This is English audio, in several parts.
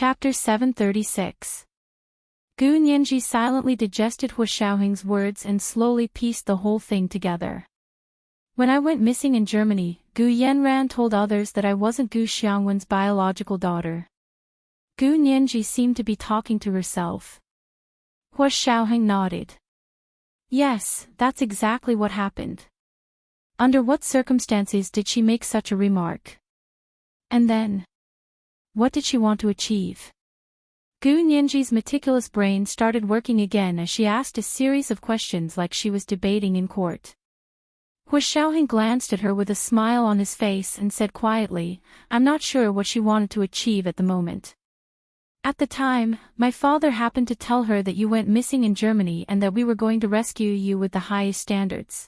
Chapter 736. Gu Nianji silently digested Hua Xiaoheng's words and slowly pieced the whole thing together. When I went missing in Germany, Gu Yanran told others that I wasn't Gu Xiangwen's biological daughter. Gu Nianji seemed to be talking to herself. Hua Xiaoheng nodded. Yes, that's exactly what happened. Under what circumstances did she make such a remark? And then, what did she want to achieve? Gu Nianji's meticulous brain started working again as she asked a series of questions like she was debating in court. Hua Xiaoheng glanced at her with a smile on his face and said quietly, I'm not sure what she wanted to achieve at the moment. At the time, my father happened to tell her that you went missing in Germany and that we were going to rescue you with the highest standards.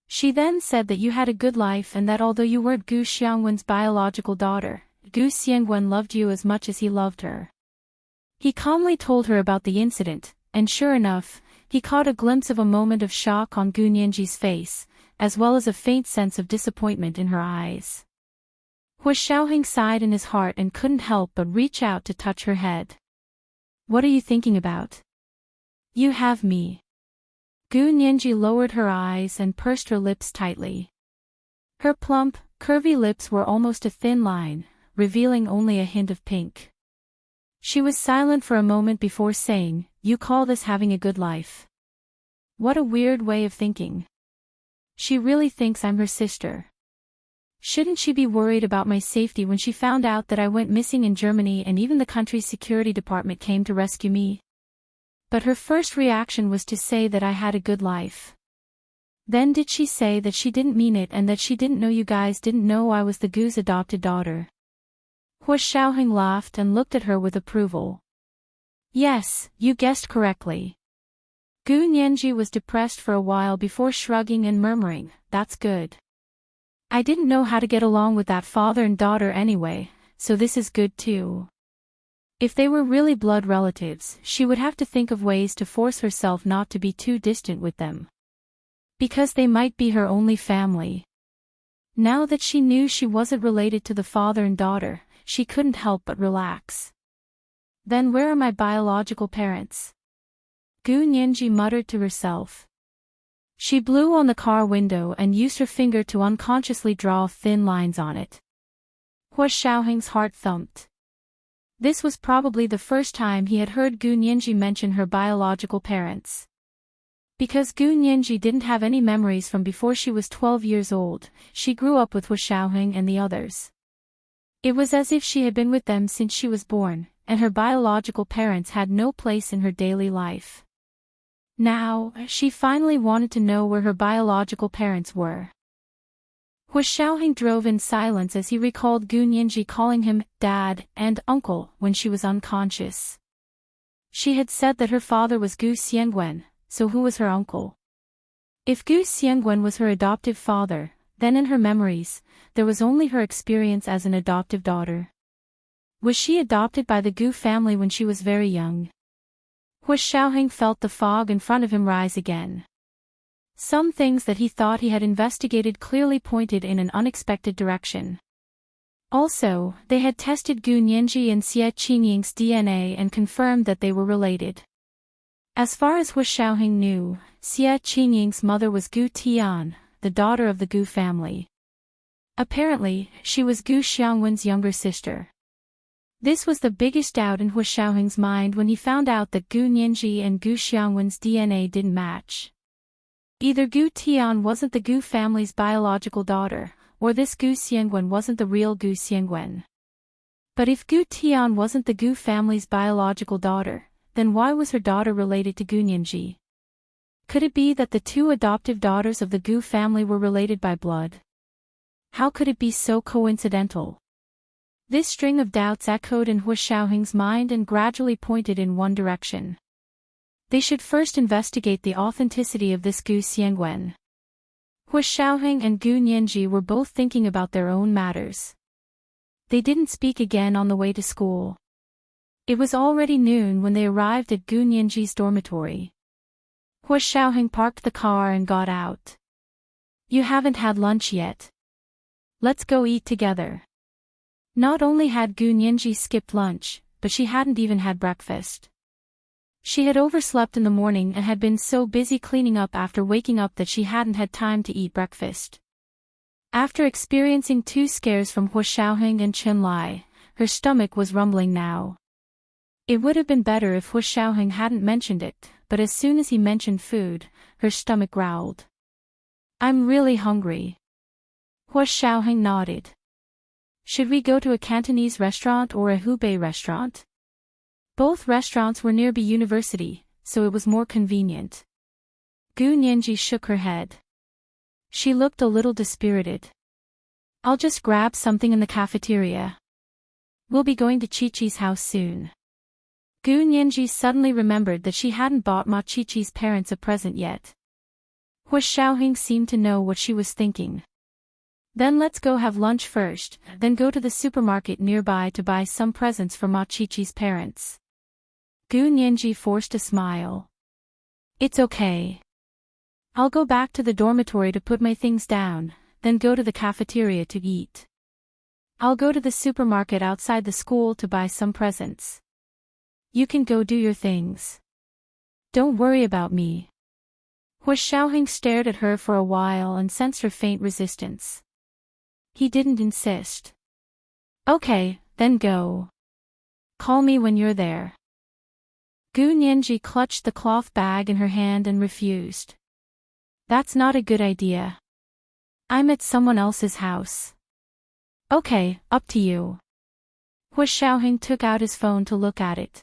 She then said that you had a good life and that although you weren't Gu Xiangwen's biological daughter, Gu Xiangwen loved you as much as he loved her. He calmly told her about the incident, and sure enough, he caught a glimpse of a moment of shock on Gu Nianji's face, as well as a faint sense of disappointment in her eyes. Hua Xiaoheng sighed in his heart and couldn't help but reach out to touch her head. What are you thinking about? You have me. Gu Nianji lowered her eyes and pursed her lips tightly. Her plump, curvy lips were almost a thin line, revealing only a hint of pink. She was silent for a moment before saying, You call this having a good life? What a weird way of thinking. She really thinks I'm her sister. Shouldn't she be worried about my safety when she found out that I went missing in Germany and even the country's security department came to rescue me? But her first reaction was to say that I had a good life. Then did she say that she didn't mean it and that she didn't know you guys didn't know I was the Gu's adopted daughter? Hua Xiaoheng laughed and looked at her with approval. Yes, you guessed correctly. Gu Nianji was depressed for a while before shrugging and murmuring, That's good. I didn't know how to get along with that father and daughter anyway, so this is good too. If they were really blood relatives, she would have to think of ways to force herself not to be too distant with them. Because they might be her only family. Now that she knew she wasn't related to the father and daughter, she couldn't help but relax. Then where are my biological parents? Gu Nianji muttered to herself. She blew on the car window and used her finger to unconsciously draw thin lines on it. Hua Xiaoheng's heart thumped. This was probably the first time he had heard Gu Nianji mention her biological parents. Because Gu Nianji didn't have any memories from before she was 12 years old, she grew up with Hua Xiaoheng and the others. It was as if she had been with them since she was born, and her biological parents had no place in her daily life. Now, she finally wanted to know where her biological parents were. Hua Xiaoheng drove in silence as he recalled Gu Nianji calling him Dad and Uncle when she was unconscious. She had said that her father was Gu Xiangwen, so who was her uncle? If Gu Xiangwen was her adoptive father, then in her memories, there was only her experience as an adoptive daughter. Was she adopted by the Gu family when she was very young? Hua Xiaoheng felt the fog in front of him rise again. Some things that he thought he had investigated clearly pointed in an unexpected direction. Also, they had tested Gu Nianji and Xie Qingying's DNA and confirmed that they were related. As far as Hua Xiaoheng knew, Xie Qingying's mother was Gu Tian, the daughter of the Gu family. Apparently, she was Gu Xiangwen's younger sister. This was the biggest doubt in Hua Xiaoheng's mind when he found out that Gu Nianji and Gu Xiangwen's DNA didn't match. Either Gu Tian wasn't the Gu family's biological daughter, or this Gu Xiangwen wasn't the real Gu Xiangwen. But if Gu Tian wasn't the Gu family's biological daughter, then why was her daughter related to Gu Nianji? Could it be that the two adoptive daughters of the Gu family were related by blood? How could it be so coincidental? This string of doubts echoed in Hua Xiaoheng's mind and gradually pointed in one direction. They should first investigate the authenticity of this Gu Xiangwen. Hua Xiaoheng and Gu Nianji were both thinking about their own matters. They didn't speak again on the way to school. It was already noon when they arrived at Gu Nianji's dormitory. Hua Xiaoheng parked the car and got out. You haven't had lunch yet. Let's go eat together. Not only had Gu Nianji skipped lunch, but she hadn't even had breakfast. She had overslept in the morning and had been so busy cleaning up after waking up that she hadn't had time to eat breakfast. After experiencing 2 scares from Hua Xiaoheng and Chen Lai, her stomach was rumbling now. It would have been better if Hua Xiaoheng hadn't mentioned it, but as soon as he mentioned food, her stomach growled. I'm really hungry. Hua Xiaoheng nodded. Should we go to a Cantonese restaurant or a Hubei restaurant? Both restaurants were nearby university, so it was more convenient. Gu Nianji shook her head. She looked a little dispirited. I'll just grab something in the cafeteria. We'll be going to Chi-Chi's house soon. Gu Nianji suddenly remembered that she hadn't bought Ma Chi-Chi's parents a present yet. Hua Xiaoheng seemed to know what she was thinking. Then let's go have lunch first, then go to the supermarket nearby to buy some presents for Ma Chi-Chi's parents. Gu Nianji forced a smile. It's okay. I'll go back to the dormitory to put my things down, then go to the cafeteria to eat. I'll go to the supermarket outside the school to buy some presents. You can go do your things. Don't worry about me. Hua Xiaoheng stared at her for a while and sensed her faint resistance. He didn't insist. Okay, then go. Call me when you're there. Gu Nianji clutched the cloth bag in her hand and refused. That's not a good idea. I'm at someone else's house. Okay, up to you. Hua Xiaoheng took out his phone to look at it.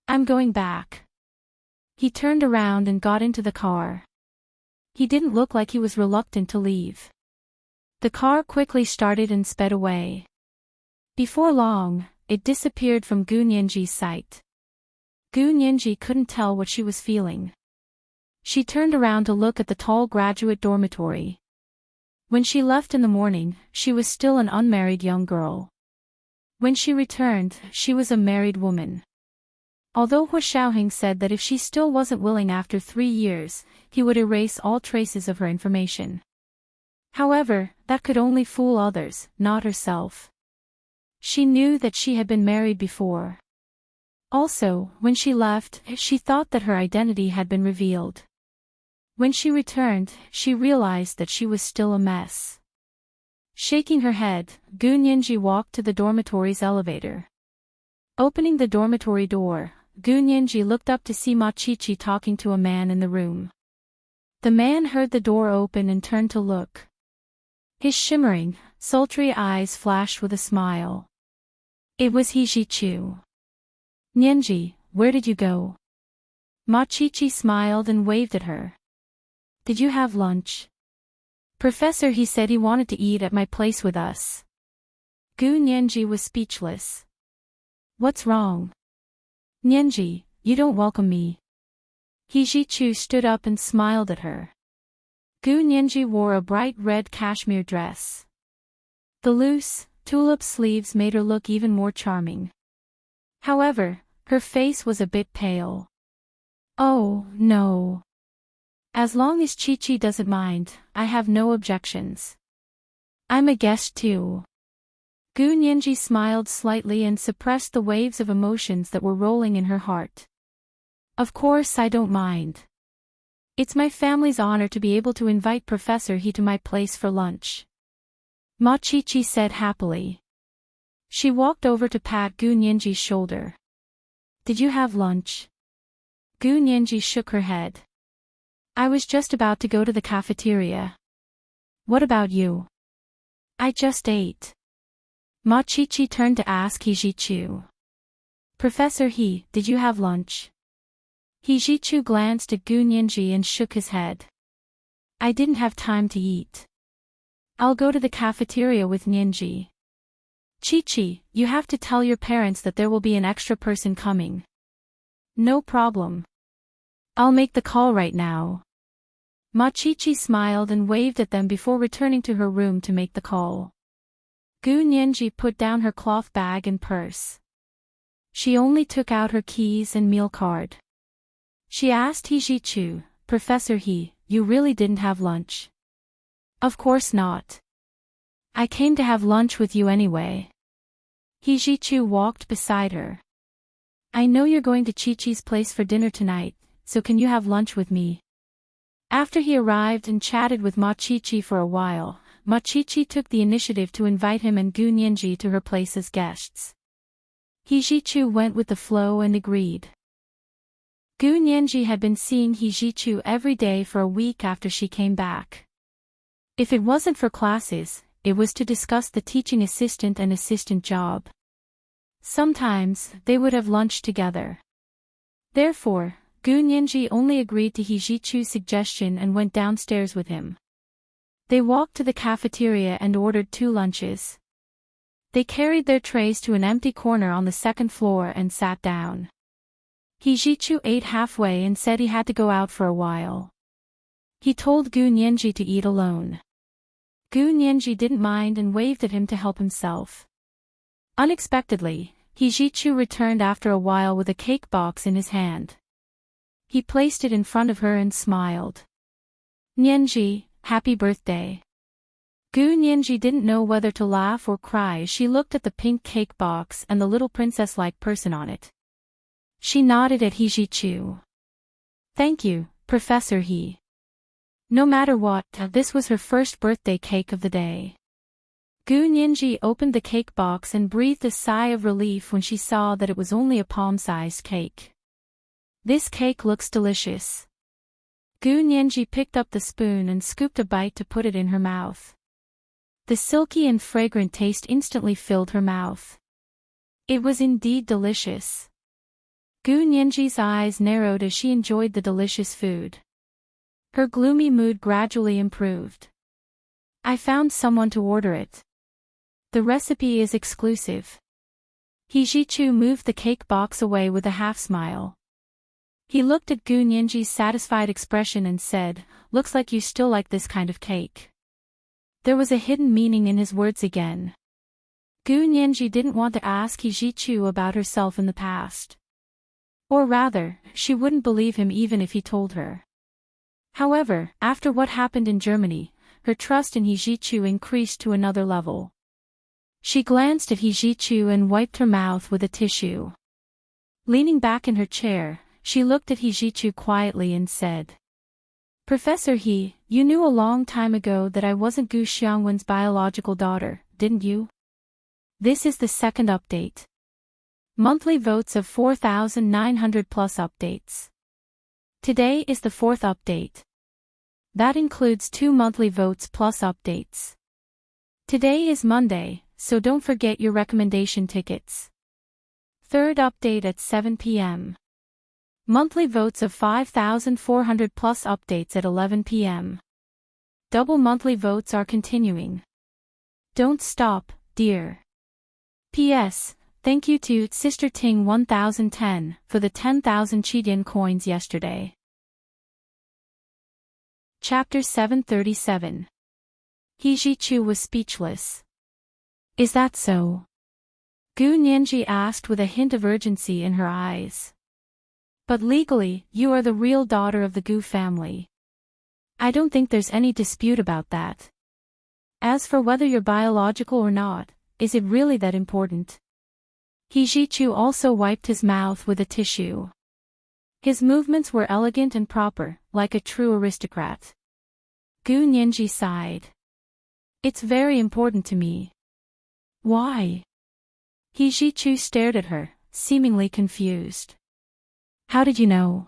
I'm going back. He turned around and got into the car. He didn't look like he was reluctant to leave. The car quickly started and sped away. Before long, it disappeared from Gu Nianji's sight. Gu Nianji couldn't tell what she was feeling. She turned around to look at the tall graduate dormitory. When she left in the morning, she was still an unmarried young girl. When she returned, she was a married woman. Although Hua Xiaoheng said that if she still wasn't willing after 3 years, he would erase all traces of her information. However, that could only fool others, not herself. She knew that she had been married before. Also, when she left, she thought that her identity had been revealed. When she returned, she realized that she was still a mess. Shaking her head, Gu Nianji walked to the dormitory's elevator. Opening the dormitory door, Gu Nianji looked up to see Ma Chi-Chi talking to a man in the room. The man heard the door open and turned to look. His shimmering, sultry eyes flashed with a smile. It was He Ji-Chu. Nianji, where did you go? Ma Chi-Chi smiled and waved at her. Did you have lunch? Professor, he said he wanted to eat at my place with us. Gu Nianji was speechless. What's wrong? Nianji, you don't welcome me. He Ji-Chu stood up and smiled at her. Gu Nianji wore a bright red cashmere dress. The loose, tulip sleeves made her look even more charming. However, her face was a bit pale. Oh, no. As long as Chi-Chi doesn't mind, I have no objections. I'm a guest too. Gu Nianji smiled slightly and suppressed the waves of emotions that were rolling in her heart. Of course I don't mind. It's my family's honor to be able to invite Professor He to my place for lunch. Ma Chi-Chi said happily. She walked over to pat Gu Nianji's shoulder. Did you have lunch? Gu Nianji shook her head. I was just about to go to the cafeteria. What about you? I just ate. Ma Chi-Chi turned to ask He Ji-Chu. Professor He, did you have lunch? He Ji-Chu glanced at Gu Nianji and shook his head. I didn't have time to eat. I'll go to the cafeteria with Nianji. Chi-Chi, you have to tell your parents that there will be an extra person coming. No problem. I'll make the call right now. Ma Chi-Chi smiled and waved at them before returning to her room to make the call. Gu Nianji put down her cloth bag and purse. She only took out her keys and meal card. She asked He Ji-Chu, Professor He, you really didn't have lunch? Of course not. I came to have lunch with you anyway. Hijichu walked beside her. I know you're going to Chi-Chi's place for dinner tonight, so can you have lunch with me? After he arrived and chatted with Ma Chi-Chi for a while, Ma Chi-Chi took the initiative to invite him and Gu Nianji to her place as guests. Hijichu went with the flow and agreed. Gu Nianji had been seeing Hijichu every day for a week after she came back. If it wasn't for classes, it was to discuss the teaching assistant and assistant job. Sometimes, they would have lunch together. Therefore, Gu Nianji only agreed to Hijichu's suggestion and went downstairs with him. They walked to the cafeteria and ordered 2 lunches. They carried their trays to an empty corner on the second floor and sat down. Hijichu ate halfway and said he had to go out for a while. He told Gu Nianji to eat alone. Gu Nianji didn't mind and waved at him to help himself. Unexpectedly, Hijichu returned after a while with a cake box in his hand. He placed it in front of her and smiled. Nianji, happy birthday. Gu Nianji didn't know whether to laugh or cry as she looked at the pink cake box and the little princess-like person on it. She nodded at Hijichu. Thank you, Professor He. No matter what, this was her first birthday cake of the day. Gu Nianji opened the cake box and breathed a sigh of relief when she saw that it was only a palm-sized cake. This cake looks delicious. Gu Nianji picked up the spoon and scooped a bite to put it in her mouth. The silky and fragrant taste instantly filled her mouth. It was indeed delicious. Gu Nianji's eyes narrowed as she enjoyed the delicious food. Her gloomy mood gradually improved. I found someone to order it. The recipe is exclusive. Hijichu moved the cake box away with a half-smile. He looked at Gu Nianji's satisfied expression and said, looks like you still like this kind of cake. There was a hidden meaning in his words again. Gu Nianji didn't want to ask Hijichu about herself in the past. Or rather, she wouldn't believe him even if he told her. However, after what happened in Germany, her trust in Hijichu increased to another level. She glanced at Hijichu and wiped her mouth with a tissue. Leaning back in her chair, she looked at Hijichu quietly and said, Professor He, you knew a long time ago that I wasn't Gu Xiangwen's biological daughter, didn't you? This is the second update. Monthly votes of 4,900 plus updates. Today is the 4th update. That includes 2 monthly votes plus updates. Today is Monday, so don't forget your recommendation tickets. 3rd update at 7 p.m. Monthly votes of 5,400 plus updates at 11 p.m. Double monthly votes are continuing. Don't stop, dear. P.S. Thank you to Sister Ting 1010 for the 10,000 Chidian coins yesterday. Chapter 737. Hijichu was speechless. Is that so? Gu Nianji asked with a hint of urgency in her eyes. But legally, you are the real daughter of the Gu family. I don't think there's any dispute about that. As for whether you're biological or not, is it really that important? Hijichu also wiped his mouth with a tissue. His movements were elegant and proper, like a true aristocrat. Gu Nianji sighed. It's very important to me. Why? Hijichu stared at her, seemingly confused. How did you know?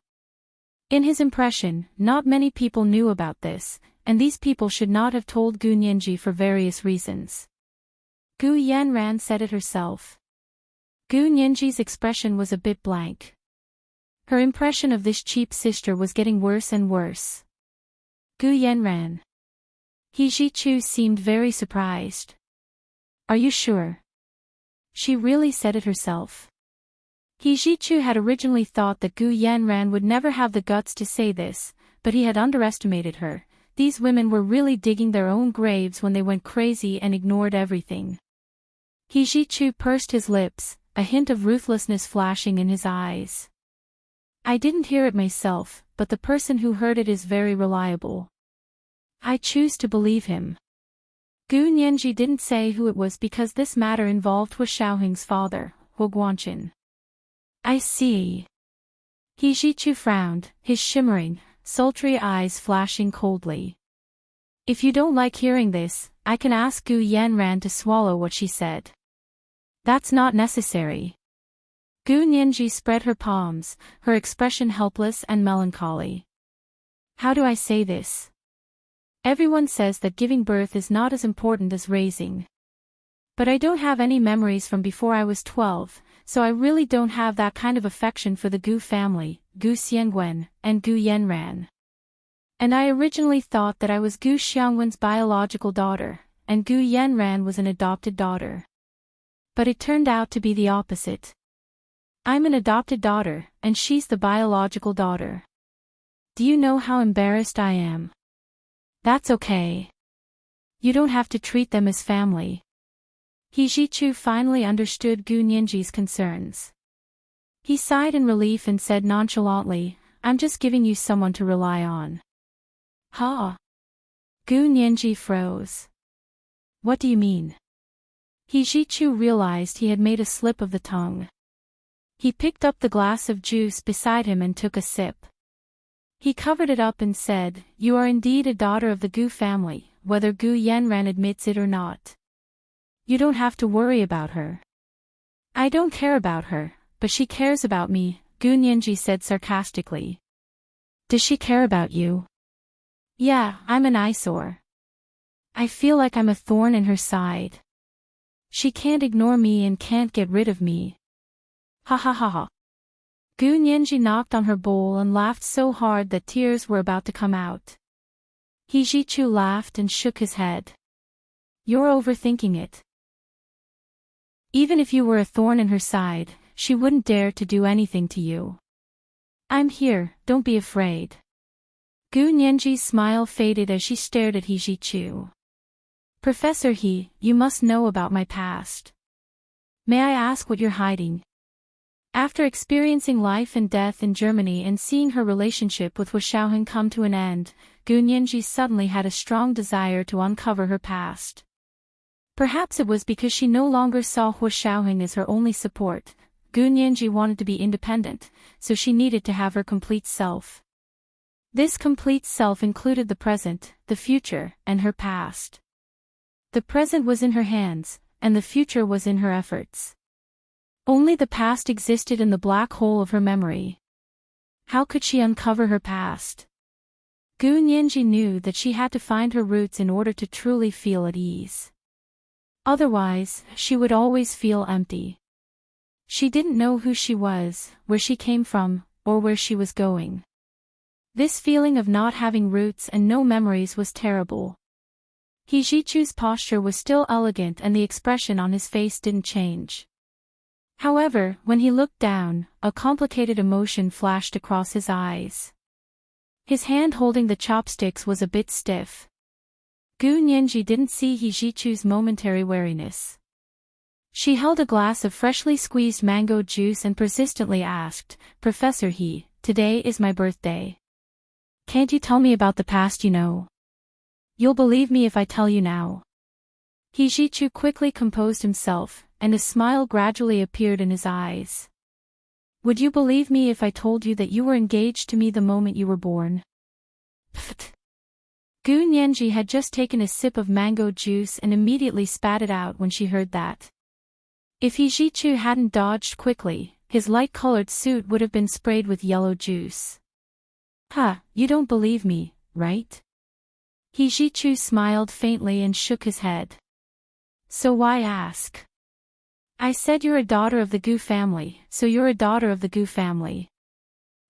In his impression, not many people knew about this, and these people should not have told Gu Nianji for various reasons. Gu Yanran said it herself. Gu Nianji's expression was a bit blank. Her impression of this cheap sister was getting worse and worse. Gu Yanran. Hijichu seemed very surprised. Are you sure? She really said it herself. Hijichu had originally thought that Gu Yanran would never have the guts to say this, but he had underestimated her. These women were really digging their own graves when they went crazy and ignored everything. Hijichu pursed his lips, a hint of ruthlessness flashing in his eyes. I didn't hear it myself, but the person who heard it is very reliable. I choose to believe him. Gu Nianji didn't say who it was because this matter involved Hua Xiaoheng's father, Hua Guanqin. I see. He Jichu frowned, his shimmering, sultry eyes flashing coldly. If you don't like hearing this, I can ask Gu Yanran to swallow what she said. That's not necessary. Gu Nianji spread her palms, her expression helpless and melancholy. How do I say this? Everyone says that giving birth is not as important as raising. But I don't have any memories from before I was 12, so I really don't have that kind of affection for the Gu family, Gu Xiangwen, and Gu Yanran. And I originally thought that I was Gu Xiangwen's biological daughter, and Gu Yanran was an adopted daughter. But it turned out to be the opposite. I'm an adopted daughter, and she's the biological daughter. Do you know how embarrassed I am? That's okay. You don't have to treat them as family. He Jichu finally understood Gu Nianji's concerns. He sighed in relief and said nonchalantly, I'm just giving you someone to rely on. Ha! Gu Nianji froze. What do you mean? He Jichu realized he had made a slip of the tongue. He picked up the glass of juice beside him and took a sip. He covered it up and said, You are indeed a daughter of the Gu family, whether Gu Yanran admits it or not. You don't have to worry about her. I don't care about her, but she cares about me, Gu Nianji said sarcastically. Does she care about you? Yeah, I'm an eyesore. I feel like I'm a thorn in her side. She can't ignore me and can't get rid of me. Ha ha ha ha. Gu Nianji knocked on her bowl and laughed so hard that tears were about to come out. He Jichu laughed and shook his head. You're overthinking it. Even if you were a thorn in her side, she wouldn't dare to do anything to you. I'm here, don't be afraid. Gu Nianji's smile faded as she stared at He Jichu. Professor He, you must know about my past. May I ask what you're hiding? After experiencing life and death in Germany and seeing her relationship with Hua Xiaoheng come to an end, Gu Nianji suddenly had a strong desire to uncover her past. Perhaps it was because she no longer saw Hua Xiaoheng as her only support. Gu Nianji wanted to be independent, so she needed to have her complete self. This complete self included the present, the future, and her past. The present was in her hands, and the future was in her efforts. Only the past existed in the black hole of her memory. How could she uncover her past? Gu Nianji knew that she had to find her roots in order to truly feel at ease. Otherwise, she would always feel empty. She didn't know who she was, where she came from, or where she was going. This feeling of not having roots and no memories was terrible. He Jichu's posture was still elegant and the expression on his face didn't change. However, when he looked down, a complicated emotion flashed across his eyes. His hand holding the chopsticks was a bit stiff. Gu Nianji didn't see He Jichu's momentary wariness. She held a glass of freshly squeezed mango juice and persistently asked, Professor He, today is my birthday. Can't you tell me about the past you know? You'll believe me if I tell you now. He Jichu quickly composed himself, and a smile gradually appeared in his eyes. Would you believe me if I told you that you were engaged to me the moment you were born? Pfft. Gu Nianji had just taken a sip of mango juice and immediately spat it out when she heard that. If He Jichu hadn't dodged quickly, his light-colored suit would have been sprayed with yellow juice. Huh, you don't believe me, right? He Jichu smiled faintly and shook his head. So why ask? I said you're a daughter of the Gu family, so you're a daughter of the Gu family.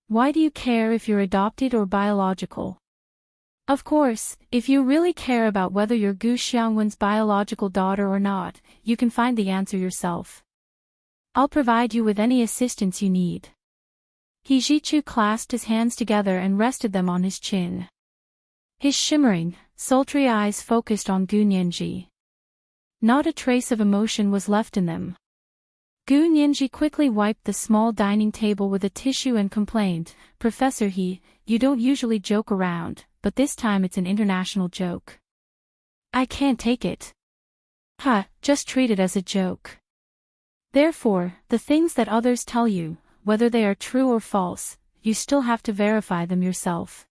Why do you care if you're adopted or biological? Of course, if you really care about whether you're Gu Xiangwen's biological daughter or not, you can find the answer yourself. I'll provide you with any assistance you need. He Jichu clasped his hands together and rested them on his chin. His shimmering, sultry eyes focused on Gu Nianji. Not a trace of emotion was left in them. Gu Nianji quickly wiped the small dining table with a tissue and complained, Professor He, you don't usually joke around, but this time it's an international joke. I can't take it. Just treat it as a joke. Therefore, the things that others tell you, whether they are true or false, you still have to verify them yourself.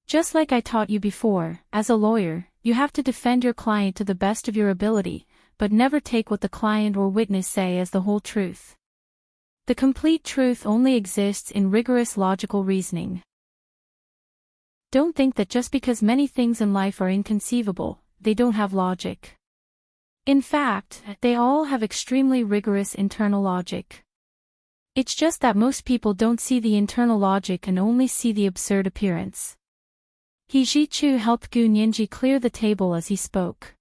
Just like I taught you before, as a lawyer, you have to defend your client to the best of your ability, but never take what the client or witness say as the whole truth. The complete truth only exists in rigorous logical reasoning. Don't think that just because many things in life are inconceivable, they don't have logic. In fact, they all have extremely rigorous internal logic. It's just that most people don't see the internal logic and only see the absurd appearance. He Ji-chu helped Gu Nianji clear the table as he spoke.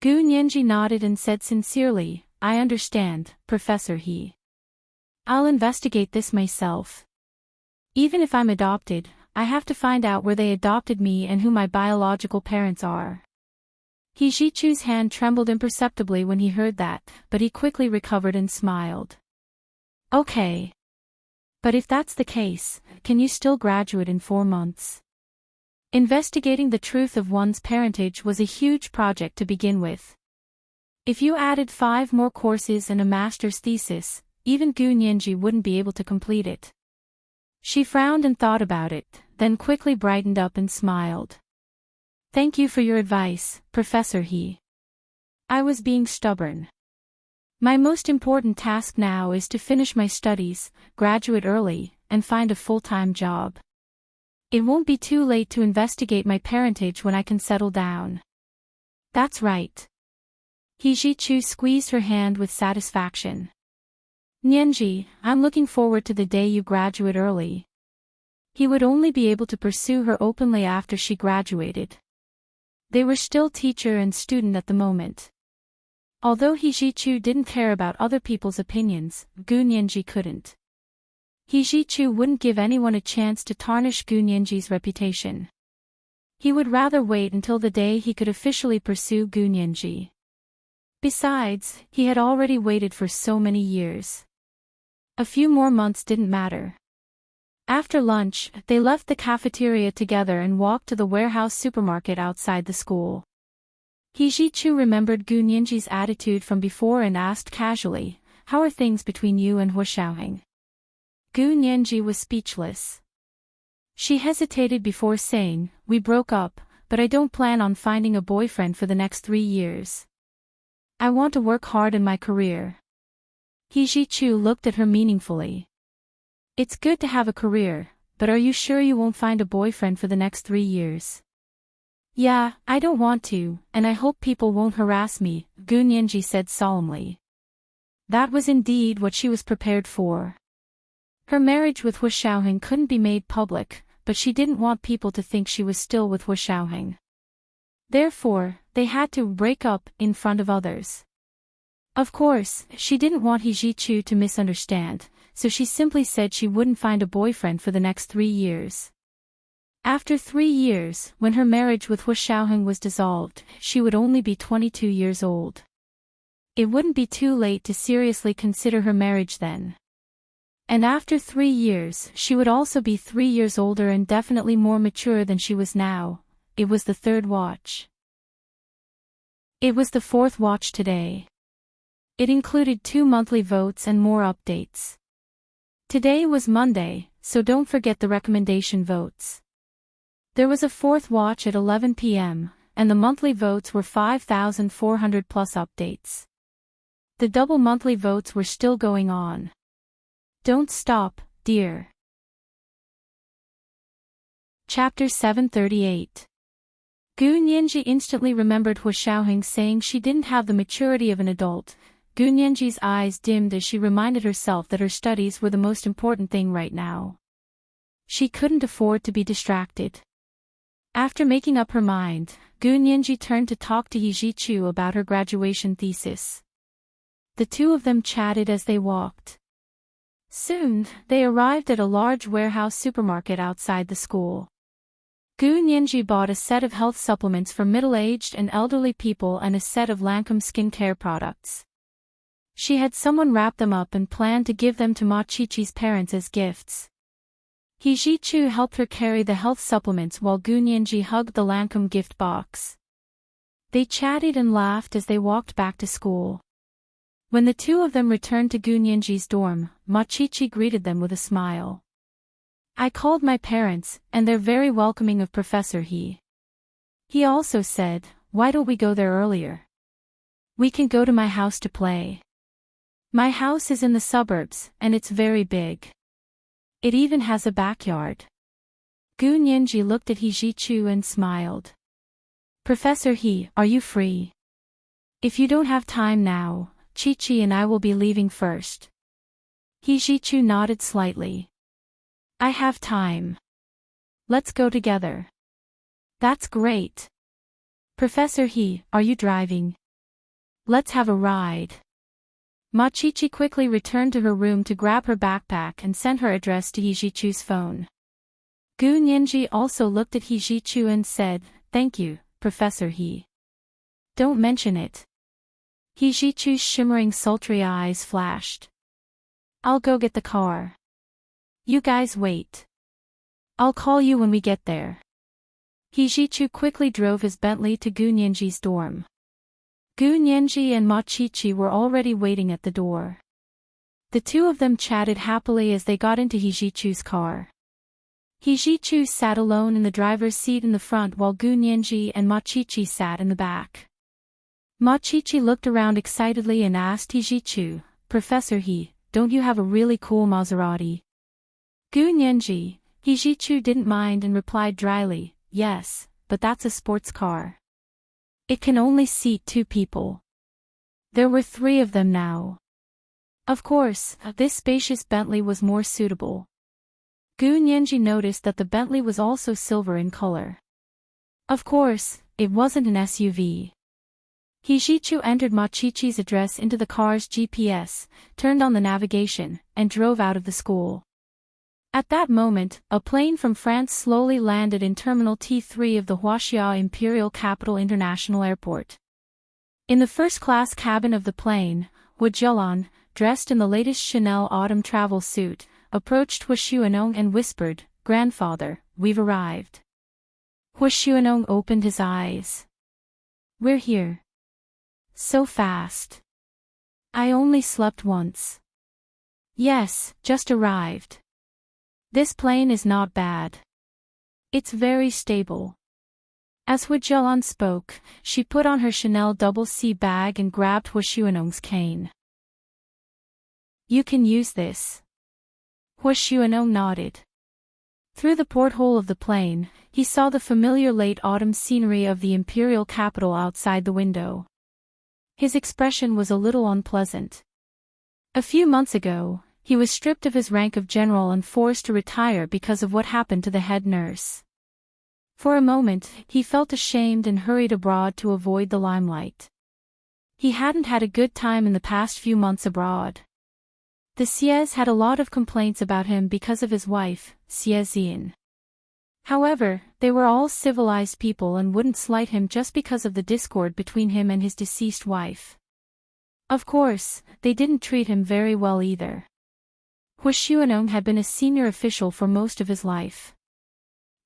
Gu Nianji nodded and said sincerely, I understand, Professor He. I'll investigate this myself. Even if I'm adopted, I have to find out where they adopted me and who my biological parents are. He Ji-chu's hand trembled imperceptibly when he heard that, but he quickly recovered and smiled. Okay. But if that's the case, can you still graduate in 4 months? Investigating the truth of one's parentage was a huge project to begin with. If you added 5 more courses and a master's thesis, even Gu Nianji wouldn't be able to complete it. She frowned and thought about it, then quickly brightened up and smiled. Thank you for your advice, Professor He. I was being stubborn. My most important task now is to finish my studies, graduate early, and find a full-time job. It won't be too late to investigate my parentage when I can settle down. That's right. He Ji-chu squeezed her hand with satisfaction. Nianji, I'm looking forward to the day you graduate early. He would only be able to pursue her openly after she graduated. They were still teacher and student at the moment. Although He Ji-chu didn't care about other people's opinions, Gu Nianji couldn't. He Ji-chu wouldn't give anyone a chance to tarnish Gu Nianji's reputation. He would rather wait until the day he could officially pursue Gu Nianji. Besides, he had already waited for so many years. A few more months didn't matter. After lunch, they left the cafeteria together and walked to the warehouse supermarket outside the school. He Ji-chu remembered Gu Nianji's attitude from before and asked casually, how are things between you and Hua Xiaoheng? Gu Nianji was speechless. She hesitated before saying, we broke up, but I don't plan on finding a boyfriend for the next 3 years. I want to work hard in my career. He Ji-chu looked at her meaningfully. It's good to have a career, but are you sure you won't find a boyfriend for the next 3 years? Yeah, I don't want to, and I hope people won't harass me, Gu Nianji said solemnly. That was indeed what she was prepared for. Her marriage with Hua Xiaoheng couldn't be made public, but she didn't want people to think she was still with Hua Xiaoheng. Therefore, they had to break up in front of others. Of course, she didn't want He Ji-chu to misunderstand, so she simply said she wouldn't find a boyfriend for the next 3 years. After 3 years, when her marriage with Hua Xiaoheng was dissolved, she would only be 22 years old. It wouldn't be too late to seriously consider her marriage then. And after 3 years, she would also be 3 years older and definitely more mature than she was now. It was the 3rd watch. It was the 4th watch today. It included 2 monthly votes and more updates. Today was Monday, so don't forget the recommendation votes. There was a 4th watch at 11 p.m., and the monthly votes were 5,400 plus updates. The double monthly votes were still going on. Don't stop, dear. Chapter 738. Gu Nianji instantly remembered Hua Xiaoheng saying she didn't have the maturity of an adult. Gu Nianji's eyes dimmed as she reminded herself that her studies were the most important thing right now. She couldn't afford to be distracted. After making up her mind, Gu Nianji turned to talk to He Ji-chu about her graduation thesis. The two of them chatted as they walked. Soon, they arrived at a large warehouse supermarket outside the school. Gu Nianji bought a set of health supplements for middle-aged and elderly people and a set of Lancome skincare products. She had someone wrap them up and planned to give them to Ma Chi-chi's parents as gifts. He Ji-chu helped her carry the health supplements while Gu Nianji hugged the Lancome gift box. They chatted and laughed as they walked back to school. When the two of them returned to Gu Nianji's dorm, Machichi greeted them with a smile. I called my parents, and they're very welcoming of Professor He. He also said, why don't we go there earlier? We can go to my house to play. My house is in the suburbs, and it's very big. It even has a backyard. Gu Nianji looked at He Jichu and smiled. Professor He, are you free? If you don't have time now, Chi-Chi and I will be leaving first. He Jichu nodded slightly. I have time. Let's go together. That's great. Professor He, are you driving? Let's have a ride. Machichi quickly returned to her room to grab her backpack and sent her address to He Jichu's phone. Gu Nianji also looked at He Jichu and said, thank you, Professor He. Don't mention it. He Jichu's shimmering sultry eyes flashed. I'll go get the car. You guys wait. I'll call you when we get there. He Jichu quickly drove his Bentley to Gu Nianji's dorm. Gu Nianji and Machichi were already waiting at the door. The two of them chatted happily as they got into He Jichu's car. He Jichu sat alone in the driver's seat in the front while Gu Nianji and Machichi sat in the back. Machichi looked around excitedly and asked He Jichu, Professor He, don't you have a really cool Maserati? Gu Nianji, He Jichu didn't mind and replied dryly, yes, but that's a sports car. It can only seat 2 people. There were 3 of them now. Of course, this spacious Bentley was more suitable. Gu Nianji noticed that the Bentley was also silver in color. Of course, it wasn't an SUV. He Jichu entered Machichi's address into the car's GPS, turned on the navigation, and drove out of the school. At that moment, a plane from France slowly landed in Terminal T3 of the Huaxia Imperial Capital International Airport. In the first-class cabin of the plane, Wu Jialan, dressed in the latest Chanel autumn travel suit, approached Hu Xuanong and whispered, Grandfather, we've arrived. Hu Xuanong opened his eyes. We're here. So fast. I only slept once. Yes, just arrived. This plane is not bad. It's very stable. As Hu Jialan spoke, she put on her Chanel double C bag and grabbed Hu Xuanong's cane. You can use this. Hu Xuanong nodded. Through the porthole of the plane, he saw the familiar late autumn scenery of the imperial capital outside the window. His expression was a little unpleasant. A few months ago, he was stripped of his rank of general and forced to retire because of what happened to the head nurse. For a moment, he felt ashamed and hurried abroad to avoid the limelight. He hadn't had a good time in the past few months abroad. The Xies had a lot of complaints about him because of his wife, Xie Zian. However, they were all civilized people and wouldn't slight him just because of the discord between him and his deceased wife. Of course, they didn't treat him very well either. Hu Xuanong had been a senior official for most of his life.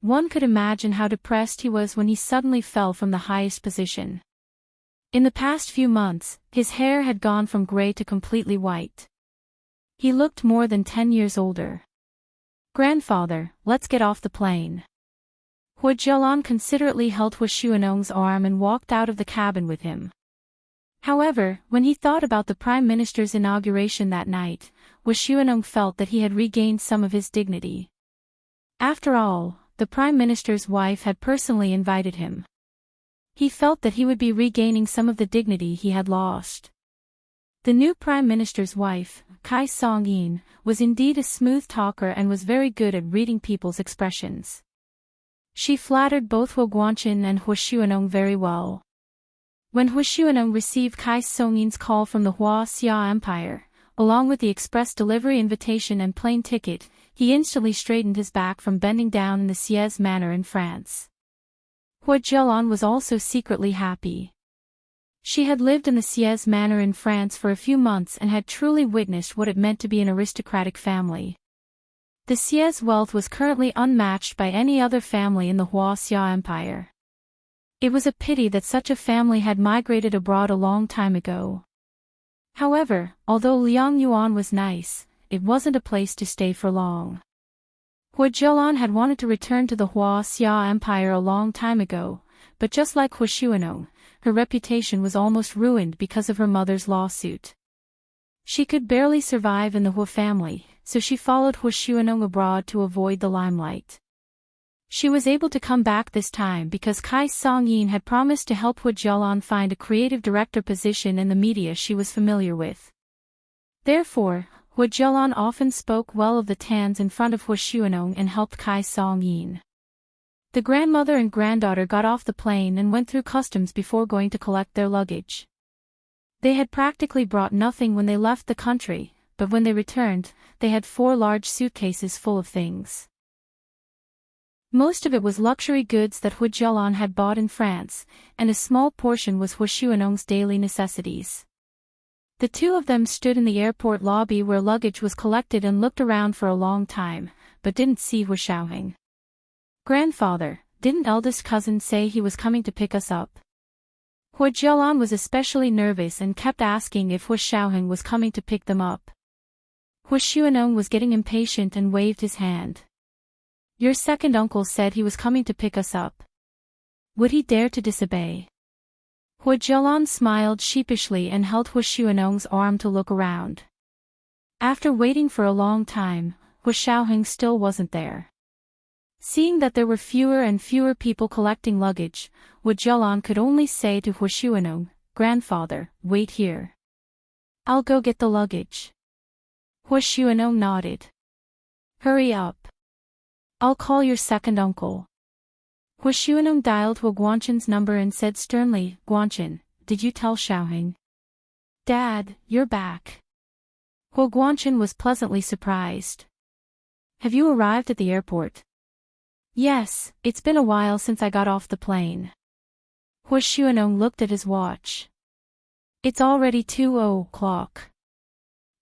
One could imagine how depressed he was when he suddenly fell from the highest position. In the past few months, his hair had gone from gray to completely white. He looked more than 10 years older. Grandfather, let's get off the plane. Hu Jialan considerately held Hu Xuanong's arm and walked out of the cabin with him. However, when he thought about the Prime Minister's inauguration that night, Hu Xuanong felt that he had regained some of his dignity. After all, the Prime Minister's wife had personally invited him. He felt that he would be regaining some of the dignity he had lost. The new Prime Minister's wife, Kai Song-yin, was indeed a smooth talker and was very good at reading people's expressions. She flattered both Hu Guanqin and Hu Xuanong very well. When Hu Xuanong received Kai Song-yin's call from the Huaxia Empire, along with the express delivery invitation and plane ticket, he instantly straightened his back from bending down in the Sieyès manner in France. Hu Jialan was also secretly happy. She had lived in the Sieyès manor in France for a few months and had truly witnessed what it meant to be an aristocratic family. The Sieyès wealth was currently unmatched by any other family in the Huaxia Empire. It was a pity that such a family had migrated abroad a long time ago. However, although Liang Yuan was nice, it wasn't a place to stay for long. Hua Jialan had wanted to return to the Hua Xia Empire a long time ago, but just like Hua Xuanong, her reputation was almost ruined because of her mother's lawsuit. She could barely survive in the Hua family, so she followed Hua Xuanong abroad to avoid the limelight. She was able to come back this time because Kai Songyin had promised to help Hua Jialan find a creative director position in the media she was familiar with. Therefore, Hua Jialan often spoke well of the Tans in front of Hua Xuanong and helped Kai Songyin. The grandmother and granddaughter got off the plane and went through customs before going to collect their luggage. They had practically brought nothing when they left the country, but when they returned, they had 4 large suitcases full of things. Most of it was luxury goods that Hua Jialan had bought in France, and a small portion was Hua Xuanong's daily necessities. The two of them stood in the airport lobby where luggage was collected and looked around for a long time, but didn't see Hua Xiaoheng. "Grandfather, didn't eldest cousin say he was coming to pick us up?" Hua Jialan was especially nervous and kept asking if Hua Xiaoheng was coming to pick them up. Hua Xuanong was getting impatient and waved his hand. "Your second uncle said he was coming to pick us up. Would he dare to disobey?" Hua Jialan smiled sheepishly and held Hua Xuanong's arm to look around. After waiting for a long time, Hua Xiaoheng still wasn't there. Seeing that there were fewer and fewer people collecting luggage, Hua Jialan could only say to Hua Xuanong, "Grandfather, wait here. I'll go get the luggage." Hua Xuanong nodded. "Hurry up. I'll call your second uncle." Hua Xuanong dialed Hua Guanchen's number and said sternly, "Guanchen, did you tell Xiaoheng?" "Dad, you're back." Hua Guanchen was pleasantly surprised. "Have you arrived at the airport?" "Yes, it's been a while since I got off the plane." Hua Xuanong looked at his watch. "It's already 2:00.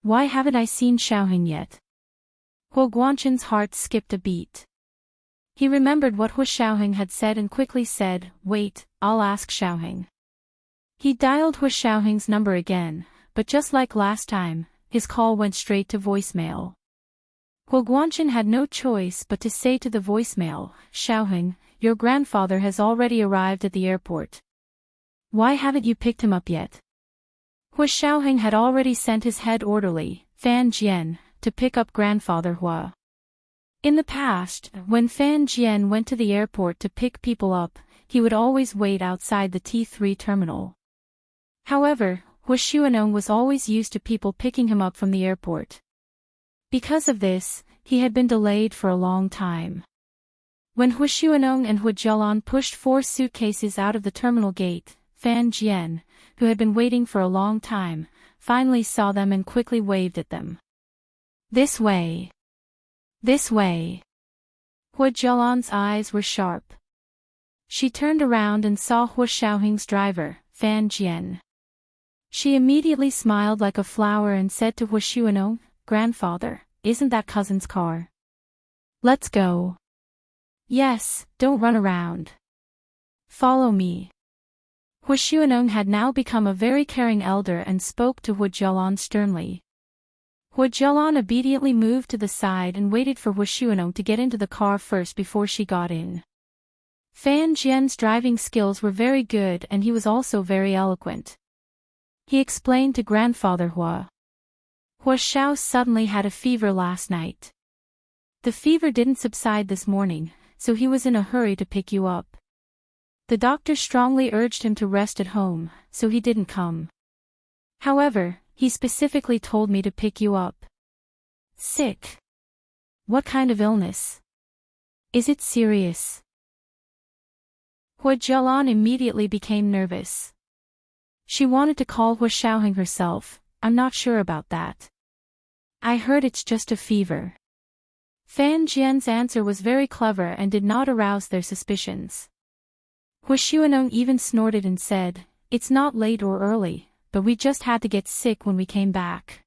Why haven't I seen Xiaoheng yet?" Hua Guanchen's heart skipped a beat. He remembered what Hua Xiaoheng had said and quickly said, "Wait, I'll ask Xiaoheng." He dialed Hua Xiaoheng's number again, but just like last time, his call went straight to voicemail. Hua Guanchen had no choice but to say to the voicemail, "Xiaoheng, your grandfather has already arrived at the airport. Why haven't you picked him up yet?" Hua Xiaoheng had already sent his head orderly, Fan Jian, to pick up grandfather Hua. In the past, when Fan Jian went to the airport to pick people up, he would always wait outside the T3 terminal. However, Hua Xuanong was always used to people picking him up from the airport. Because of this, he had been delayed for a long time. When Hua Xuanong and Hua Jialan pushed 4 suitcases out of the terminal gate, Fan Jian, who had been waiting for a long time, finally saw them and quickly waved at them. "This way. This way." Hua Jialan's eyes were sharp. She turned around and saw Hua Xiaoheng's driver, Fan Jian. She immediately smiled like a flower and said to Hua Xuanong, "Grandfather, isn't that cousin's car? Let's go." "Yes, don't run around. Follow me." Hua Xuanong had now become a very caring elder and spoke to Hua Jialan sternly. Hua Jialan obediently moved to the side and waited for Hua Xuanong to get into the car first before she got in. Fan Jian's driving skills were very good and he was also very eloquent. He explained to grandfather Hua. "Hua Xiao suddenly had a fever last night. The fever didn't subside this morning, so he was in a hurry to pick you up. The doctor strongly urged him to rest at home, so he didn't come. However, he specifically told me to pick you up." "Sick? What kind of illness? Is it serious?" Hua Jialan immediately became nervous. She wanted to call Hua Xiaoheng herself. "I'm not sure about that. I heard it's just a fever." Fan Jian's answer was very clever and did not arouse their suspicions. Hua Xuanong even snorted and said, "It's not late or early, but we just had to get sick when we came back."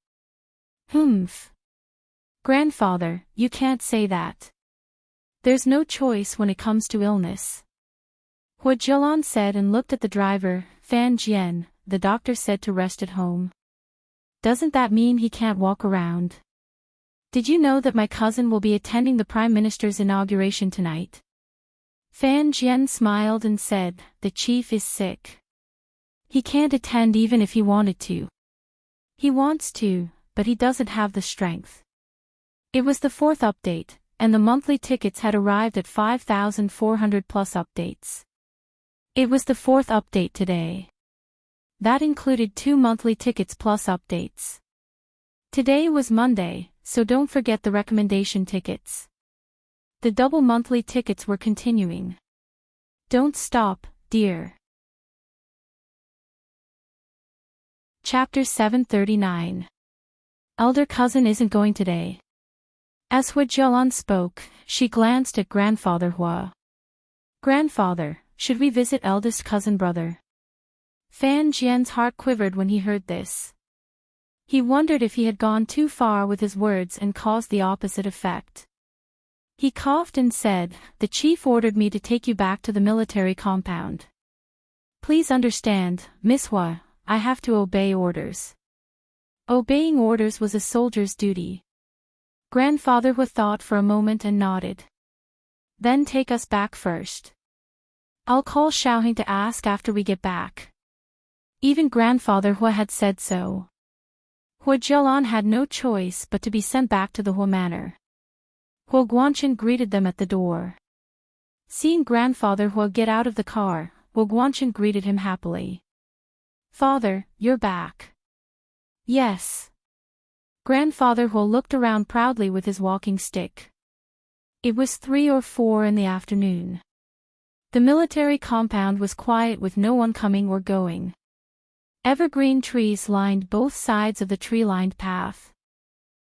"Humph. Grandfather, you can't say that. There's no choice when it comes to illness." Hua Jialan said and looked at the driver. Fan Jian, the doctor said to rest at home. Doesn't that mean he can't walk around? Did you know that my cousin will be attending the Prime Minister's inauguration tonight? Fan Jian smiled and said, the chief is sick. He can't attend even if he wanted to. He wants to, but he doesn't have the strength. It was the fourth update, and the monthly tickets had arrived at 5,400 plus updates. It was the fourth update today. That included 2 monthly tickets plus updates. Today was Monday, so don't forget the recommendation tickets. The double monthly tickets were continuing. Don't stop, dear. Chapter 739. Elder cousin isn't going today. As Hua Jialan spoke, she glanced at grandfather Hua. Grandfather, should we visit eldest cousin brother? Fan Jian's heart quivered when he heard this. He wondered if he had gone too far with his words and caused the opposite effect. He coughed and said, the chief ordered me to take you back to the military compound. Please understand, Miss Hua, I have to obey orders. Obeying orders was a soldier's duty. Grandfather Hua thought for a moment and nodded. Then take us back first. I'll call Xiaoheng to ask after we get back. Even grandfather Hua had said so. Hua Jialan had no choice but to be sent back to the Hua manor. Hua Guanchen greeted them at the door. Seeing grandfather Hua get out of the car, Hua Guanchen greeted him happily. Father, you're back. Yes. Grandfather Hua looked around proudly with his walking stick. It was 3 or 4 in the afternoon. The military compound was quiet with no one coming or going. Evergreen trees lined both sides of the tree-lined path.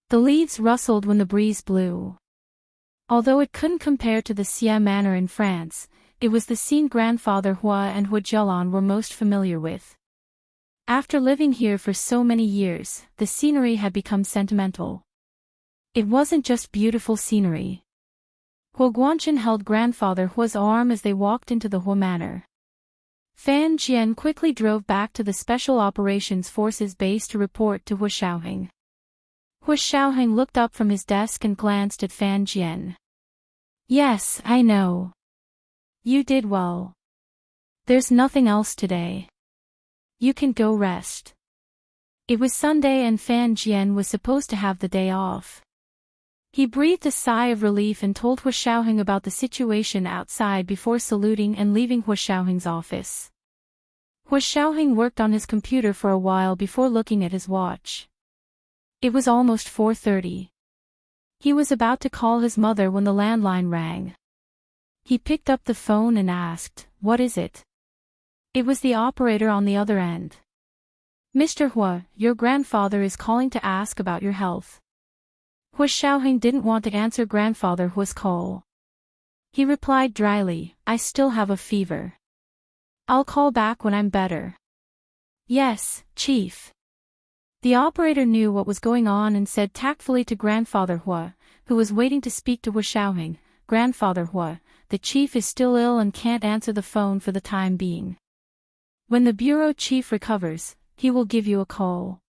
The leaves rustled when the breeze blew. Although it couldn't compare to the Xie Manor in France, it was the scene grandfather Hua and Hua Jialan were most familiar with. After living here for so many years, the scenery had become sentimental. It wasn't just beautiful scenery. Hua Guanchen held grandfather Hua's arm as they walked into the Hua manor. Fan Jian quickly drove back to the Special Operations Forces base to report to Hua Xiaoheng. Hua Xiaoheng looked up from his desk and glanced at Fan Jian. Yes, I know. You did well. There's nothing else today. You can go rest. It was Sunday and Fan Jian was supposed to have the day off. He breathed a sigh of relief and told Hua Xiaoheng about the situation outside before saluting and leaving Hua Xiaoheng's office. Hua Xiaoheng worked on his computer for a while before looking at his watch. It was almost 4:30. He was about to call his mother when the landline rang. He picked up the phone and asked, "What is it?" It was the operator on the other end. "Mr. Hua, your grandfather is calling to ask about your health." Hua Xiaoheng didn't want to answer grandfather Hua's call. He replied dryly, "I still have a fever. I'll call back when I'm better." "Yes, Chief." The operator knew what was going on and said tactfully to grandfather Hua, who was waiting to speak to Hua Xiaoheng, "Grandfather Hua, the chief is still ill and can't answer the phone for the time being. When the bureau chief recovers, he will give you a call."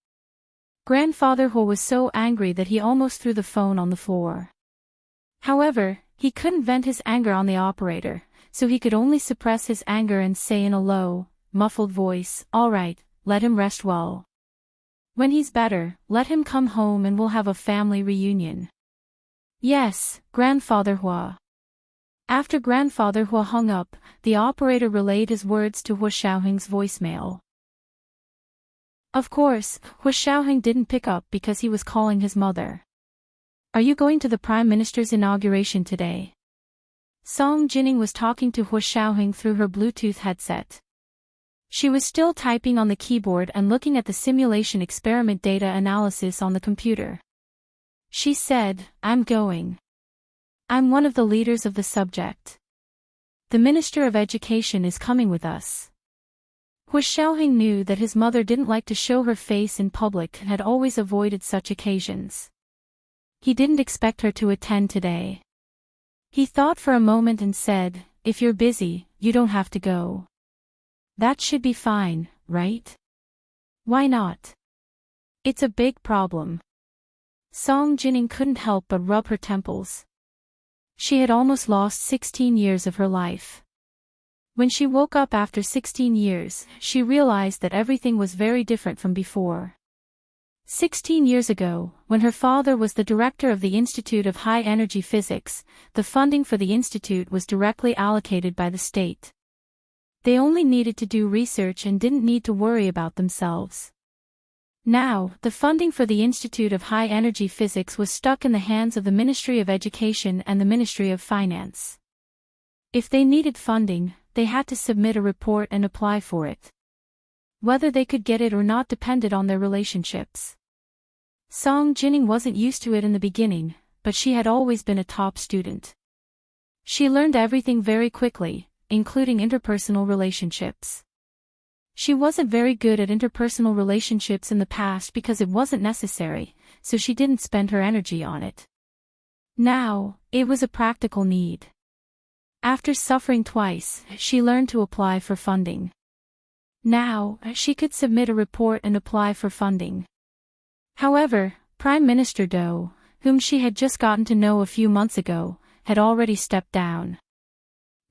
Grandfather Hua was so angry that he almost threw the phone on the floor. However, he couldn't vent his anger on the operator, so he could only suppress his anger and say in a low, muffled voice, "All right, let him rest well. When he's better, let him come home and we'll have a family reunion." "Yes, Grandfather Hua." After Grandfather Hua hung up, the operator relayed his words to Hua Xiaoheng's voicemail. Of course, Hua Xiaoheng didn't pick up because he was calling his mother. "Are you going to the Prime Minister's inauguration today?" Song Jining was talking to Hua Xiaoheng through her Bluetooth headset. She was still typing on the keyboard and looking at the simulation experiment data analysis on the computer. She said, "I'm going. I'm one of the leaders of the subject. The Minister of Education is coming with us." Hua Xiaoheng knew that his mother didn't like to show her face in public and had always avoided such occasions. He didn't expect her to attend today. He thought for a moment and said, "If you're busy, you don't have to go. That should be fine, right? Why not? It's a big problem. Song Jining couldn't help but rub her temples. She had almost lost 16 years of her life. When she woke up after 16 years, she realized that everything was very different from before. 16 years ago, when her father was the director of the Institute of High Energy Physics, the funding for the institute was directly allocated by the state. They only needed to do research and didn't need to worry about themselves. Now, the funding for the Institute of High Energy Physics was stuck in the hands of the Ministry of Education and the Ministry of Finance. If they needed funding, they had to submit a report and apply for it. Whether they could get it or not depended on their relationships. Song Jining wasn't used to it in the beginning, but she had always been a top student. She learned everything very quickly, including interpersonal relationships. She wasn't very good at interpersonal relationships in the past because it wasn't necessary, so she didn't spend her energy on it. Now, it was a practical need. After suffering twice, she learned to apply for funding. Now, she could submit a report and apply for funding. However, Prime Minister Do, whom she had just gotten to know a few months ago, had already stepped down.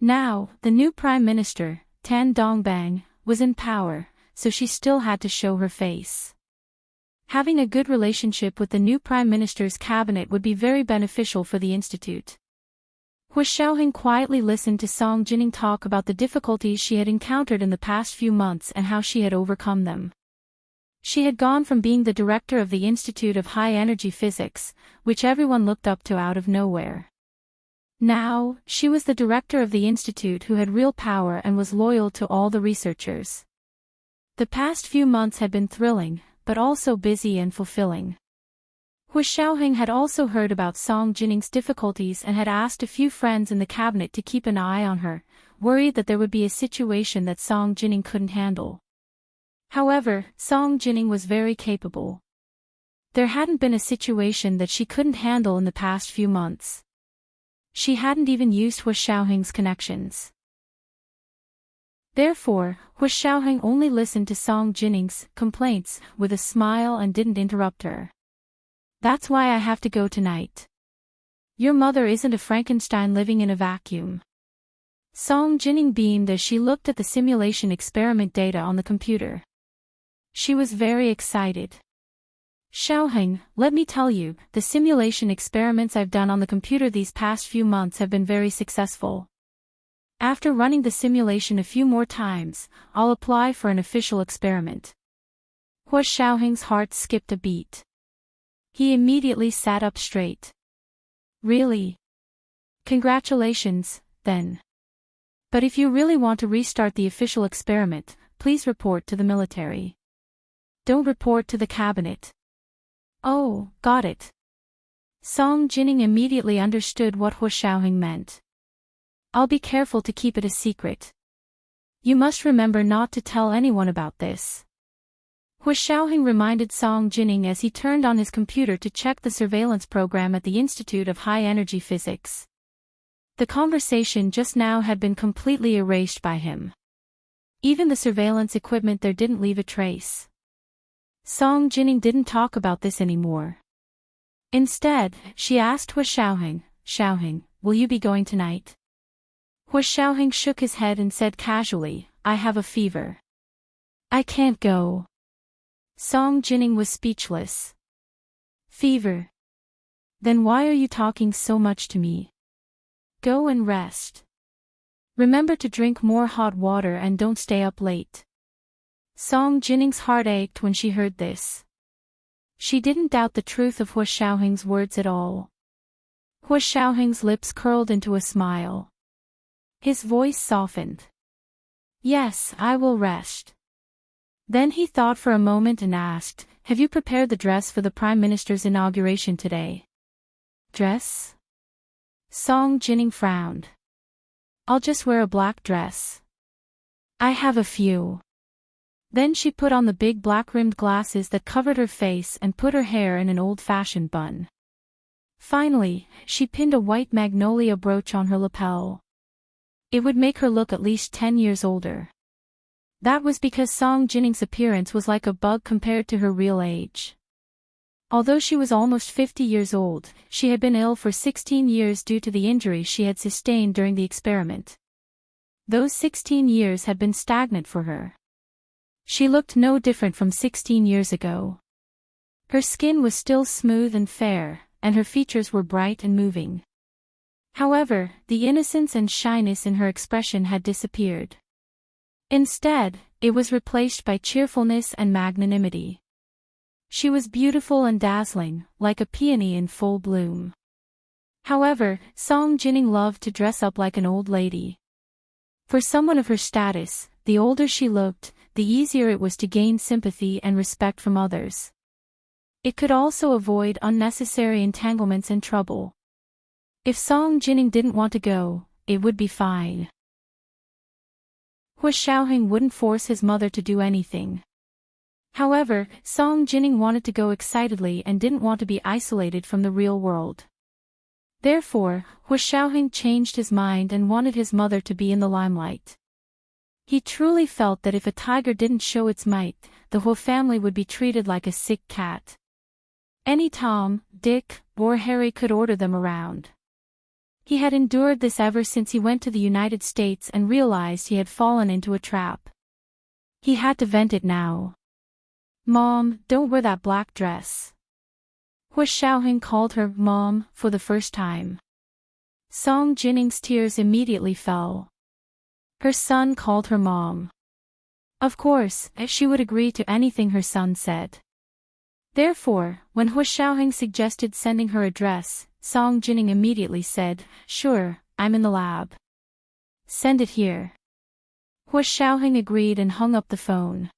Now, the new Prime Minister, Tan Dongbang, was in power, so she still had to show her face. Having a good relationship with the new Prime Minister's cabinet would be very beneficial for the institute. Hu Xiaoheng quietly listened to Song Jining talk about the difficulties she had encountered in the past few months and how she had overcome them. She had gone from being the director of the Institute of High Energy Physics, which everyone looked up to out of nowhere. Now, she was the director of the institute who had real power and was loyal to all the researchers. The past few months had been thrilling, but also busy and fulfilling. Hu Xiaoheng had also heard about Song Jining's difficulties and had asked a few friends in the cabinet to keep an eye on her, worried that there would be a situation that Song Jining couldn't handle. However, Song Jining was very capable. There hadn't been a situation that she couldn't handle in the past few months. She hadn't even used Hu Xiaoheng's connections. Therefore, Hu Xiaoheng only listened to Song Jining's complaints with a smile and didn't interrupt her. That's why I have to go tonight. Your mother isn't a Frankenstein living in a vacuum. Song Jining beamed as she looked at the simulation experiment data on the computer. She was very excited. Xiaoheng, let me tell you, the simulation experiments I've done on the computer these past few months have been very successful. After running the simulation a few more times, I'll apply for an official experiment. Hu Xiaoheng's heart skipped a beat. He immediately sat up straight. Really? Congratulations, then. But if you really want to restart the official experiment, please report to the military. Don't report to the cabinet. Oh, got it. Song Jining immediately understood what Hu Xiaoheng meant. I'll be careful to keep it a secret. You must remember not to tell anyone about this. Hu Xiaoheng reminded Song Jining as he turned on his computer to check the surveillance program at the Institute of High Energy Physics. The conversation just now had been completely erased by him. Even the surveillance equipment there didn't leave a trace. Song Jining didn't talk about this anymore. Instead, she asked Hu Xiaoheng, Xiaoheng, will you be going tonight? Hu Xiaoheng shook his head and said casually, I have a fever. I can't go. Song Jining was speechless. Fever? Then why are you talking so much to me? Go and rest. Remember to drink more hot water and don't stay up late. Song Jining's heart ached when she heard this. She didn't doubt the truth of Hu Xiaoheng's words at all. Hu Xiaoheng's lips curled into a smile. His voice softened. Yes, I will rest. Then he thought for a moment and asked, have you prepared the dress for the Prime Minister's inauguration today? Dress? Song Jining frowned. I'll just wear a black dress. I have a few. Then she put on the big black-rimmed glasses that covered her face and put her hair in an old-fashioned bun. Finally, she pinned a white magnolia brooch on her lapel. It would make her look at least 10 years older. That was because Song Jinning's appearance was like a bug compared to her real age. Although she was almost 50 years old, she had been ill for 16 years due to the injury she had sustained during the experiment. Those 16 years had been stagnant for her. She looked no different from 16 years ago. Her skin was still smooth and fair, and her features were bright and moving. However, the innocence and shyness in her expression had disappeared. Instead, it was replaced by cheerfulness and magnanimity. She was beautiful and dazzling, like a peony in full bloom. However, Song Jinning loved to dress up like an old lady. For someone of her status, the older she looked, the easier it was to gain sympathy and respect from others. It could also avoid unnecessary entanglements and trouble. If Song Jinning didn't want to go, it would be fine. Hua Xiaoheng wouldn't force his mother to do anything. However, Song Jinning wanted to go excitedly and didn't want to be isolated from the real world. Therefore, Hua Xiaoheng changed his mind and wanted his mother to be in the limelight. He truly felt that if a tiger didn't show its might, the Hua family would be treated like a sick cat. Any Tom, Dick, or Harry could order them around. He had endured this ever since he went to the United States and realized he had fallen into a trap. He had to vent it now. "Mom, don't wear that black dress." Hua Xiaoheng called her Mom for the first time. Song Jinning's tears immediately fell. Her son called her Mom. Of course, she would agree to anything her son said. Therefore, when Hua Xiaoheng suggested sending her a dress, Song Jinning immediately said, "Sure, I'm in the lab. Send it here." Hua Xiaoheng agreed and hung up the phone.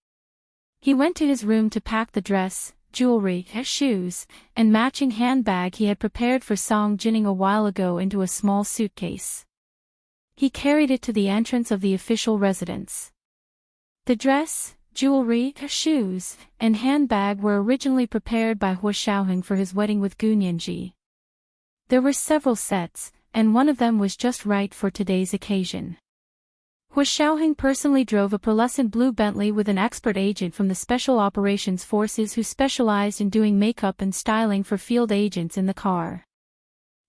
He went to his room to pack the dress, jewelry, shoes, and matching handbag he had prepared for Song Jinning a while ago into a small suitcase. He carried it to the entrance of the official residence. The dress, jewelry, shoes, and handbag were originally prepared by Hua Xiaoheng for his wedding with Gu Nianji. There were several sets, and one of them was just right for today's occasion. Hua Xiaoheng personally drove a pearlescent blue Bentley with an expert agent from the Special Operations Forces who specialized in doing makeup and styling for field agents in the car.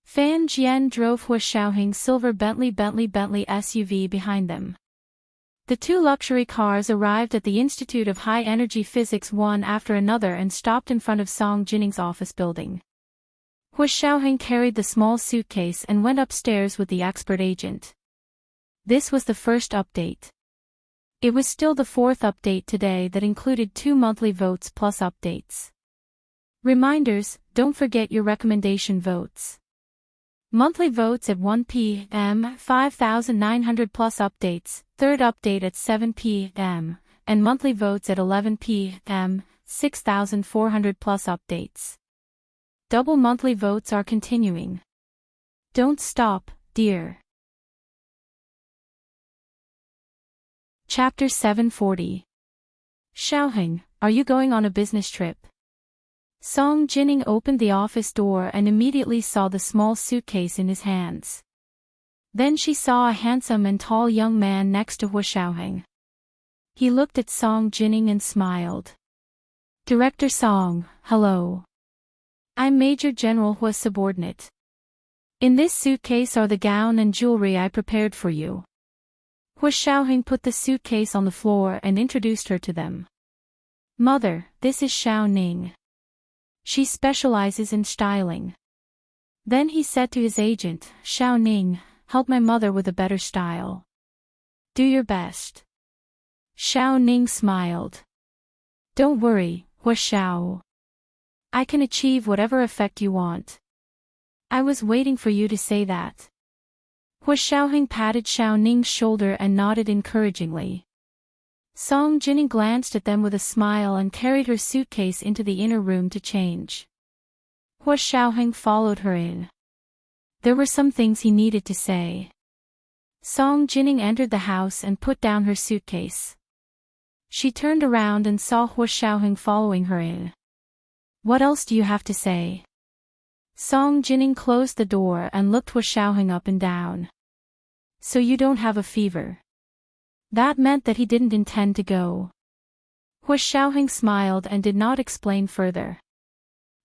Fan Jian drove Hua Xiaoheng's silver Bentley SUV behind them. The two luxury cars arrived at the Institute of High Energy Physics one after another and stopped in front of Song Jinning's office building. Hua Xiaoheng carried the small suitcase and went upstairs with the expert agent. This was the first update. It was still the fourth update today that included 2 monthly votes plus updates. Reminders, don't forget your recommendation votes. Monthly votes at 1 p.m., 5,900 plus updates, third update at 7 p.m., and monthly votes at 11 p.m., 6,400 plus updates. Double monthly votes are continuing. Don't stop, dear. Chapter 740. Xiaoheng, are you going on a business trip? Song Jinning opened the office door and immediately saw the small suitcase in his hands. Then she saw a handsome and tall young man next to Hua Xiaoheng. He looked at Song Jinning and smiled. "Director Song, hello. I'm Major General Hua's subordinate. In this suitcase are the gown and jewelry I prepared for you." Hua Xiaoheng put the suitcase on the floor and introduced her to them. "Mother, this is Xiao Ning. She specializes in styling." Then he said to his agent, "Xiao Ning, help my mother with a better style. Do your best." Xiao Ning smiled. "Don't worry, Hua Xiao. I can achieve whatever effect you want. I was waiting for you to say that." Hua Xiaoheng patted Xiao Ning's shoulder and nodded encouragingly. Song Jinning glanced at them with a smile and carried her suitcase into the inner room to change. Hua Xiaoheng followed her in. There were some things he needed to say. Song Jinning entered the house and put down her suitcase. She turned around and saw Hua Xiaoheng following her in. "What else do you have to say?" Song Jinning closed the door and looked Hua Xiaoheng up and down. So you don't have a fever. That meant that he didn't intend to go. Hua Xiaoheng smiled and did not explain further.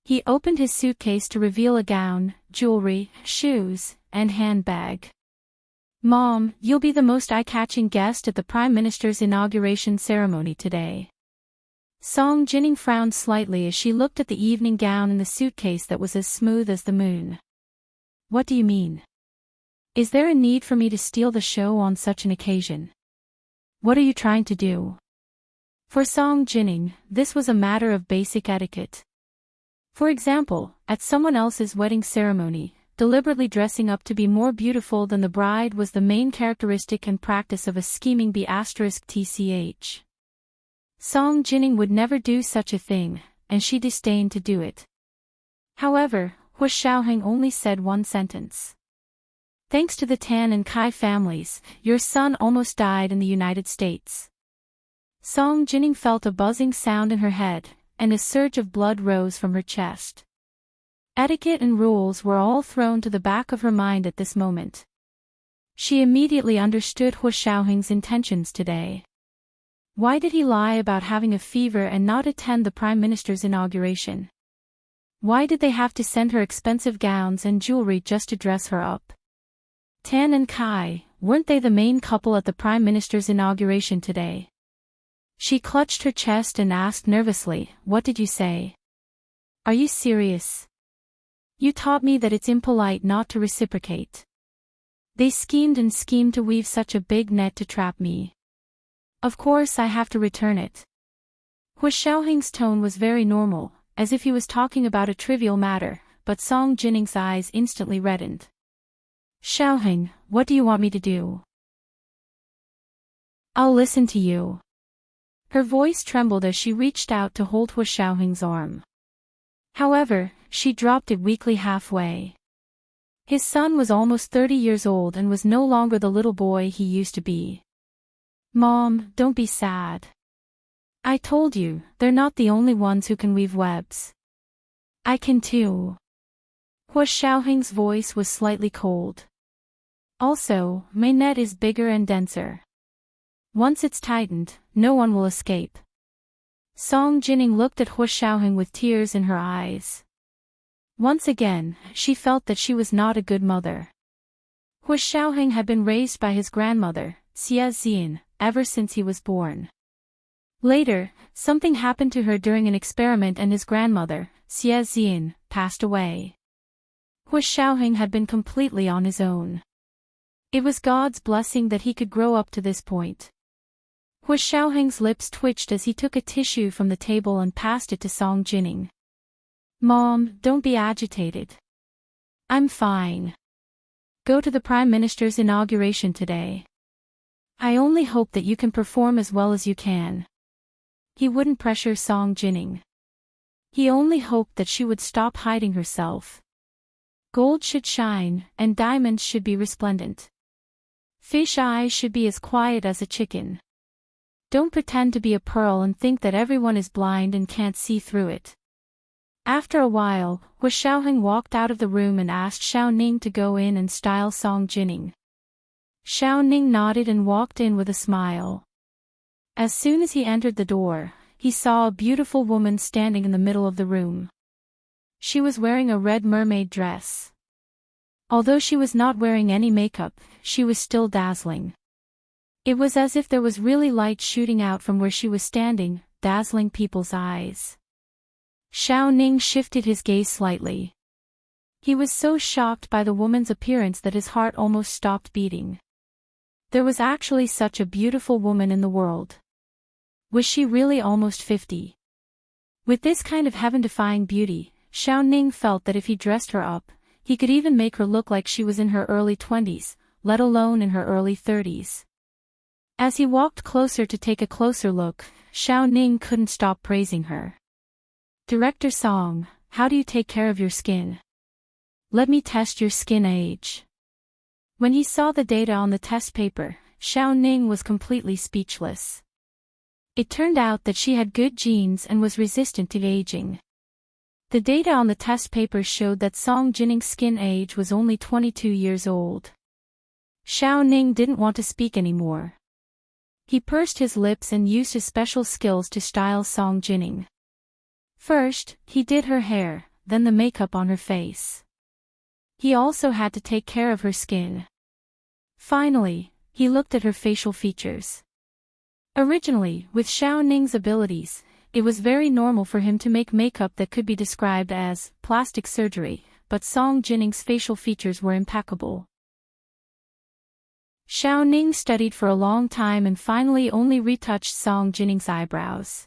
He opened his suitcase to reveal a gown, jewelry, shoes, and handbag. Mom, you'll be the most eye-catching guest at the Prime Minister's inauguration ceremony today. Song Jining frowned slightly as she looked at the evening gown in the suitcase that was as smooth as the moon. What do you mean? Is there a need for me to steal the show on such an occasion? What are you trying to do? For Song Jining, this was a matter of basic etiquette. For example, at someone else's wedding ceremony, deliberately dressing up to be more beautiful than the bride was the main characteristic and practice of a scheming B*TCH. Song Jining would never do such a thing, and she disdained to do it. However, Hua Xiaoheng only said one sentence. Thanks to the Tan and Kai families, your son almost died in the United States. Song Jining felt a buzzing sound in her head, and a surge of blood rose from her chest. Etiquette and rules were all thrown to the back of her mind at this moment. She immediately understood Hua Xiaoheng's intentions today. Why did he lie about having a fever and not attend the Prime Minister's inauguration? Why did they have to send her expensive gowns and jewelry just to dress her up? Tan and Kai, weren't they the main couple at the Prime Minister's inauguration today? She clutched her chest and asked nervously, "What did you say? Are you serious? You taught me that it's impolite not to reciprocate. They schemed and schemed to weave such a big net to trap me. Of course I have to return it." Hua Xiaoheng's tone was very normal, as if he was talking about a trivial matter, but Song Jining's eyes instantly reddened. "Xiaoheng, what do you want me to do?" "I'll listen to you." Her voice trembled as she reached out to hold Hua Xiaoheng's arm. However, she dropped it weakly halfway. His son was almost 30 years old and was no longer the little boy he used to be. "Mom, don't be sad. I told you, they're not the only ones who can weave webs. I can too." Hua Xiaoheng's voice was slightly cold. "Also, my net is bigger and denser. Once it's tightened, no one will escape." Song Jining looked at Hua Xiaoheng with tears in her eyes. Once again, she felt that she was not a good mother. Hua Xiaoheng had been raised by his grandmother, Xie Xian, ever since he was born. Later, something happened to her during an experiment and his grandmother, Xie Xian, passed away. Hua Xiaoheng had been completely on his own. It was God's blessing that he could grow up to this point. Hua Xiaoheng's lips twitched as he took a tissue from the table and passed it to Song Jining. "Mom, don't be agitated. I'm fine. Go to the Prime Minister's inauguration today. I only hope that you can perform as well as you can." He wouldn't pressure Song Jining. He only hoped that she would stop hiding herself. Gold should shine, and diamonds should be resplendent. Fish eyes should be as quiet as a chicken. Don't pretend to be a pearl and think that everyone is blind and can't see through it. After a while, Hua Xiaoheng walked out of the room and asked Xiao Ning to go in and style Song Jining. Xiao Ning nodded and walked in with a smile. As soon as he entered the door, he saw a beautiful woman standing in the middle of the room. She was wearing a red mermaid dress. Although she was not wearing any makeup, she was still dazzling. It was as if there was really light shooting out from where she was standing, dazzling people's eyes. Xiao Ning shifted his gaze slightly. He was so shocked by the woman's appearance that his heart almost stopped beating. There was actually such a beautiful woman in the world. Was she really almost 50? With this kind of heaven-defying beauty, Xiao Ning felt that if he dressed her up, he could even make her look like she was in her early 20s, let alone in her early 30s. As he walked closer to take a closer look, Xiao Ning couldn't stop praising her. "Director Song, how do you take care of your skin? Let me test your skin age." When he saw the data on the test paper, Xiao Ning was completely speechless. It turned out that she had good genes and was resistant to aging. The data on the test paper showed that Song Jining's skin age was only 22 years old. Xiaoning didn't want to speak anymore. He pursed his lips and used his special skills to style Song Jining. First, he did her hair, then the makeup on her face. He also had to take care of her skin. Finally, he looked at her facial features. Originally, with Xiaoning's abilities, it was very normal for him to make makeup that could be described as plastic surgery, but Song Jining's facial features were impeccable. Xiaoning studied for a long time and finally only retouched Song Jining's eyebrows.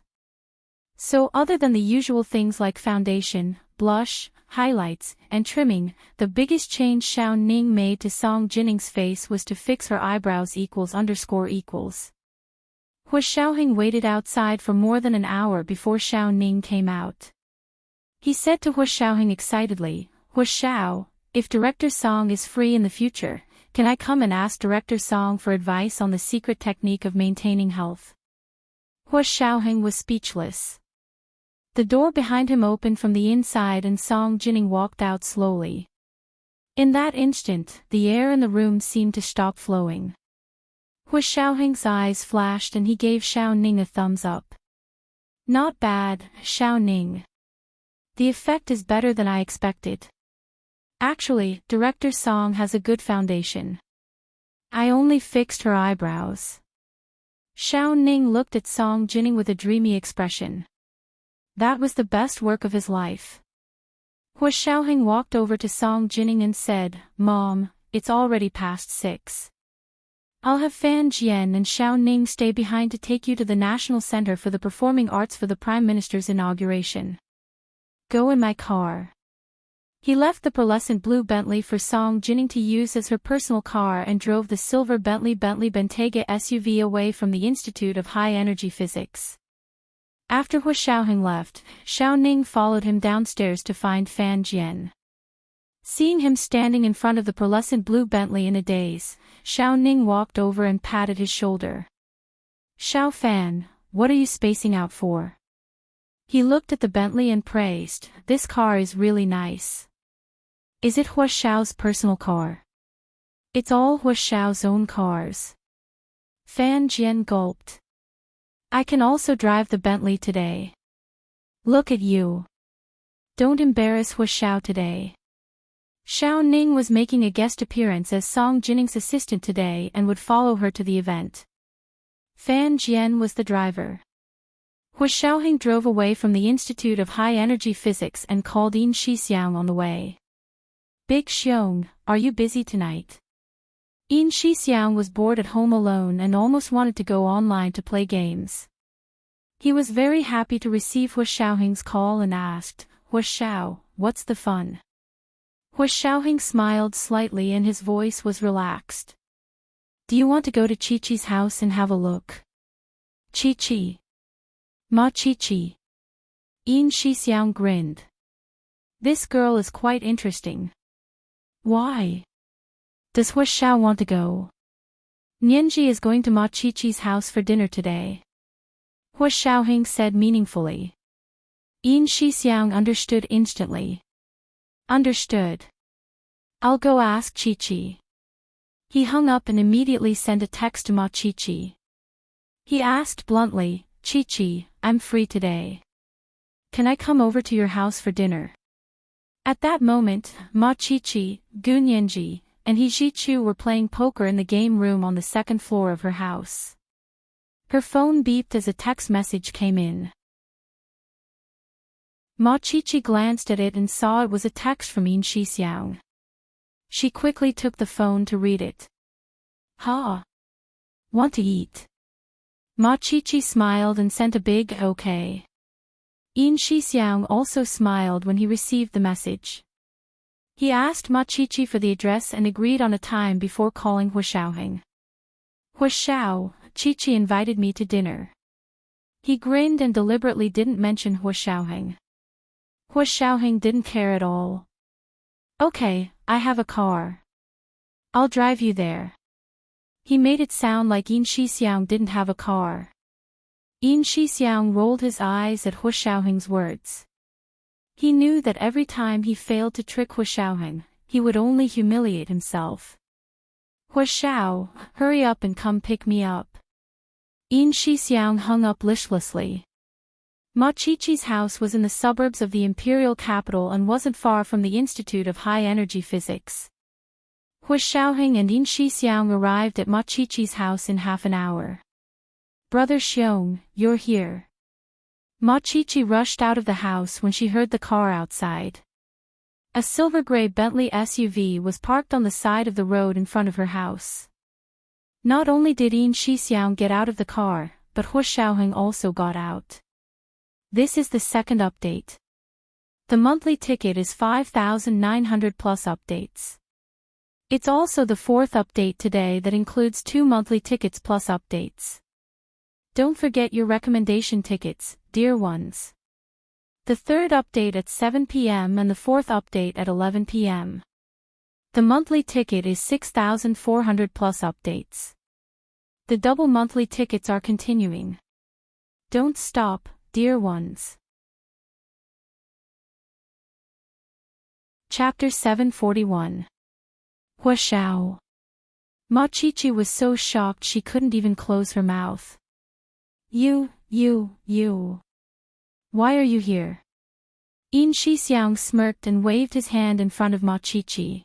So other than the usual things like foundation, blush, highlights, and trimming, the biggest change Xiaoning made to Song Jining's face was to fix her eyebrows __. Hua Xiaohing waited outside for more than an hour before Xiaoning came out. He said to Hua Xiaohing excitedly, "Hua Xiao, if Director Song is free in the future, can I come and ask Director Song for advice on the secret technique of maintaining health?" Hua Xiaohing was speechless. The door behind him opened from the inside and Song Jining walked out slowly. In that instant, the air in the room seemed to stop flowing. Hua Xiaohing's eyes flashed and he gave Xiaoning a thumbs up. "Not bad, Xiaoning. The effect is better than I expected. Actually, Director Song has a good foundation. I only fixed her eyebrows." Xiaoning looked at Song Jining with a dreamy expression. That was the best work of his life. Hua Xiaohing walked over to Song Jining and said, "Mom, it's already past 6. I'll have Fan Jian and Xiaoning stay behind to take you to the National Center for the Performing Arts for the Prime Minister's inauguration. Go in my car." He left the pearlescent blue Bentley for Song Jining to use as her personal car and drove the silver Bentley Bentayga SUV away from the Institute of High Energy Physics. After Hua Xiaohing left, Xiaoning followed him downstairs to find Fan Jian. Seeing him standing in front of the pearlescent blue Bentley in a daze, Xiaoning walked over and patted his shoulder. "Xiao Fan, what are you spacing out for?" He looked at the Bentley and praised, "This car is really nice." "Is it Hua Xiao's personal car?" "It's all Hua Xiao's own cars." Fan Jian gulped. "I can also drive the Bentley today. Look at you. Don't embarrass Hua Xiao today." Xiaoning was making a guest appearance as Song Jining's assistant today and would follow her to the event. Fan Jian was the driver. Hua Xiaohing drove away from the Institute of High Energy Physics and called Yin Shixiang on the way. "Big Xiong, are you busy tonight?" Yin Shixiang was bored at home alone and almost wanted to go online to play games. He was very happy to receive Hua Xiaohing's call and asked, "Hua Xiao, what's the fun?" Hua Xiaohing smiled slightly and his voice was relaxed. "Do you want to go to Chi-Chi's house and have a look?" "Chi-Chi? Ma Chi-Chi?" Yin Shixiang grinned. "This girl is quite interesting. Why? Does Hua Xiao want to go?" "Nianji is going to Ma Chi-Chi's house for dinner today," Hua Xiaohing said meaningfully. Yin Shixiang understood instantly. "Understood. I'll go ask Chi-Chi." He hung up and immediately sent a text to Ma Chi-Chi. He asked bluntly, "Chi-Chi, I'm free today. Can I come over to your house for dinner?" At that moment, Ma Chi-Chi, Gu Nianji, and He Zhichu were playing poker in the game room on the second floor of her house. Her phone beeped as a text message came in. Ma Chi-Chi glanced at it and saw it was a text from Yin Shixiang. She quickly took the phone to read it. "Ha! Want to eat?" Ma Chi-Chi smiled and sent a big okay. Yin Shixiang also smiled when he received the message. He asked Ma Chi-Chi for the address and agreed on a time before calling Hua Xiaohing. "Hua Xiao, Chi-Chi invited me to dinner." He grinned and deliberately didn't mention Hua Xiaohing. Hua Xiaohing didn't care at all. "Okay, I have a car. I'll drive you there." He made it sound like Yin Shixiang didn't have a car. Yin Shixiang rolled his eyes at Hua Xiaohing's words. He knew that every time he failed to trick Hua Xiaohing, he would only humiliate himself. Hua Xiao, hurry up and come pick me up. Yin Shixiang hung up listlessly. Ma Qiqi's house was in the suburbs of the imperial capital and wasn't far from the Institute of High-Energy Physics. Hua Xiaoheng and Yin Shixiang arrived at Ma Qiqi's house in half an hour. Brother Xiong, you're here. Ma Qiqi rushed out of the house when she heard the car outside. A silver-gray Bentley SUV was parked on the side of the road in front of her house. Not only did Yin Shixiang get out of the car, but Hua Xiaoheng also got out. This is the second update. The monthly ticket is 5,900 plus updates. It's also the fourth update today that includes 2 monthly tickets plus updates. Don't forget your recommendation tickets, dear ones. The third update at 7 p.m. and the fourth update at 11 p.m. The monthly ticket is 6,400 plus updates. The double monthly tickets are continuing. Don't stop, dear ones. Chapter 741. Hua Xiao. Ma Qiqi was so shocked she couldn't even close her mouth. You. Why are you here? Yin Shixiang smirked and waved his hand in front of Ma Qiqi.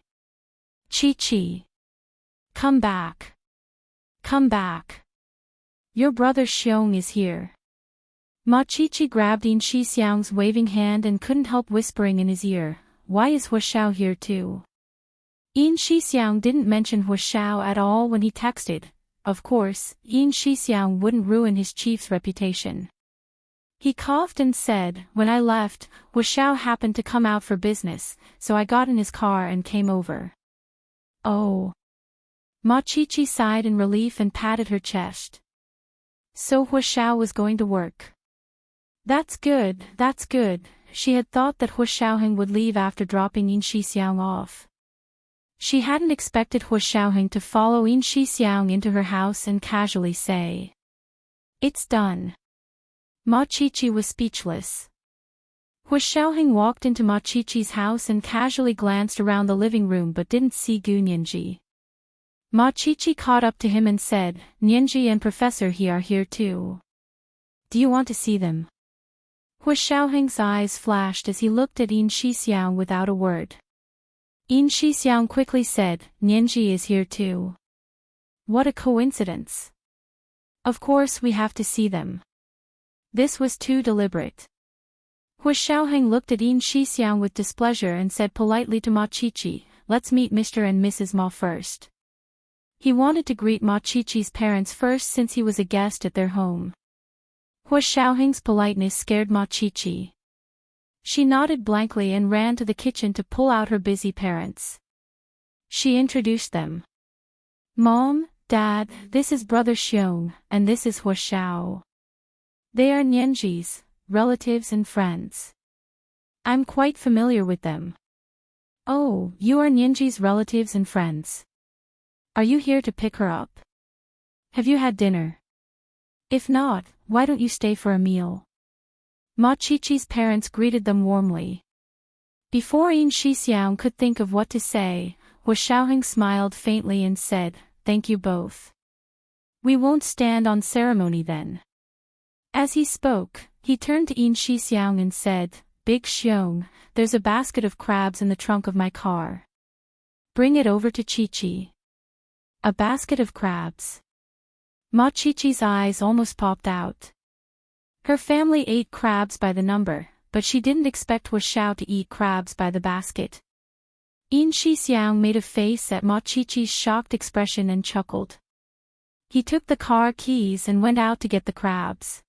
Qiqi. Come back. Come back. Your brother Xiong is here. Ma Qiqi grabbed Yin Shixiang's waving hand and couldn't help whispering in his ear, why is Hua Xiao here too? Yin Shixiang didn't mention Hua Xiao at all when he texted. Of course, Yin Shixiang wouldn't ruin his chief's reputation. He coughed and said, when I left, Hua Xiao happened to come out for business, so I got in his car and came over. Oh. Ma Qiqi sighed in relief and patted her chest. So Hua Xiao was going to work. That's good. She had thought that Hua Xiaoheng would leave after dropping Yin Shixiang off. She hadn't expected Hua Xiaoheng to follow Yin Shixiang into her house and casually say, it's done. Ma Qiqi was speechless. Hua Xiaoheng walked into Ma Qiqi's house and casually glanced around the living room but didn't see Gu Nianji. Ma Qiqi caught up to him and said, Nianji and Professor He are here too. Do you want to see them? Hua Xiaoheng's eyes flashed as he looked at Yin Shixiang without a word. Yin Shixiang quickly said, Nianji is here too. What a coincidence. Of course we have to see them. This was too deliberate. Hua Xiaoheng looked at Yin Shixiang with displeasure and said politely to Ma Qiqi, let's meet Mr. and Mrs. Ma first. He wanted to greet Ma Qiqi's parents first since he was a guest at their home. Hua Xiaoheng's politeness scared Ma Qiqi. She nodded blankly and ran to the kitchen to pull out her busy parents. She introduced them. Mom, Dad, this is Brother Xiong, and this is Hua Xiao. They are Nianji's relatives and friends. I'm quite familiar with them. Oh, you are Nianji's relatives and friends. Are you here to pick her up? Have you had dinner? If not, why don't you stay for a meal? Ma Qiqi's parents greeted them warmly. Before Yin Shixiang could think of what to say, Hua Xiaoheng smiled faintly and said, thank you both. We won't stand on ceremony then. As he spoke, he turned to Yin Shixiang and said, Big Xiong, there's a basket of crabs in the trunk of my car. Bring it over to Qiqi. A basket of crabs. Ma Qiqi's eyes almost popped out. Her family ate crabs by the number, but she didn't expect Hua Xiao to eat crabs by the basket. Yin Shixiang made a face at Ma Qiqi's shocked expression and chuckled. He took the car keys and went out to get the crabs.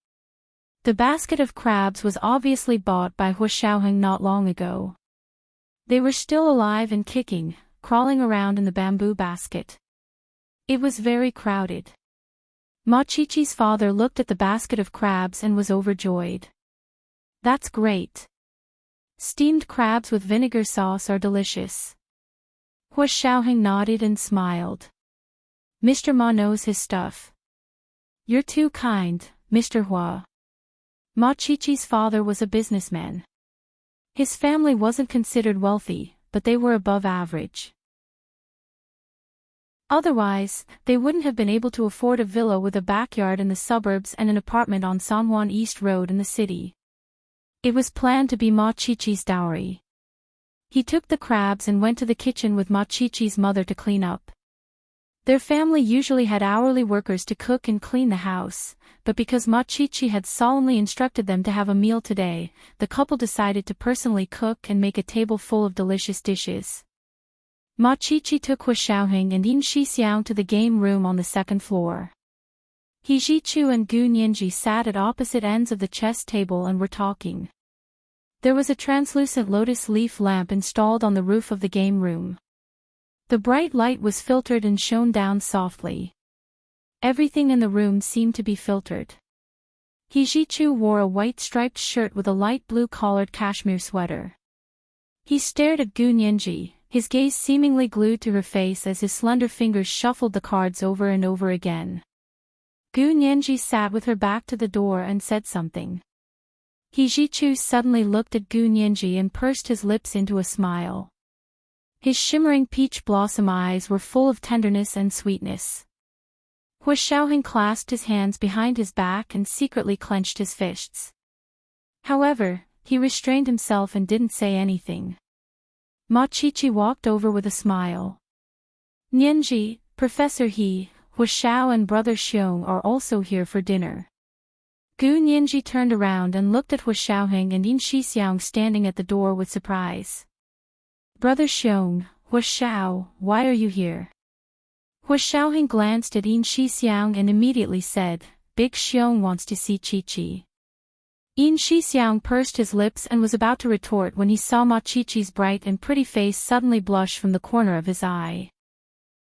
The basket of crabs was obviously bought by Hua Xiaoheng not long ago. They were still alive and kicking, crawling around in the bamboo basket. It was very crowded. Ma Qiqi's father looked at the basket of crabs and was overjoyed. That's great. Steamed crabs with vinegar sauce are delicious. Hua Xiaoheng nodded and smiled. Mr. Ma knows his stuff. You're too kind, Mr. Hua. Ma Qiqi's father was a businessman. His family wasn't considered wealthy, but they were above average. Otherwise, they wouldn't have been able to afford a villa with a backyard in the suburbs and an apartment on San Juan East Road in the city. It was planned to be Ma Chi-Chi's dowry. He took the crabs and went to the kitchen with Ma Chi-Chi's mother to clean up. Their family usually had hourly workers to cook and clean the house, but because Ma Chi-Chi had solemnly instructed them to have a meal today, the couple decided to personally cook and make a table full of delicious dishes. Ma Chi-Chi took Hu Xiaoheng and Yin Shixiang to the game room on the second floor. He Zhichu and Gu Nianji sat at opposite ends of the chess table and were talking. There was a translucent lotus leaf lamp installed on the roof of the game room. The bright light was filtered and shone down softly. Everything in the room seemed to be filtered. He Zhichu wore a white striped shirt with a light blue collared cashmere sweater. He stared at Gu Nianji, his gaze seemingly glued to her face as his slender fingers shuffled the cards over and over again. Gu Nianji sat with her back to the door and said something. He Zhichu suddenly looked at Gu Nianji and pursed his lips into a smile. His shimmering peach blossom eyes were full of tenderness and sweetness. Hu Xiaoheng clasped his hands behind his back and secretly clenched his fists. However, he restrained himself and didn't say anything. Ma Chi-Chi walked over with a smile. Nianji, Professor He, Hu Xiao and Brother Xiong are also here for dinner. Gu Nianji turned around and looked at Hu Xiaoheng and Yin Shixiang standing at the door with surprise. Brother Xiong, Hu Xiao, why are you here? Hu Xiaoheng glanced at Yin Shixiang and immediately said, Big Xiong wants to see Chi-Chi. Yin Shixiang pursed his lips and was about to retort when he saw Ma Chi-Chi's bright and pretty face suddenly blush from the corner of his eye.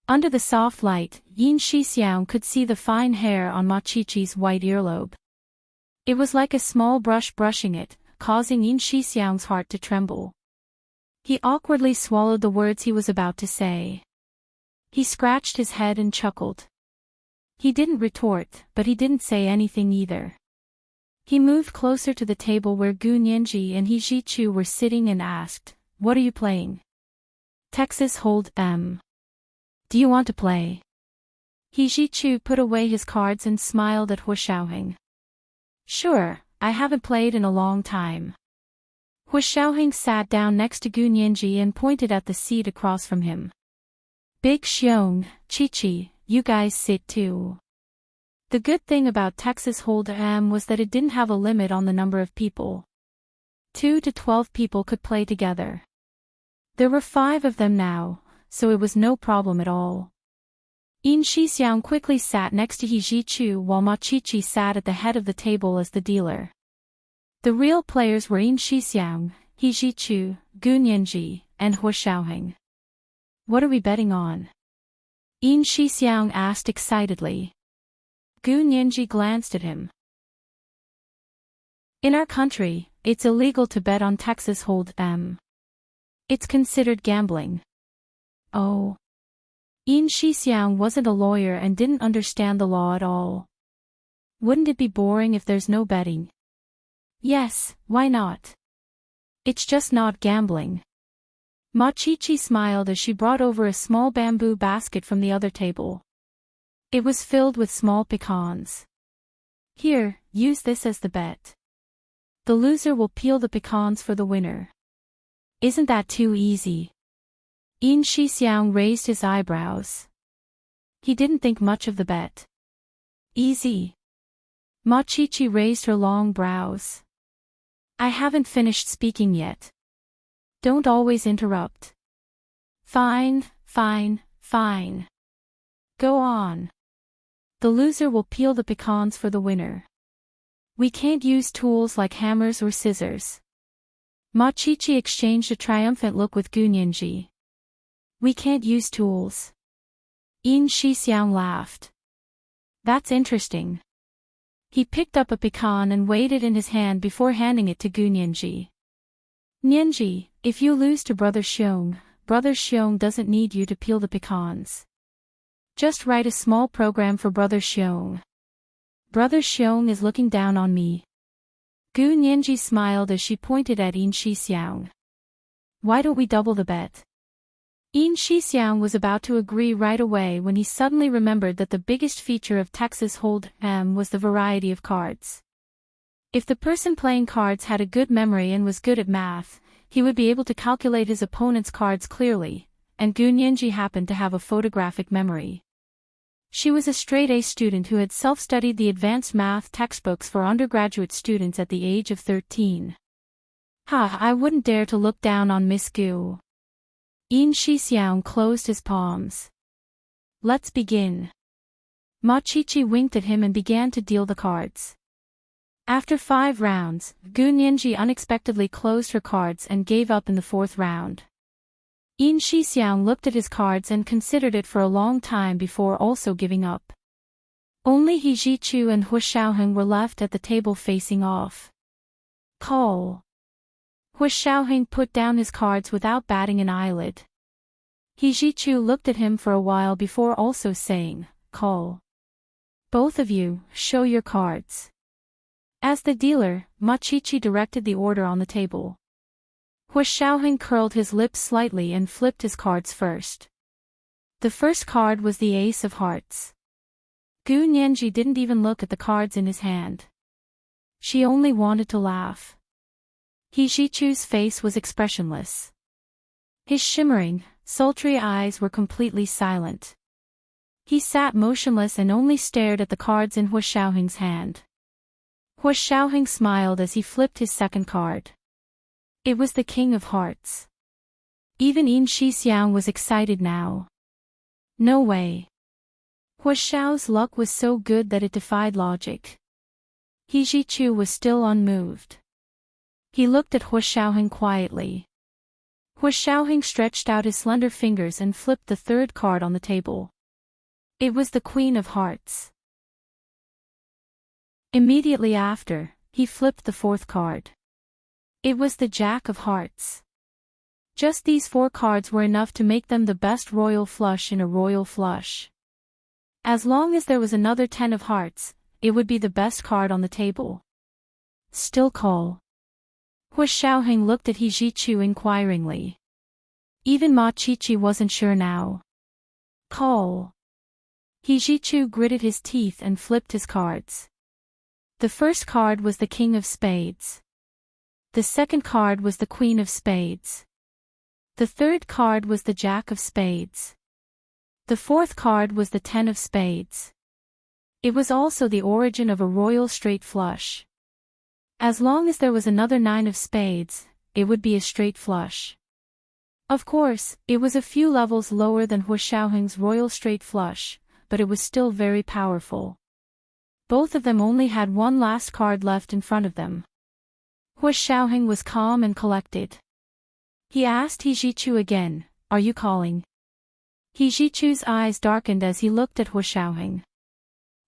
Under the soft light, Yin Shixiang could see the fine hair on Ma Chi-Chi's white earlobe. It was like a small brush brushing it, causing Yin Shixiang's heart to tremble. He awkwardly swallowed the words he was about to say. He scratched his head and chuckled. He didn't retort, but he didn't say anything either. He moved closer to the table where Gu Nianji and He Zhichu were sitting and asked, What are you playing? Texas Hold'em. Do you want to play? He Zhichu put away his cards and smiled at Hu Xiaoheng. Sure, I haven't played in a long time. Hu Xiaoheng sat down next to Gu Nianji and pointed at the seat across from him. Big Xiong, Chi-Chi, you guys sit too. The good thing about Texas Hold'em was that it didn't have a limit on the number of people. 2 to 12 people could play together. There were 5 of them now, so it was no problem at all. Yin Shixiang quickly sat next to He Zhichu while Ma Chi-Chi sat at the head of the table as the dealer. The real players were Yin Shixiang, He Zhichu, Gu Nianji, and Hu Xiaoheng. What are we betting on? Yin Shixiang asked excitedly. Gu Nianji glanced at him. In our country, it's illegal to bet on Texas Hold'em. It's considered gambling. Oh. Yin Shixiang wasn't a lawyer and didn't understand the law at all. Wouldn't it be boring if there's no betting? Yes, why not? It's just not gambling. Ma Chi-Chi smiled as she brought over a small bamboo basket from the other table. It was filled with small pecans. Here, use this as the bet. The loser will peel the pecans for the winner. Isn't that too easy? Yin Shixiang raised his eyebrows. He didn't think much of the bet. Easy. Ma Chi-Chi raised her long brows. I haven't finished speaking yet. Don't always interrupt. Fine, fine, fine. Go on. The loser will peel the pecans for the winner. We can't use tools like hammers or scissors. Ma Chi-Chi exchanged a triumphant look with Gu Nianji. We can't use tools. Yin Shixiang laughed. That's interesting. He picked up a pecan and weighed it in his hand before handing it to Gu Nianji. Nianji, if you lose to Brother Xiong doesn't need you to peel the pecans. Just write a small program for Brother Xiong. Brother Xiong is looking down on me. Gu Nianji smiled as she pointed at Yin Shixiang. Why don't we double the bet? Yin Shixiang was about to agree right away when he suddenly remembered that the biggest feature of Texas Hold'em was the variety of cards. If the person playing cards had a good memory and was good at math, he would be able to calculate his opponent's cards clearly, and Gu Nianji happened to have a photographic memory. She was a straight-A student who had self-studied the advanced math textbooks for undergraduate students at the age of 13. I wouldn't dare to look down on Miss Gu. Yin Shixiang closed his palms. Let's begin. Ma Qiqi winked at him and began to deal the cards. After 5 rounds, Gu Nianji unexpectedly closed her cards and gave up in the 4th round. Yin Shixiang looked at his cards and considered it for a long time before also giving up. Only He Zhichu and Hu Xiaoheng were left at the table facing off. Call. Hu Xiaoheng put down his cards without batting an eyelid. He Zhichu looked at him for a while before also saying, Call. Both of you, show your cards. As the dealer, Ma Qiqi directed the order on the table. Hu Xiaoheng curled his lips slightly and flipped his cards first. The first card was the Ace of Hearts. Gu Nianji didn't even look at the cards in his hand. She only wanted to laugh. He Zhichu's face was expressionless. His shimmering, sultry eyes were completely silent. He sat motionless and only stared at the cards in Hu Xiaoheng's hand. Hu Xiaoheng smiled as he flipped his second card. It was the King of Hearts. Even Yin Shixiang was excited now. No way. Hu Xiao's luck was so good that it defied logic. He Zhichu was still unmoved. He looked at Hu Xiaoheng quietly. Hu Xiaoheng stretched out his slender fingers and flipped the 3rd card on the table. It was the Queen of Hearts. Immediately after, he flipped the 4th card. It was the Jack of Hearts. Just these 4 cards were enough to make them the best royal flush in a royal flush. As long as there was another 10 of hearts, it would be the best card on the table. Still call. Hu Xiaoheng looked at He Zhichu inquiringly. Even Ma Qiqi wasn't sure now. Call. He Zhichu gritted his teeth and flipped his cards. The first card was the King of Spades. The second card was the Queen of Spades. The 3rd card was the Jack of Spades. The 4th card was the 10 of Spades. It was also the origin of a royal straight flush. As long as there was another 9 of Spades, it would be a straight flush. Of course, it was a few levels lower than Hu Xiaoheng's royal straight flush, but it was still very powerful. Both of them only had one last card left in front of them. Hu Xiaoheng was calm and collected. He asked He Zhichu again, Are you calling? He Zhichu's eyes darkened as he looked at Hu Xiaoheng.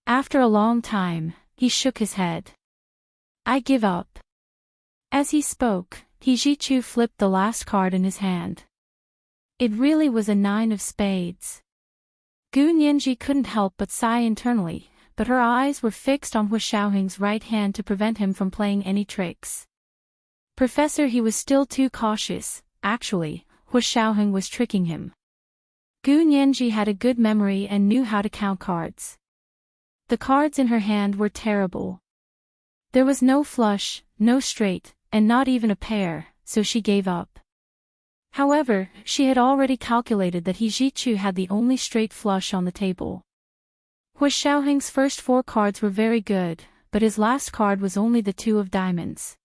After a long time, he shook his head. I give up. As he spoke, He Zhichu flipped the last card in his hand. It really was a 9 of Spades. Gu Nianji couldn't help but sigh internally, but her eyes were fixed on Hu Xiaoheng's right hand to prevent him from playing any tricks. Professor, he was still too cautious. Actually, Hu Xiaoheng was tricking him. Gu Nianji had a good memory and knew how to count cards. The cards in her hand were terrible. There was no flush, no straight, and not even a pair, so she gave up. However, she had already calculated that He Zhichu had the only straight flush on the table. Hu Xiaoheng's first 4 cards were very good, but his last card was only the 2 of diamonds.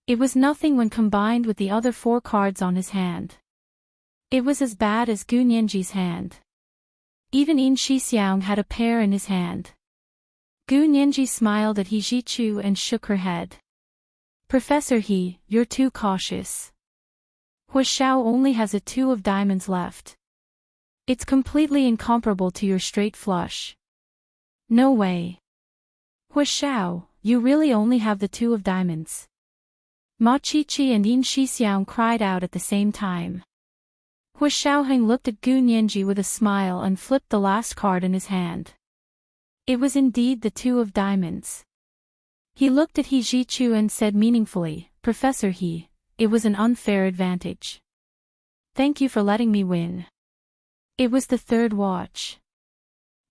It was nothing when combined with the other 4 cards on his hand. It was as bad as Gu Nianji's hand. Even Yin Shixiang had a pair in his hand. Gu Nianji smiled at He Zhichu and shook her head. Professor He, you're too cautious. Hu Xiao only has a 2 of diamonds left. It's completely incomparable to your straight flush. No way. Hu Xiao, you really only have the 2 of diamonds. Ma Qiqi and Yin Shixiang cried out at the same time. Hu Xiaoheng looked at Gu Nianji with a smile and flipped the last card in his hand. It was indeed the 2 of diamonds. He looked at He Zhichu and said meaningfully, Professor He, it was an unfair advantage. thank you for letting me win. It was the third watch.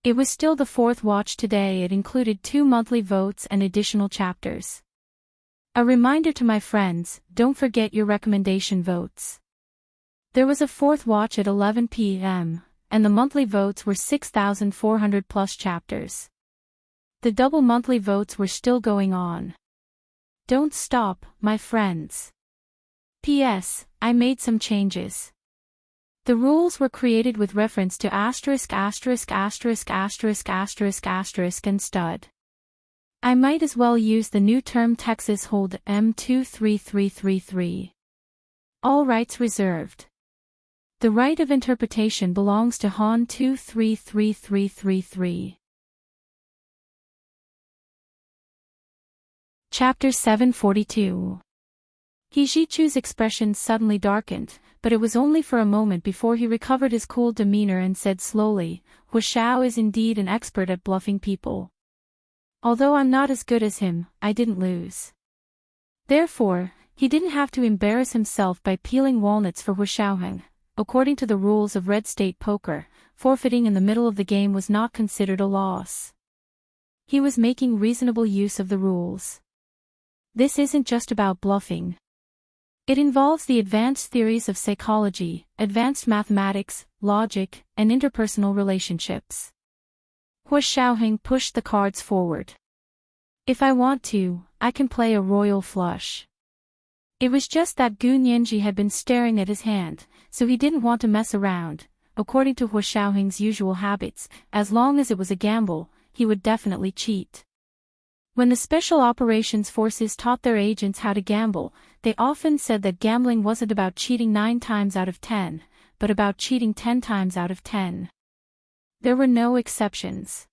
It was still the fourth watch today. It included 2 monthly votes and additional chapters. A reminder to my friends, don't forget your recommendation votes. There was a fourth watch at 11 p.m., and the monthly votes were 6,400 plus chapters. The double monthly votes were still going on. Don't stop, my friends. P.S. I made some changes. The rules were created with reference to asterisk asterisk asterisk asterisk asterisk asterisk and stud. I might as well use the new term Texas Hold M23333. All rights reserved. The right of interpretation belongs to Han 233333. Chapter 742. Hijichu's expression suddenly darkened, but it was only for a moment before he recovered his cool demeanor and said slowly, Huashao is indeed an expert at bluffing people. Although I'm not as good as him, I didn't lose. Therefore, he didn't have to embarrass himself by peeling walnuts for Huashaoheng. According to the rules of Red State Poker, forfeiting in the middle of the game was not considered a loss. He was making reasonable use of the rules. This isn't just about bluffing. It involves the advanced theories of psychology, advanced mathematics, logic, and interpersonal relationships. Huashaoheng pushed the cards forward. If I want to, I can play a royal flush. It was just that Gu Nianji had been staring at his hand, so he didn't want to mess around. According to Huashaoheng's usual habits, as long as it was a gamble, he would definitely cheat. When the Special Operations Forces taught their agents how to gamble, they often said that gambling wasn't about cheating 9 times out of 10, but about cheating 10 times out of 10. There were no exceptions.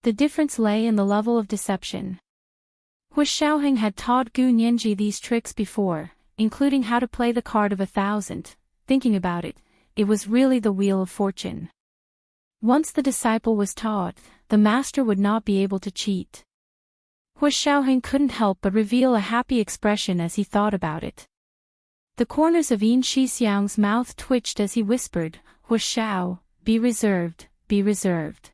The difference lay in the level of deception. Huashaoheng had taught Gu Nianji these tricks before, including how to play the card of 1,000. Thinking about it, it was really the Wheel of Fortune. Once the disciple was taught, the master would not be able to cheat. Huashaoheng couldn't help but reveal a happy expression as he thought about it. The corners of Yin Shixiang's mouth twitched as he whispered, Huashao, be reserved, be reserved.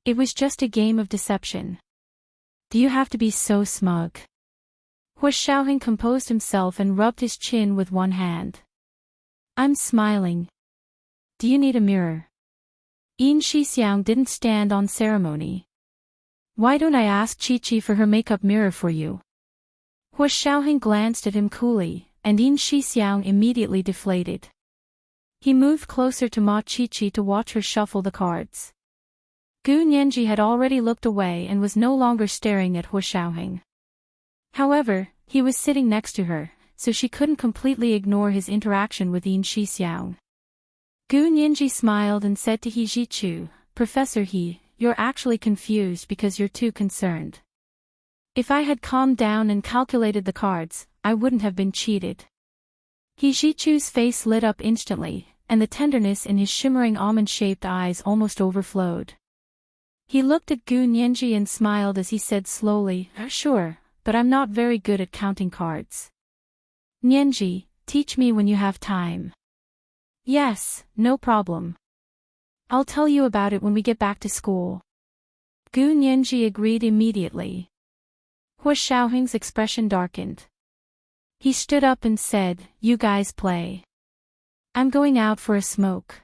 It was just a game of deception. Do you have to be so smug? Huashaoheng composed himself and rubbed his chin with one hand. I'm smiling. Do you need a mirror? Yin Shixiang didn't stand on ceremony. Why don't I ask Chi-Chi for her makeup mirror for you? Huashaoheng glanced at him coolly, and Yin Shixiang immediately deflated. He moved closer to Ma Chi-Chi to watch her shuffle the cards. Gu Nianji had already looked away and was no longer staring at Huashaoheng. However, he was sitting next to her, so she couldn't completely ignore his interaction with Yin Shixiang. Gu Nianji smiled and said to Hijichu, Professor He, you're actually confused because you're too concerned. If I had calmed down and calculated the cards, I wouldn't have been cheated. Hijichu's face lit up instantly, and the tenderness in his shimmering almond-shaped eyes almost overflowed. He looked at Gu Nianji and smiled as he said slowly, Sure, but I'm not very good at counting cards. Nianji, teach me when you have time. Yes, no problem. I'll tell you about it when we get back to school. Gu Nianji agreed immediately. Huashaoheng's expression darkened. He stood up and said, You guys play. I'm going out for a smoke.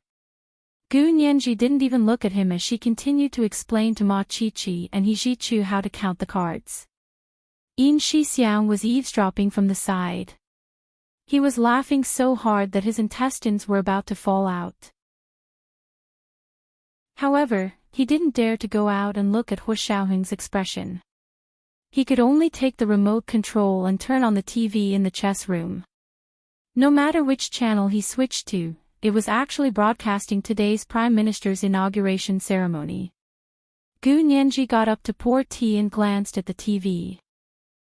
Gu Nianji didn't even look at him as she continued to explain to Ma Chi-Chi and Hijichu how to count the cards. Yin Shixiang was eavesdropping from the side. He was laughing so hard that his intestines were about to fall out. However, he didn't dare to go out and look at Huashaoheng's expression. He could only take the remote control and turn on the TV in the chess room. No matter which channel he switched to, it was actually broadcasting today's Prime Minister's inauguration ceremony. Gu Nianji got up to pour tea and glanced at the TV.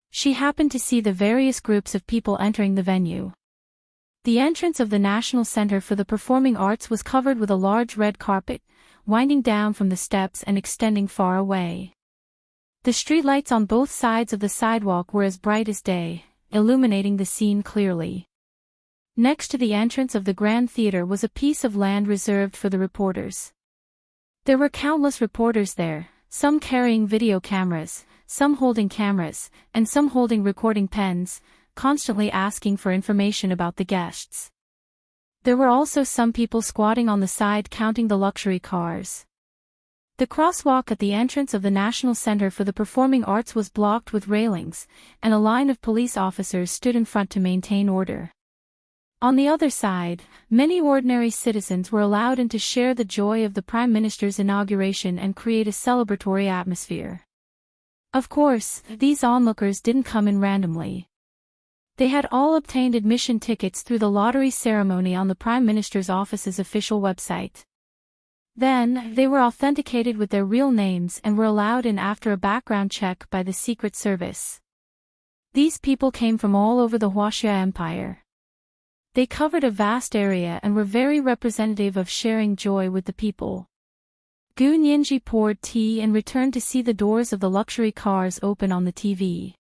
She happened to see the various groups of people entering the venue. The entrance of the National Center for the Performing Arts was covered with a large red carpet, winding down from the steps and extending far away. The streetlights on both sides of the sidewalk were as bright as day, illuminating the scene clearly. Next to the entrance of the Grand Theater was a piece of land reserved for the reporters. There were countless reporters there, some carrying video cameras, some holding cameras, and some holding recording pens, constantly asking for information about the guests. There were also some people squatting on the side counting the luxury cars. The crosswalk at the entrance of the National Center for the Performing Arts was blocked with railings, and a line of police officers stood in front to maintain order. On the other side, many ordinary citizens were allowed in to share the joy of the Prime Minister's inauguration and create a celebratory atmosphere. Of course, these onlookers didn't come in randomly. They had all obtained admission tickets through the lottery ceremony on the Prime Minister's office's official website. Then, they were authenticated with their real names and were allowed in after a background check by the Secret Service. These people came from all over the Huaxia Empire. They covered a vast area and were very representative of sharing joy with the people. Gu Nianji poured tea and returned to see the doors of the luxury cars open on the TV.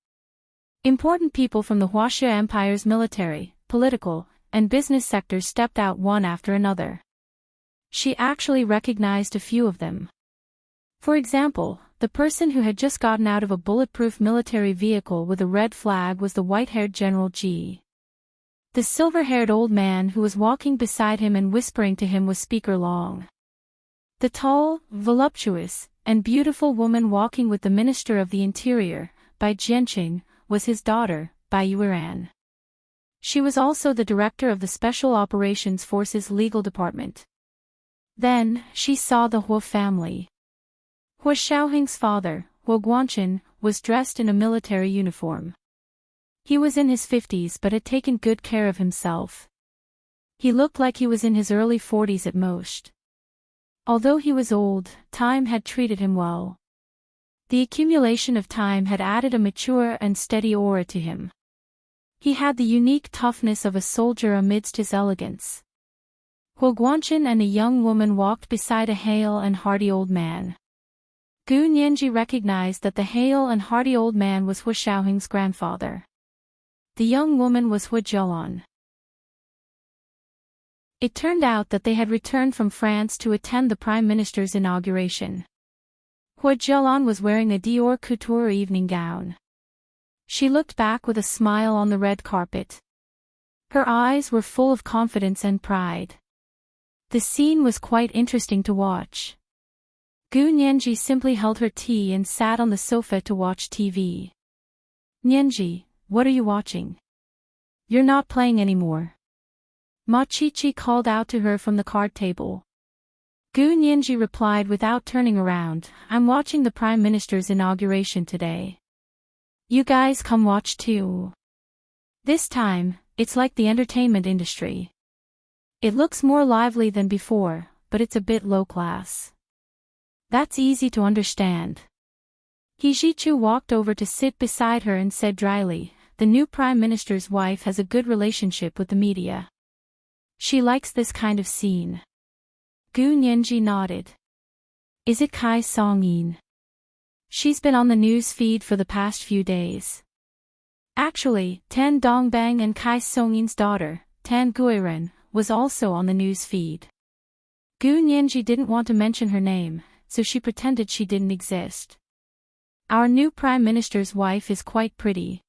Important people from the Huaxia Empire's military, political, and business sectors stepped out one after another. She actually recognized a few of them. For example, the person who had just gotten out of a bulletproof military vehicle with a red flag was the white-haired General Ji. The silver-haired old man who was walking beside him and whispering to him was Speaker Long. The tall, voluptuous, and beautiful woman walking with the Minister of the Interior, Bai Jianqing, was his daughter, Bai Yueran. She was also the director of the Special Operations Forces Legal Department. Then, she saw the Huo family. Huo Xiaoheng's father, Huo Guanchen, was dressed in a military uniform. He was in his 50s but had taken good care of himself. He looked like he was in his early 40s at most. Although he was old, time had treated him well. The accumulation of time had added a mature and steady aura to him. He had the unique toughness of a soldier amidst his elegance. Huo Guanchen and a young woman walked beside a hale and hearty old man. Gu Nianji recognized that the hale and hearty old man was Huo Xiaoheng's grandfather. The young woman was Huo Jialan. It turned out that they had returned from France to attend the Prime Minister's inauguration. Huo Jialan was wearing a Dior couture evening gown. She looked back with a smile on the red carpet. Her eyes were full of confidence and pride. The scene was quite interesting to watch. Gu Nianji simply held her tea and sat on the sofa to watch TV. Nianji, what are you watching? You're not playing anymore. Ma Qiqi called out to her from the card table. Gu Nianji replied without turning around, I'm watching the Prime Minister's inauguration today. You guys come watch too. This time, it's like the entertainment industry. It looks more lively than before, but it's a bit low class. That's easy to understand. He Zhichu walked over to sit beside her and said dryly, the new Prime Minister's wife has a good relationship with the media. She likes this kind of scene. Gu Nianji nodded. Is it Kai Songyin? She's been on the news feed for the past few days. Actually, Tan Dongbang and Kai Songyin's daughter, Tan Guiren, was also on the news feed. Gu Nianji didn't want to mention her name, so she pretended she didn't exist. Our new Prime Minister's wife is quite pretty.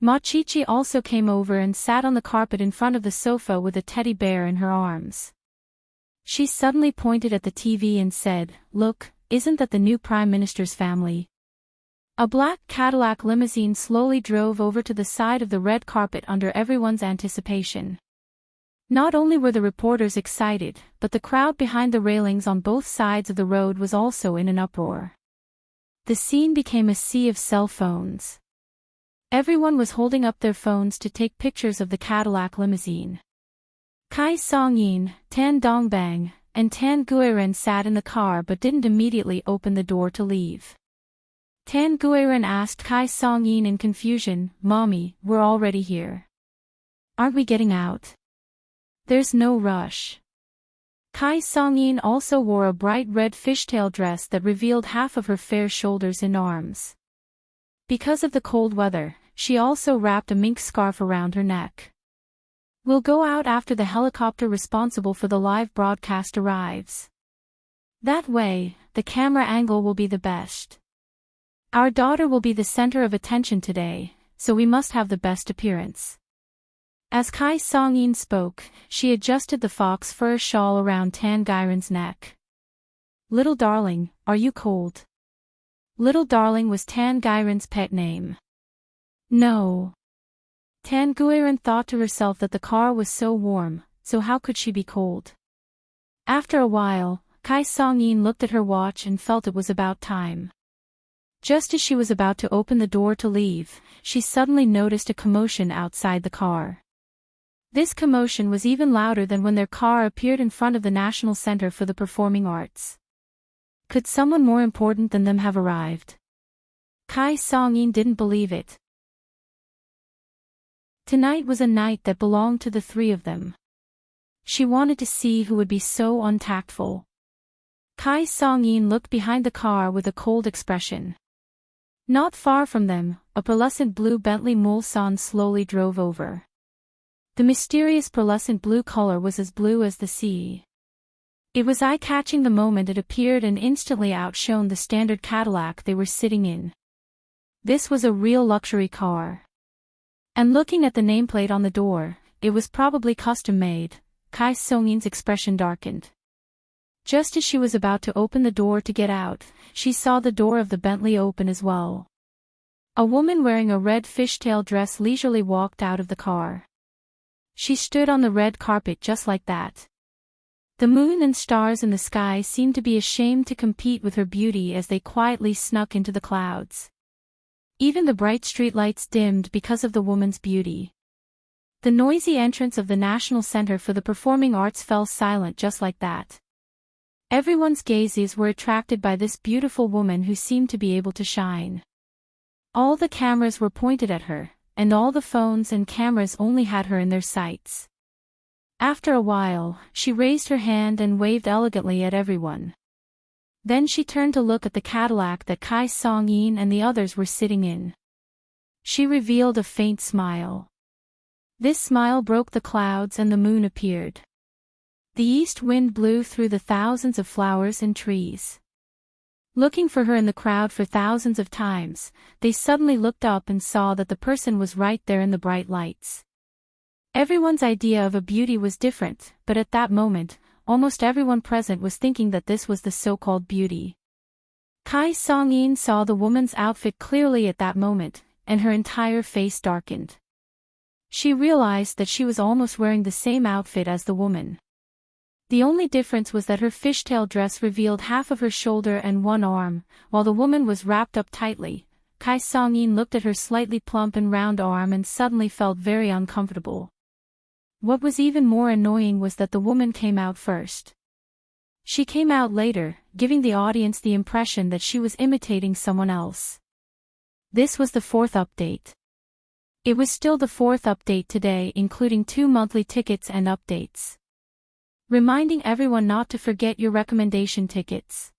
Ma Qiqi also came over and sat on the carpet in front of the sofa with a teddy bear in her arms. She suddenly pointed at the TV and said, Look, isn't that the new Prime Minister's family? A black Cadillac limousine slowly drove over to the side of the red carpet under everyone's anticipation. Not only were the reporters excited, but the crowd behind the railings on both sides of the road was also in an uproar. The scene became a sea of cell phones. Everyone was holding up their phones to take pictures of the Cadillac limousine. Kai Songyin, Tan Dongbang, and Tan Guiren sat in the car but didn't immediately open the door to leave. Tan Guiren asked Kai Songyin in confusion, Mommy, we're already here. Aren't we getting out? There's no rush. Kai Songyin also wore a bright red fishtail dress that revealed half of her fair shoulders and arms. Because of the cold weather, she also wrapped a mink scarf around her neck. We'll go out after the helicopter responsible for the live broadcast arrives. That way, the camera angle will be the best. Our daughter will be the center of attention today, so we must have the best appearance. As Kai Song-in spoke, she adjusted the fox fur shawl around Tan Gyron's neck. Little darling, are you cold? Little darling was Tan Gyron's pet name. No. Tan Gyron thought to herself that the car was so warm, so how could she be cold? After a while, Kai Song-in looked at her watch and felt it was about time. Just as she was about to open the door to leave, she suddenly noticed a commotion outside the car. This commotion was even louder than when their car appeared in front of the National Center for the Performing Arts. Could someone more important than them have arrived? Kai Song-in didn't believe it. Tonight was a night that belonged to the three of them. She wanted to see who would be so untactful. Kai Song-in looked behind the car with a cold expression. Not far from them, a pearlescent blue Bentley Mulsanne slowly drove over. The mysterious pearlescent blue color was as blue as the sea. It was eye-catching the moment it appeared and instantly outshone the standard Cadillac they were sitting in. This was a real luxury car. And looking at the nameplate on the door, it was probably custom-made. Kai Song-in's expression darkened. Just as she was about to open the door to get out, she saw the door of the Bentley open as well. A woman wearing a red fishtail dress leisurely walked out of the car. She stood on the red carpet just like that. The moon and stars in the sky seemed to be ashamed to compete with her beauty as they quietly snuck into the clouds. Even the bright streetlights dimmed because of the woman's beauty. The noisy entrance of the National Center for the Performing Arts fell silent just like that. Everyone's gazes were attracted by this beautiful woman who seemed to be able to shine. All the cameras were pointed at her, and all the phones and cameras only had her in their sights. After a while, she raised her hand and waved elegantly at everyone. Then she turned to look at the Cadillac that Kai Song-in and the others were sitting in. She revealed a faint smile. This smile broke the clouds and the moon appeared. The east wind blew through the thousands of flowers and trees. Looking for her in the crowd for thousands of times, they suddenly looked up and saw that the person was right there in the bright lights. Everyone's idea of a beauty was different, but at that moment, almost everyone present was thinking that this was the so-called beauty. Kai Song-in saw the woman's outfit clearly at that moment, and her entire face darkened. She realized that she was almost wearing the same outfit as the woman. The only difference was that her fishtail dress revealed half of her shoulder and one arm, while the woman was wrapped up tightly. Kai Song-in looked at her slightly plump and round arm and suddenly felt very uncomfortable. What was even more annoying was that the woman came out first. She came out later, giving the audience the impression that she was imitating someone else. This was the fourth update. It was still the fourth update today, including 2 monthly tickets and updates. Reminding everyone not to forget your recommendation tickets.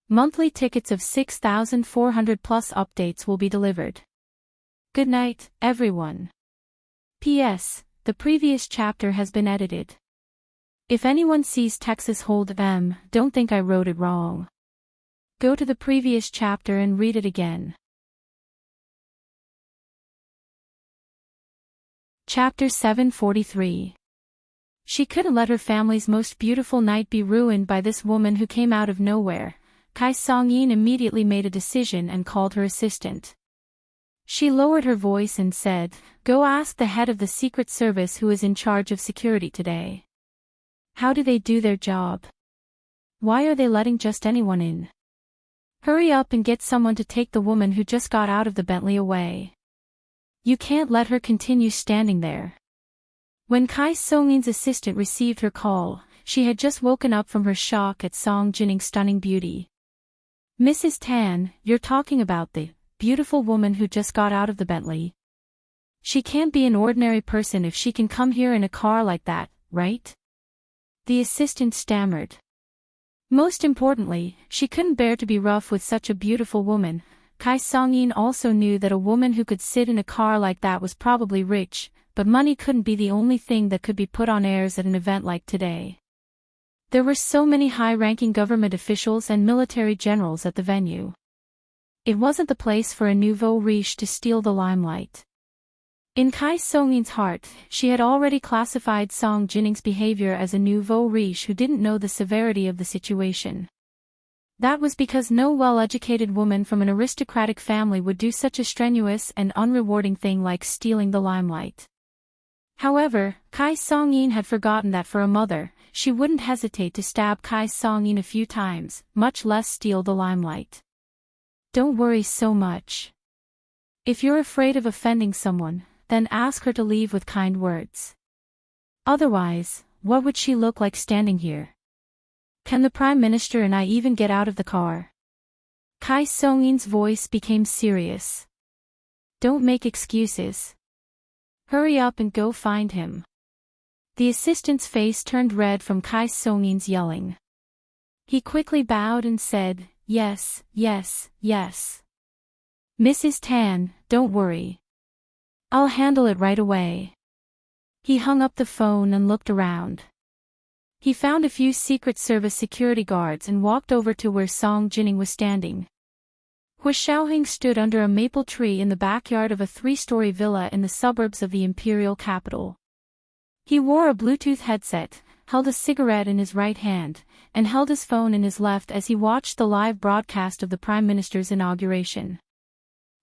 Monthly tickets of 6,400 plus updates will be delivered. Good night, everyone. P.S. The previous chapter has been edited. If anyone sees Texas Hold'em, don't think I wrote it wrong. Go to the previous chapter and read it again. Chapter 743. She couldn't let her family's most beautiful night be ruined by this woman who came out of nowhere. Kai Song-in immediately made a decision and called her assistant. She lowered her voice and said, "Go ask the head of the Secret Service who is in charge of security today. How do they do their job? Why are they letting just anyone in? Hurry up and get someone to take the woman who just got out of the Bentley away. You can't let her continue standing there." When Kai Song-in's assistant received her call, she had just woken up from her shock at Song Jinning's stunning beauty. "Mrs. Tan, you're talking about the beautiful woman who just got out of the Bentley. She can't be an ordinary person if she can come here in a car like that, right?" The assistant stammered. Most importantly, she couldn't bear to be rough with such a beautiful woman. Kai Song-in also knew that a woman who could sit in a car like that was probably rich, but money couldn't be the only thing that could be put on airs at an event like today. There were so many high-ranking government officials and military generals at the venue. It wasn't the place for a nouveau riche to steal the limelight. In Kai Song-in's heart, she had already classified Song Jinning's behavior as a nouveau riche who didn't know the severity of the situation. That was because no well-educated woman from an aristocratic family would do such a strenuous and unrewarding thing like stealing the limelight. However, Kai Song-in had forgotten that for a mother, she wouldn't hesitate to stab Kai Song-in a few times, much less steal the limelight. Don't worry so much. If you're afraid of offending someone, then ask her to leave with kind words. Otherwise, what would she look like standing here? Can the Prime Minister and I even get out of the car? Kai Song-in's voice became serious. Don't make excuses. Hurry up and go find him. The assistant's face turned red from Kai Song-in's yelling. He quickly bowed and said, "Yes, yes, yes. Mrs. Tan, don't worry. I'll handle it right away." He hung up the phone and looked around. He found a few Secret Service security guards and walked over to where Song Jinning was standing. Hua Xiaoheng stood under a maple tree in the backyard of a 3-story villa in the suburbs of the imperial capital. He wore a Bluetooth headset, held a cigarette in his right hand, and held his phone in his left as he watched the live broadcast of the Prime Minister's inauguration.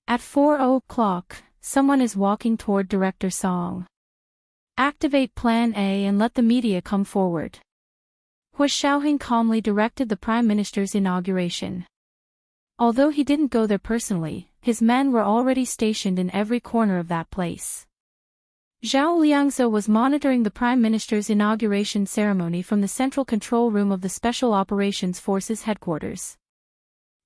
At 4:00, someone is walking toward Director Song. Activate Plan A and let the media come forward. Hua Xiaoheng calmly directed the Prime Minister's inauguration. Although he didn't go there personally, his men were already stationed in every corner of that place. Zhao Liangze was monitoring the Prime Minister's inauguration ceremony from the central control room of the Special Operations Forces headquarters.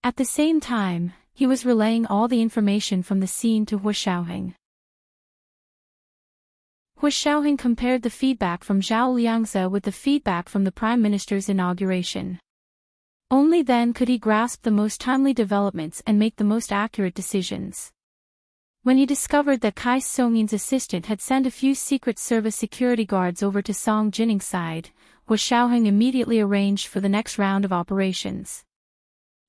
At the same time, he was relaying all the information from the scene to Hua Xiaoheng. Hua Xiaoheng compared the feedback from Zhao Liangze with the feedback from the Prime Minister's inauguration. Only then could he grasp the most timely developments and make the most accurate decisions. When he discovered that Kai Song-in's assistant had sent a few Secret Service security guards over to Song Jinning's side, Hua Xiaoheng immediately arranged for the next round of operations.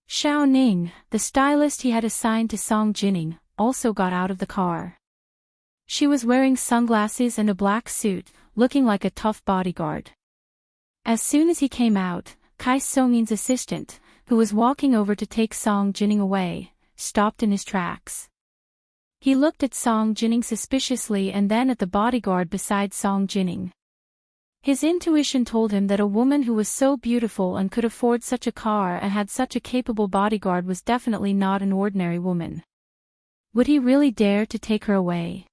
Xiao Ning, the stylist he had assigned to Song Jinning, also got out of the car. She was wearing sunglasses and a black suit, looking like a tough bodyguard. As soon as he came out, Kai Song-in's assistant, who was walking over to take Song Jinning away, stopped in his tracks. He looked at Song Jinning suspiciously and then at the bodyguard beside Song Jinning. His intuition told him that a woman who was so beautiful and could afford such a car and had such a capable bodyguard was definitely not an ordinary woman. Would he really dare to take her away?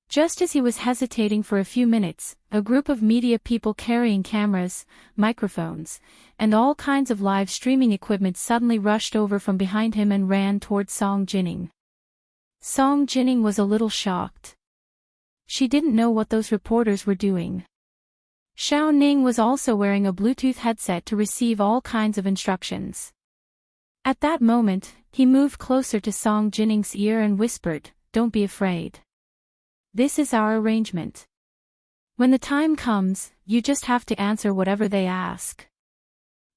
Just as he was hesitating for a few minutes, a group of media people carrying cameras, microphones, and all kinds of live streaming equipment suddenly rushed over from behind him and ran toward Song Jinning. Song Jinning was a little shocked. She didn't know what those reporters were doing. Xiao Ning was also wearing a Bluetooth headset to receive all kinds of instructions. At that moment, he moved closer to Song Jinning's ear and whispered, "Don't be afraid. This is our arrangement. When the time comes, you just have to answer whatever they ask."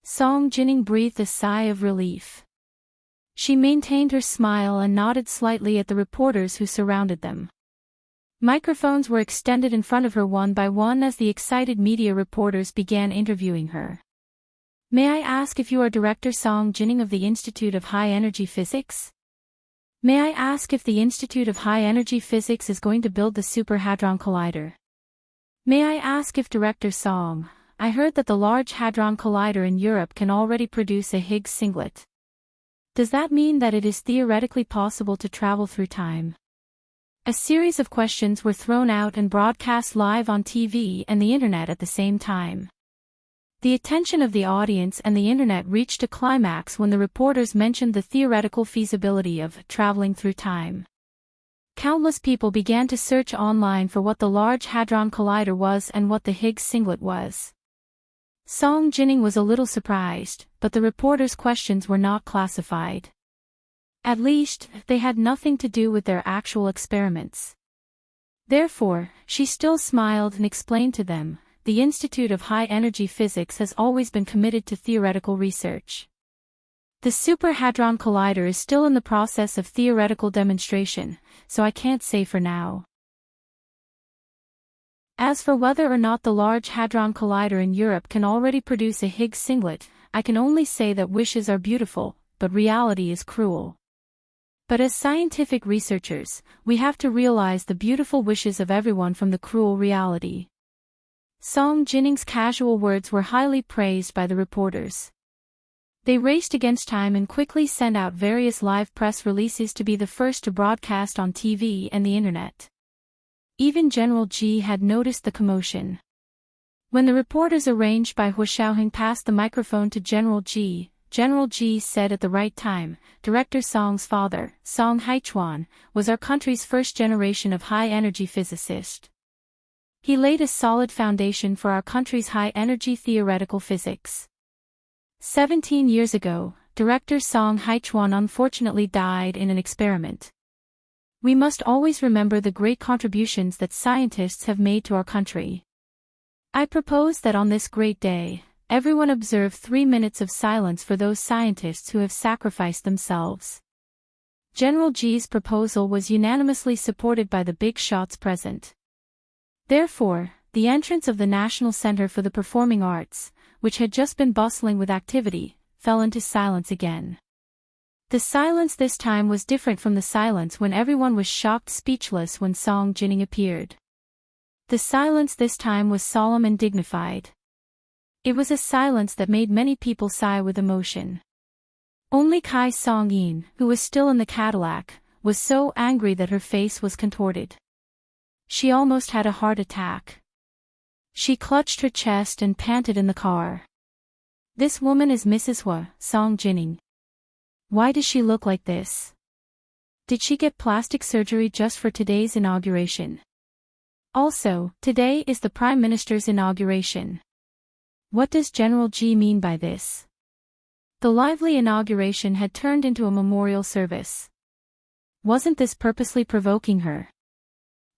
Song Jinning breathed a sigh of relief. She maintained her smile and nodded slightly at the reporters who surrounded them. Microphones were extended in front of her one by one as the excited media reporters began interviewing her. "May I ask if you are Director Song Jinning of the Institute of High Energy Physics? May I ask if the Institute of High Energy Physics is going to build the Super Hadron Collider? May I ask if Director Song, I heard that the Large Hadron Collider in Europe can already produce a Higgs singlet. Does that mean that it is theoretically possible to travel through time?" A series of questions were thrown out and broadcast live on TV and the internet at the same time. The attention of the audience and the internet reached a climax when the reporters mentioned the theoretical feasibility of traveling through time. Countless people began to search online for what the Large Hadron Collider was and what the Higgs singlet was. Song Jinning was a little surprised, but the reporters' questions were not classified. At least, they had nothing to do with their actual experiments. Therefore, she still smiled and explained to them, the Institute of High Energy Physics has always been committed to theoretical research. The Super Hadron Collider is still in the process of theoretical demonstration, so I can't say for now. As for whether or not the Large Hadron Collider in Europe can already produce a Higgs singlet, I can only say that wishes are beautiful, but reality is cruel. But as scientific researchers, we have to realize the beautiful wishes of everyone from the cruel reality. Song Jinning's casual words were highly praised by the reporters. They raced against time and quickly sent out various live press releases to be the first to broadcast on TV and the internet. Even General G had noticed the commotion. When the reporters arranged by Hu Xiaoheng passed the microphone to General G said at the right time, Director Song's father, Song Haichuan, was our country's first generation of high-energy physicist. He laid a solid foundation for our country's high-energy theoretical physics. 17 years ago, Director Song Haichuan unfortunately died in an experiment. We must always remember the great contributions that scientists have made to our country. I propose that on this great day, everyone observe 3 minutes of silence for those scientists who have sacrificed themselves. General G's proposal was unanimously supported by the big shots present. Therefore, the entrance of the National Center for the Performing Arts, which had just been bustling with activity, fell into silence again. The silence this time was different from the silence when everyone was shocked speechless when Song Jinning appeared. The silence this time was solemn and dignified. It was a silence that made many people sigh with emotion. Only Kai Song-yin, who was still in the Cadillac, was so angry that her face was contorted. She almost had a heart attack. She clutched her chest and panted in the car. This woman is Mrs. Hu, Song Jinning. Why does she look like this? Did she get plastic surgery just for today's inauguration? Also, today is the Prime Minister's inauguration. What does General G mean by this? The lively inauguration had turned into a memorial service. Wasn't this purposely provoking her?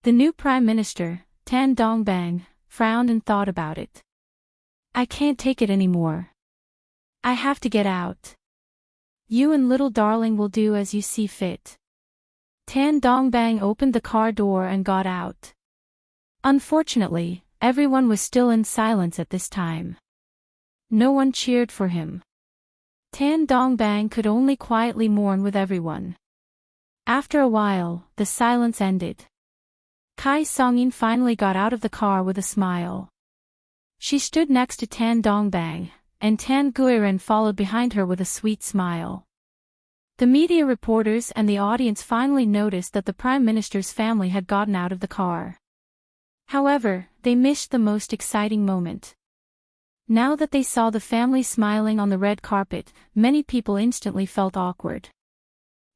The new Prime Minister, Tan Dongbang, frowned and thought about it. I can't take it anymore. I have to get out. You and little darling will do as you see fit. Tan Dongbang opened the car door and got out. Unfortunately, everyone was still in silence at this time. No one cheered for him. Tan Dongbang could only quietly mourn with everyone. After a while, the silence ended. Kai Song-yin finally got out of the car with a smile. She stood next to Tan Dongbang, and Tan Guiren followed behind her with a sweet smile. The media reporters and the audience finally noticed that the Prime Minister's family had gotten out of the car. However, they missed the most exciting moment. Now that they saw the family smiling on the red carpet, many people instantly felt awkward.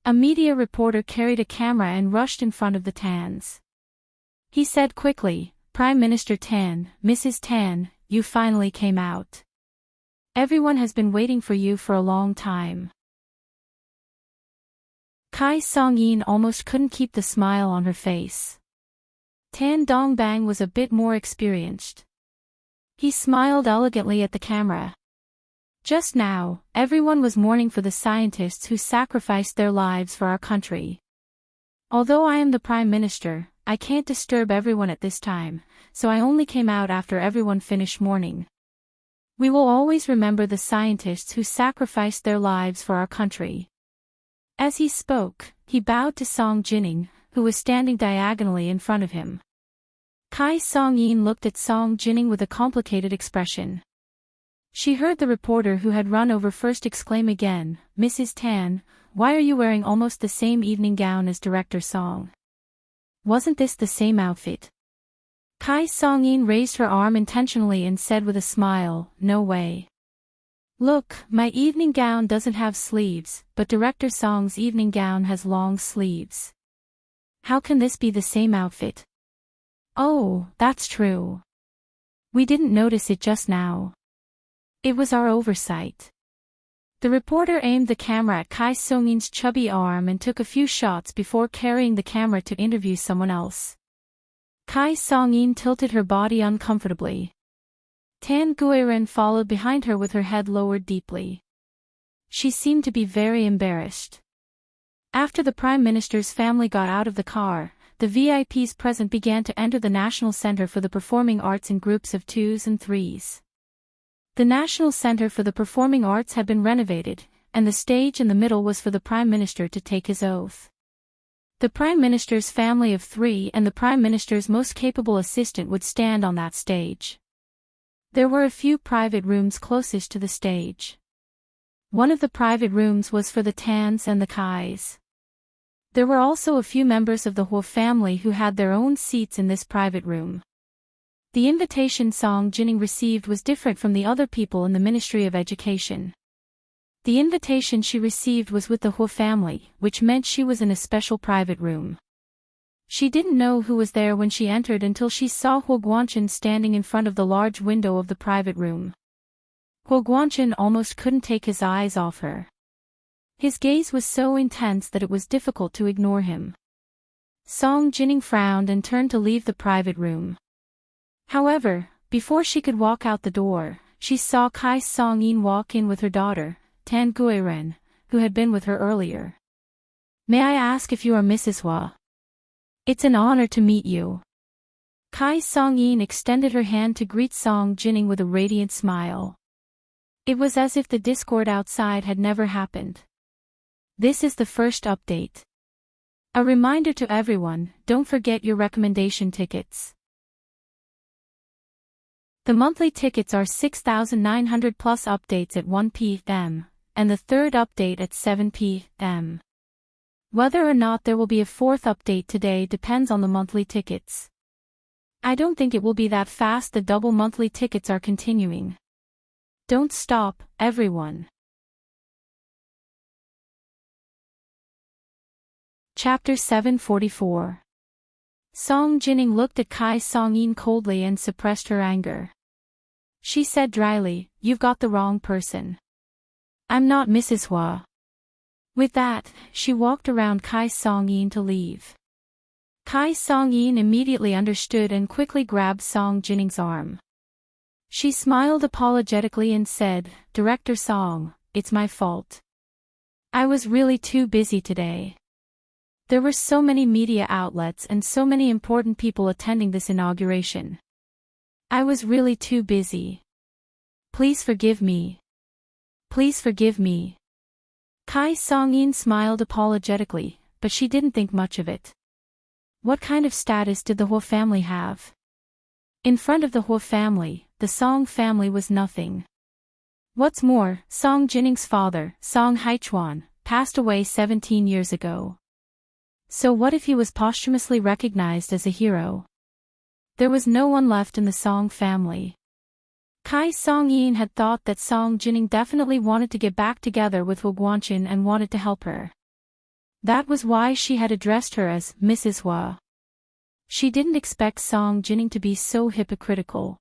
A media reporter carried a camera and rushed in front of the Tans. He said quickly, Prime Minister Tan, Mrs. Tan, you finally came out. Everyone has been waiting for you for a long time. Kai Song-yin almost couldn't keep the smile on her face. Tan Dongbang was a bit more experienced. He smiled elegantly at the camera. Just now, everyone was mourning for the scientists who sacrificed their lives for our country. Although I am the Prime Minister, I can't disturb everyone at this time, so I only came out after everyone finished mourning. We will always remember the scientists who sacrificed their lives for our country. As he spoke, he bowed to Song Jinning, who was standing diagonally in front of him. Kai Song-yin looked at Song Jinning with a complicated expression. She heard the reporter who had run over first exclaim again, Mrs. Tan, why are you wearing almost the same evening gown as Director Song? Wasn't this the same outfit? Kai Song-yin raised her arm intentionally and said with a smile, no way. Look, my evening gown doesn't have sleeves, but Director Song's evening gown has long sleeves. How can this be the same outfit? Oh, that's true. We didn't notice it just now. It was our oversight. The reporter aimed the camera at Kai Song-yin's chubby arm and took a few shots before carrying the camera to interview someone else. Kai Song-in tilted her body uncomfortably. Tan Guiren followed behind her with her head lowered deeply. She seemed to be very embarrassed. After the Prime Minister's family got out of the car, the VIPs present began to enter the National Center for the Performing Arts in groups of 2s and 3s. The National Center for the Performing Arts had been renovated, and the stage in the middle was for the Prime Minister to take his oath. The Prime Minister's family of 3 and the Prime Minister's most capable assistant would stand on that stage. There were a few private rooms closest to the stage. One of the private rooms was for the Tans and the Kais. There were also a few members of the Huo family who had their own seats in this private room. The invitation Song Jining received was different from the other people in the Ministry of Education. The invitation she received was with the Huo family, which meant she was in a special private room. She didn't know who was there when she entered until she saw Huo Guanchen standing in front of the large window of the private room. Huo Guanchen almost couldn't take his eyes off her. His gaze was so intense that it was difficult to ignore him. Song Jining frowned and turned to leave the private room. However, before she could walk out the door, she saw Kai Song-in walk in with her daughter, Tan Guiren, who had been with her earlier. "May I ask if you are Mrs. Hua? It's an honor to meet you." Kai Song-in extended her hand to greet Song Jining with a radiant smile. It was as if the discord outside had never happened. This is the first update. A reminder to everyone, don't forget your recommendation tickets. The monthly tickets are 6,900 plus updates at 1 p.m., and the third update at 7 p.m. Whether or not there will be a fourth update today depends on the monthly tickets. I don't think it will be that fast. The double monthly tickets are continuing. Don't stop, everyone. Chapter 744. Song Jining looked at Kai Song-in coldly and suppressed her anger. She said dryly, "You've got the wrong person. I'm not Mrs. Hua." With that, she walked around Kai Song-in to leave. Kai Song-in immediately understood and quickly grabbed Song Jining's arm. She smiled apologetically and said, "Director Song, it's my fault. I was really too busy today. There were so many media outlets and so many important people attending this inauguration. I was really too busy. Please forgive me. Please forgive me." Kai Song-in smiled apologetically, but she didn't think much of it. What kind of status did the Huo family have? In front of the Huo family, the Song family was nothing. What's more, Song Jining's father, Song Haichuan, passed away 17 years ago. So what if he was posthumously recognized as a hero? There was no one left in the Song family. Kai Song-in had thought that Song Jining definitely wanted to get back together with Huo Guanchen and wanted to help her. That was why she had addressed her as Mrs. Hua. She didn't expect Song Jining to be so hypocritical.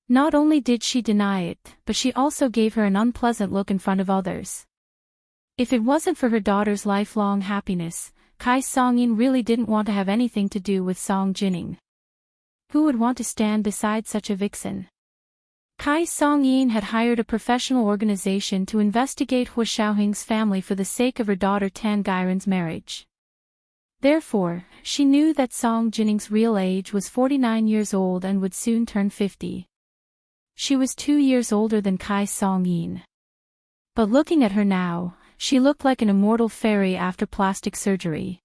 Not only did she deny it, but she also gave her an unpleasant look in front of others. If it wasn't for her daughter's lifelong happiness, Kai Song-in really didn't want to have anything to do with Song Jining. Who would want to stand beside such a vixen? Kai Song-in had hired a professional organization to investigate Huo Xiaoheng's family for the sake of her daughter Tan Guiren's marriage. Therefore, she knew that Song Jining's real age was 49 years old and would soon turn 50. She was 2 years older than Kai Song-in. But looking at her now, she looked like an immortal fairy after plastic surgery.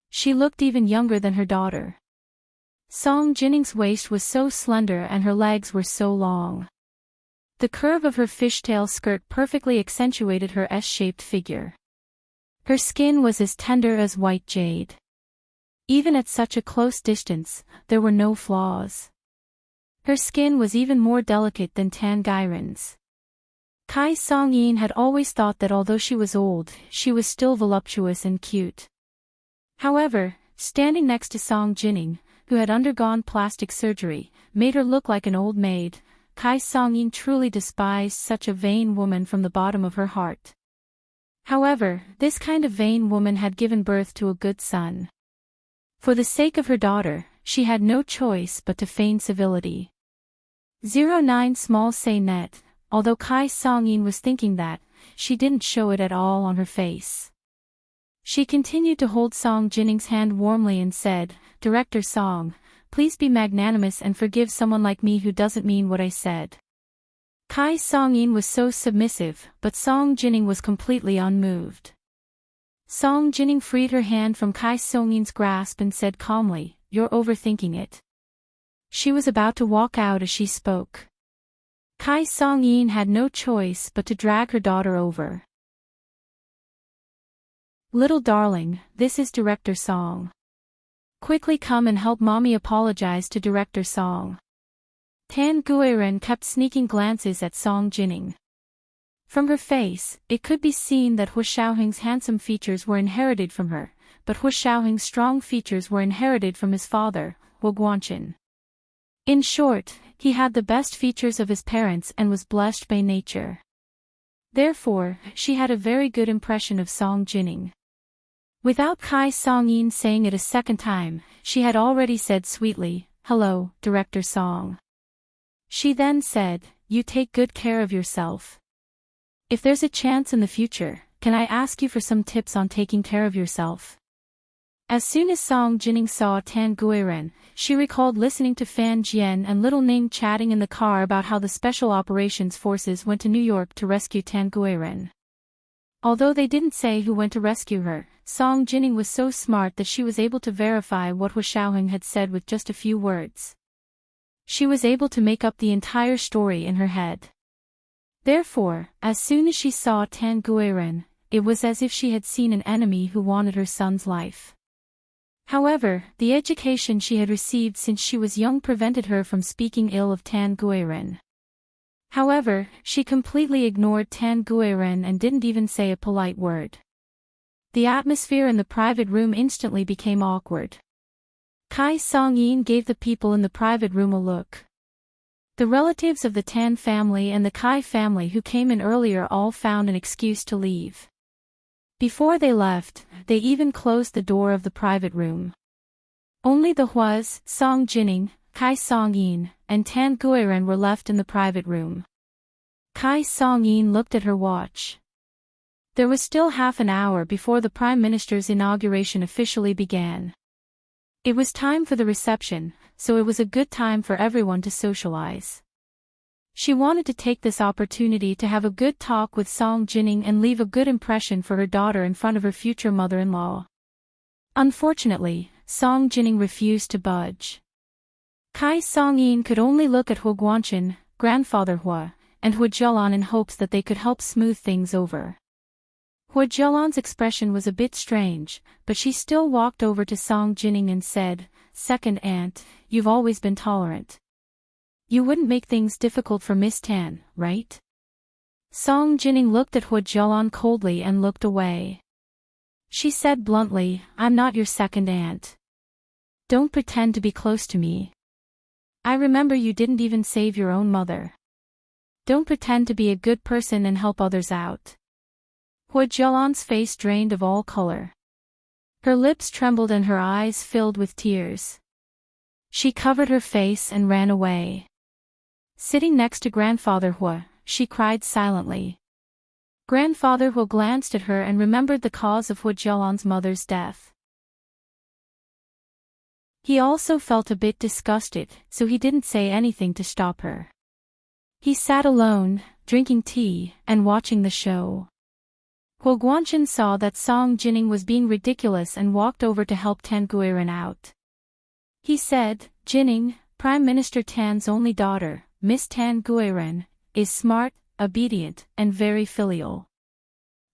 She looked even younger than her daughter. Song Jining's waist was so slender and her legs were so long. The curve of her fishtail skirt perfectly accentuated her S-shaped figure. Her skin was as tender as white jade. Even at such a close distance, there were no flaws. Her skin was even more delicate than Tan Guiren's. Kai Song-in had always thought that although she was old, she was still voluptuous and cute. However, standing next to Song Jining, who had undergone plastic surgery, made her look like an old maid. Kai Song-in truly despised such a vain woman from the bottom of her heart. However, this kind of vain woman had given birth to a good son. For the sake of her daughter, she had no choice but to feign civility. 09 Small Say Net, although Kai Song-in was thinking that, she didn't show it at all on her face. She continued to hold Song Jinning's hand warmly and said, "Director Song, please be magnanimous and forgive someone like me who doesn't mean what I said." Kai Song-in was so submissive, but Song Jinning was completely unmoved. Song Jinning freed her hand from Kai Song-in's grasp and said calmly, "You're overthinking it." She was about to walk out as she spoke. Kai Song-in had no choice but to drag her daughter over. "Little darling, this is Director Song. Quickly come and help mommy apologize to Director Song." Tan Guiren kept sneaking glances at Song Jinning. From her face, it could be seen that Hu Xiaoheng's handsome features were inherited from her, but Hu Xiaoheng's strong features were inherited from his father, Hu Guanchen. In short, he had the best features of his parents and was blessed by nature. Therefore, she had a very good impression of Song Jinning. Without Kai Song-in saying it a second time, she had already said sweetly, "Hello, Director Song." She then said, "You take good care of yourself. If there's a chance in the future, can I ask you for some tips on taking care of yourself?" As soon as Song Jinning saw Tan Guiren, she recalled listening to Fan Jian and Little Ning chatting in the car about how the Special Operations Forces went to New York to rescue Tan Guiren. Although they didn't say who went to rescue her, Song Jinning was so smart that she was able to verify what Hu Xiaoheng had said with just a few words. She was able to make up the entire story in her head. Therefore, as soon as she saw Tan Guiren, it was as if she had seen an enemy who wanted her son's life. However, the education she had received since she was young prevented her from speaking ill of Tan Guiren. However, she completely ignored Tan Guiren and didn't even say a polite word. The atmosphere in the private room instantly became awkward. Kai Song-in gave the people in the private room a look. The relatives of the Tan family and the Kai family who came in earlier all found an excuse to leave. Before they left, they even closed the door of the private room. Only the Huas, Song Jinning, Kai Song-in, and Tan Guiren were left in the private room. Kai Song-in looked at her watch. There was still half an hour before the Prime Minister's inauguration officially began. It was time for the reception, so it was a good time for everyone to socialize. She wanted to take this opportunity to have a good talk with Song Jinning and leave a good impression for her daughter in front of her future mother-in-law. Unfortunately, Song Jinning refused to budge. Kai Song-in could only look at Hu Guanchen, grandfather Hua, and Hu Zhelan in hopes that they could help smooth things over. Hu Zhelan's expression was a bit strange, but she still walked over to Song Jinning and said, "Second aunt, you've always been tolerant. You wouldn't make things difficult for Miss Tan, right?" Song Jinning looked at Hu Zhelan coldly and looked away. She said bluntly, "I'm not your second aunt. Don't pretend to be close to me. I remember you didn't even save your own mother. Don't pretend to be a good person and help others out." Hu Zhelan's face drained of all color. Her lips trembled and her eyes filled with tears. She covered her face and ran away. Sitting next to Grandfather Hua, she cried silently. Grandfather Hua glanced at her and remembered the cause of Hu Zhelan's mother's death. He also felt a bit disgusted, so he didn't say anything to stop her. He sat alone, drinking tea, and watching the show. Hu Guanchen saw that Song Jinning was being ridiculous and walked over to help Tan Guiren out. He said, "Jinning, Prime Minister Tan's only daughter, Miss Tan Guiren, is smart, obedient, and very filial."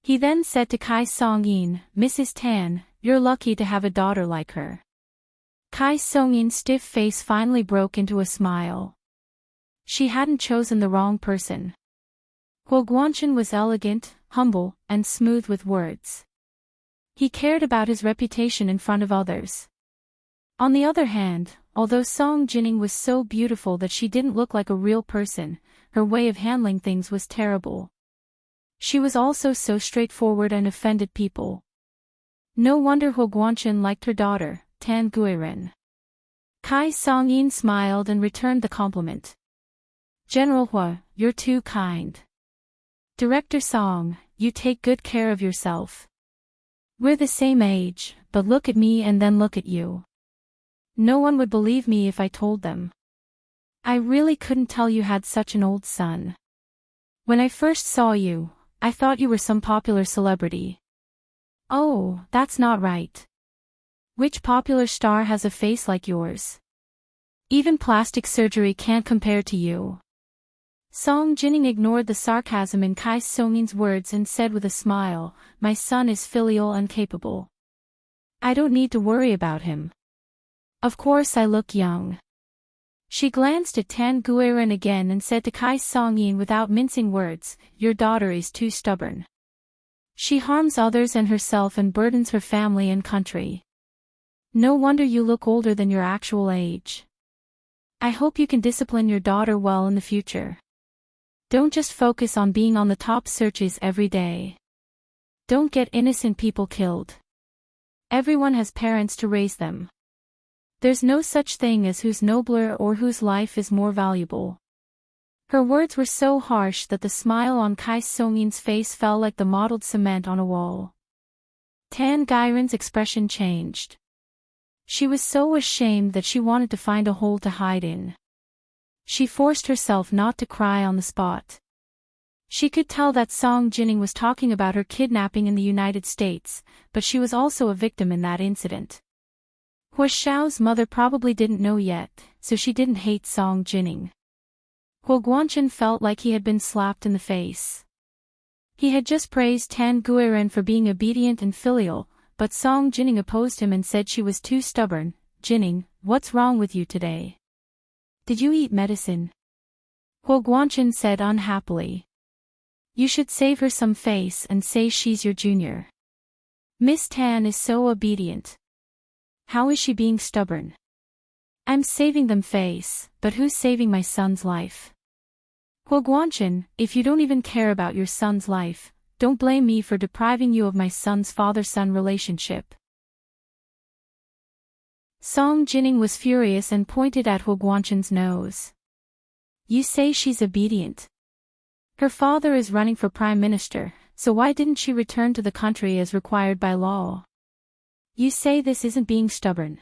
He then said to Kai Song-in, "Mrs. Tan, you're lucky to have a daughter like her." Kai Song-in's stiff face finally broke into a smile. She hadn't chosen the wrong person. Hu Guanchen was elegant, humble, and smooth with words. He cared about his reputation in front of others. On the other hand, although Song Jinning was so beautiful that she didn't look like a real person, her way of handling things was terrible. She was also so straightforward and offended people. No wonder Hu Guanchen liked her daughter, Tan Guiren. Kai Song-yin smiled and returned the compliment. General Hua, you're too kind. Director Song, you take good care of yourself. We're the same age, but look at me and then look at you. No one would believe me if I told them. I really couldn't tell you had such an old son. When I first saw you, I thought you were some popular celebrity. Oh, that's not right. Which popular star has a face like yours? Even plastic surgery can't compare to you. Song Jining ignored the sarcasm in Kai Song-yin's words and said with a smile, my son is filial and capable. I don't need to worry about him. Of course I look young. She glanced at Tan Guiren again and said to Kai Song-yin without mincing words, your daughter is too stubborn. She harms others and herself and burdens her family and country. No wonder you look older than your actual age. I hope you can discipline your daughter well in the future. Don't just focus on being on the top searches every day. Don't get innocent people killed. Everyone has parents to raise them. There's no such thing as who's nobler or whose life is more valuable. Her words were so harsh that the smile on Kai Song-yin's face fell like the mottled cement on a wall. Tan Guiren's expression changed. She was so ashamed that she wanted to find a hole to hide in. She forced herself not to cry on the spot. She could tell that Song Jining was talking about her kidnapping in the United States, but she was also a victim in that incident. Hua Xiao's mother probably didn't know yet, so she didn't hate Song Jining. Hua Guanchen felt like he had been slapped in the face. He had just praised Tan Guiren for being obedient and filial, but Song Jining opposed him and said she was too stubborn. Jining, what's wrong with you today? Did you eat medicine? Hua Guanchen said unhappily. You should save her some face and say she's your junior. Miss Tan is so obedient. How is she being stubborn? I'm saving them face, but who's saving my son's life? Hua Guanchen, if you don't even care about your son's life, don't blame me for depriving you of my son's father-son relationship. Song Jining was furious and pointed at Hua Guanchen's nose. You say she's obedient. Her father is running for prime minister, so why didn't she return to the country as required by law? You say this isn't being stubborn.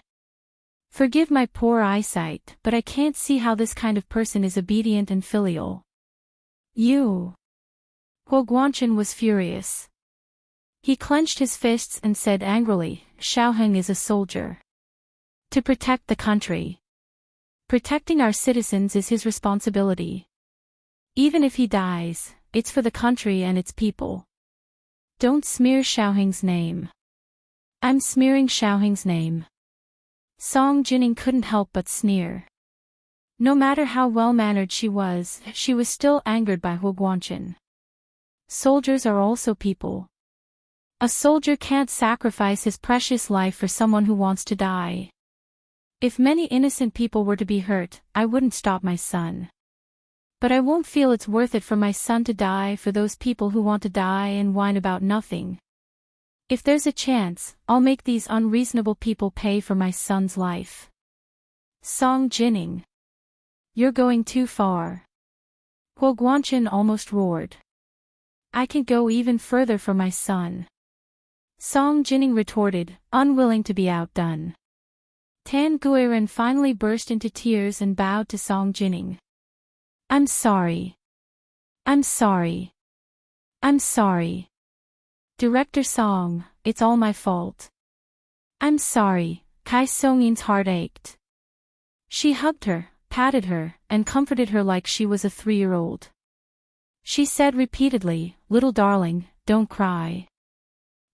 Forgive my poor eyesight, but I can't see how this kind of person is obedient and filial. You. Hua Guanchen was furious. He clenched his fists and said angrily, Xiaoheng is a soldier. To protect the country. Protecting our citizens is his responsibility. Even if he dies, it's for the country and its people. Don't smear Xiaoheng's name. I'm smearing Xiaoheng's name. Song Jining couldn't help but sneer. No matter how well-mannered she was still angered by Hua Guanchen. Soldiers are also people. A soldier can't sacrifice his precious life for someone who wants to die. If many innocent people were to be hurt, I wouldn't stop my son. But I won't feel it's worth it for my son to die for those people who want to die and whine about nothing. If there's a chance, I'll make these unreasonable people pay for my son's life. Song Jining. You're going too far. Hua Guanchen almost roared. I can go even further for my son. Song Jining retorted, unwilling to be outdone. Tan Guiren finally burst into tears and bowed to Song Jining. I'm sorry. I'm sorry. I'm sorry. Director Song, it's all my fault. I'm sorry, Kai Song-yin's heart ached. She hugged her, patted her, and comforted her like she was a 3-year-old. She said repeatedly, little darling, don't cry.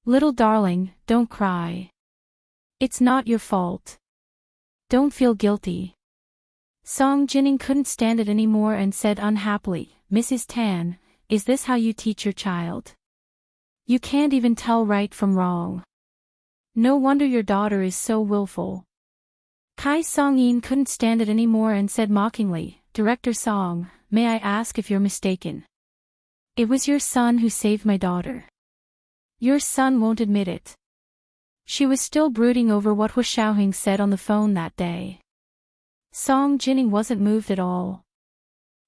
Little darling, don't cry. It's not your fault. Don't feel guilty. Song Jining couldn't stand it anymore and said unhappily, Mrs. Tan, is this how you teach your child? You can't even tell right from wrong. No wonder your daughter is so willful. Kai Song-yin couldn't stand it anymore and said mockingly, Director Song, may I ask if you're mistaken? It was your son who saved my daughter. Your son won't admit it. She was still brooding over what Hua Xiaoheng said on the phone that day. Song Jining wasn't moved at all.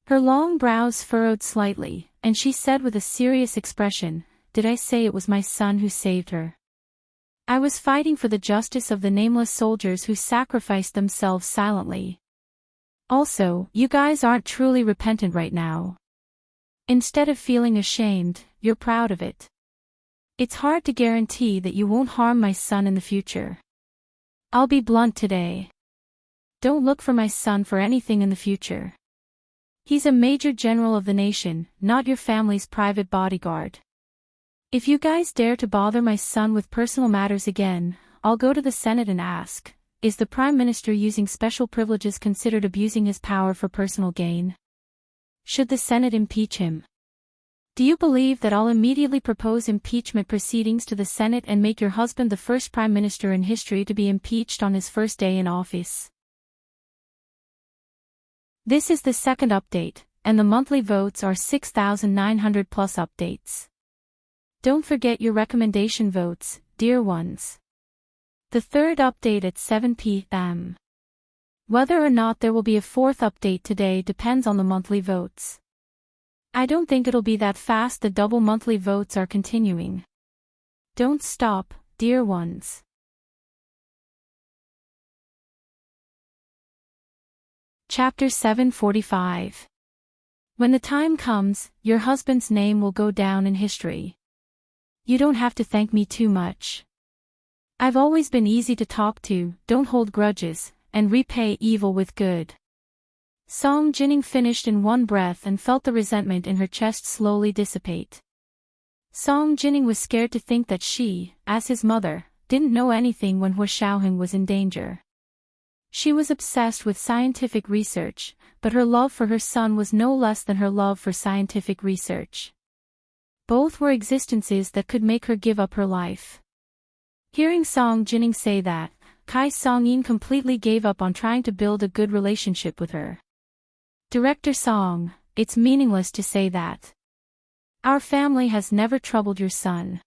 Her long brows furrowed slightly, and she said with a serious expression, "Did I say it was my son who saved her? I was fighting for the justice of the nameless soldiers who sacrificed themselves silently. Also, you guys aren't truly repentant right now. Instead of feeling ashamed, you're proud of it. It's hard to guarantee that you won't harm my son in the future. I'll be blunt today. Don't look for my son for anything in the future. He's a major general of the nation, not your family's private bodyguard. If you guys dare to bother my son with personal matters again, I'll go to the Senate and ask, is the Prime Minister using special privileges considered abusing his power for personal gain? Should the Senate impeach him? Do you believe that I'll immediately propose impeachment proceedings to the Senate and make your husband the first Prime Minister in history to be impeached on his first day in office? This is the second update, and the monthly votes are 6,900 plus updates. Don't forget your recommendation votes, dear ones. The third update at 7 p.m. Whether or not there will be a fourth update today depends on the monthly votes. I don't think it'll be that fast. The double monthly votes are continuing. Don't stop, dear ones. Chapter 745. When the time comes, your husband's name will go down in history. You don't have to thank me too much. I've always been easy to talk to, don't hold grudges, and repay evil with good. Song Jining finished in one breath and felt the resentment in her chest slowly dissipate. Song Jining was scared to think that she, as his mother, didn't know anything when Hua Xiaoheng was in danger. She was obsessed with scientific research, but her love for her son was no less than her love for scientific research. Both were existences that could make her give up her life. Hearing Song Jining say that, Kai Songyin completely gave up on trying to build a good relationship with her. Director Song, it's meaningless to say that. Our family has never troubled your son.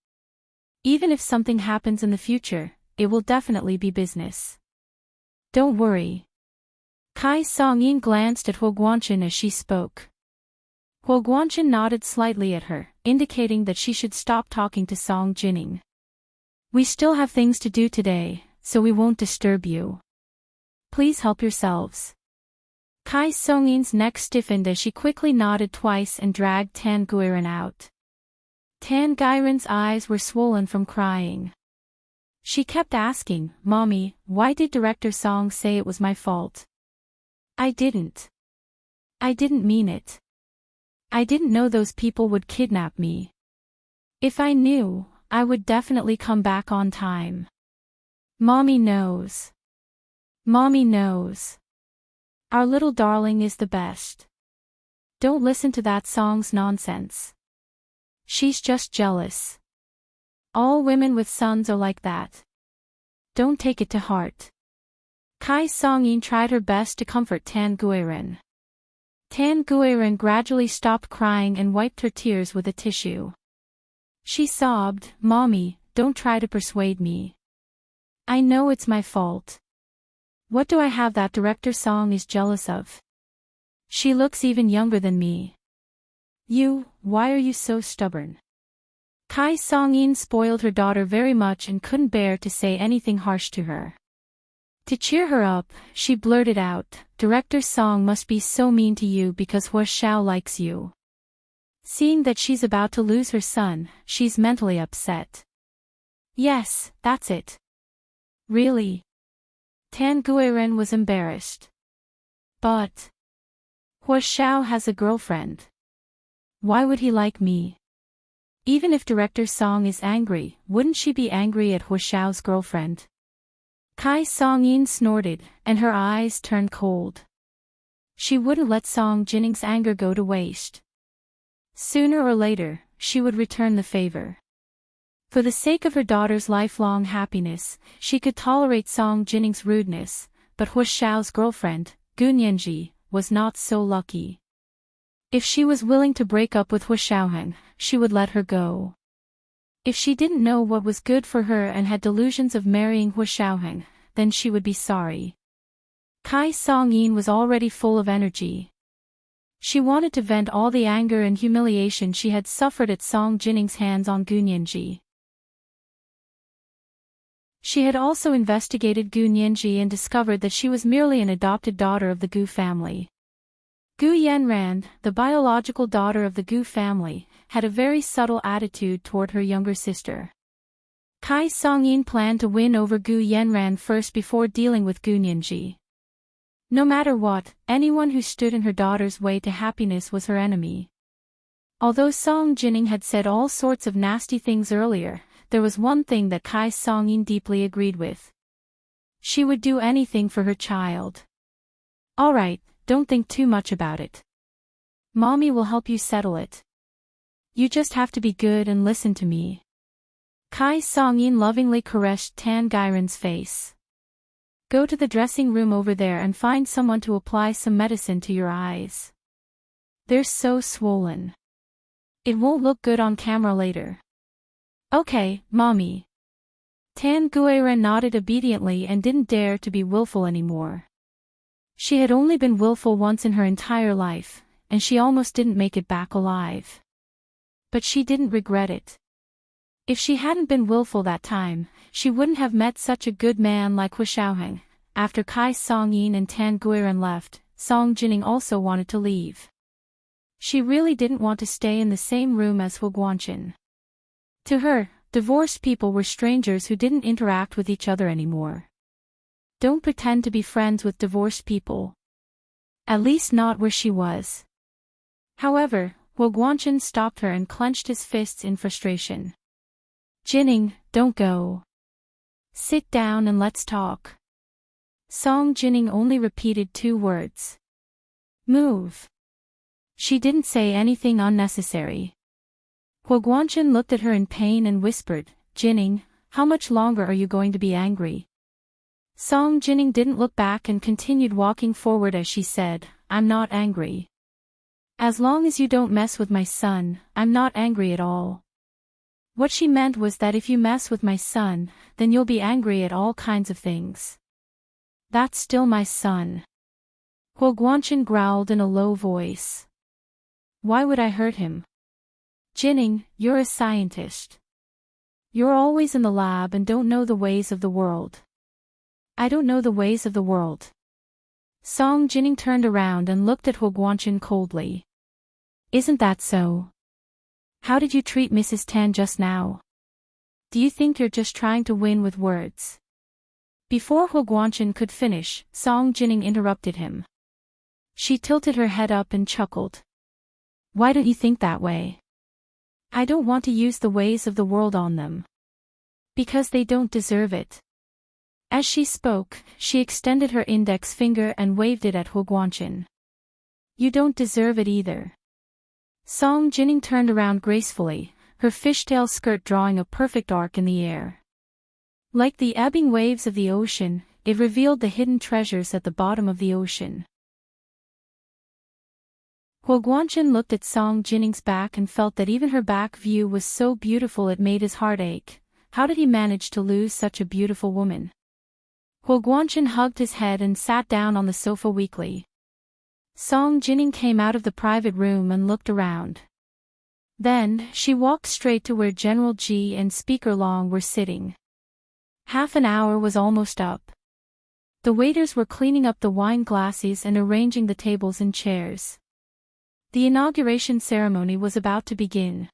Even if something happens in the future, it will definitely be business. Don't worry. Kai Songyin glanced at Huo Guanchen as she spoke. Huo Guanchen nodded slightly at her, indicating that she should stop talking to Song Jining. We still have things to do today, so we won't disturb you. Please help yourselves. Kai Songyin's neck stiffened as she quickly nodded twice and dragged Tan Guiren out. Tan Guiren's eyes were swollen from crying. She kept asking, "Mommy, why did Director Song say it was my fault? I didn't mean it. I didn't know those people would kidnap me. If I knew, I would definitely come back on time. Mommy knows. Mommy knows. Our little darling is the best. Don't listen to that Song's nonsense. She's just jealous. All women with sons are like that. Don't take it to heart." Kai Songyin tried her best to comfort Tan Guiren. Tan Guiren gradually stopped crying and wiped her tears with a tissue. She sobbed, "Mommy, don't try to persuade me. I know it's my fault. What do I have that Director Song is jealous of? She looks even younger than me. Why are you so stubborn?" Kai Songyin spoiled her daughter very much and couldn't bear to say anything harsh to her. To cheer her up, she blurted out, "Director Song must be so mean to you because Hua Xiao likes you. Seeing that she's about to lose her son, she's mentally upset." "Yes, that's it." "Really?" Tan Guiren was embarrassed. "But Hua Xiao has a girlfriend. Why would he like me? Even if Director Song is angry, wouldn't she be angry at Hua Xiao's girlfriend?" Kai Songyin snorted, and her eyes turned cold. She wouldn't let Song Jining's anger go to waste. Sooner or later, she would return the favor. For the sake of her daughter's lifelong happiness, she could tolerate Song Jining's rudeness, but Hua Xiao's girlfriend, Gu Nianji, was not so lucky. If she was willing to break up with Hua Xiaoheng, she would let her go. If she didn't know what was good for her and had delusions of marrying Hua Xiaoheng, then she would be sorry. Kai Song-yin was already full of energy. She wanted to vent all the anger and humiliation she had suffered at Song Jinning's hands on Gu Nianji. She had also investigated Gu Nianji and discovered that she was merely an adopted daughter of the Gu family. Gu Yanran, the biological daughter of the Gu family, had a very subtle attitude toward her younger sister. Kai Song-yin planned to win over Gu Yanran first before dealing with Gu Nianji. No matter what, anyone who stood in her daughter's way to happiness was her enemy. Although Song Jinning had said all sorts of nasty things earlier, there was one thing that Kai Song-yin deeply agreed with. She would do anything for her child. Alright, don't think too much about it. Mommy will help you settle it. You just have to be good and listen to me. Kai Song-yin lovingly caressed Tan Gairen's face. Go to the dressing room over there and find someone to apply some medicine to your eyes. They're so swollen. It won't look good on camera later. Okay, Mommy. Tan Guiren nodded obediently and didn't dare to be willful anymore. She had only been willful once in her entire life, and she almost didn't make it back alive. But she didn't regret it. If she hadn't been willful that time, she wouldn't have met such a good man like Hu Xiaoheng. After Kai Song-yin and Tan Guiren left, Song Jinning also wanted to leave. She really didn't want to stay in the same room as Hu Guanqin. To her, divorced people were strangers who didn't interact with each other anymore. Don't pretend to be friends with divorced people. At least not where she was. However, Hu Guanqin stopped her and clenched his fists in frustration. Jinning, don't go. Sit down and let's talk. Song Jinning only repeated 2 words. Move. She didn't say anything unnecessary. Hu Guanqin looked at her in pain and whispered, Jinning, how much longer are you going to be angry? Song Jinning didn't look back and continued walking forward as she said, I'm not angry. As long as you don't mess with my son, I'm not angry at all. What she meant was that if you mess with my son, then you'll be angry at all kinds of things. That's still my son. Hu Guanqin growled in a low voice. Why would I hurt him? Jinning, you're a scientist. You're always in the lab and don't know the ways of the world. I don't know the ways of the world. Song Jinning turned around and looked at Hu Guanqin coldly. Isn't that so? How did you treat Mrs. Tan just now? Do you think you're just trying to win with words? Before Hu Guanqin could finish, Song Jinning interrupted him. She tilted her head up and chuckled. Why don't you think that way? I don't want to use the ways of the world on them. Because they don't deserve it. As she spoke, she extended her index finger and waved it at Hu Guanqin. You don't deserve it either. Song Jinning turned around gracefully, her fishtail skirt drawing a perfect arc in the air. Like the ebbing waves of the ocean, it revealed the hidden treasures at the bottom of the ocean. Hu Guanqin looked at Song Jinning's back and felt that even her back view was so beautiful it made his heart ache. How did he manage to lose such a beautiful woman? Hu Guanqin hugged his head and sat down on the sofa weakly. Song Jinning came out of the private room and looked around. Then, she walked straight to where General Ji and Speaker Long were sitting. Half an hour was almost up. The waiters were cleaning up the wine glasses and arranging the tables and chairs. The inauguration ceremony was about to begin.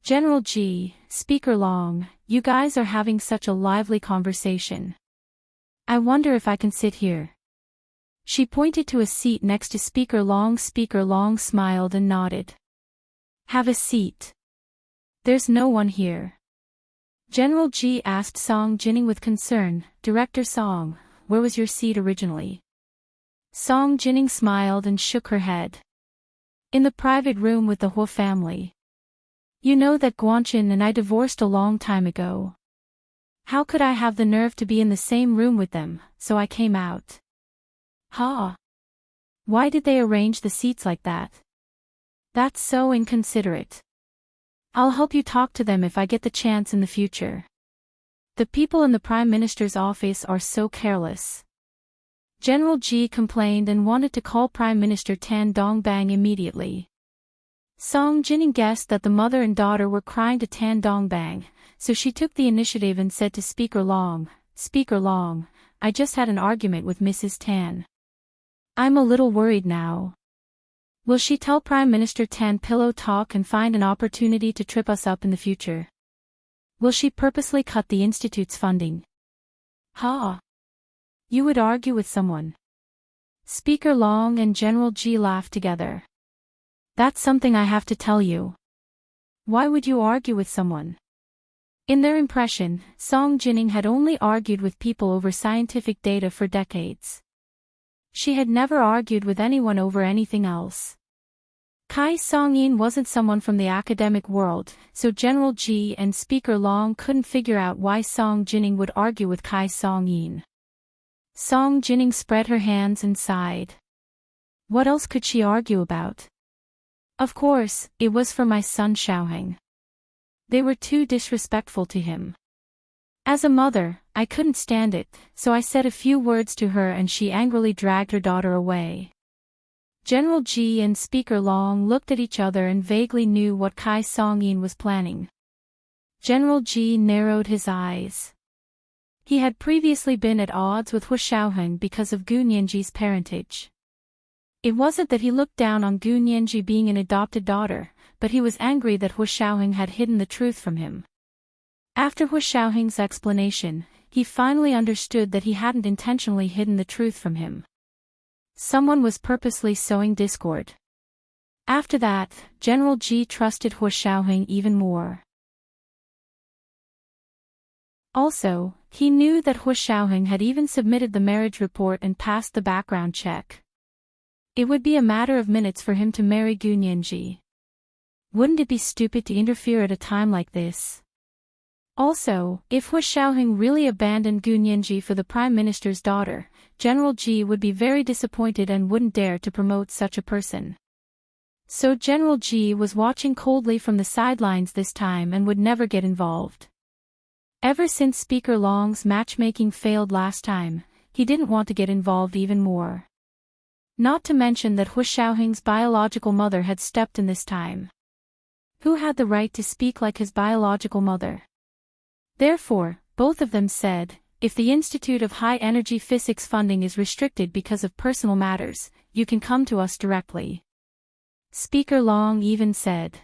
General Ji, Speaker Long, you guys are having such a lively conversation. I wonder if I can sit here. She pointed to a seat next to Speaker Long. Speaker Long smiled and nodded. Have a seat. There's no one here. General Ji asked Song Jinning with concern, Director Song, where was your seat originally? Song Jinning smiled and shook her head. In the private room with the Hu family. You know that Guanqin and I divorced a long time ago. How could I have the nerve to be in the same room with them, so I came out. Ha! Why did they arrange the seats like that? That's so inconsiderate. I'll help you talk to them if I get the chance in the future. The people in the Prime Minister's office are so careless. General Ji complained and wanted to call Prime Minister Tan Dongbang immediately. Song Jining guessed that the mother and daughter were crying to Tan Dongbang, so she took the initiative and said to Speaker Long, "Speaker Long, I just had an argument with Mrs. Tan. I'm a little worried now. Will she tell Prime Minister Tan pillow talk and find an opportunity to trip us up in the future? Will she purposely cut the institute's funding?" "Ha! You would argue with someone?" Speaker Long and General Ji laughed together. "That's something I have to tell you. Why would you argue with someone?" In their impression, Song Jining had only argued with people over scientific data for decades. She had never argued with anyone over anything else. Kai Song-yin wasn't someone from the academic world, so General Ji and Speaker Long couldn't figure out why Song Jining would argue with Kai Song-yin. Song Jining spread her hands and sighed. What else could she argue about? Of course, it was for my son Xiaoheng. They were too disrespectful to him. As a mother, I couldn't stand it, so I said a few words to her and she angrily dragged her daughter away. General Ji and Speaker Long looked at each other and vaguely knew what Kai Song-yin was planning. General Ji narrowed his eyes. He had previously been at odds with Hu Xiaoheng because of Gu Nianji's parentage. It wasn't that he looked down on Gu Nianji being an adopted daughter, but he was angry that Hu Xiaoheng had hidden the truth from him. After Hu Xiaoheng's explanation, he finally understood that he hadn't intentionally hidden the truth from him. Someone was purposely sowing discord. After that, General Ji trusted Hu Xiaoheng even more. Also, he knew that Hu Xiaoheng had even submitted the marriage report and passed the background check. It would be a matter of minutes for him to marry Gu Nianji. Wouldn't it be stupid to interfere at a time like this? Also, if Hu Xiaoheng really abandoned Gu Nianji for the Prime Minister's daughter, General Ji would be very disappointed and wouldn't dare to promote such a person. So General Ji was watching coldly from the sidelines this time and would never get involved. Ever since Speaker Long's matchmaking failed last time, he didn't want to get involved even more. Not to mention that Hu Xiaoheng's biological mother had stepped in this time. Who had the right to speak like his biological mother? Therefore, both of them said, if the Institute of High Energy Physics funding is restricted because of personal matters, you can come to us directly. Speaker Long even said,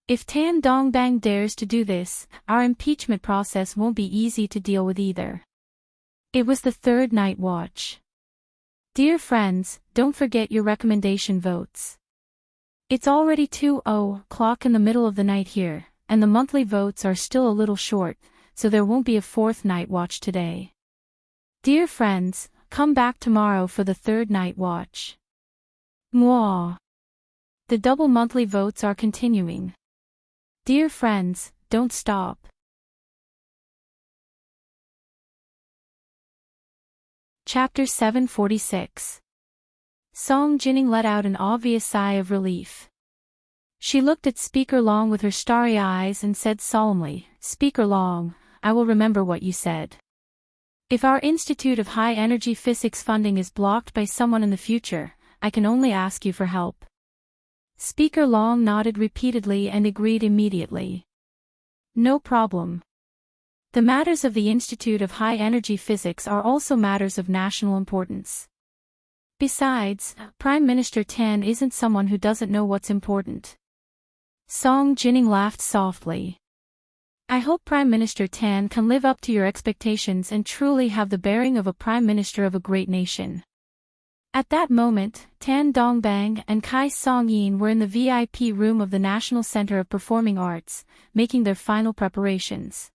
if Tan Dongbang dares to do this, our impeachment process won't be easy to deal with either. It was the third night watch. Dear friends, don't forget your recommendation votes. It's already 2:00 in the middle of the night here, and the monthly votes are still a little short, so there won't be a fourth night watch today. Dear friends, come back tomorrow for the third night watch. Mwah. The double monthly votes are continuing. Dear friends, don't stop. Chapter 746. Song Jining let out an obvious sigh of relief. She looked at Speaker Long with her starry eyes and said solemnly, Speaker Long, I will remember what you said. If our Institute of High Energy Physics funding is blocked by someone in the future, I can only ask you for help. Speaker Long nodded repeatedly and agreed immediately. No problem. The matters of the Institute of High Energy Physics are also matters of national importance. Besides, Prime Minister Tan isn't someone who doesn't know what's important. Song Jining laughed softly. I hope Prime Minister Tan can live up to your expectations and truly have the bearing of a Prime Minister of a great nation. At that moment, Tan Dongbang and Kai Song-yin were in the VIP room of the National Center of Performing Arts, making their final preparations.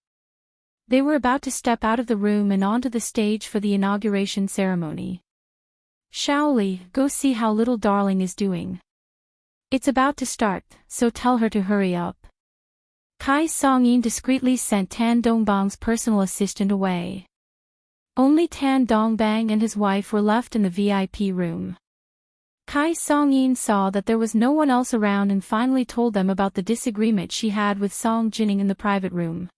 They were about to step out of the room and onto the stage for the inauguration ceremony. Shaoli, go see how little darling is doing. It's about to start, so tell her to hurry up. Kai Song-yin discreetly sent Tan Dongbang's personal assistant away. Only Tan Dongbang and his wife were left in the VIP room. Kai Song-yin saw that there was no one else around and finally told them about the disagreement she had with Song Jining in the private room.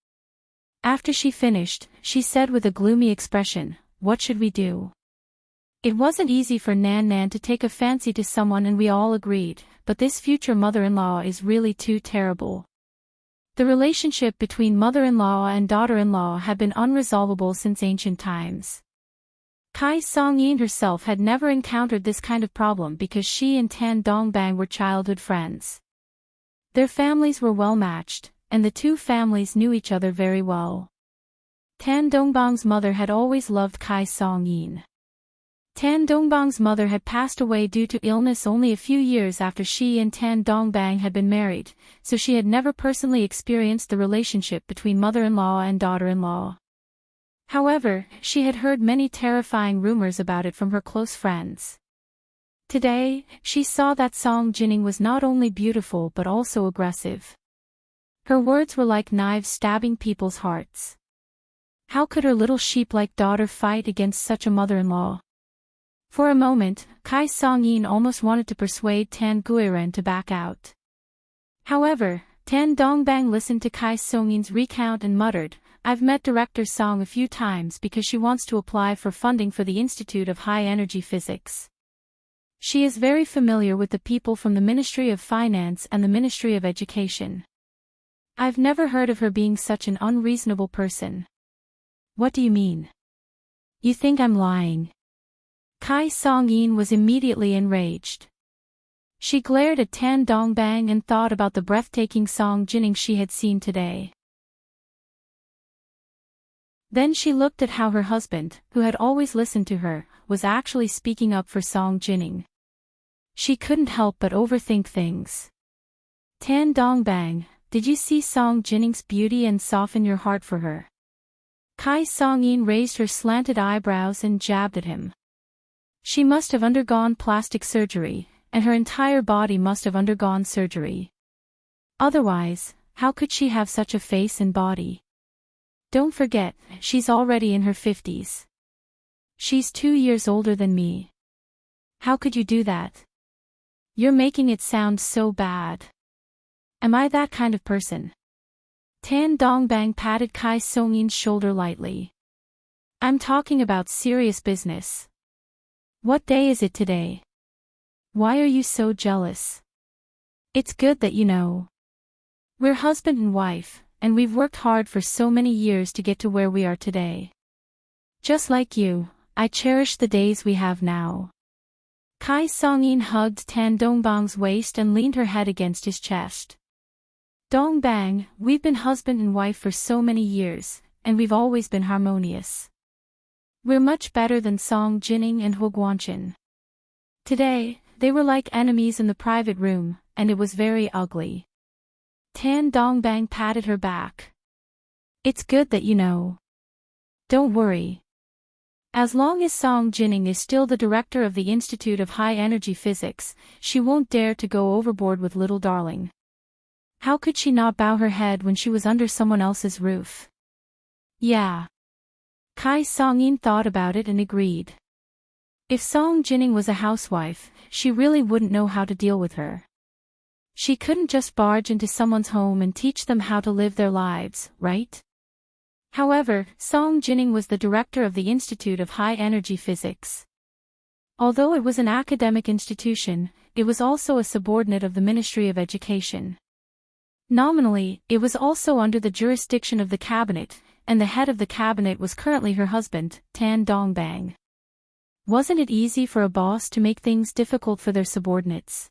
After she finished, she said with a gloomy expression, What should we do? It wasn't easy for Nan Nan to take a fancy to someone, and we all agreed, but this future mother-in-law is really too terrible. The relationship between mother-in-law and daughter-in-law had been unresolvable since ancient times. Kai Song-yin herself had never encountered this kind of problem because she and Tan Dongbang were childhood friends. Their families were well matched, and the two families knew each other very well. Tan Dongbang's mother had always loved Kai Song-yin. Tan Dongbang's mother had passed away due to illness only a few years after she and Tan Dongbang had been married, so she had never personally experienced the relationship between mother-in-law and daughter-in-law. However, she had heard many terrifying rumors about it from her close friends. Today, she saw that Song Jining was not only beautiful but also aggressive. Her words were like knives stabbing people's hearts. How could her little sheep-like daughter fight against such a mother-in-law? For a moment, Kai Song-yin almost wanted to persuade Tan Guiren to back out. However, Tan Dongbang listened to Kai Song-yin's recount and muttered, "I've met Director Song a few times because she wants to apply for funding for the Institute of High Energy Physics. She is very familiar with the people from the Ministry of Finance and the Ministry of Education. I've never heard of her being such an unreasonable person." "What do you mean? You think I'm lying?" Kai Song-yin was immediately enraged. She glared at Tan Dongbang and thought about the breathtaking Song Jining she had seen today. Then she looked at how her husband, who had always listened to her, was actually speaking up for Song Jining. She couldn't help but overthink things. "Tan Dongbang, did you see Song Jining's beauty and soften your heart for her?" Kai Song-yin raised her slanted eyebrows and jabbed at him. She must have undergone plastic surgery, and her entire body must have undergone surgery. Otherwise, how could she have such a face and body? Don't forget, she's already in her 50s. She's 2 years older than me. How could you do that? You're making it sound so bad. Am I that kind of person? Tan Dongbang patted Kai Song-yin's shoulder lightly. I'm talking about serious business. What day is it today? Why are you so jealous? It's good that you know. We're husband and wife, and we've worked hard for so many years to get to where we are today. Just like you, I cherish the days we have now. Kai Song-yin hugged Tan Dongbang's waist and leaned her head against his chest. Dongbang, we've been husband and wife for so many years, and we've always been harmonious. We're much better than Song Jining and Hu Guanchen. Today, they were like enemies in the private room, and it was very ugly. Tan Dongbang patted her back. It's good that you know. Don't worry. As long as Song Jining is still the director of the Institute of High Energy Physics, she won't dare to go overboard with little darling. How could she not bow her head when she was under someone else's roof? Yeah. Kai Song-yin thought about it and agreed. If Song Jining was a housewife, she really wouldn't know how to deal with her. She couldn't just barge into someone's home and teach them how to live their lives, right? However, Song Jining was the director of the Institute of High Energy Physics. Although it was an academic institution, it was also a subordinate of the Ministry of Education. Nominally, it was also under the jurisdiction of the cabinet, and the head of the cabinet was currently her husband, Tan Dongbang. Wasn't it easy for a boss to make things difficult for their subordinates?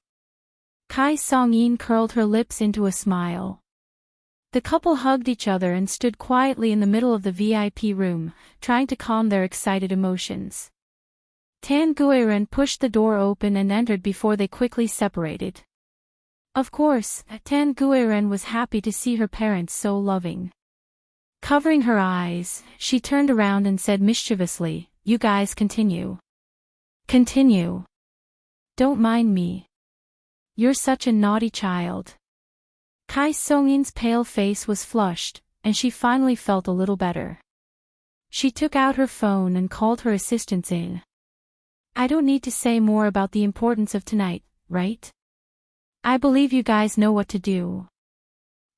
Kai Song-yin curled her lips into a smile. The couple hugged each other and stood quietly in the middle of the VIP room, trying to calm their excited emotions. Tan Guiren pushed the door open and entered before they quickly separated. Of course, Tan Guiren was happy to see her parents so loving. Covering her eyes, she turned around and said mischievously, "You guys continue. Continue. Don't mind me. You're such a naughty child." Kai Song-yin's pale face was flushed, and she finally felt a little better. She took out her phone and called her assistants in. "I don't need to say more about the importance of tonight, right? I believe you guys know what to do."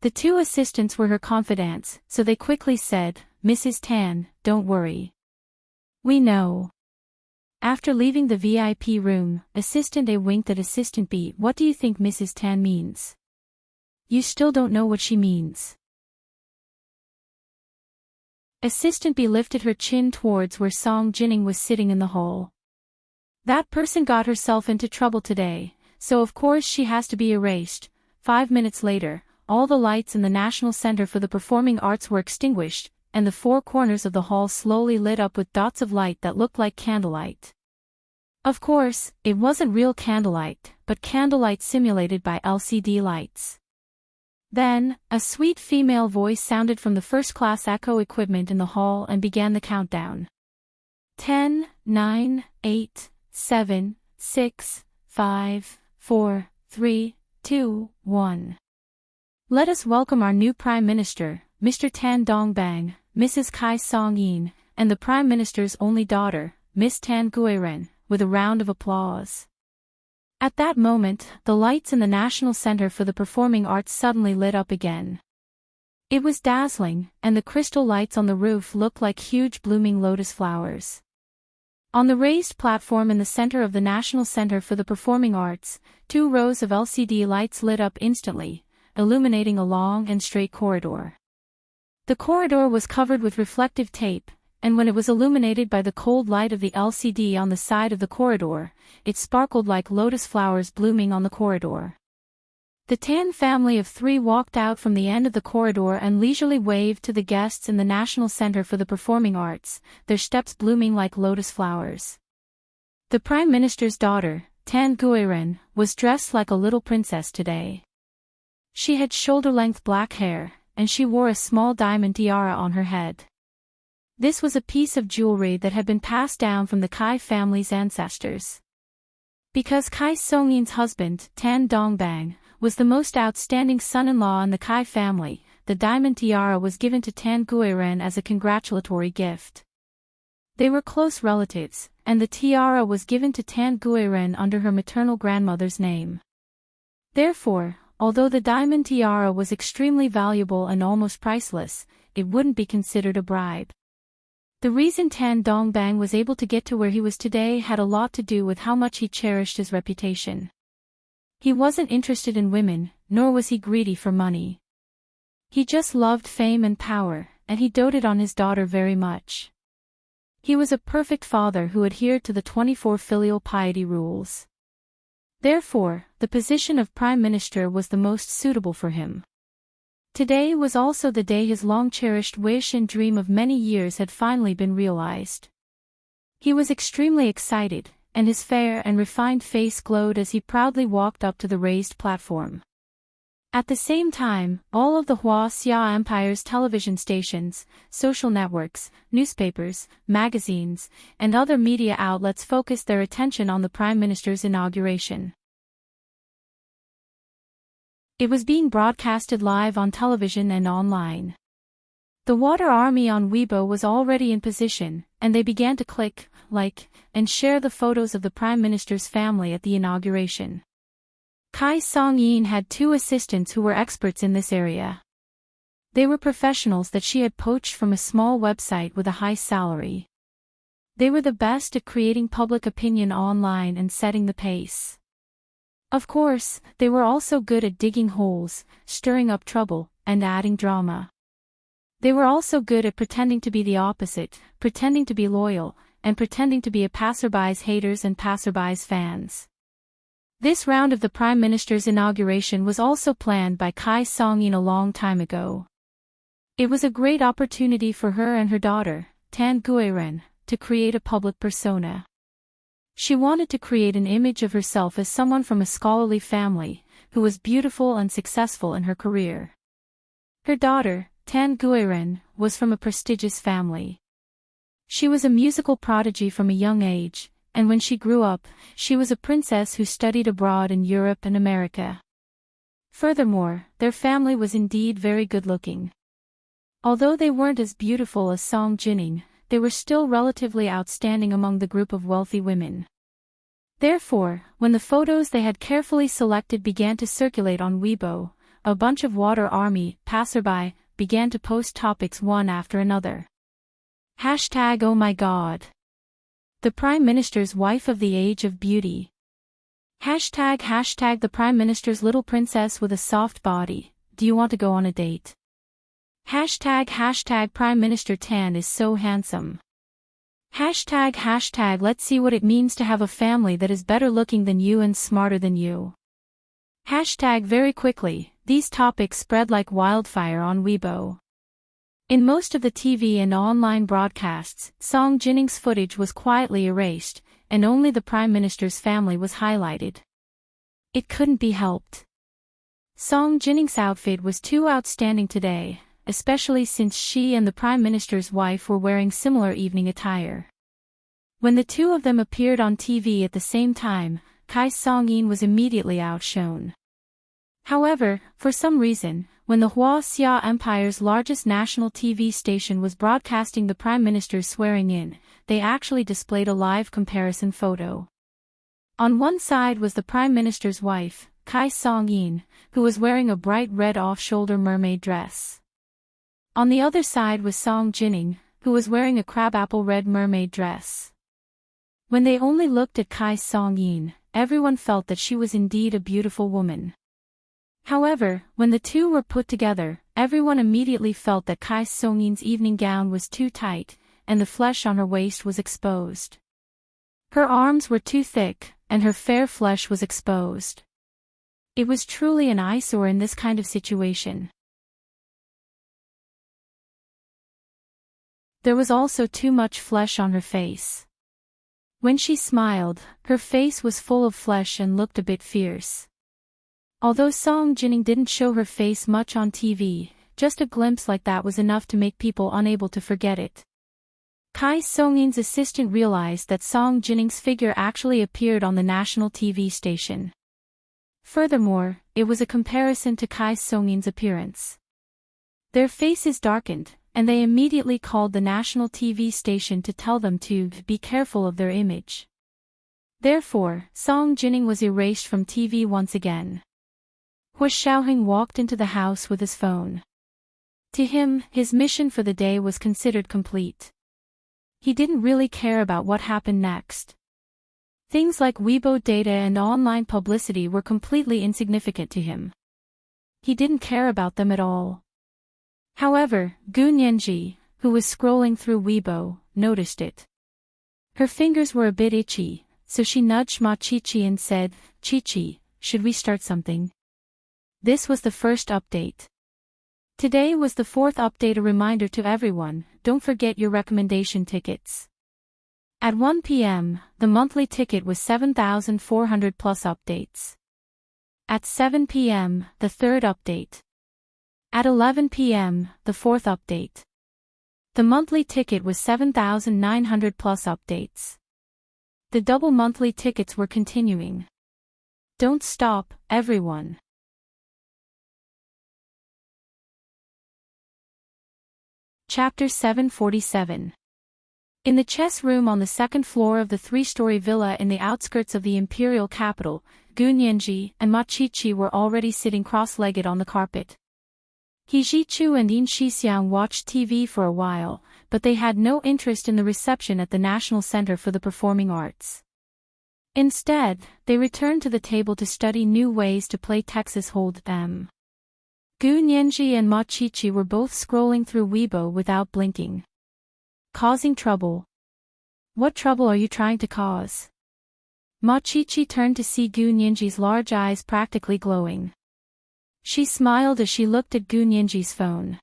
The two assistants were her confidants, so they quickly said, "Mrs. Tan, don't worry. We know." After leaving the VIP room, Assistant A winked at Assistant B. What do you think Mrs. Tan means? You still don't know what she means. Assistant B lifted her chin towards where Song Jining was sitting in the hall. That person got herself into trouble today, so of course she has to be erased. 5 minutes later, all the lights in the National Center for the Performing Arts were extinguished, and the four corners of the hall slowly lit up with dots of light that looked like candlelight. Of course, it wasn't real candlelight, but candlelight simulated by LCD lights. Then, a sweet female voice sounded from the first-class echo equipment in the hall and began the countdown. 10, 9, 8, 7, 6, 5, 4, 3, 2, 1. Let us welcome our new Prime Minister, Mr. Tan Dongbang, Mrs. Kai Song-yin, and the Prime Minister's only daughter, Miss Tan Guiren, with a round of applause. At that moment, the lights in the National Center for the Performing Arts suddenly lit up again. It was dazzling, and the crystal lights on the roof looked like huge blooming lotus flowers. On the raised platform in the center of the National Center for the Performing Arts, 2 rows of LCD lights lit up instantly, illuminating a long and straight corridor. The corridor was covered with reflective tape, and when it was illuminated by the cold light of the LCD on the side of the corridor, it sparkled like lotus flowers blooming on the corridor. The Tan family of 3 walked out from the end of the corridor and leisurely waved to the guests in the National Center for the Performing Arts, their steps blooming like lotus flowers. The Prime Minister's daughter, Tan Guiren, was dressed like a little princess today. She had shoulder-length black hair, and she wore a small diamond tiara on her head. This was a piece of jewelry that had been passed down from the Kai family's ancestors. Because Kai Song-yin's husband, Tan Dongbang, was the most outstanding son-in-law in the Kai family, the diamond tiara was given to Tan Guiren as a congratulatory gift. They were close relatives, and the tiara was given to Tan Guiren under her maternal grandmother's name. Therefore, although the diamond tiara was extremely valuable and almost priceless, it wouldn't be considered a bribe. The reason Tan Dongbang was able to get to where he was today had a lot to do with how much he cherished his reputation. He wasn't interested in women, nor was he greedy for money. He just loved fame and power, and he doted on his daughter very much. He was a perfect father who adhered to the 24 filial piety rules. Therefore, the position of Prime Minister was the most suitable for him. Today was also the day his long-cherished wish and dream of many years had finally been realized. He was extremely excited, and his fair and refined face glowed as he proudly walked up to the raised platform. At the same time, all of the Xia Empire's television stations, social networks, newspapers, magazines, and other media outlets focused their attention on the Prime Minister's inauguration. It was being broadcasted live on television and online. The Water Army on Weibo was already in position, and they began to click, like, and share the photos of the Prime Minister's family at the inauguration. Kai Song-yin had 2 assistants who were experts in this area. They were professionals that she had poached from a small website with a high salary. They were the best at creating public opinion online and setting the pace. Of course, they were also good at digging holes, stirring up trouble, and adding drama. They were also good at pretending to be the opposite, pretending to be loyal, and pretending to be a passerby's haters and passerby's fans. This round of the Prime Minister's inauguration was also planned by Kai Song-yin a long time ago. It was a great opportunity for her and her daughter, Tan Guiren, to create a public persona. She wanted to create an image of herself as someone from a scholarly family, who was beautiful and successful in her career. Her daughter, Tan Guiren, was from a prestigious family. She was a musical prodigy from a young age, and when she grew up, she was a princess who studied abroad in Europe and America. Furthermore, their family was indeed very good-looking. Although they weren't as beautiful as Song Jining, they were still relatively outstanding among the group of wealthy women. Therefore, when the photos they had carefully selected began to circulate on Weibo, a bunch of Water Army passerby began to post topics one after another. #OhMyGod. The Prime Minister's wife of the age of beauty. Hashtag the Prime Minister's little princess with a soft body. Do you want to go on a date? Hashtag Prime Minister Tan is so handsome. Hashtag let's see what it means to have a family that is better looking than you and smarter than you. Hashtag very quickly, these topics spread like wildfire on Weibo. In most of the TV and online broadcasts, Song Jinning's footage was quietly erased, and only the Prime Minister's family was highlighted. It couldn't be helped. Song Jinning's outfit was too outstanding today, especially since she and the Prime Minister's wife were wearing similar evening attire. When the two of them appeared on TV at the same time, Kai Song-in was immediately outshone. However, for some reason, when the Xia Empire's largest national TV station was broadcasting the Prime Minister's swearing-in, they actually displayed a live comparison photo. On one side was the Prime Minister's wife, Kai Song-in, who was wearing a bright red off-shoulder mermaid dress. On the other side was Song Jinning, who was wearing a crabapple red mermaid dress. When they only looked at Kai Song-in, everyone felt that she was indeed a beautiful woman. However, when the two were put together, everyone immediately felt that Kai Song-in's evening gown was too tight, and the flesh on her waist was exposed. Her arms were too thick, and her fair flesh was exposed. It was truly an eyesore in this kind of situation. There was also too much flesh on her face. When she smiled, her face was full of flesh and looked a bit fierce. Although Song Jinning didn't show her face much on TV, just a glimpse like that was enough to make people unable to forget it. Kai Song-in's assistant realized that Song Jinning's figure actually appeared on the national TV station. Furthermore, it was a comparison to Kai Song-in's appearance. Their faces darkened, and they immediately called the national TV station to tell them to be careful of their image. Therefore, Song Jinning was erased from TV once again. Hua Xiaoheng walked into the house with his phone. To him, his mission for the day was considered complete. He didn't really care about what happened next. Things like Weibo data and online publicity were completely insignificant to him. He didn't care about them at all. However, Gu Nianji, who was scrolling through Weibo, noticed it. Her fingers were a bit itchy, so she nudged Ma Chi-Chi and said, "Chi-Chi, should we start something?" This was the first update. Today was the fourth update, a reminder to everyone, don't forget your recommendation tickets. At 1 p.m., the monthly ticket was 7,400 plus updates. At 7 p.m., the third update. At 11 p.m., the fourth update. The monthly ticket was 7,900 plus updates. The double monthly tickets were continuing. Don't stop, everyone. Chapter 747. In the chess room on the second floor of the three-story villa in the outskirts of the imperial capital, Gu Nianji and Ma Chi-Chi were already sitting cross-legged on the carpet. He Zichu and Yin Shixiang watched TV for a while, but they had no interest in the reception at the National Center for the Performing Arts. Instead, they returned to the table to study new ways to play Texas Hold'em. Gu Nianji and Ma Chi-Chi were both scrolling through Weibo without blinking. Causing trouble. What trouble are you trying to cause? Ma Chi-Chi turned to see Gu Nianji's large eyes practically glowing. She smiled as she looked at Gu Nianji's phone.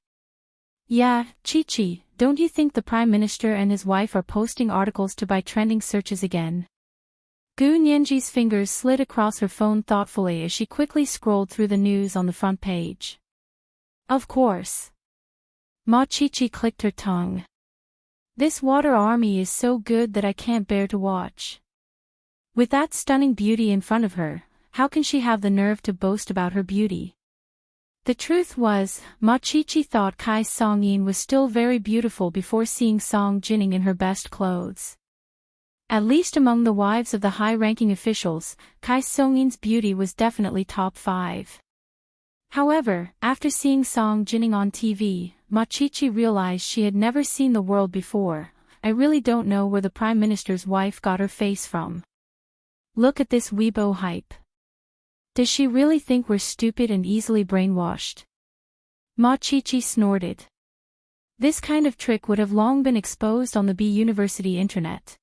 Yeah, Chi-Chi, don't you think the Prime Minister and his wife are posting articles to buy trending searches again? Gu Nianji's fingers slid across her phone thoughtfully as she quickly scrolled through the news on the front page. Of course. Ma Chi-Chi clicked her tongue. This water army is so good that I can't bear to watch. With that stunning beauty in front of her, how can she have the nerve to boast about her beauty? The truth was, Ma Chi-Chi thought Kai Song-in was still very beautiful before seeing Song Jinning in her best clothes. At least among the wives of the high-ranking officials, Kai Song-in's beauty was definitely top 5. However, after seeing Song Jinning on TV, Ma Chi-Chi realized she had never seen the world before. I really don't know where the Prime Minister's wife got her face from. Look at this Weibo hype. Does she really think we're stupid and easily brainwashed? Ma Chi-Chi snorted. This kind of trick would have long been exposed on the B University internet.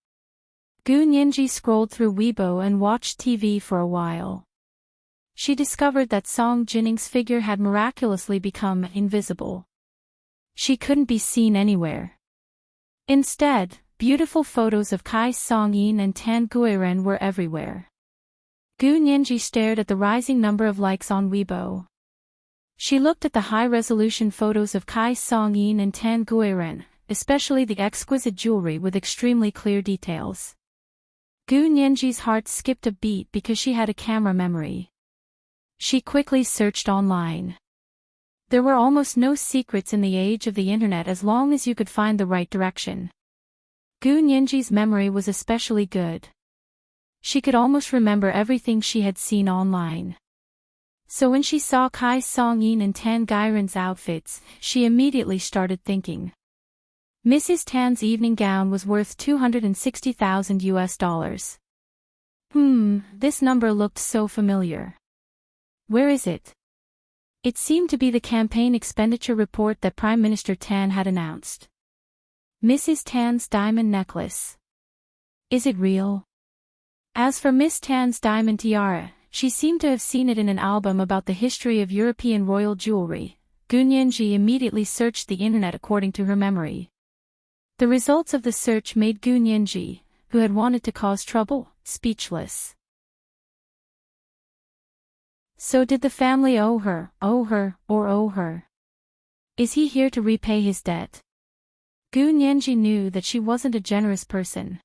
Gu Nianji scrolled through Weibo and watched TV for a while. She discovered that Song Jinning's figure had miraculously become invisible. She couldn't be seen anywhere. Instead, beautiful photos of Kai Song-yin and Tan Guiren were everywhere. Gu Nianji stared at the rising number of likes on Weibo. She looked at the high-resolution photos of Kai Song-yin and Tan Guiren, especially the exquisite jewelry with extremely clear details. Gu Nianji's heart skipped a beat because she had a camera memory. She quickly searched online. There were almost no secrets in the age of the internet as long as you could find the right direction. Gu Nianji's memory was especially good. She could almost remember everything she had seen online. So when she saw Kai Song-yin and Tan Guiren's outfits, she immediately started thinking. Mrs. Tan's evening gown was worth $260,000. This number looked so familiar. Where is it? It seemed to be the campaign expenditure report that Prime Minister Tan had announced. Mrs. Tan's diamond necklace. Is it real? As for Miss Tan's diamond tiara, she seemed to have seen it in an album about the history of European royal jewelry. Gu Nianji immediately searched the internet according to her memory. The results of the search made Gu Nianji, who had wanted to cause trouble, speechless. So did the family owe her? Is he here to repay his debt? Gu Nianji knew that she wasn't a generous person.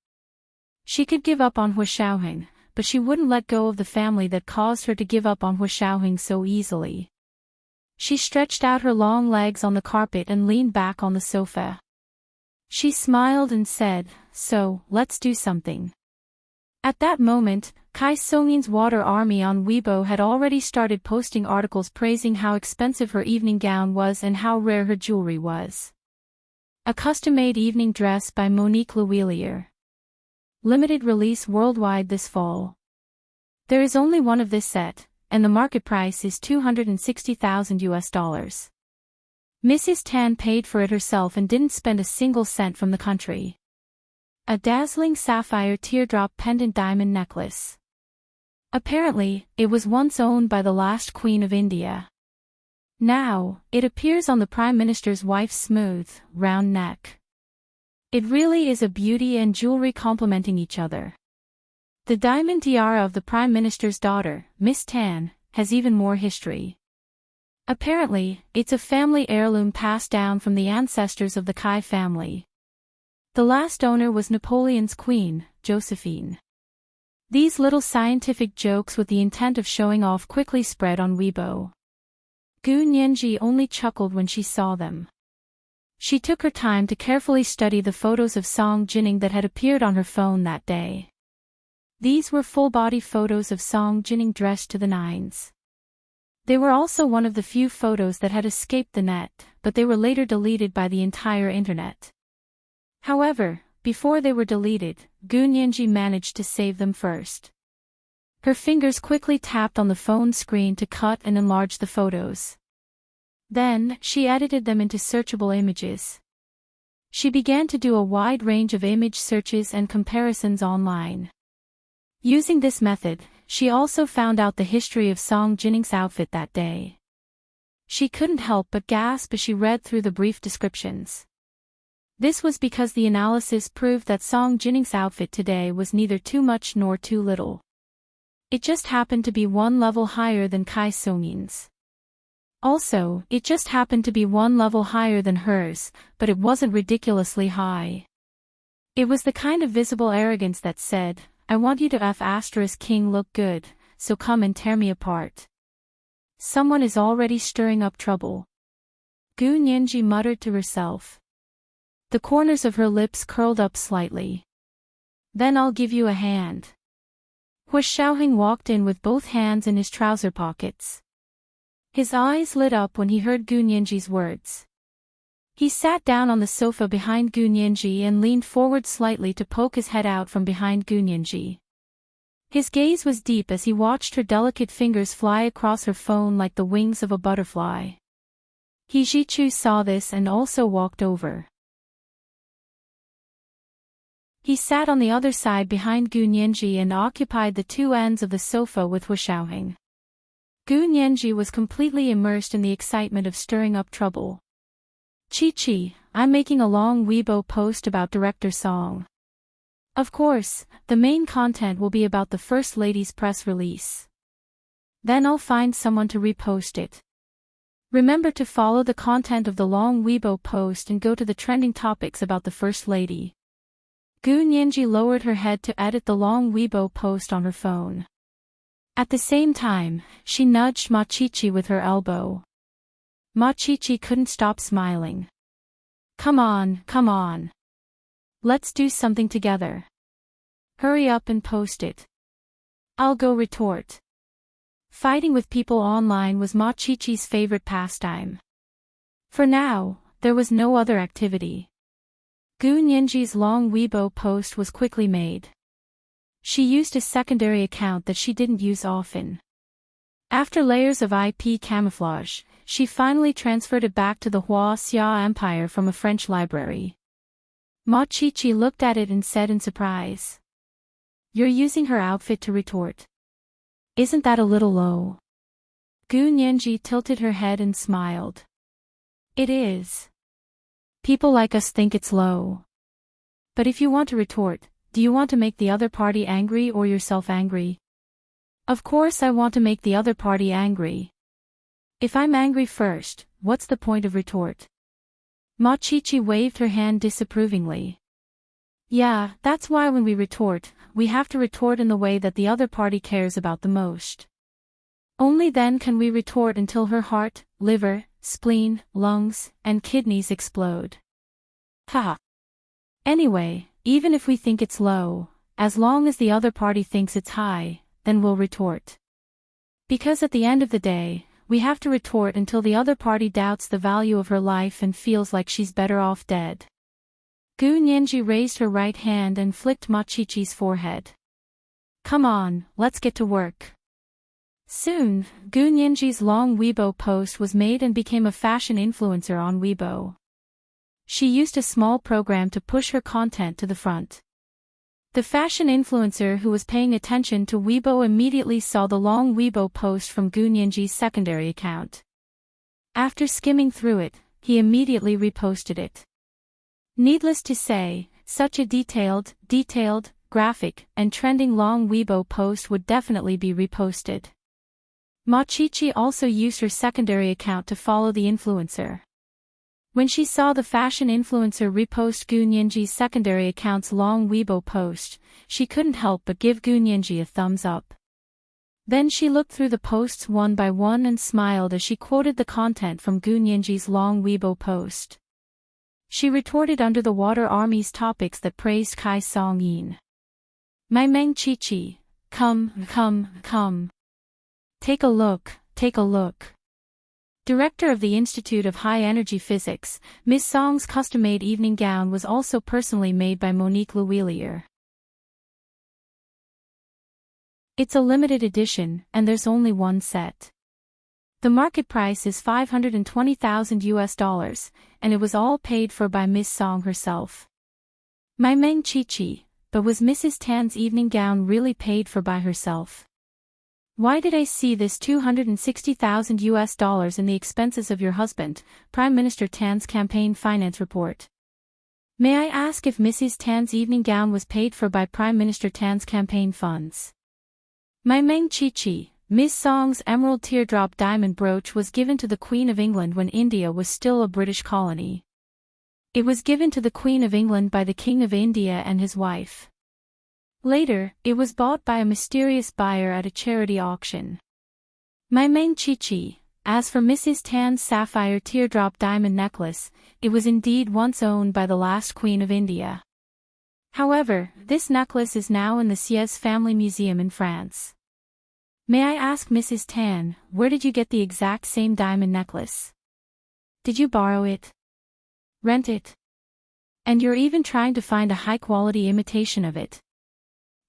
She could give up on Hua Xiaoheng, but she wouldn't let go of the family that caused her to give up on Hua Xiaoheng so easily. She stretched out her long legs on the carpet and leaned back on the sofa. She smiled and said, "So, let's do something." At that moment, Kai Songyin's water army on Weibo had already started posting articles praising how expensive her evening gown was and how rare her jewelry was. A custom-made evening dress by Monique Lhuillier. Limited release worldwide this fall. There is only one of this set, and the market price is $260,000. Mrs. Tan paid for it herself and didn't spend a single cent from the country. A dazzling sapphire teardrop pendant diamond necklace. Apparently, it was once owned by the last Queen of India. Now, it appears on the Prime Minister's wife's smooth, round neck. It really is a beauty and jewelry complementing each other. The diamond tiara of the Prime Minister's daughter, Miss Tan, has even more history. Apparently, it's a family heirloom passed down from the ancestors of the Kai family. The last owner was Napoleon's queen, Josephine. These little scientific jokes with the intent of showing off quickly spread on Weibo. Gu Nianji only chuckled when she saw them. She took her time to carefully study the photos of Song Jinning that had appeared on her phone that day. These were full-body photos of Song Jinning dressed to the nines. They were also one of the few photos that had escaped the net, but they were later deleted by the entire internet. However, before they were deleted, Gu Nianji managed to save them first. Her fingers quickly tapped on the phone screen to cut and enlarge the photos. Then, she edited them into searchable images. She began to do a wide range of image searches and comparisons online. Using this method, she also found out the history of Song Jinning's outfit that day. She couldn't help but gasp as she read through the brief descriptions. This was because the analysis proved that Song Jinning's outfit today was neither too much nor too little. It just happened to be one level higher than Kai Songyin's. Also, it just happened to be one level higher than hers, but it wasn't ridiculously high. It was the kind of visible arrogance that said, "I want you to F***king look good, so come and tear me apart." Someone is already stirring up trouble. Gu Nianji muttered to herself. The corners of her lips curled up slightly. "Then I'll give you a hand." Hua Xiaoheng walked in with both hands in his trouser pockets. His eyes lit up when he heard Gu Nianji's words. He sat down on the sofa behind Gu Nianji and leaned forward slightly to poke his head out from behind Gu Nianji. His gaze was deep as he watched her delicate fingers fly across her phone like the wings of a butterfly. He Jichu saw this and also walked over. He sat on the other side behind Gu Nianji and occupied the two ends of the sofa with Hu Xiaoheng. Gu Nianji was completely immersed in the excitement of stirring up trouble. Chi, I'm making a long Weibo post about Director Song. Of course, the main content will be about the First Lady's press release. Then I'll find someone to repost it. Remember to follow the content of the long Weibo post and go to the trending topics about the First Lady. Gu Nianji lowered her head to edit the long Weibo post on her phone. At the same time, she nudged Ma Chichi with her elbow. Ma Chichi couldn't stop smiling. Come on. Let's do something together. Hurry up and post it. I'll go retort. Fighting with people online was Ma Chichi's favorite pastime. For now, there was no other activity. Gu Nianji's long Weibo post was quickly made. She used a secondary account that she didn't use often. After layers of IP camouflage, she finally transferred it back to the Xia Empire from a French library. Ma Chichi looked at it and said in surprise. You're using her outfit to retort. Isn't that a little low? Gu Nianji tilted her head and smiled. It is. People like us think it's low. But if you want to retort, do you want to make the other party angry or yourself angry? Of course I want to make the other party angry. If I'm angry first, what's the point of retort? Ma Chichi waved her hand disapprovingly. Yeah, that's why when we retort, we have to retort in the way that the other party cares about the most. Only then can we retort until her heart, liver, spleen, lungs, and kidneys explode. Haha. Anyway, even if we think it's low, as long as the other party thinks it's high, then we'll retort. Because at the end of the day, we have to retort until the other party doubts the value of her life and feels like she's better off dead. Gu Nianji raised her right hand and flicked Ma Chichi's forehead. Come on, let's get to work. Soon, Gu Nianji's long Weibo post was made and became a fashion influencer on Weibo. She used a small program to push her content to the front. The fashion influencer who was paying attention to Weibo immediately saw the long Weibo post from Gu Nianji's secondary account. After skimming through it, he immediately reposted it. Needless to say, such a detailed, graphic, and trending long Weibo post would definitely be reposted. Ma Chichi also used her secondary account to follow the influencer. When she saw the fashion influencer repost Gu Nianji's secondary account's long Weibo post, she couldn't help but give Gu Nianji a thumbs up. Then she looked through the posts one by one and smiled as she quoted the content from Gu Nianji's long Weibo post. She retorted under the Water Army's topics that praised Kai Song Yin. My Meng Chi, come. Take a look. Director of the Institute of High Energy Physics, Ms. Song's custom-made evening gown was also personally made by Monique Lewillier. It's a limited edition, and there's only one set. The market price is $520,000, and it was all paid for by Ms. Song herself. My Meng Chi, but was Mrs. Tan's evening gown really paid for by herself? Why did I see this $260,000 in the expenses of your husband, Prime Minister Tan's campaign finance report? May I ask if Mrs. Tan's evening gown was paid for by Prime Minister Tan's campaign funds? My Meng Chi, Ms. Song's emerald teardrop diamond brooch was given to the Queen of England when India was still a British colony. It was given to the Queen of England by the King of India and his wife. Later, it was bought by a mysterious buyer at a charity auction. My Meng Chi, as for Mrs. Tan's sapphire teardrop diamond necklace, it was indeed once owned by the last Queen of India. However, this necklace is now in the Sieyès Family Museum in France. May I ask Mrs. Tan, where did you get the exact same diamond necklace? Did you borrow it? rent it. And you're even trying to find a high-quality imitation of it.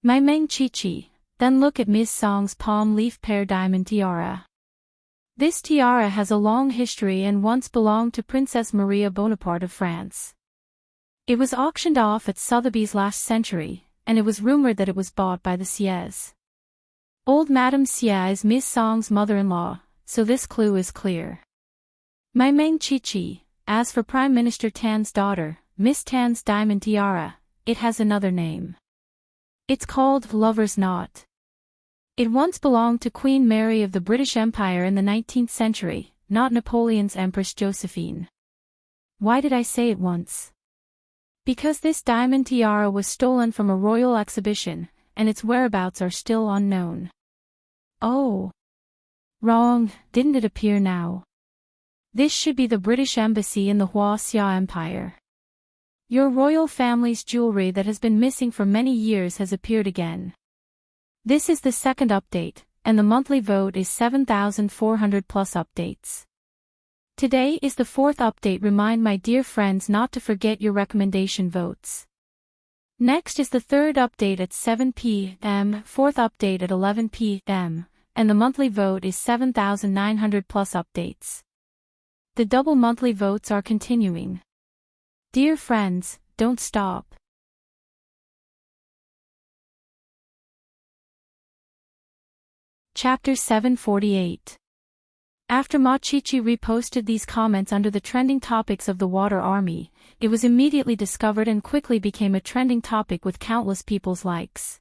My Meng Chi-Chi, then look at Ms. Song's palm leaf pear diamond tiara. This tiara has a long history and once belonged to Princess Maria Bonaparte of France. It was auctioned off at Sotheby's last century, and it was rumored that it was bought by the Xies. Old Madame Xie is Ms. Song's mother-in-law, so this clue is clear. My Meng Chi-Chi, as for Prime Minister Tan's daughter, Miss Tan's diamond tiara, it has another name. It's called Lover's Knot. It once belonged to Queen Mary of the British Empire in the 19th century, not Napoleon's Empress Josephine. Why did I say it once? Because this diamond tiara was stolen from a royal exhibition, and its whereabouts are still unknown. Oh. Wrong, didn't it appear now? This should be the British Embassy in the Xia Empire. Your royal family's jewelry that has been missing for many years has appeared again. This is the second update, and the monthly vote is 7,400 plus updates. Today is the fourth update. Remind my dear friends not to forget your recommendation votes. Next is the third update at 7 p.m., fourth update at 11 p.m., and the monthly vote is 7,900 plus updates. The double monthly votes are continuing. Dear friends, don't stop. Chapter 748. After Ma Chi-Chi reposted these comments under the trending topics of the Water Army, it was immediately discovered and quickly became a trending topic with countless people's likes.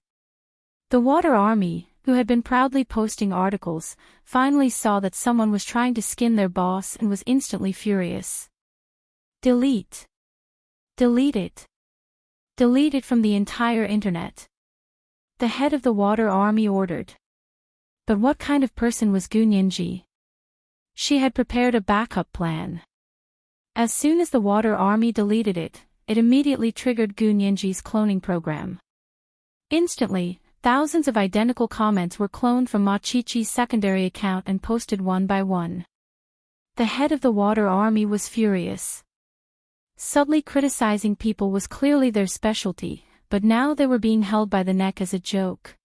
The Water Army, who had been proudly posting articles, finally saw that someone was trying to skin their boss and was instantly furious. Delete. Delete it. Delete it from the entire internet. The head of the Water Army ordered. But what kind of person was Gu Nianji? She had prepared a backup plan. As soon as the Water Army deleted it, it immediately triggered Gu Nianji's cloning program. Instantly, thousands of identical comments were cloned from Ma Chi-Chi's secondary account and posted one by one. The head of the Water Army was furious. Subtly criticizing people was clearly their specialty, but now they were being held by the neck as a joke.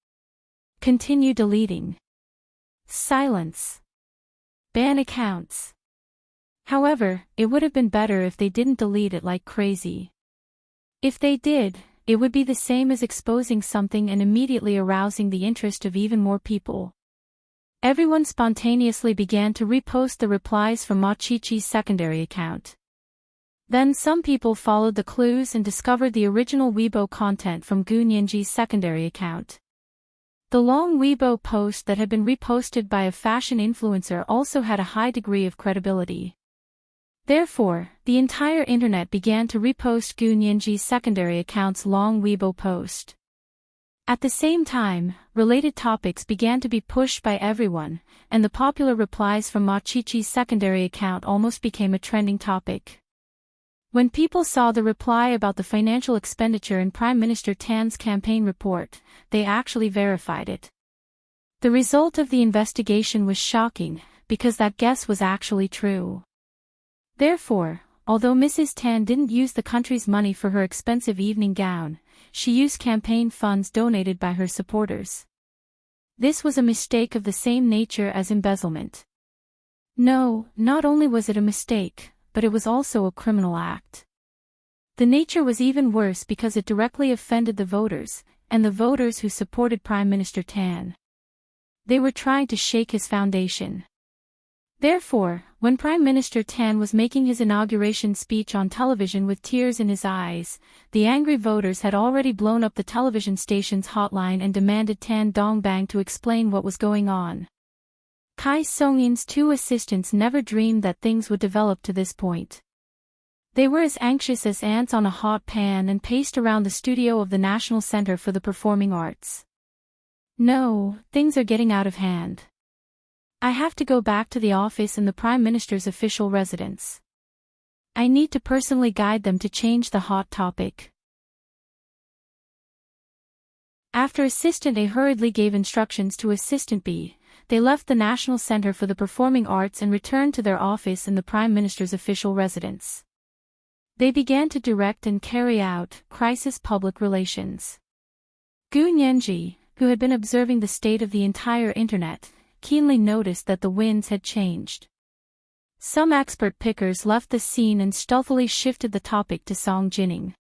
Continue deleting. Silence. Ban accounts. However, it would have been better if they didn't delete it like crazy. If they did, it would be the same as exposing something and immediately arousing the interest of even more people. Everyone spontaneously began to repost the replies from Ma Chi-Chi's secondary account. Then some people followed the clues and discovered the original Weibo content from Gu Nianji's secondary account. The long Weibo post that had been reposted by a fashion influencer also had a high degree of credibility. Therefore, the entire internet began to repost Gu Nianji's secondary account's long Weibo post. At the same time, related topics began to be pushed by everyone, and the popular replies from Ma Chi-Chi's secondary account almost became a trending topic. When people saw the reply about the financial expenditure in Prime Minister Tan's campaign report, they actually verified it. The result of the investigation was shocking, because that guess was actually true. Therefore, although Mrs. Tan didn't use the country's money for her expensive evening gown, she used campaign funds donated by her supporters. This was a mistake of the same nature as embezzlement. No, not only was it a mistake, but it was also a criminal act. The nature was even worse because it directly offended the voters, and the voters who supported Prime Minister Tan. They were trying to shake his foundation. Therefore, when Prime Minister Tan was making his inauguration speech on television with tears in his eyes, the angry voters had already blown up the television station's hotline and demanded Tan Dongbang to explain what was going on. Kai Song-in's two assistants never dreamed that things would develop to this point. They were as anxious as ants on a hot pan and paced around the studio of the National Center for the Performing Arts. No, things are getting out of hand. I have to go back to the office in the Prime Minister's official residence. I need to personally guide them to change the hot topic. After Assistant A hurriedly gave instructions to Assistant B, they left the National Center for the Performing Arts and returned to their office in the Prime Minister's official residence. They began to direct and carry out crisis public relations. Gu Nianji, who had been observing the state of the entire internet, keenly noticed that the winds had changed. Some expert pickers left the scene and stealthily shifted the topic to Song Jining.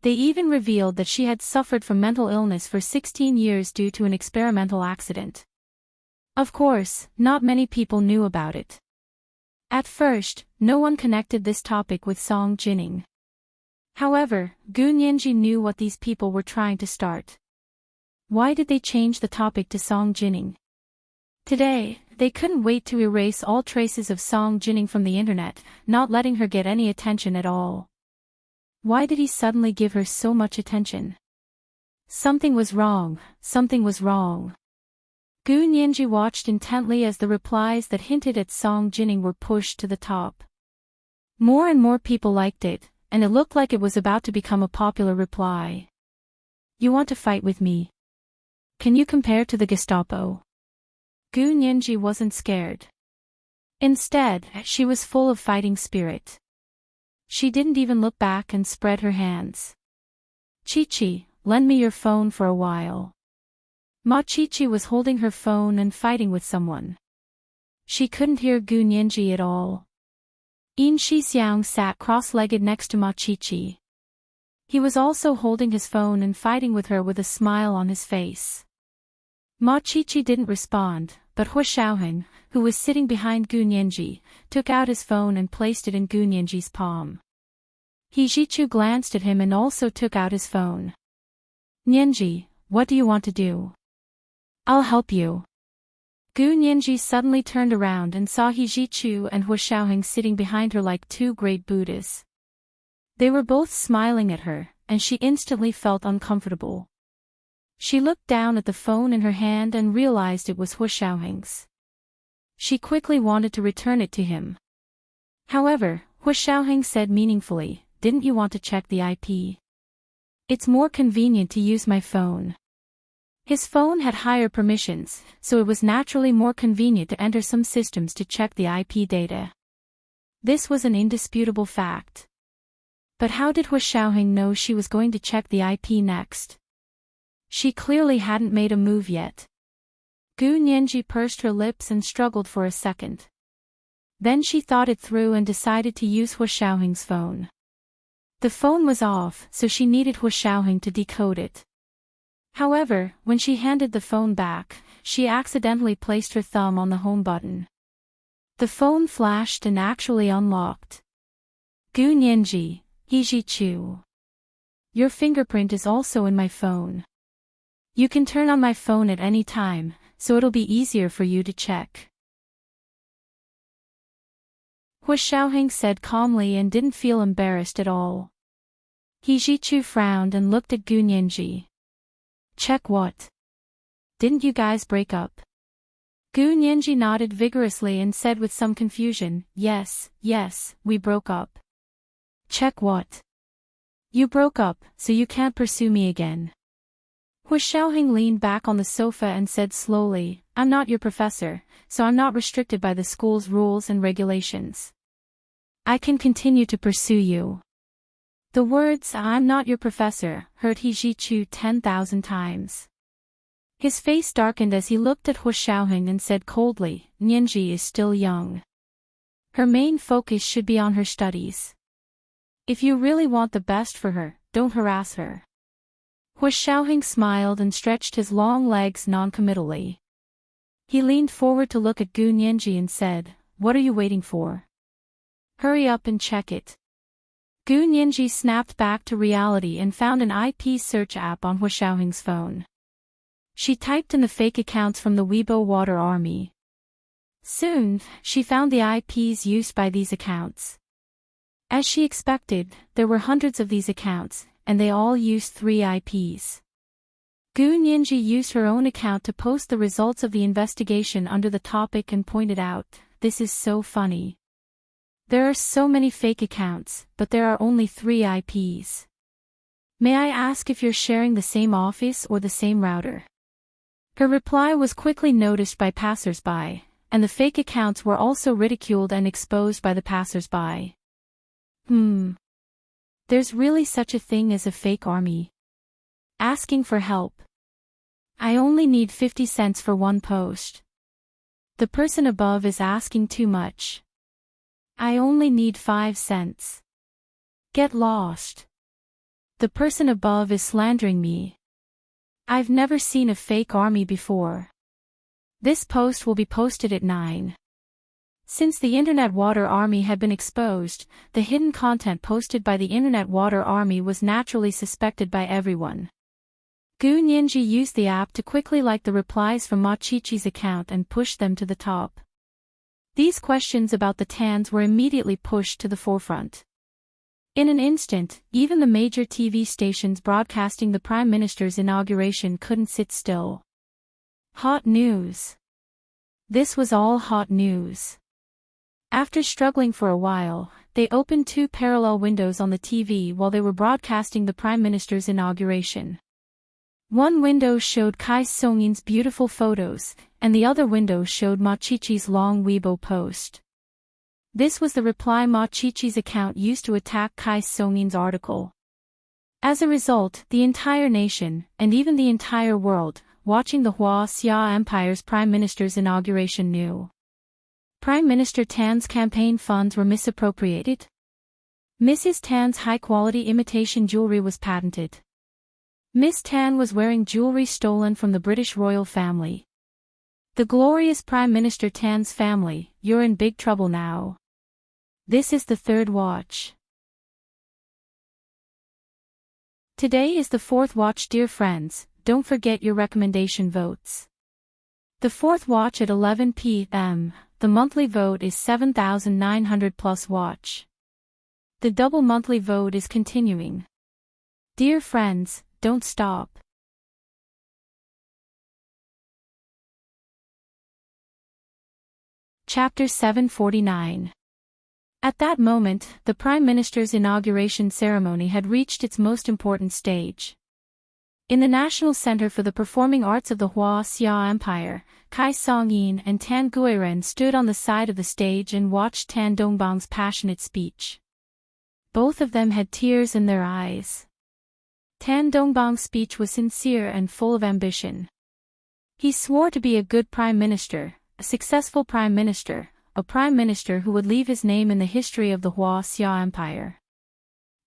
They even revealed that she had suffered from mental illness for 16 years due to an experimental accident. Of course, not many people knew about it. At first, no one connected this topic with Song Jining. However, Gu Nianji knew what these people were trying to start. Why did they change the topic to Song Jining? Today, they couldn't wait to erase all traces of Song Jining from the internet, not letting her get any attention at all. Why did he suddenly give her so much attention? Something was wrong, something was wrong. Gu Nianji watched intently as the replies that hinted at Song Jining were pushed to the top. More and more people liked it, and it looked like it was about to become a popular reply. You want to fight with me? Can you compare to the Gestapo? Gu Nianji wasn't scared. Instead, she was full of fighting spirit. She didn't even look back and spread her hands. Chi-Chi, lend me your phone for a while. Ma Chi-Chi was holding her phone and fighting with someone. She couldn't hear Gu Nianji at all. Yin Shixiang sat cross-legged next to Ma Chi-Chi. He was also holding his phone and fighting with her with a smile on his face. Ma Chi-Chi didn't respond, but Hu Xiaoheng, who was sitting behind Gu Nianji, took out his phone and placed it in Gu Nianji's palm. He Jichu glanced at him and also took out his phone. Nianji, what do you want to do? I'll help you. Gu Nianji suddenly turned around and saw He Jichu and Hu Xiaoheng sitting behind her like two great Buddhas. They were both smiling at her, and she instantly felt uncomfortable. She looked down at the phone in her hand and realized it was Hu Xiaoheng's. She quickly wanted to return it to him. However, Hu Xiaoheng said meaningfully, "Didn't you want to check the IP? It's more convenient to use my phone." His phone had higher permissions, so it was naturally more convenient to enter some systems to check the IP data. This was an indisputable fact. But how did Hu Xiaoheng know she was going to check the IP next? She clearly hadn't made a move yet. Gu Nianji pursed her lips and struggled for a second. Then she thought it through and decided to use Hu Xiaoheng's phone. The phone was off, so she needed Hu Xiaoheng to decode it. However, when she handed the phone back, she accidentally placed her thumb on the home button. The phone flashed and actually unlocked. Gu Nianji, He Jichu. Your fingerprint is also in my phone. You can turn on my phone at any time, so it'll be easier for you to check. Hu Xiaoheng said calmly and didn't feel embarrassed at all. He Jichu frowned and looked at Gu Nianji. Check what? Didn't you guys break up? Gu Nianji nodded vigorously and said with some confusion, yes, we broke up. Check what? You broke up, so you can't pursue me again. Hu Xiaoheng leaned back on the sofa and said slowly, I'm not your professor, so I'm not restricted by the school's rules and regulations. I can continue to pursue you. The words, I'm not your professor, hurt He Jichu 10,000 times. His face darkened as he looked at Hu Xiaoheng and said coldly, Nianji is still young. Her main focus should be on her studies. If you really want the best for her, don't harass her. Hu Xiaoheng smiled and stretched his long legs non-committally. He leaned forward to look at Gu Nianji and said, what are you waiting for? Hurry up and check it. Gu Nianji snapped back to reality and found an IP search app on Hu Xiaoheng's phone. She typed in the fake accounts from the Weibo Water Army. Soon, she found the IPs used by these accounts. As she expected, there were hundreds of these accounts, and they all used 3 IPs. Gu Nianji used her own account to post the results of the investigation under the topic and pointed out, this is so funny. There are so many fake accounts, but there are only 3 IPs. May I ask if you're sharing the same office or the same router? Her reply was quickly noticed by passers-by, and the fake accounts were also ridiculed and exposed by the passers-by. There's really such a thing as a fake army. Asking for help. I only need 50 cents for one post. The person above is asking too much. I only need 5 cents. Get lost. The person above is slandering me. I've never seen a fake army before. This post will be posted at 9. Since the Internet Water Army had been exposed, the hidden content posted by the Internet Water Army was naturally suspected by everyone. Gu Nianji used the app to quickly like the replies from Ma Qiqi's account and push them to the top. These questions about the Tans were immediately pushed to the forefront. In an instant, even the major TV stations broadcasting the Prime Minister's inauguration couldn't sit still. Hot news. This was all hot news. After struggling for a while, they opened 2 parallel windows on the TV while they were broadcasting the Prime Minister's inauguration. One window showed Kai Songyin's beautiful photos, and the other window showed Ma Qiqi's long Weibo post. This was the reply Ma Qiqi's account used to attack Kai Songyin's article. As a result, the entire nation, and even the entire world, watching the Xia Empire's Prime Minister's inauguration knew. Prime Minister Tan's campaign funds were misappropriated. Mrs. Tan's high-quality imitation jewelry was patented. Miss Tan was wearing jewelry stolen from the British royal family. The glorious Prime Minister Tan's family, you're in big trouble now. This is the third watch. Today is the fourth watch, dear friends, don't forget your recommendation votes. The fourth watch at 11 p.m., the monthly vote is 7,900 plus watch. The double monthly vote is continuing. Dear friends, don't stop. Chapter 749. At that moment, the Prime Minister's inauguration ceremony had reached its most important stage. In the National Center for the Performing Arts of the Xia Empire, Kai Songyin and Tan Guiren stood on the side of the stage and watched Tan Dongbang's passionate speech. Both of them had tears in their eyes. Tan Dongbang's speech was sincere and full of ambition. He swore to be a good prime minister, a successful prime minister, a prime minister who would leave his name in the history of the Xia Empire.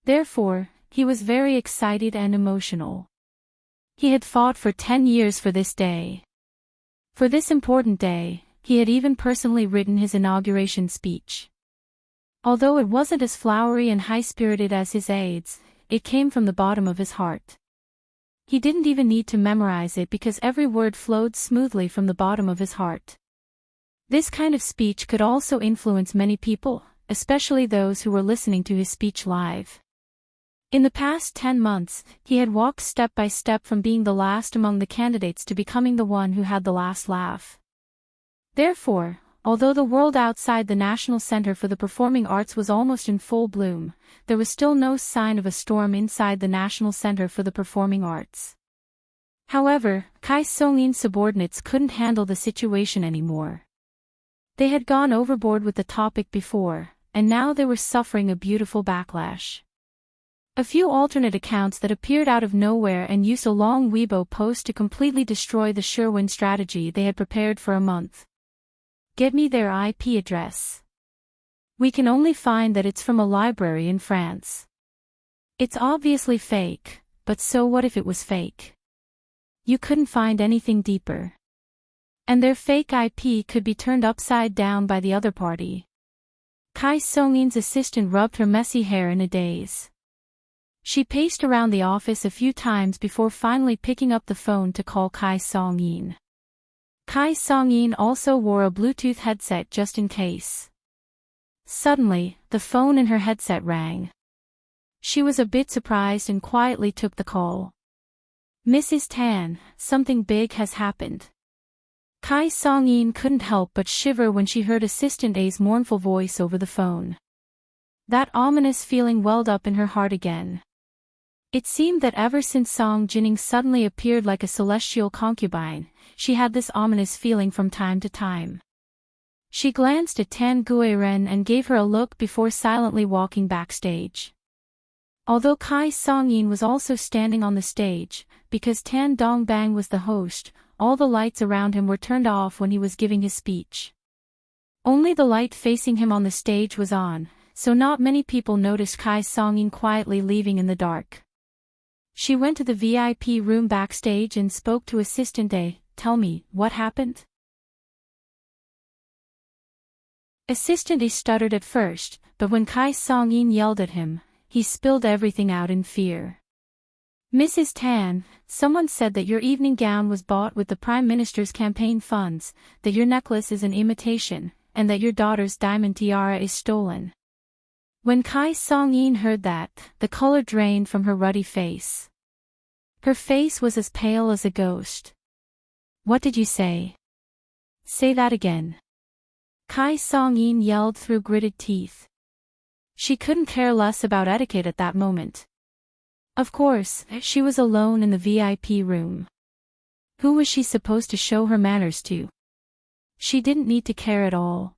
Therefore, he was very excited and emotional. He had fought for 10 years for this day. For this important day, he had even personally written his inauguration speech. Although it wasn't as flowery and high-spirited as his aides, it came from the bottom of his heart. He didn't even need to memorize it because every word flowed smoothly from the bottom of his heart. This kind of speech could also influence many people, especially those who were listening to his speech live. In the past 10 months, he had walked step by step from being the last among the candidates to becoming the one who had the last laugh. Therefore, although the world outside the National Center for the Performing Arts was almost in full bloom, there was still no sign of a storm inside the National Center for the Performing Arts. However, Kai Songyin's subordinates couldn't handle the situation anymore. They had gone overboard with the topic before, and now they were suffering a beautiful backlash. A few alternate accounts that appeared out of nowhere and used a long Weibo post to completely destroy the sure-win strategy they had prepared for a month. Get me their IP address. We can only find that it's from a library in France. It's obviously fake, but so what if it was fake? You couldn't find anything deeper. And their fake IP could be turned upside down by the other party. Kai Songyin's assistant rubbed her messy hair in a daze. She paced around the office a few times before finally picking up the phone to call Kai Songyin. Kai Songyin also wore a Bluetooth headset just in case. Suddenly, the phone in her headset rang. She was a bit surprised and quietly took the call. Mrs. Tan, something big has happened. Kai Songyin couldn't help but shiver when she heard Assistant A's mournful voice over the phone. That ominous feeling welled up in her heart again. It seemed that ever since Song Jining suddenly appeared like a celestial concubine, she had this ominous feeling from time to time. She glanced at Tan Guiren and gave her a look before silently walking backstage. Although Kai Song-yin was also standing on the stage, because Tan Dongbang was the host, all the lights around him were turned off when he was giving his speech. Only the light facing him on the stage was on, so not many people noticed Kai Song-yin quietly leaving in the dark. She went to the VIP room backstage and spoke to Assistant A. "Tell me, what happened?" Assistant A stuttered at first, but when Kai Song-yin yelled at him, he spilled everything out in fear. "Mrs. Tan, someone said that your evening gown was bought with the Prime Minister's campaign funds, that your necklace is an imitation, and that your daughter's diamond tiara is stolen." When Kai Song-yin heard that, the color drained from her ruddy face. Her face was as pale as a ghost. "What did you say? Say that again." Kai Song-yin yelled through gritted teeth. She couldn't care less about etiquette at that moment. Of course, she was alone in the VIP room. Who was she supposed to show her manners to? She didn't need to care at all.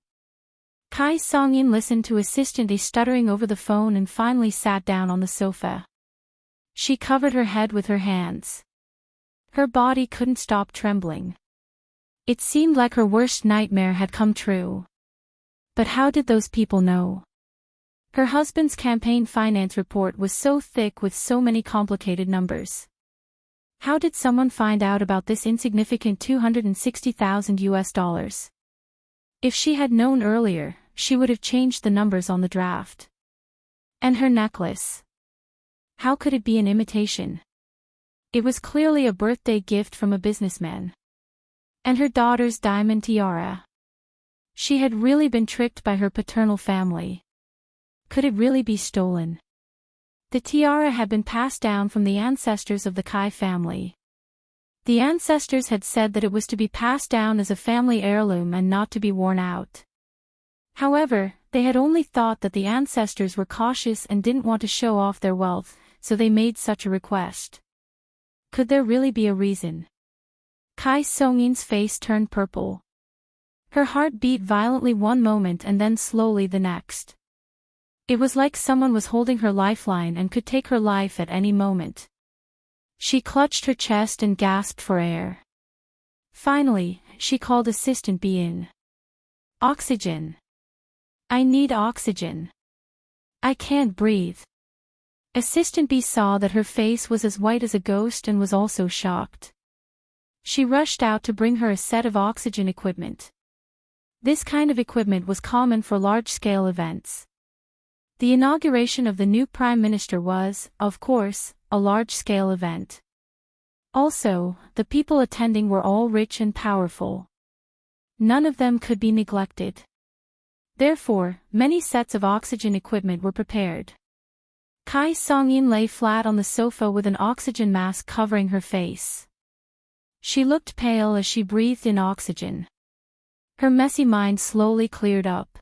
Kai Song-yin listened to Assistant A stuttering over the phone and finally sat down on the sofa. She covered her head with her hands. Her body couldn't stop trembling. It seemed like her worst nightmare had come true. But how did those people know? Her husband's campaign finance report was so thick with so many complicated numbers. How did someone find out about this insignificant $260,000? If she had known earlier, she would have changed the numbers on the draft. And her necklace. How could it be an imitation? It was clearly a birthday gift from a businessman. And her daughter's diamond tiara. She had really been tricked by her paternal family. Could it really be stolen? The tiara had been passed down from the ancestors of the Kai family. The ancestors had said that it was to be passed down as a family heirloom and not to be worn out. However, they had only thought that the ancestors were cautious and didn't want to show off their wealth, so they made such a request. Could there really be a reason? Kai Song-yin's face turned purple. Her heart beat violently one moment and then slowly the next. It was like someone was holding her lifeline and could take her life at any moment. She clutched her chest and gasped for air. Finally, she called Assistant B in. "Oxygen. I need oxygen. I can't breathe." Assistant B saw that her face was as white as a ghost and was also shocked. She rushed out to bring her a set of oxygen equipment. This kind of equipment was common for large-scale events. The inauguration of the new Prime Minister was, of course, a large-scale event. Also, the people attending were all rich and powerful. None of them could be neglected. Therefore, many sets of oxygen equipment were prepared. Kai Song-yin lay flat on the sofa with an oxygen mask covering her face. She looked pale as she breathed in oxygen. Her messy mind slowly cleared up.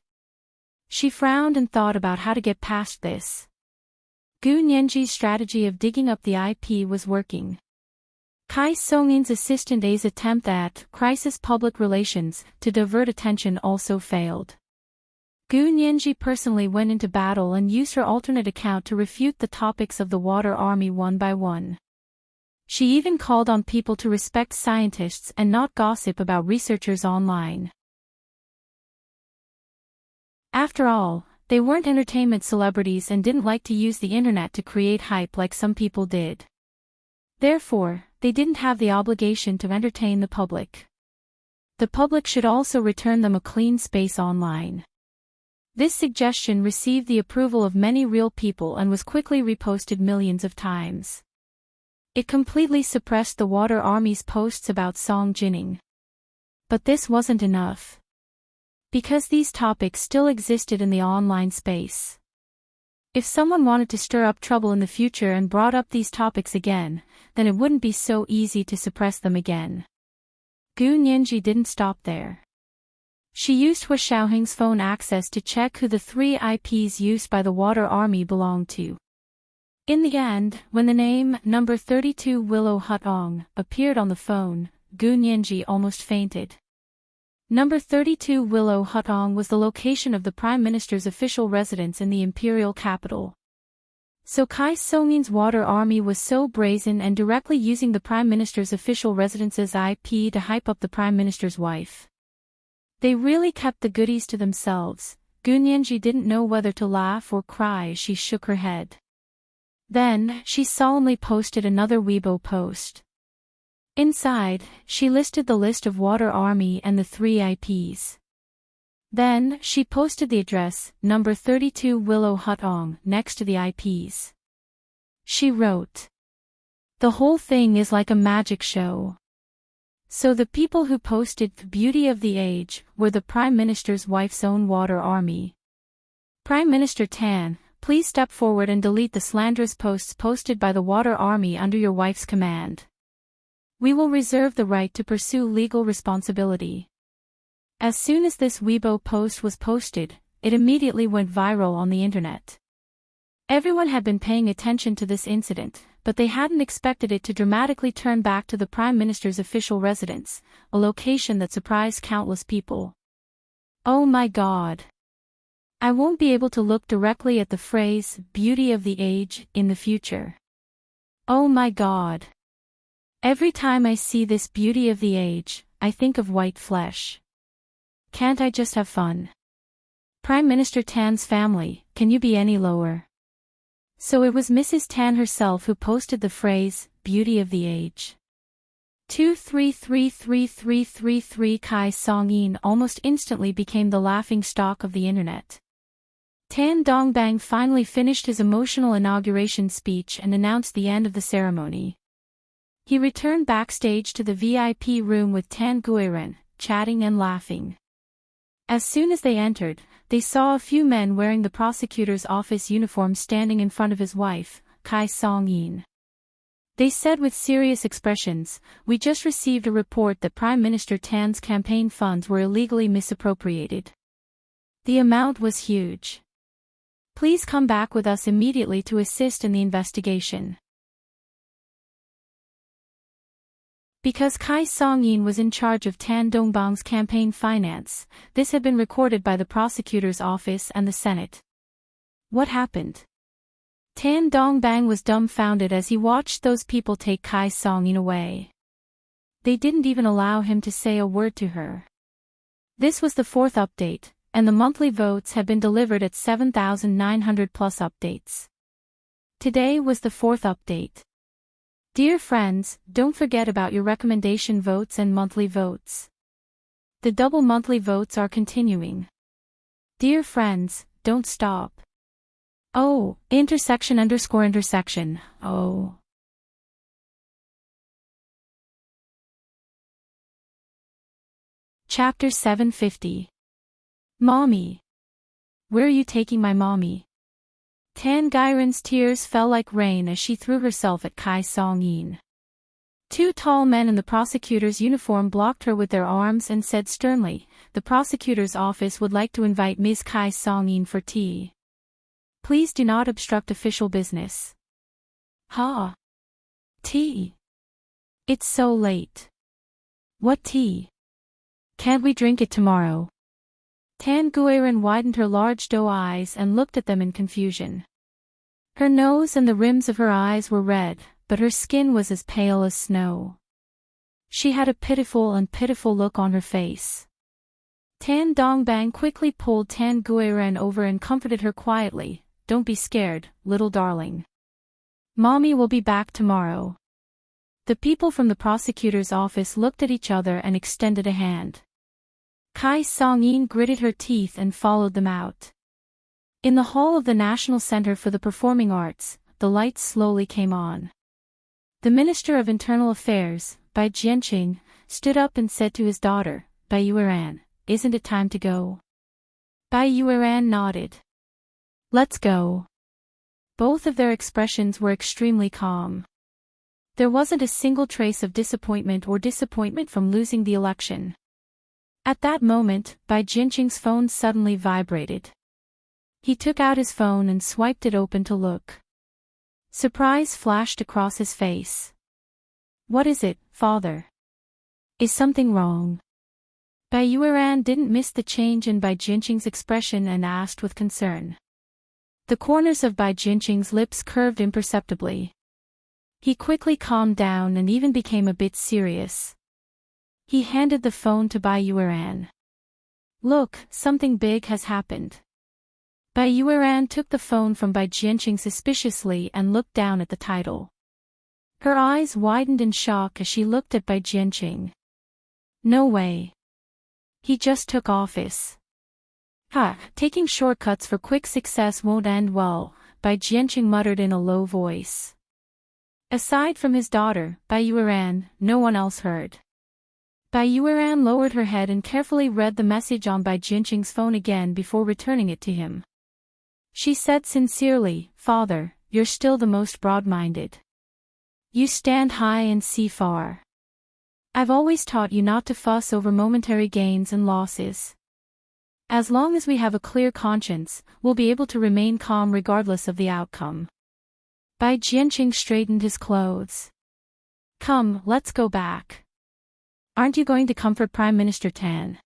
She frowned and thought about how to get past this. Gu Nianji's strategy of digging up the IP was working. Kai Song-yin's Assistant A's attempt at crisis public relations to divert attention also failed. Gu Nianji personally went into battle and used her alternate account to refute the topics of the Water Army one by one. She even called on people to respect scientists and not gossip about researchers online. After all, they weren't entertainment celebrities and didn't like to use the internet to create hype like some people did. Therefore, they didn't have the obligation to entertain the public. The public should also return them a clean space online. This suggestion received the approval of many real people and was quickly reposted millions of times. It completely suppressed the Water Army's posts about Song Jining. But this wasn't enough. Because these topics still existed in the online space. If someone wanted to stir up trouble in the future and brought up these topics again, then it wouldn't be so easy to suppress them again. Gu Nianji didn't stop there. She used Hua Xiaoheng's phone access to check who the 3 IPs used by the Water Army belonged to. In the end, when the name number 32 Willow Hutong appeared on the phone, Gu Nianji almost fainted. Number 32 Willow Hutong was the location of the Prime Minister's official residence in the imperial capital. So Kai Song-in's water army was so brazen and directly using the Prime Minister's official residence's IP to hype up the Prime Minister's wife. They really kept the goodies to themselves. Gu Nianji didn't know whether to laugh or cry as she shook her head. Then, she solemnly posted another Weibo post. Inside, she listed the list of water army and the 3 IPs. Then, she posted the address, number 32 Willow Hutong, next to the IPs. She wrote, "The whole thing is like a magic show." So the people who posted the beauty of the age were the Prime Minister's wife's own water army. Prime Minister Tan, please step forward and delete the slanderous posts posted by the water army under your wife's command. We will reserve the right to pursue legal responsibility. As soon as this Weibo post was posted, it immediately went viral on the internet. Everyone had been paying attention to this incident, but they hadn't expected it to dramatically turn back to the Prime Minister's official residence, a location that surprised countless people. Oh my God! I won't be able to look directly at the phrase, beauty of the age, in the future. Oh my God! Every time I see this beauty of the age, I think of white flesh. Can't I just have fun? Prime Minister Tan's family, can you be any lower? So it was Mrs. Tan herself who posted the phrase, beauty of the age. 2333333 Kai Song-in almost instantly became the laughing stock of the internet. Tan Dongbang finally finished his emotional inauguration speech and announced the end of the ceremony. He returned backstage to the VIP room with Tan Guiren, chatting and laughing. As soon as they entered, they saw a few men wearing the prosecutor's office uniform standing in front of his wife, Kai Song-in. They said with serious expressions, "We just received a report that Prime Minister Tan's campaign funds were illegally misappropriated. The amount was huge. Please come back with us immediately to assist in the investigation." Because Kai Song-in was in charge of Tan Dongbang's campaign finance, this had been recorded by the prosecutor's office and the Senate. What happened? Tan Dongbang was dumbfounded as he watched those people take Kai Song-in away. They didn't even allow him to say a word to her. This was the 4th update, and the monthly votes had been delivered at 7,900 plus updates. Today was the 4th update. Dear friends, don't forget about your recommendation votes and monthly votes. The double monthly votes are continuing. Dear friends, don't stop. Oh, ___, oh. Chapter 750. Mommy. Where are you taking my mommy? Tan Guiren's tears fell like rain as she threw herself at Kai Song-in. 2 tall men in the prosecutor's uniform blocked her with their arms and said sternly, "The prosecutor's office would like to invite Ms. Kai Song-in for tea. Please do not obstruct official business." "Ha! Tea? It's so late. What tea? Can't we drink it tomorrow?" Tan Guiren widened her large doe eyes and looked at them in confusion. Her nose and the rims of her eyes were red, but her skin was as pale as snow. She had a pitiful look on her face. Tan Dongbang quickly pulled Tan Guiren over and comforted her quietly, "Don't be scared, little darling. Mommy will be back tomorrow." The people from the prosecutor's office looked at each other and extended a hand. Kai Song-in gritted her teeth and followed them out. In the hall of the National Center for the Performing Arts, the lights slowly came on. The Minister of Internal Affairs, Bai Jianqing, stood up and said to his daughter, "Bai Yueran, isn't it time to go?" Bai Yueran nodded. "Let's go." Both of their expressions were extremely calm. There wasn't a single trace of disappointment from losing the election. At that moment, Bai Jianqing's phone suddenly vibrated. He took out his phone and swiped it open to look. Surprise flashed across his face. "What is it, father? Is something wrong?" Bai Yueran didn't miss the change in Bai Jianqing's expression and asked with concern. The corners of Bai Jinqing's lips curved imperceptibly. He quickly calmed down and even became a bit serious. He handed the phone to Bai Yueran. Look, something big has happened. Bai Yueran took the phone from Bai Jinqing suspiciously and looked down at the title. Her eyes widened in shock as she looked at Bai Jinqing. No way. He just took office. Taking shortcuts for quick success won't end well, Bai Jinqing muttered in a low voice. Aside from his daughter, Bai Yueran, no one else heard. Bai Yueran lowered her head and carefully read the message on Bai Jinqing's phone again before returning it to him. She said sincerely, Father, you're still the most broad-minded. You stand high and see far. I've always taught you not to fuss over momentary gains and losses. As long as we have a clear conscience, we'll be able to remain calm regardless of the outcome. Bai Jinqing straightened his clothes. Come, let's go back. Aren't you going to comfort Prime Minister Tan?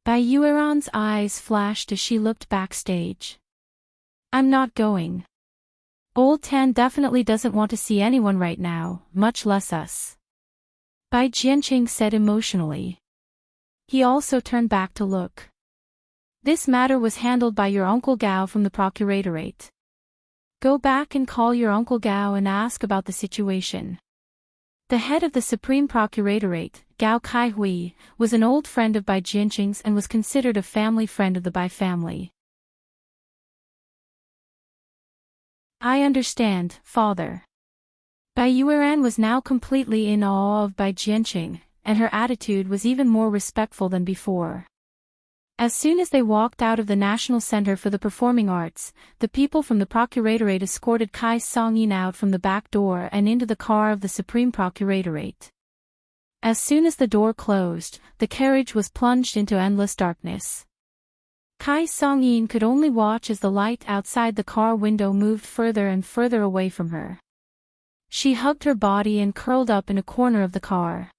Bai Yueran's eyes flashed as she looked backstage. I'm not going. Old Tan definitely doesn't want to see anyone right now, much less us. Bai Jinqing said emotionally. He also turned back to look. This matter was handled by your Uncle Gao from the Procuratorate. Go back and call your Uncle Gao and ask about the situation. The head of the Supreme Procuratorate, Gao Kaihui, was an old friend of Bai Jinqing's and was considered a family friend of the Bai family. I understand, Father. Bai Yueran was now completely in awe of Bai Jinqing, and her attitude was even more respectful than before. As soon as they walked out of the National Center for the Performing Arts, the people from the Procuratorate escorted Kai Songyin out from the back door and into the car of the Supreme Procuratorate. As soon as the door closed, the carriage was plunged into endless darkness. Kai Songyin could only watch as the light outside the car window moved further and further away from her. She hugged her body and curled up in a corner of the car.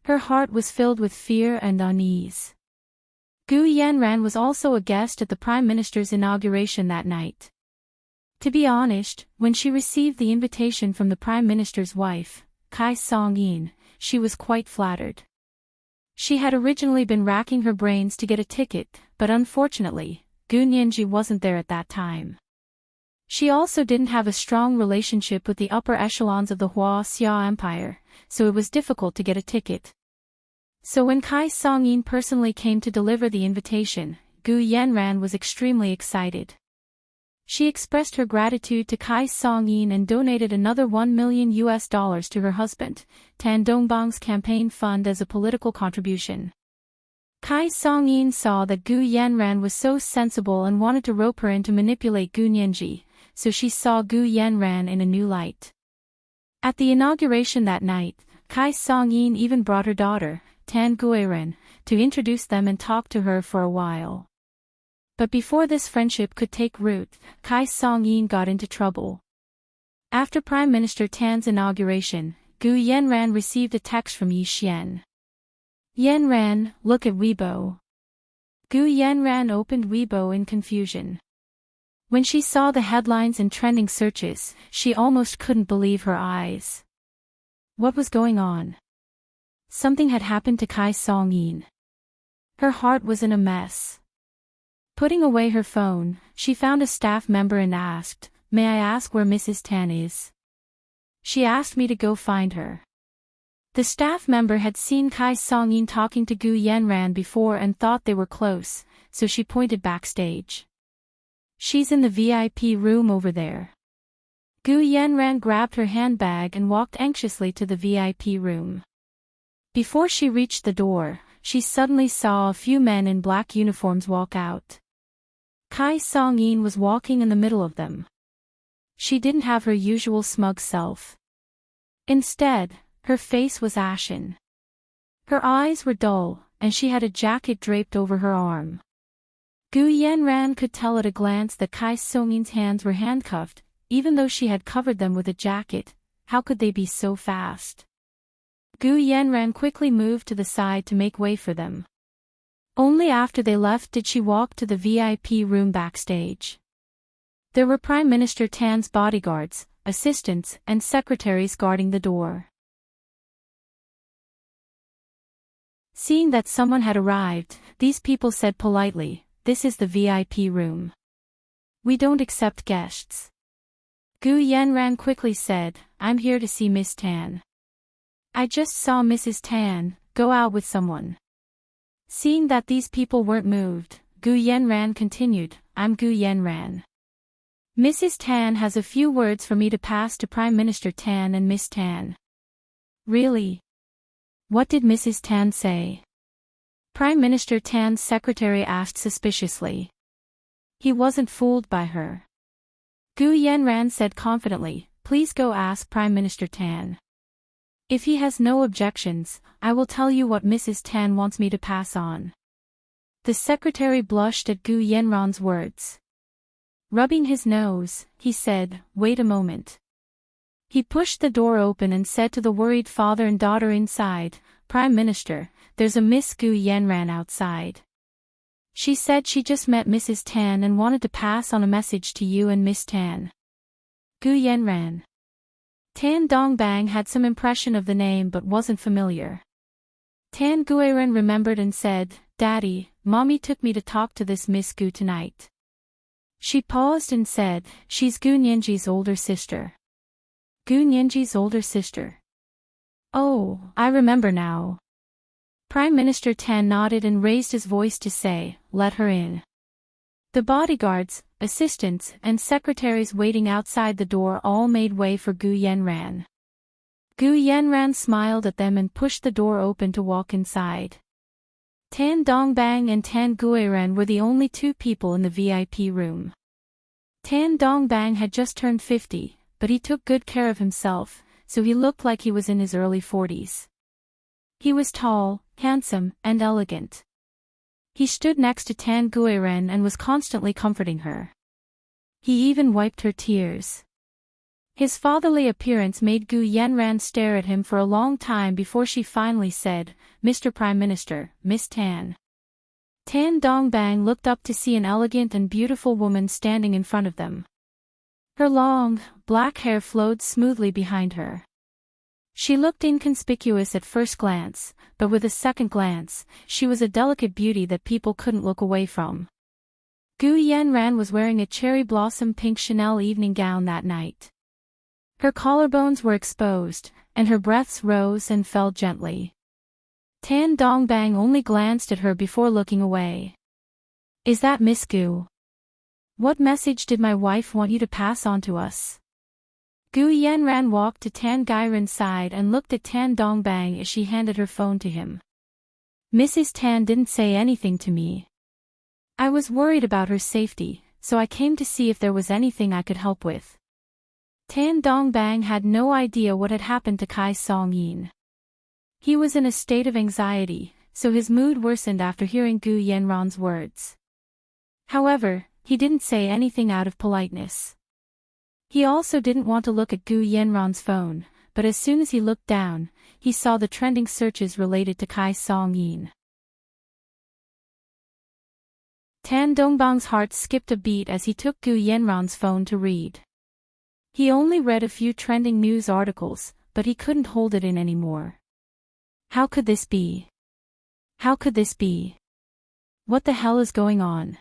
Her heart was filled with fear and unease. Gu Yanran was also a guest at the Prime Minister's inauguration that night. To be honest, when she received the invitation from the Prime Minister's wife, Kai Songyin, she was quite flattered. She had originally been racking her brains to get a ticket, but unfortunately, Gu Nianji wasn't there at that time. She also didn't have a strong relationship with the upper echelons of the Hua Xia Empire, so it was difficult to get a ticket. So when Kai Songyin personally came to deliver the invitation, Gu Yanran was extremely excited. She expressed her gratitude to Kai Songyin and donated another $1 million to her husband, Tan Dongbang's campaign fund as a political contribution. Kai Songyin saw that Gu Yanran was so sensible and wanted to rope her in to manipulate Gu Nianji, so she saw Gu Yanran in a new light. At the inauguration that night, Kai Songyin even brought her daughter, Tan Guiren, to introduce them and talk to her for a while. But before this friendship could take root, Kai Songyin got into trouble. After Prime Minister Tan's inauguration, Gu Yanran received a text from Yi Xian. Yanran, look at Weibo. Gu Yanran opened Weibo in confusion. When she saw the headlines and trending searches, she almost couldn't believe her eyes. What was going on? Something had happened to Kai Songyin. Her heart was in a mess. Putting away her phone, she found a staff member and asked, "May I ask where Mrs. Tan is?" She asked me to go find her. The staff member had seen Kai Songyin talking to Gu Yanran before and thought they were close, so she pointed backstage. She's in the VIP room over there. Gu Yanran grabbed her handbag and walked anxiously to the VIP room. Before she reached the door, she suddenly saw a few men in black uniforms walk out. Kai Songyin was walking in the middle of them. She didn't have her usual smug self. Instead, her face was ashen. Her eyes were dull, and she had a jacket draped over her arm. Gu Yanran could tell at a glance that Kai Songyin's hands were handcuffed, even though she had covered them with a jacket. How could they be so fast? Gu Yanran quickly moved to the side to make way for them. Only after they left did she walk to the VIP room backstage. There were Prime Minister Tan's bodyguards, assistants, and secretaries guarding the door. Seeing that someone had arrived, these people said politely, "This is the VIP room. We don't accept guests." Gu Yanran quickly said, "I'm here to see Miss Tan." "I just saw Mrs. Tan go out with someone." Seeing that these people weren't moved, Gu Yanran continued, "I'm Gu Yanran. Mrs. Tan has a few words for me to pass to Prime Minister Tan and Miss Tan." "Really? What did Mrs. Tan say?" Prime Minister Tan's secretary asked suspiciously. He wasn't fooled by her. Gu Yanran said confidently, "Please go ask Prime Minister Tan. If he has no objections, I will tell you what Mrs. Tan wants me to pass on." The secretary blushed at Gu Yanran's words. Rubbing his nose, he said, "Wait a moment." He pushed the door open and said to the worried father and daughter inside, "Prime Minister, there's a Miss Gu Yanran outside. She said she just met Mrs. Tan and wanted to pass on a message to you and Miss Tan." Gu Yanran. Tan Dongbang had some impression of the name but wasn't familiar. Tan Guiren remembered and said, "Daddy, Mommy took me to talk to this Miss Gu tonight." She paused and said, "She's Gu Nianji's older sister." Gu Nianji's older sister. "Oh, I remember now." Prime Minister Tan nodded and raised his voice to say, "Let her in." The bodyguards, assistants, and secretaries waiting outside the door all made way for Gu Yanran. Gu Yanran smiled at them and pushed the door open to walk inside. Tan Dongbang and Tan Guiren were the only two people in the VIP room. Tan Dongbang had just turned 50, but he took good care of himself, so he looked like he was in his early 40s. He was tall, handsome, and elegant. He stood next to Tan Guiren and was constantly comforting her. He even wiped her tears. His fatherly appearance made Gu Yanran stare at him for a long time before she finally said, "Mr. Prime Minister, Miss Tan." Tan Dongbang looked up to see an elegant and beautiful woman standing in front of them. Her long, black hair flowed smoothly behind her. She looked inconspicuous at first glance, but with a second glance, she was a delicate beauty that people couldn't look away from. Gu Yanran was wearing a cherry blossom pink Chanel evening gown that night. Her collarbones were exposed, and her breaths rose and fell gently. Tan Dongbang only glanced at her before looking away. "Is that Miss Gu? What message did my wife want you to pass on to us?" Gu Yanran walked to Tan Guiren's side and looked at Tan Dongbang as she handed her phone to him. "Mrs. Tan didn't say anything to me. I was worried about her safety, so I came to see if there was anything I could help with." Tan Dongbang had no idea what had happened to Kai Song-yin. He was in a state of anxiety, so his mood worsened after hearing Gu Yanran's words. However, he didn't say anything out of politeness. He also didn't want to look at Gu Yanran's phone, but as soon as he looked down, he saw the trending searches related to Kai Song-yin. Tan Dongbang's heart skipped a beat as he took Gu Yanran's phone to read. He only read a few trending news articles, but he couldn't hold it in anymore. How could this be? How could this be? What the hell is going on?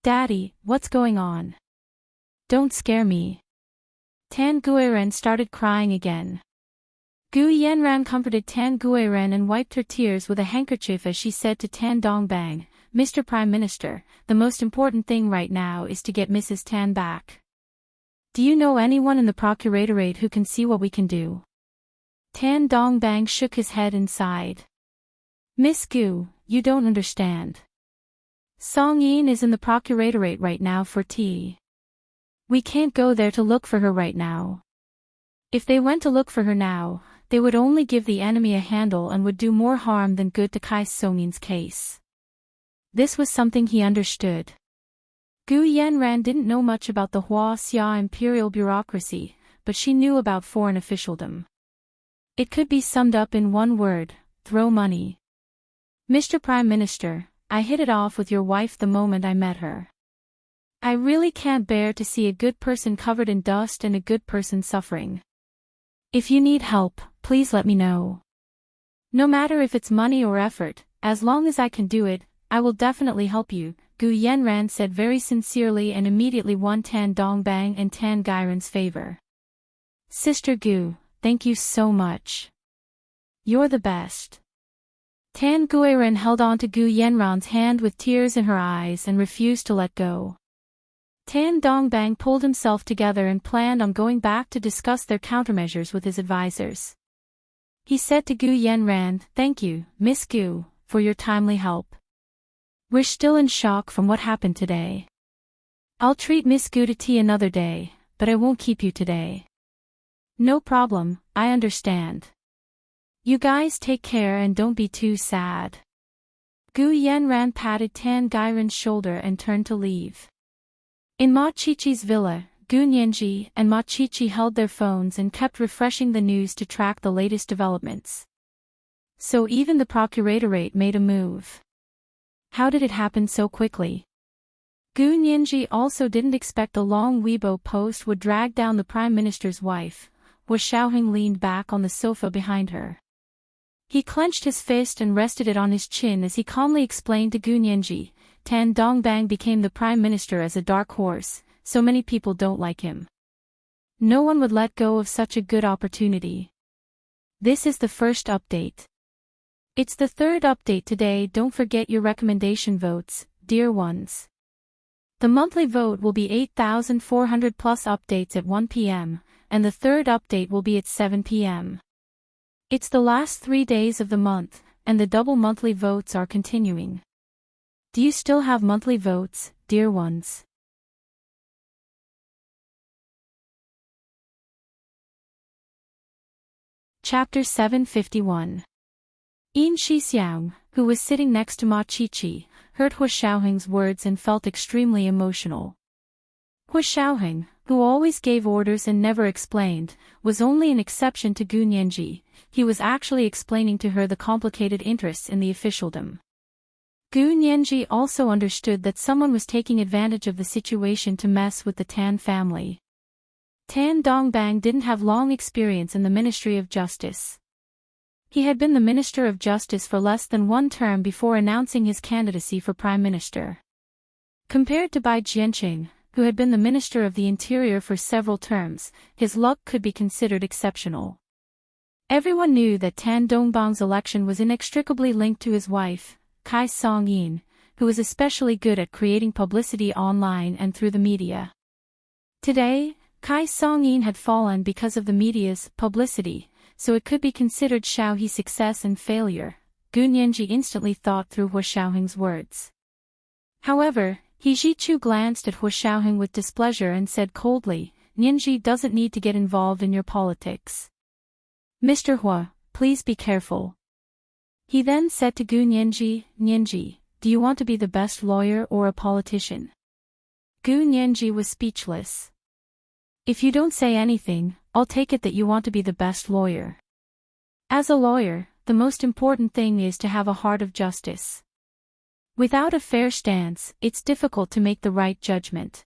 Daddy, what's going on? Don't scare me. Tan Guiren started crying again. Gu Yanran comforted Tan Guiren and wiped her tears with a handkerchief as she said to Tan Dongbang, "Mr. Prime Minister, the most important thing right now is to get Mrs. Tan back. Do you know anyone in the Procuratorate who can see what we can do?" Tan Dongbang shook his head and sighed. "Miss Gu, you don't understand. Song-yin is in the Procuratorate right now for tea. We can't go there to look for her right now. If they went to look for her now, they would only give the enemy a handle and would do more harm than good to Kai Song-yin's case." This was something he understood. Gu Yanran didn't know much about the Huaxia imperial bureaucracy, but she knew about foreign officialdom. It could be summed up in one word: throw money. "Mr. Prime Minister, I hit it off with your wife the moment I met her. I really can't bear to see a good person covered in dust and a good person suffering. If you need help, please let me know. No matter if it's money or effort, as long as I can do it, I will definitely help you, Gu Yenran said very sincerely and immediately won Tan Dongbang and Tan Gairen's favor. Sister Gu, thank you so much. You're the best. Tan Guiren held on to Gu Yenran's hand with tears in her eyes and refused to let go. Tan Dongbang pulled himself together and planned on going back to discuss their countermeasures with his advisors. He said to Gu Yenran, "Thank you, Miss Gu, for your timely help. We're still in shock from what happened today. I'll treat Miss Gu to tea another day, but I won't keep you today." "No problem, I understand. You guys take care and don't be too sad." Gu Yenran patted Tan Gairen's shoulder and turned to leave. In Ma Chichi's villa, Gu Nianji and Ma Chichi held their phones and kept refreshing the news to track the latest developments. So even the procuratorate made a move. How did it happen so quickly? Gu Nianji also didn't expect the long Weibo post would drag down the Prime Minister's wife. Wu Xiaoheng leaned back on the sofa behind her. He clenched his fist and rested it on his chin as he calmly explained to Gu Nianji, "Tan Dongbang became the Prime Minister as a dark horse, so many people don't like him. No one would let go of such a good opportunity. This is the first update. It's the third update today. Don't forget your recommendation votes, dear ones. The monthly vote will be 8,400 plus updates at 1 p.m., and the third update will be at 7 p.m. It's the last 3 days of the month, and the double monthly votes are continuing. Do you still have monthly votes, dear ones?" Chapter 751. Yin Shixiang, who was sitting next to Ma Chichi, heard Hu Xiaoheng's words and felt extremely emotional. Hu Xiaoheng, who always gave orders and never explained, was only an exception to Gu Nianji. He was actually explaining to her the complicated interests in the officialdom. Gu Nianji also understood that someone was taking advantage of the situation to mess with the Tan family. Tan Dongbang didn't have long experience in the Ministry of Justice. He had been the Minister of Justice for less than one term before announcing his candidacy for Prime Minister. Compared to Bai Jianqing, who had been the Minister of the Interior for several terms, his luck could be considered exceptional. Everyone knew that Tan Dongbang's election was inextricably linked to his wife, Kai Song-yin, who was especially good at creating publicity online and through the media. Today, Kai Song-yin had fallen because of the media's publicity, so it could be considered Xiaohe's success and failure. Gu Nianji instantly thought through Hu Xiaoheng's words. However, He Jichu glanced at Hu Xiaoheng with displeasure and said coldly, "Nianji doesn't need to get involved in your politics. Mr. Hu, please be careful." He then said to Gu Nianji, "Nianji, do you want to be the best lawyer or a politician?" Gu Nianji was speechless. "If you don't say anything, I'll take it that you want to be the best lawyer. As a lawyer, the most important thing is to have a heart of justice. Without a fair stance, it's difficult to make the right judgment.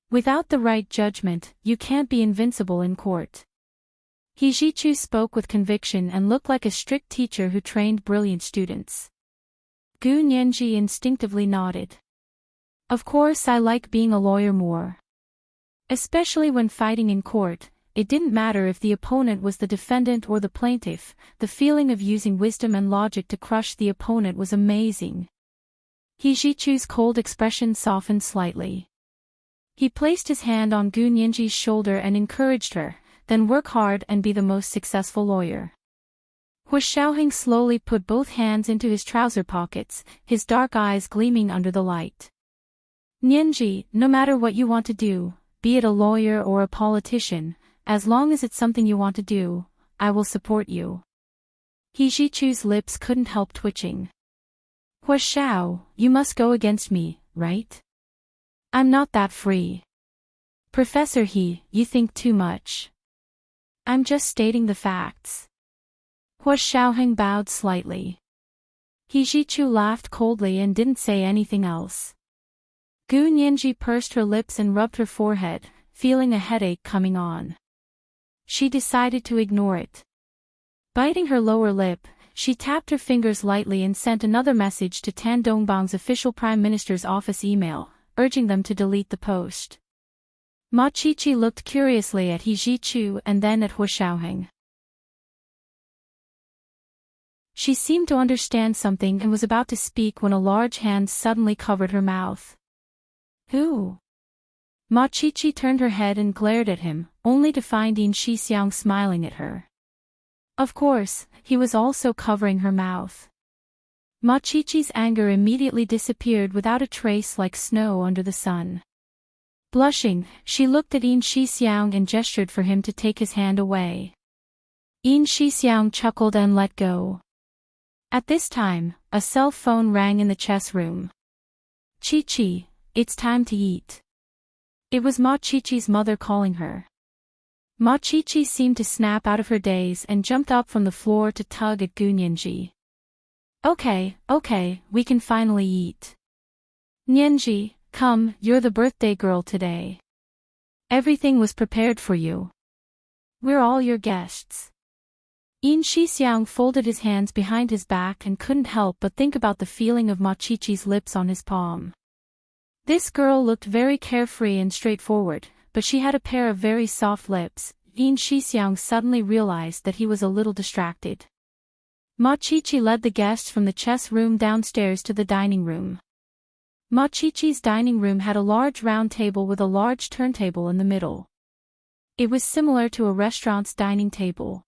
Without the right judgment, you can't be invincible in court." He Jichu spoke with conviction and looked like a strict teacher who trained brilliant students. Gu Nianji instinctively nodded. "Of course I like being a lawyer more. Especially when fighting in court, it didn't matter if the opponent was the defendant or the plaintiff, the feeling of using wisdom and logic to crush the opponent was amazing." He Jichu's cold expression softened slightly. He placed his hand on Gu Nianji's shoulder and encouraged her, "Then work hard and be the most successful lawyer." Hu Xiaoheng slowly put both hands into his trouser pockets, his dark eyes gleaming under the light. "Nianji, no matter what you want to do, be it a lawyer or a politician, as long as it's something you want to do, I will support you." He Jichu's lips couldn't help twitching. "Hu Xiao, you must go against me, right? I'm not that free. Professor He, you think too much. I'm just stating the facts." Hu Xiaoheng bowed slightly. He Jichu laughed coldly and didn't say anything else. Gu Nianji pursed her lips and rubbed her forehead, feeling a headache coming on. She decided to ignore it. Biting her lower lip, she tapped her fingers lightly and sent another message to Tan Dongbang's official Prime Minister's office email, urging them to delete the post. Ma Qiqi looked curiously at He Zhichu and then at Hu Xiaoheng. She seemed to understand something and was about to speak when a large hand suddenly covered her mouth. Who? Ma Qiqi turned her head and glared at him, only to find Yin Shixiang smiling at her. Of course, he was also covering her mouth. Ma Qiqi's anger immediately disappeared without a trace like snow under the sun. Blushing, she looked at Yin Shixiang and gestured for him to take his hand away. Yin Shixiang chuckled and let go. At this time, a cell phone rang in the chess room. Qiqi, it's time to eat. It was Ma Qiqi's mother calling her. Ma Qiqi seemed to snap out of her daze and jumped up from the floor to tug at Gu Nianji. Okay, we can finally eat. Nianji, come, you're the birthday girl today. Everything was prepared for you. We're all your guests. Yin Shixiang folded his hands behind his back and couldn't help but think about the feeling of Ma Qiqi's lips on his palm. This girl looked very carefree and straightforward, but she had a pair of very soft lips. Yin Shixiang suddenly realized that he was a little distracted. Ma Qiqi led the guests from the chess room downstairs to the dining room. Ma Qiqi's dining room had a large round table with a large turntable in the middle. It was similar to a restaurant's dining table.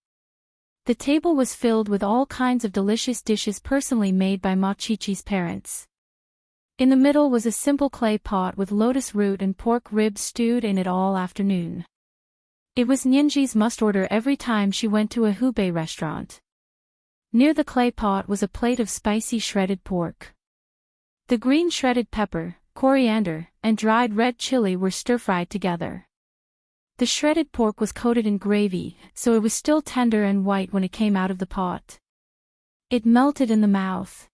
The table was filled with all kinds of delicious dishes personally made by Ma Qiqi's parents. In the middle was a simple clay pot with lotus root and pork ribs stewed in it all afternoon. It was Nianji's must-order every time she went to a Hubei restaurant. Near the clay pot was a plate of spicy shredded pork. The green shredded pepper, coriander, and dried red chili were stir-fried together. The shredded pork was coated in gravy, so it was still tender and white when it came out of the pot. It melted in the mouth.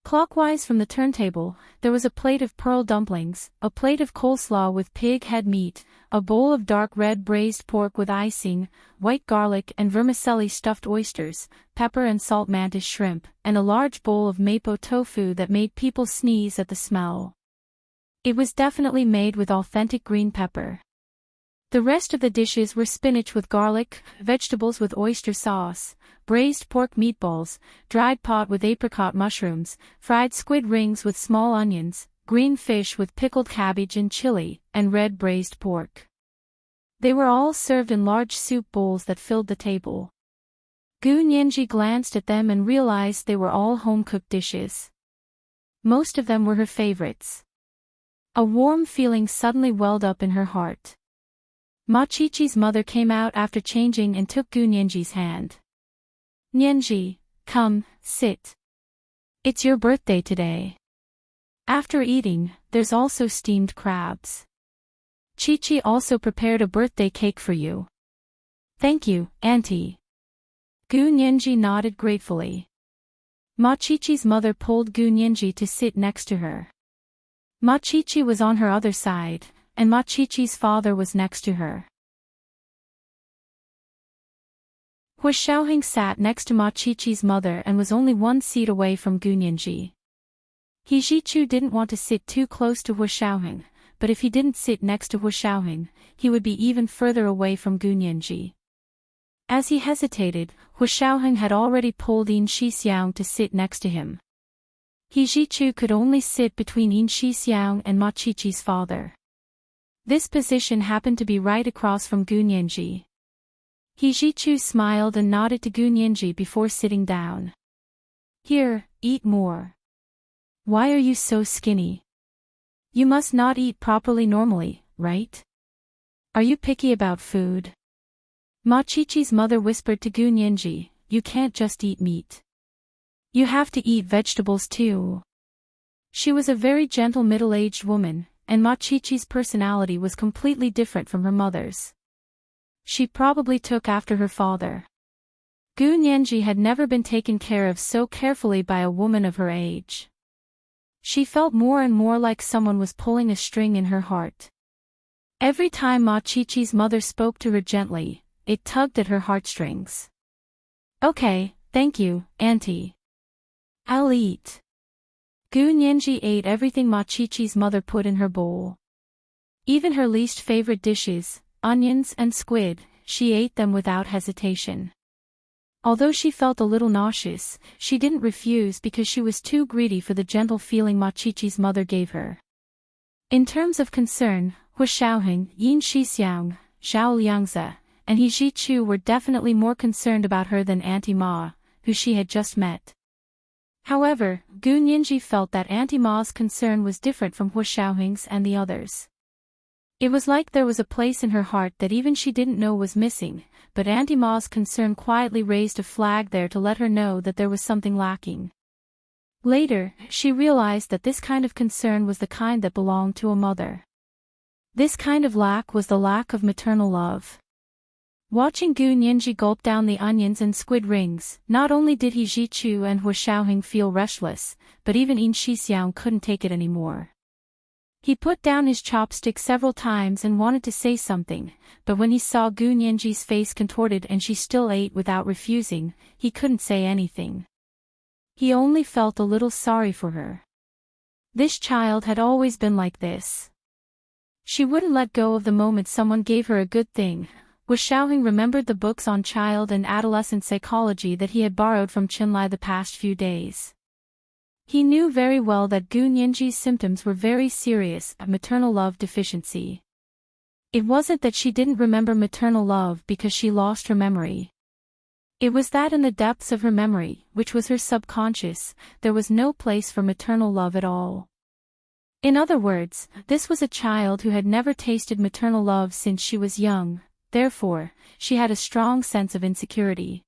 Clockwise from the turntable, there was a plate of pearl dumplings, a plate of coleslaw with pig head meat, a bowl of dark red braised pork with icing, white garlic and vermicelli stuffed oysters, pepper and salt mantis shrimp, and a large bowl of mapo tofu that made people sneeze at the smell. It was definitely made with authentic green pepper. The rest of the dishes were spinach with garlic, vegetables with oyster sauce, braised pork meatballs, dried pot with apricot mushrooms, fried squid rings with small onions, green fish with pickled cabbage and chili, and red braised pork. They were all served in large soup bowls that filled the table. Gu Nianji glanced at them and realized they were all home-cooked dishes. Most of them were her favorites. A warm feeling suddenly welled up in her heart. Ma Qiqi's mother came out after changing and took Gu Nianji's hand. Nianji, come, sit. It's your birthday today. After eating, there's also steamed crabs. Qiqi also prepared a birthday cake for you. Thank you, Auntie. Gu Nianji nodded gratefully. Ma Qiqi's mother pulled Gu Nianji to sit next to her. Ma Qiqi was on her other side, and Ma Qiqi's father was next to her. Hu Xiaoheng sat next to Ma Qiqi's mother and was only one seat away from Gu Nianji. He Zhichu didn't want to sit too close to Hu Xiaoheng, but if he didn't sit next to Hu Xiaoheng, he would be even further away from Gu Nianji. As he hesitated, Hu Xiaoheng had already pulled Yin Shixiang to sit next to him. He Zhichu could only sit between Yin Shixiang and Ma Qiqi's father. This position happened to be right across from Gu Nianji. He Zhichu smiled and nodded to Gu Nianji before sitting down. Here, eat more. Why are you so skinny? You must not eat properly normally, right? Are you picky about food? Ma Qiqi's mother whispered to Gu Nianji, you can't just eat meat. You have to eat vegetables too. She was a very gentle middle-aged woman, and Ma Qiqi's personality was completely different from her mother's. She probably took after her father. Gu Nianji had never been taken care of so carefully by a woman of her age. She felt more and more like someone was pulling a string in her heart. Every time Ma Chi-Chi's mother spoke to her gently, it tugged at her heartstrings. Okay, thank you, Auntie. I'll eat. Gu Nianji ate everything Ma Chi-Chi's mother put in her bowl. Even her least favorite dishes, onions and squid, she ate them without hesitation. Although she felt a little nauseous, she didn't refuse because she was too greedy for the gentle feeling Ma Chi-Chi's mother gave her. In terms of concern, Hu Xiaoheng, Yin Shixiang, Zhao Liangze, and He Zhichu were definitely more concerned about her than Auntie Ma, who she had just met. However, Gu Nianji felt that Auntie Ma's concern was different from Hu Xiaoheng's and the others. It was like there was a place in her heart that even she didn't know was missing, but Auntie Ma's concern quietly raised a flag there to let her know that there was something lacking. Later, she realized that this kind of concern was the kind that belonged to a mother. This kind of lack was the lack of maternal love. Watching Gu Nianji gulp down the onions and squid rings, not only did He Zhichu and Hu Xiaoheng feel restless, but even Yin Shixiang couldn't take it anymore. He put down his chopstick several times and wanted to say something, but when he saw Gu Nianji's face contorted and she still ate without refusing, he couldn't say anything. He only felt a little sorry for her. This child had always been like this. She wouldn't let go of the moment someone gave her a good thing. Wu Xiaoheng remembered the books on child and adolescent psychology that he had borrowed from Qinlai the past few days. He knew very well that Gu Nianji's symptoms were very serious, a maternal love deficiency. It wasn't that she didn't remember maternal love because she lost her memory. It was that in the depths of her memory, which was her subconscious, there was no place for maternal love at all. In other words, this was a child who had never tasted maternal love since she was young, therefore, she had a strong sense of insecurity.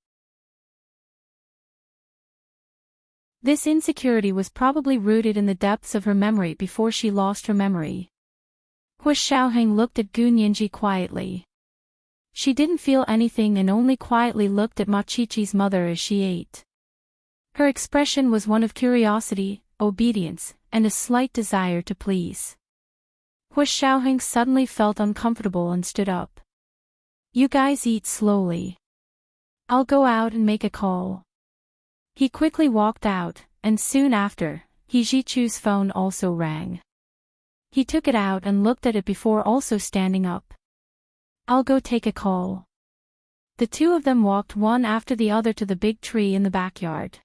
This insecurity was probably rooted in the depths of her memory before she lost her memory. Hu Xiaoheng looked at Gu Nianji quietly. She didn't feel anything and only quietly looked at Ma Chi-Chi's mother as she ate. Her expression was one of curiosity, obedience, and a slight desire to please. Hu Xiaoheng suddenly felt uncomfortable and stood up. You guys eat slowly. I'll go out and make a call. He quickly walked out, and soon after, He Zhichu's phone also rang. He took it out and looked at it before also standing up. I'll go take a call. The two of them walked one after the other to the big tree in the backyard.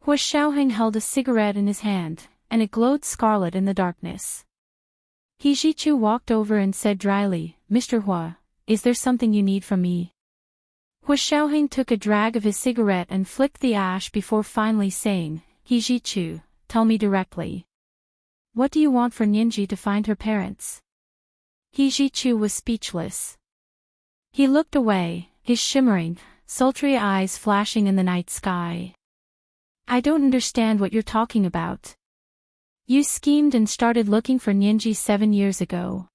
Hu Xiaoheng held a cigarette in his hand, and it glowed scarlet in the darkness. He Zhichu walked over and said dryly, Mr. Hua, is there something you need from me? Hu Xiaoheng took a drag of his cigarette and flicked the ash before finally saying, He Zhichu, tell me directly. What do you want for Nianji to find her parents? He Zhichu was speechless. He looked away, his shimmering, sultry eyes flashing in the night sky. I don't understand what you're talking about. You schemed and started looking for Nianji 7 years ago.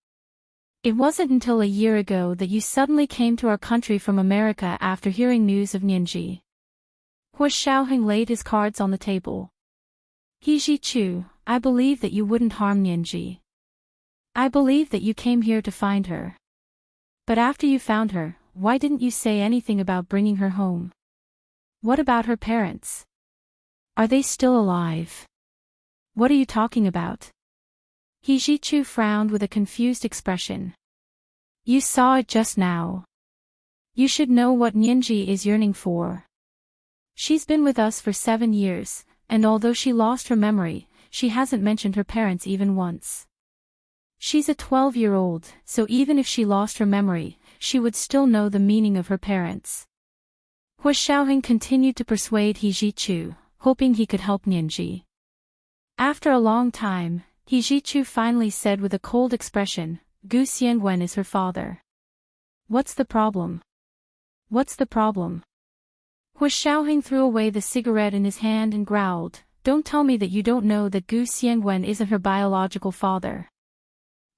It wasn't until a year ago that you suddenly came to our country from America after hearing news of Nianji. Hu Xiaoheng laid his cards on the table. He Zhichu, I believe that you wouldn't harm Nianji. I believe that you came here to find her. But after you found her, why didn't you say anything about bringing her home? What about her parents? Are they still alive? What are you talking about? He Zhichu frowned with a confused expression. You saw it just now. You should know what Nianji is yearning for. She's been with us for 7 years, and although she lost her memory, she hasn't mentioned her parents even once. She's a 12-year-old, so even if she lost her memory, she would still know the meaning of her parents. Hu Xiaoheng continued to persuade He Zhichu, hoping he could help Nianji. After a long time, He Zhichu finally said with a cold expression, Gu Xianwen is her father. What's the problem? What's the problem? Hu Xiaoheng threw away the cigarette in his hand and growled, Don't tell me that you don't know that Gu Xianwen isn't her biological father.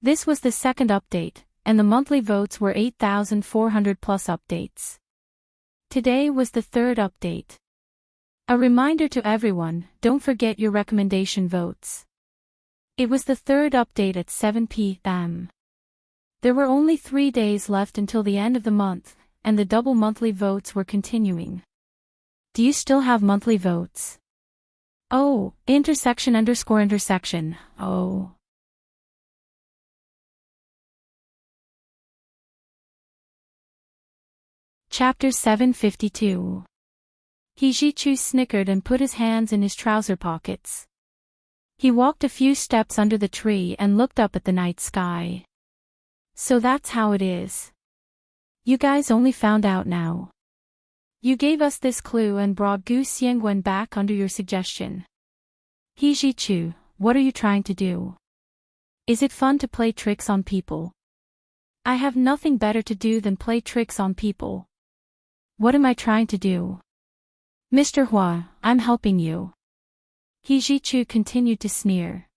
This was the second update, and the monthly votes were 8,400 plus updates. Today was the third update. A reminder to everyone, don't forget your recommendation votes. It was the third update at 7 p.m. There were only 3 days left until the end of the month, and the double monthly votes were continuing. Do you still have monthly votes? Oh, intersection_intersection, oh. Chapter 752. Hijichu snickered and put his hands in his trouser pockets. He walked a few steps under the tree and looked up at the night sky. So that's how it is. You guys only found out now. You gave us this clue and brought Gu Xiangwen back under your suggestion. Hijichu, what are you trying to do? Is it fun to play tricks on people? I have nothing better to do than play tricks on people. What am I trying to do? Mr. Hua, I'm helping you. Hijichu continued to sneer.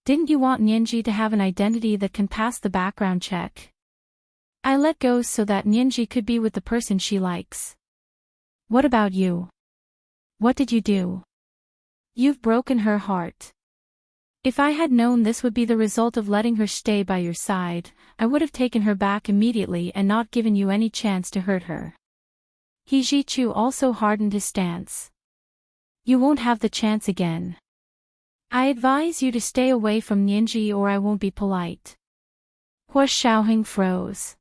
Didn't you want Nianji to have an identity that can pass the background check? I let go so that Nianji could be with the person she likes. What about you? What did you do? You've broken her heart. If I had known this would be the result of letting her stay by your side, I would have taken her back immediately and not given you any chance to hurt her. Hijichu also hardened his stance. You won't have the chance again. I advise you to stay away from Nianji or I won't be polite. Hua Xiaoheng froze.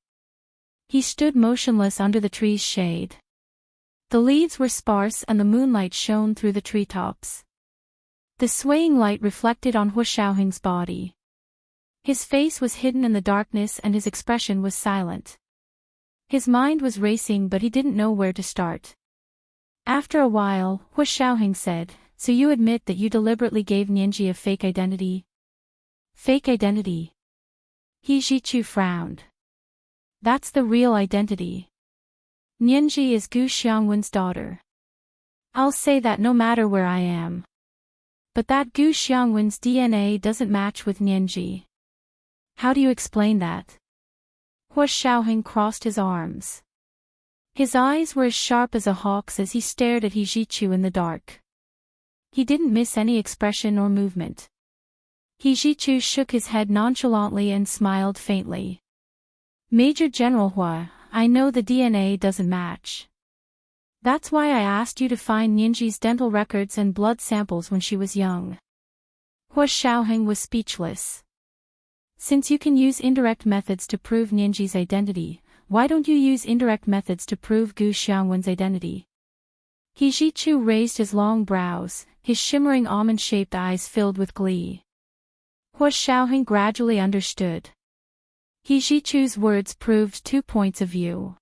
He stood motionless under the tree's shade. The leaves were sparse and the moonlight shone through the treetops. The swaying light reflected on Hua Xiaoheng's body. His face was hidden in the darkness and his expression was silent. His mind was racing but he didn't know where to start. After a while, Hua Xiaoheng said, so you admit that you deliberately gave Nianji a fake identity? Fake identity? Hijichu frowned. That's the real identity. Nianji is Gu Xiangwen's daughter. I'll say that no matter where I am. But that Gu Xiangwen's DNA doesn't match with Nianji. How do you explain that? Hua Xiaoheng crossed his arms. His eyes were as sharp as a hawk's as he stared at Hijichu in the dark. He didn't miss any expression or movement. Hijichu shook his head nonchalantly and smiled faintly. Major General Hua, I know the DNA doesn't match. That's why I asked you to find Nianji's dental records and blood samples when she was young. Hua Xiaoheng was speechless. Since you can use indirect methods to prove Nianji's identity, why don't you use indirect methods to prove Gu Xiangwen's identity? Hijichu raised his long brows, his shimmering almond-shaped eyes filled with glee. Hua Xiaoheng gradually understood. Hijichu's words proved 2 points of view.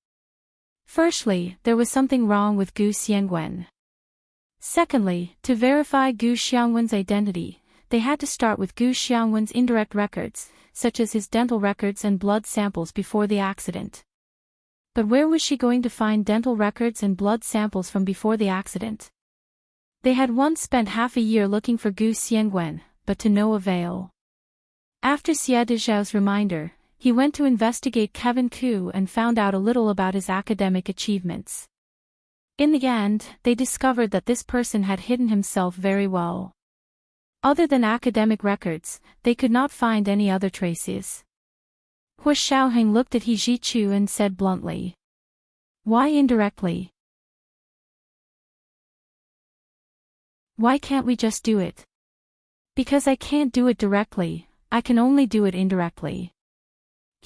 Firstly, there was something wrong with Gu Xiangwen. Secondly, to verify Gu Xiangwen's identity, they had to start with Gu Xiangwen's indirect records, such as his dental records and blood samples before the accident. But where was she going to find dental records and blood samples from before the accident? They had once spent half a year looking for Gu Xiangwen, but to no avail. After Xie Dezhao's reminder, he went to investigate Kevin Ku and found out a little about his academic achievements. In the end, they discovered that this person had hidden himself very well. Other than academic records, they could not find any other traces. Hua Xiaoheng looked at Hijichu and said bluntly. Why indirectly? Why can't we just do it? Because I can't do it directly, I can only do it indirectly.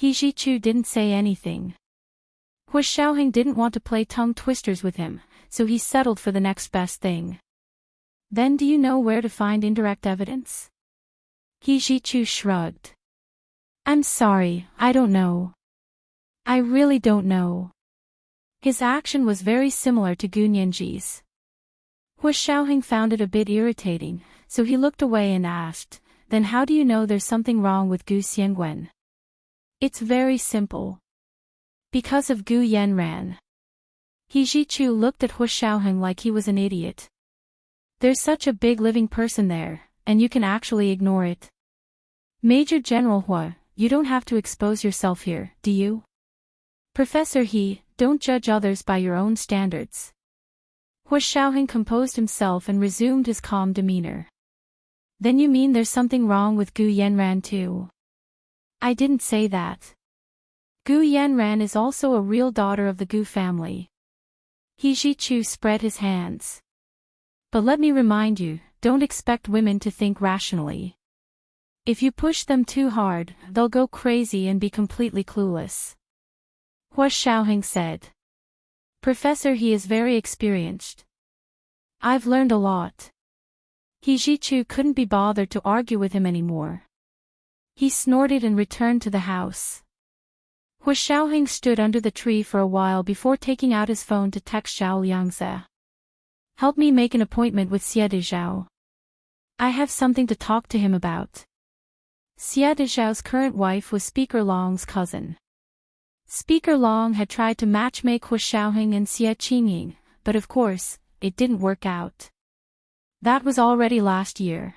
Hijichu didn't say anything. Hua Xiaoheng didn't want to play tongue twisters with him, so he settled for the next best thing. Then do you know where to find indirect evidence? Hijichu shrugged. I'm sorry, I don't know. I really don't know. His action was very similar to Gu Nianji's. Hua Xiaoheng found it a bit irritating, so he looked away and asked, then how do you know there's something wrong with Gu Xiangwen? It's very simple. Because of Gu Yanran. Hijichu looked at Hua Xiaoheng like he was an idiot. There's such a big living person there, and you can actually ignore it. Major General Hua, you don't have to expose yourself here, do you? Professor He, don't judge others by your own standards. Hua Xiaoheng composed himself and resumed his calm demeanor. Then you mean there's something wrong with Gu Yanran too? I didn't say that. Gu Yanran is also a real daughter of the Gu family. He Zhichu spread his hands. But let me remind you, don't expect women to think rationally. If you push them too hard, they'll go crazy and be completely clueless. Hua Xiaoheng said. Professor, he is very experienced. I've learned a lot. He Zhichu couldn't be bothered to argue with him anymore. He snorted and returned to the house. Hua Xiaoheng stood under the tree for a while before taking out his phone to text Zhao Liangze. Help me make an appointment with Xie de Zhao. I have something to talk to him about. Xie de Zhao's current wife was Speaker Long's cousin. Speaker Long had tried to matchmake Hua Xiaoheng and Xie Qingying, but of course, it didn't work out. That was already last year.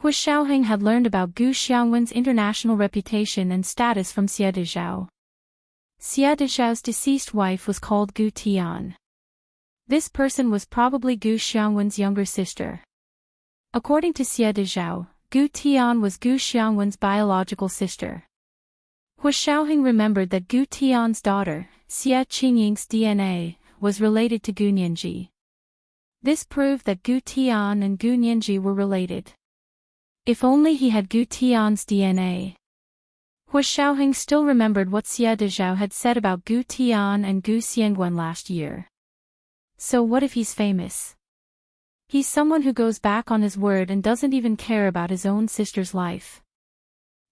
Hua Xiaoheng had learned about Gu Xiangwen's international reputation and status from Xie de Zhao. Xie de Zhao's deceased wife was called Gu Tian. This person was probably Gu Xiangwen's younger sister. According to Xie de Zhao, Gu Tian was Gu Xiangwen's biological sister. Hua Xiaoheng remembered that Gu Tian's daughter, Xie Qingying's DNA, was related to Gu Nianji. This proved that Gu Tian and Gu Nianji were related. If only he had Gu Tian's DNA. Hua Xiaoheng still remembered what Xie de Zhao had said about Gu Tian and Gu Xiangwen last year. So what if he's famous? He's someone who goes back on his word and doesn't even care about his own sister's life.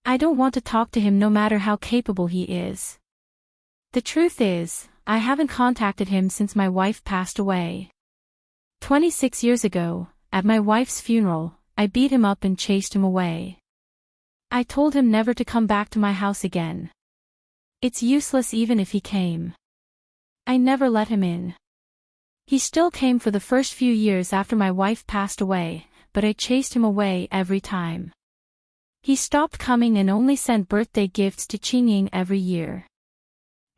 I don't want to talk to him no matter how capable he is. The truth is, I haven't contacted him since my wife passed away. 26 years ago, at my wife's funeral, I beat him up and chased him away. I told him never to come back to my house again. It's useless even if he came. I never let him in. He still came for the first few years after my wife passed away, but I chased him away every time. He stopped coming and only sent birthday gifts to Qingying every year.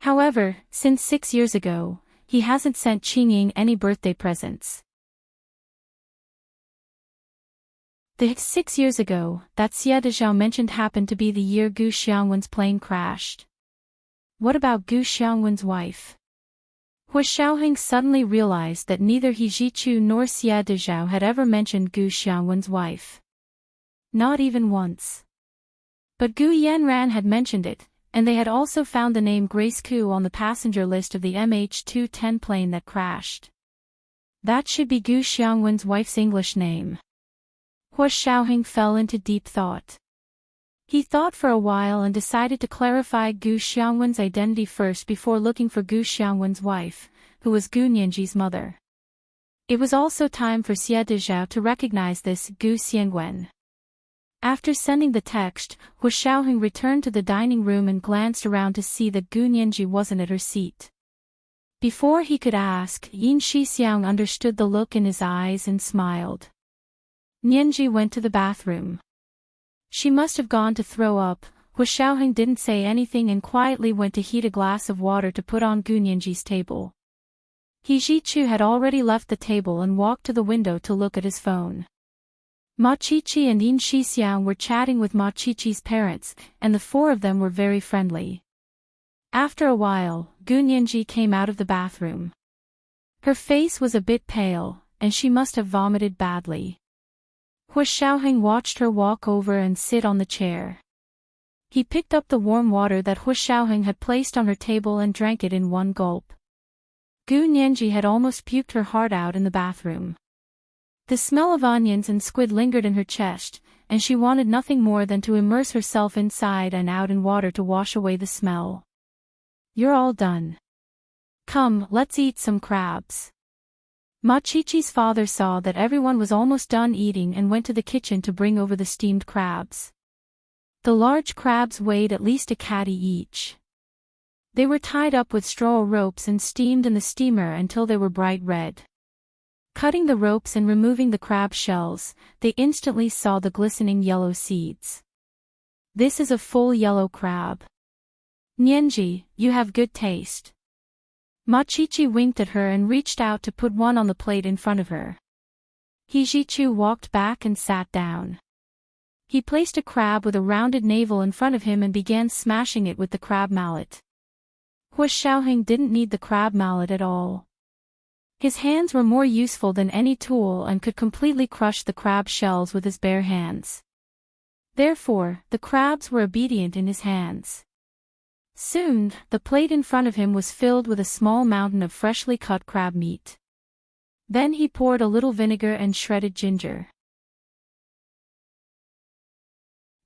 However, since 6 years ago, he hasn't sent Qingying any birthday presents. The 6 years ago, that Xie de Zhao mentioned happened to be the year Gu Xiangwen's plane crashed. What about Gu Xiangwen's wife? Hua Xiaoheng suddenly realized that neither He Zhichu nor Xie de Zhao had ever mentioned Gu Xiangwen's wife. Not even once. But Gu Yanran had mentioned it, and they had also found the name Grace Ku on the passenger list of the MH210 plane that crashed. That should be Gu Xiangwen's wife's English name. Hua Xiaoheng fell into deep thought. He thought for a while and decided to clarify Gu Xiangwen's identity first before looking for Gu Xiangwen's wife, who was Gu Nianji's mother. It was also time for Xie de Zhao to recognize this Gu Xiangwen. After sending the text, Hua Xiaoheng returned to the dining room and glanced around to see that Gu Nianji wasn't at her seat. Before he could ask, Yin Shixiang understood the look in his eyes and smiled. Nianji went to the bathroom. She must have gone to throw up. Hua Xiaoheng didn't say anything and quietly went to heat a glass of water to put on Gu Nianji's table. He Zhichu had already left the table and walked to the window to look at his phone. Ma Qiqi and Yin Shixiang were chatting with Ma Qiqi's parents, and the four of them were very friendly. After a while, Gu Nianji came out of the bathroom. Her face was a bit pale, and she must have vomited badly. Hua Xiaoheng watched her walk over and sit on the chair. He picked up the warm water that Hua Xiaoheng had placed on her table and drank it in one gulp. Gu Nianji had almost puked her heart out in the bathroom. The smell of onions and squid lingered in her chest, and she wanted nothing more than to immerse herself inside and out in water to wash away the smell. You're all done. Come, let's eat some crabs. Ma Qiqi's father saw that everyone was almost done eating and went to the kitchen to bring over the steamed crabs. The large crabs weighed at least a catty each. They were tied up with straw ropes and steamed in the steamer until they were bright red. Cutting the ropes and removing the crab shells, they instantly saw the glistening yellow seeds. This is a full yellow crab. Nianji, you have good taste. Machichi winked at her and reached out to put one on the plate in front of her. Hijichu walked back and sat down. He placed a crab with a rounded navel in front of him and began smashing it with the crab mallet. Hua Xiaoheng didn't need the crab mallet at all. His hands were more useful than any tool and could completely crush the crab shells with his bare hands. Therefore, the crabs were obedient in his hands. Soon, the plate in front of him was filled with a small mountain of freshly cut crab meat. Then he poured a little vinegar and shredded ginger.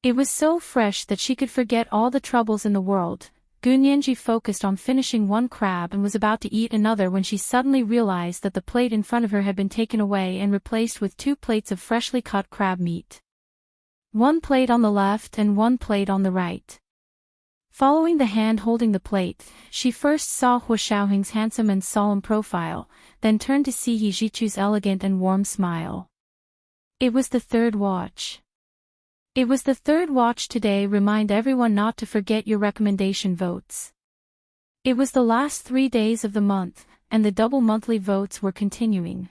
It was so fresh that she could forget all the troubles in the world. Gunyanji focused on finishing one crab and was about to eat another when she suddenly realized that the plate in front of her had been taken away and replaced with 2 plates of freshly cut crab meat. 1 plate on the left and 1 plate on the right. Following the hand holding the plate, she first saw Hua Xiaoheng's handsome and solemn profile, then turned to see Hijichu's elegant and warm smile. It was the third watch. It was the third watch today. Remind everyone not to forget your recommendation votes. It was the last 3 days of the month, and the double monthly votes were continuing.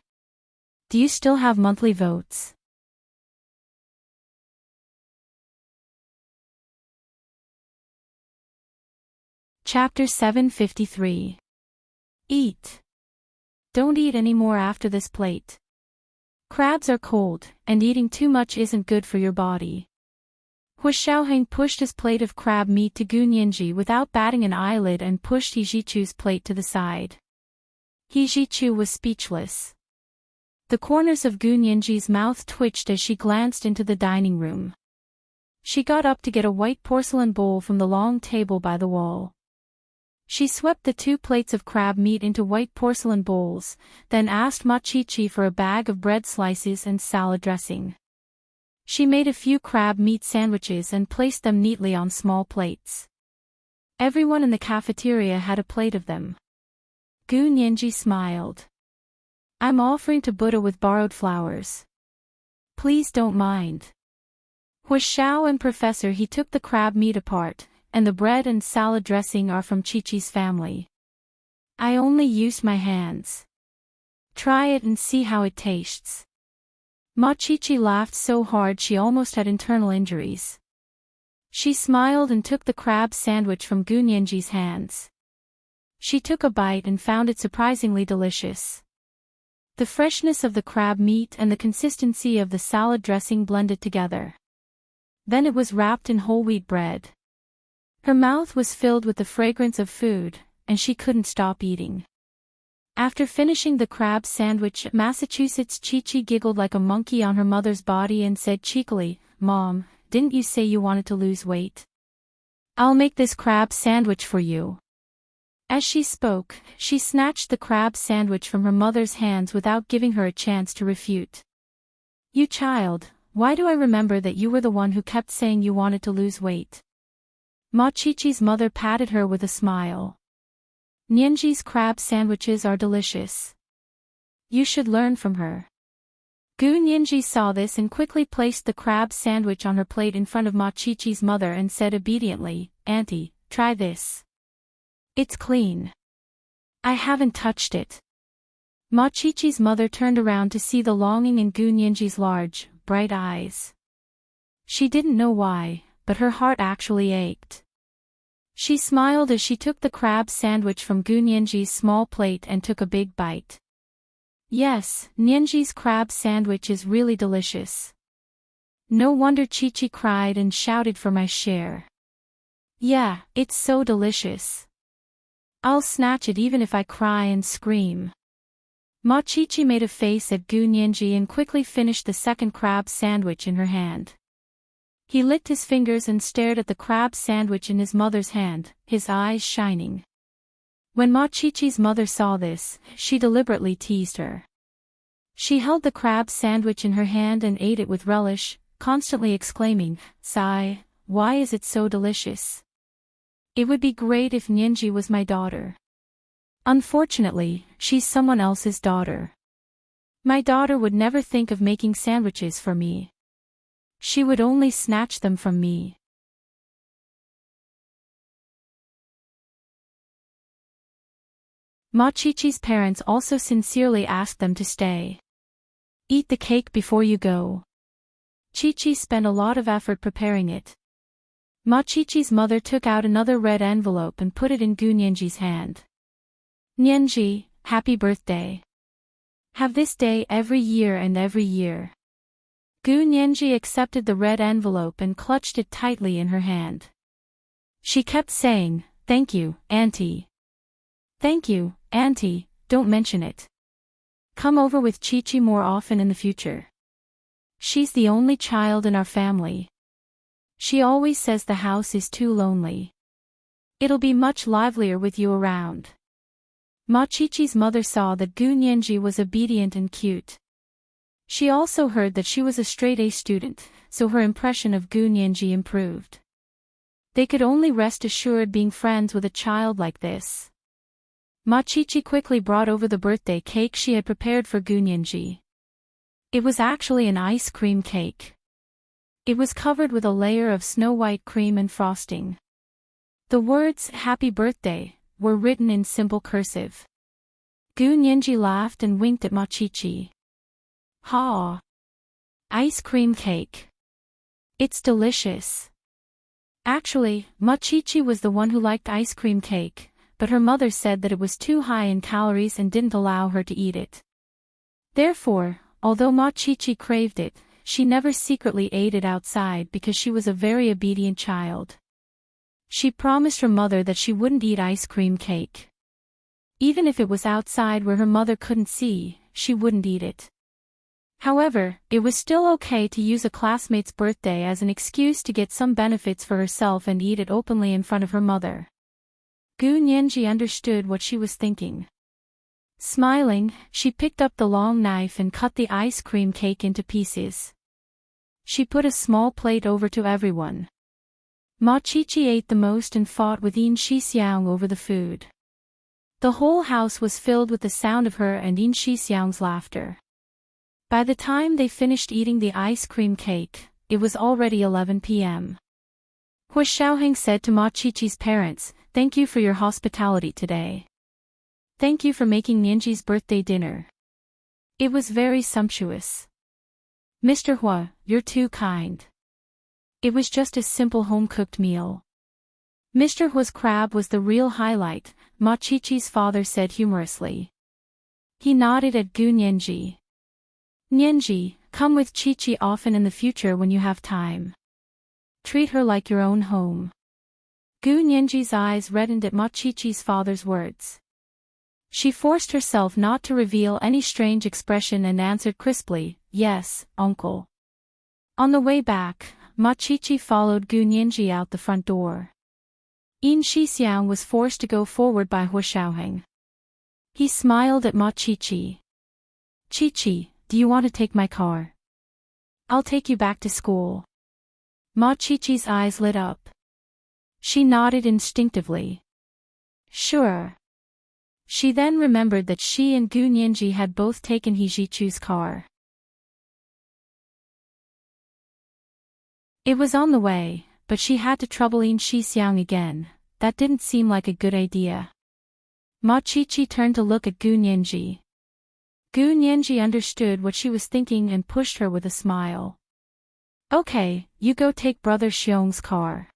Do you still have monthly votes? Chapter 753. Eat. Don't eat any more after this plate. Crabs are cold, and eating too much isn't good for your body. Hua Xiaoheng pushed his plate of crab meat to Gunyanji without batting an eyelid and pushed Hijichu's plate to the side. Hijichu was speechless. The corners of Gunyanji's mouth twitched as she glanced into the dining room. She got up to get a white porcelain bowl from the long table by the wall. She swept the 2 plates of crab meat into white porcelain bowls, then asked Machichi for a bag of bread slices and salad dressing. She made a few crab meat sandwiches and placed them neatly on small plates. Everyone in the cafeteria had a plate of them. Gunyanji smiled. I'm offering to Buddha with borrowed flowers. Please don't mind. Hua Xiao and Professor He took the crab meat apart, and the bread and salad dressing are from Chi-Chi's family. I only used my hands. Try it and see how it tastes. Machichi laughed so hard she almost had internal injuries. She smiled and took the crab sandwich from Gunyanji's hands. She took a bite and found it surprisingly delicious. The freshness of the crab meat and the consistency of the salad dressing blended together. Then it was wrapped in whole wheat bread. Her mouth was filled with the fragrance of food, and she couldn't stop eating. After finishing the crab sandwich, Massachusetts Chi-Chi giggled like a monkey on her mother's body and said cheekily, Mom, didn't you say you wanted to lose weight? I'll make this crab sandwich for you. As she spoke, she snatched the crab sandwich from her mother's hands without giving her a chance to refute. You child, why do I remember that you were the one who kept saying you wanted to lose weight? Machichi's mother patted her with a smile. Nyenji's crab sandwiches are delicious. You should learn from her. Gunyanji saw this and quickly placed the crab sandwich on her plate in front of Machichi's mother and said obediently, Auntie, try this. It's clean. I haven't touched it. Machichi's mother turned around to see the longing in Gunyanji's large, bright eyes. She didn't know why, but her heart actually ached. She smiled as she took the crab sandwich from Gunyanji's small plate and took a big bite. Yes, Nyenji's crab sandwich is really delicious. No wonder Chi-Chi cried and shouted for my share. Yeah, it's so delicious. I'll snatch it even if I cry and scream. Machichi made a face at Gunyanji and quickly finished the second crab sandwich in her hand. He licked his fingers and stared at the crab sandwich in his mother's hand, his eyes shining. When Machichi's mother saw this, she deliberately teased her. She held the crab sandwich in her hand and ate it with relish, constantly exclaiming, Sai, why is it so delicious? It would be great if Nyenji was my daughter. Unfortunately, she's someone else's daughter. My daughter would never think of making sandwiches for me. She would only snatch them from me. Ma Chi-Chi's parents also sincerely asked them to stay. Eat the cake before you go. Chi-Chi spent a lot of effort preparing it. Ma Chi-Chi's mother took out another red envelope and put it in Gu Nianji's hand. Nianji, happy birthday. Have this day every year and every year. Gu Nianji accepted the red envelope and clutched it tightly in her hand. She kept saying, "Thank you, Auntie. Thank you, Auntie, don't mention it. Come over with Chi-Chi more often in the future. She's the only child in our family. She always says the house is too lonely. It'll be much livelier with you around." Ma Chi-Chi's mother saw that Gu Nianji was obedient and cute. She also heard that she was a straight-A student, so her impression of Gu Nianji improved. They could only rest assured being friends with a child like this. Ma Chi-Chi quickly brought over the birthday cake she had prepared for Gu Nianji. It was actually an ice cream cake. It was covered with a layer of snow-white cream and frosting. The words, "Happy Birthday," were written in simple cursive. Gu Nianji laughed and winked at Ma Chi-Chi. "Ha! Ice cream cake. It's delicious." Actually, Ma Chi-Chi was the one who liked ice cream cake, but her mother said that it was too high in calories and didn't allow her to eat it. Therefore, although Ma Chi-Chi craved it, she never secretly ate it outside because she was a very obedient child. She promised her mother that she wouldn't eat ice cream cake. Even if it was outside where her mother couldn't see, she wouldn't eat it. However, it was still okay to use a classmate's birthday as an excuse to get some benefits for herself and eat it openly in front of her mother. Gu Nianji understood what she was thinking. Smiling, she picked up the long knife and cut the ice cream cake into pieces. She put a small plate over to everyone. Ma Chi-Chi ate the most and fought with Yin Shixiang over the food. The whole house was filled with the sound of her and Yin Shixiang's laughter. By the time they finished eating the ice cream cake, it was already 11 p.m. Hua Xiaoheng said to Ma Chi-Chi's parents, "Thank you for your hospitality today. Thank you for making Nianji's birthday dinner. It was very sumptuous. Mr. Hua, you're too kind. It was just a simple home-cooked meal." Mr. Hua's crab was the real highlight, Ma Chi-Chi's father said humorously. He nodded at Gu Nianji. "Nianji, come with Chi-Chi often in the future when you have time. Treat her like your own home." Gu Nianji's eyes reddened at Ma Chi-Chi's father's words. She forced herself not to reveal any strange expression and answered crisply, "Yes, uncle." On the way back, Ma Chi-Chi followed Gu Nianji out the front door. Yin Shixiang was forced to go forward by Hua Xiaoheng. He smiled at Ma Chi-Chi. "Chi-Chi, do you want to take my car? I'll take you back to school." Ma Chi-Chi's eyes lit up. She nodded instinctively. "Sure." She then remembered that she and Gu Nianji had both taken He Jichu's car. It was on the way, but she had to trouble Yin Shixiang again. That didn't seem like a good idea. Ma Chi-Chi turned to look at Gu Nianji. Gu Nianji understood what she was thinking and pushed her with a smile. "Okay, you go take Brother Xiong's car.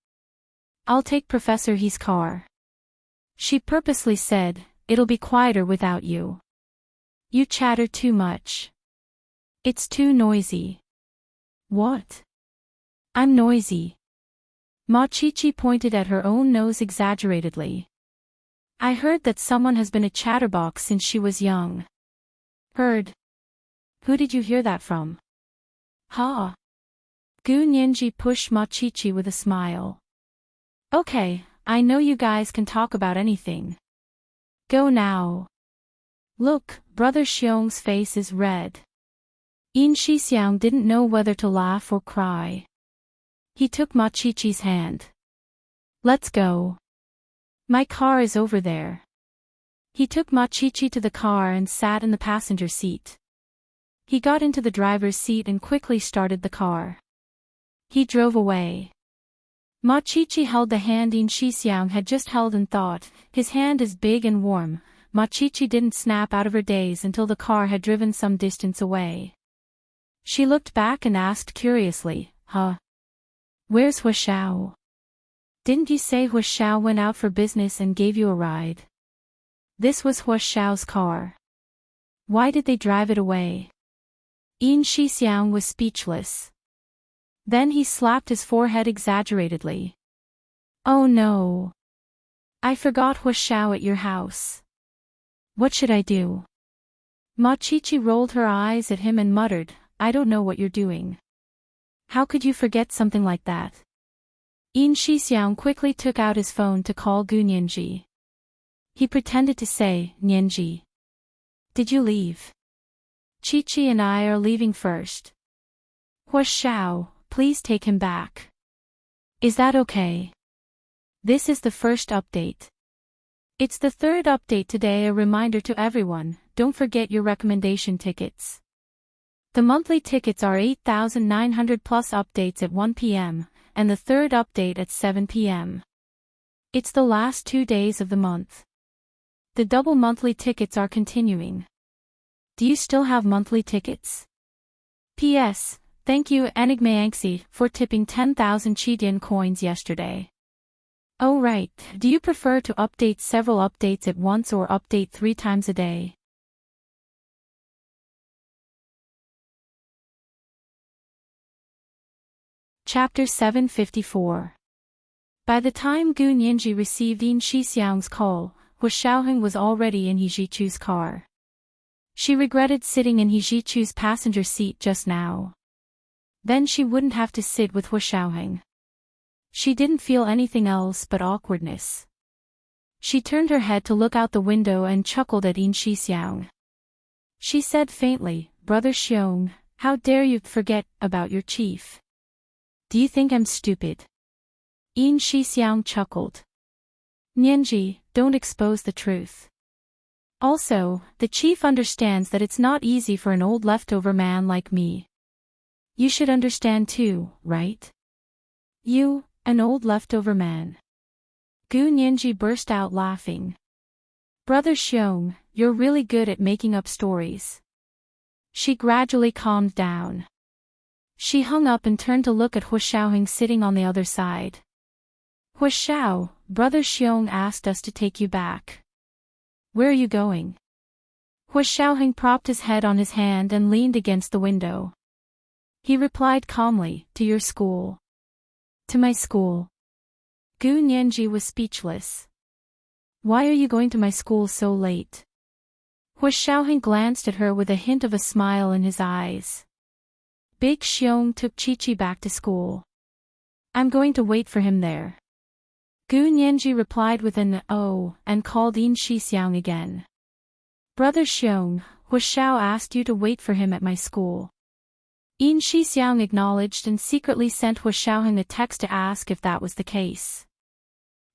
I'll take Professor He's car." She purposely said, "It'll be quieter without you. You chatter too much. It's too noisy." "What? I'm noisy." Ma Chi-Chi pointed at her own nose exaggeratedly. "I heard that someone has been a chatterbox since she was young." "Heard? Who did you hear that from?" "Ha." Gu Nianji pushed Ma Chi-Chi with a smile. "Okay, I know you guys can talk about anything. Go now." "Look, Brother Xiong's face is red." Yin Shixiang didn't know whether to laugh or cry. He took Ma Chi-Chi's hand. "Let's go. My car is over there." He took Ma Chi-Chi to the car and sat in the passenger seat. He got into the driver's seat and quickly started the car. He drove away. Ma Chi-Chi held the hand Yin Shixiang had just held and thought, his hand is big and warm, Ma Chichi didn't snap out of her daze until the car had driven some distance away. She looked back and asked curiously, "Huh? Where's Huashao? Didn't you say Huashao went out for business and gave you a ride?" This was Huashao's car. Why did they drive it away? Yin Shixiang was speechless. Then he slapped his forehead exaggeratedly. "Oh no. I forgot Huashao at your house. What should I do?" Ma Chichi rolled her eyes at him and muttered, "I don't know what you're doing. How could you forget something like that?" Yin Shixiang quickly took out his phone to call Gu Nianji. He pretended to say, "Nianji, did you leave? Chichi and I are leaving first. Huashao, please take him back. Is that okay?" This is the first update. It's the third update today. A reminder to everyone, don't forget your recommendation tickets. The monthly tickets are 8,900 plus updates at 1 p.m., and the third update at 7 p.m. It's the last 2 days of the month. The double monthly tickets are continuing. Do you still have monthly tickets? P.S. Thank you Enigmayanxi for tipping 10,000 Chidian coins yesterday. Oh right, do you prefer to update several updates at once or update 3 times a day? Chapter 754. By the time Gu Nianji received Yin Shixiang's call, Hu Shaoheng was already in He Zhichu's car. She regretted sitting in He Zhichu's passenger seat just now. Then she wouldn't have to sit with Hu Shaoheng. She didn't feel anything else but awkwardness. She turned her head to look out the window and chuckled at Yin Shixiang. She said faintly, "Brother Xiong, how dare you forget about your chief? Do you think I'm stupid?" Yin Shixiang chuckled. "Nianji, don't expose the truth. Also, the chief understands that it's not easy for an old leftover man like me. You should understand too, right? You, an old leftover man." Gu Nianji burst out laughing. "Brother Xiong, you're really good at making up stories." She gradually calmed down. She hung up and turned to look at Hu Shaoheng sitting on the other side. "Hu Shao, Brother Xiong asked us to take you back. Where are you going?" Hu Shaoheng propped his head on his hand and leaned against the window. He replied calmly, "To your school." "To my school?" Gu Nianji was speechless. "Why are you going to my school so late?" Hu Shaoheng glanced at her with a hint of a smile in his eyes. "Big Xiong took Chi-Chi back to school. I'm going to wait for him there." Gu Nianji replied with an "oh" and called Yin Shixiang again. "Brother Xiong, Hu Shao asked you to wait for him at my school." Yin Shixiang acknowledged and secretly sent Hu Shaoheng a text to ask if that was the case.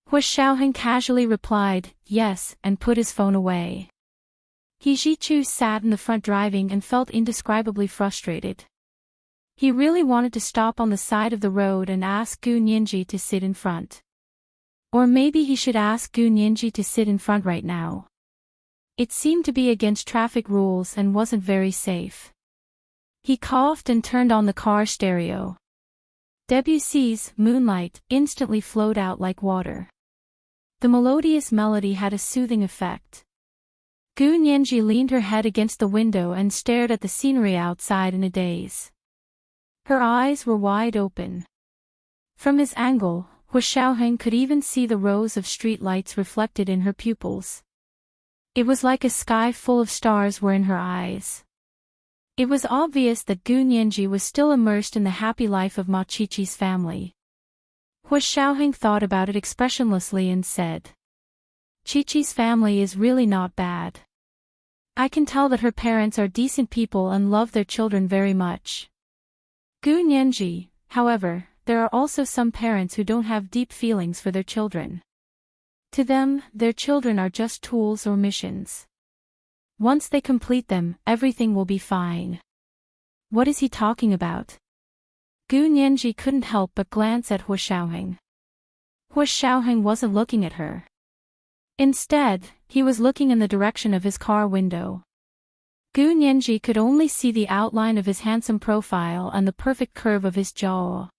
Hu Shaoheng casually replied, "Yes," and put his phone away. He Zhichu sat in the front driving and felt indescribably frustrated. He really wanted to stop on the side of the road and ask Gu Nianji to sit in front. Or maybe he should ask Gu Nianji to sit in front right now. It seemed to be against traffic rules and wasn't very safe. He coughed and turned on the car stereo. Debussy's "Moonlight" instantly flowed out like water. The melodious melody had a soothing effect. Gu Nianji leaned her head against the window and stared at the scenery outside in a daze. Her eyes were wide open. From his angle, Hu Shaoheng could even see the rows of street lights reflected in her pupils. It was like a sky full of stars were in her eyes. It was obvious that Gu Nianji was still immersed in the happy life of Ma Chichi's family. Hu Shaoheng thought about it expressionlessly and said, "Chi-Chi's family is really not bad. I can tell that her parents are decent people and love their children very much. Gu Nianji, however, there are also some parents who don't have deep feelings for their children. To them, their children are just tools or missions. Once they complete them, everything will be fine." What is he talking about? Gu Nianji couldn't help but glance at Hu Shaoheng. Hu Shaoheng wasn't looking at her. Instead, he was looking in the direction of his car window. Gu Nianji could only see the outline of his handsome profile and the perfect curve of his jaw.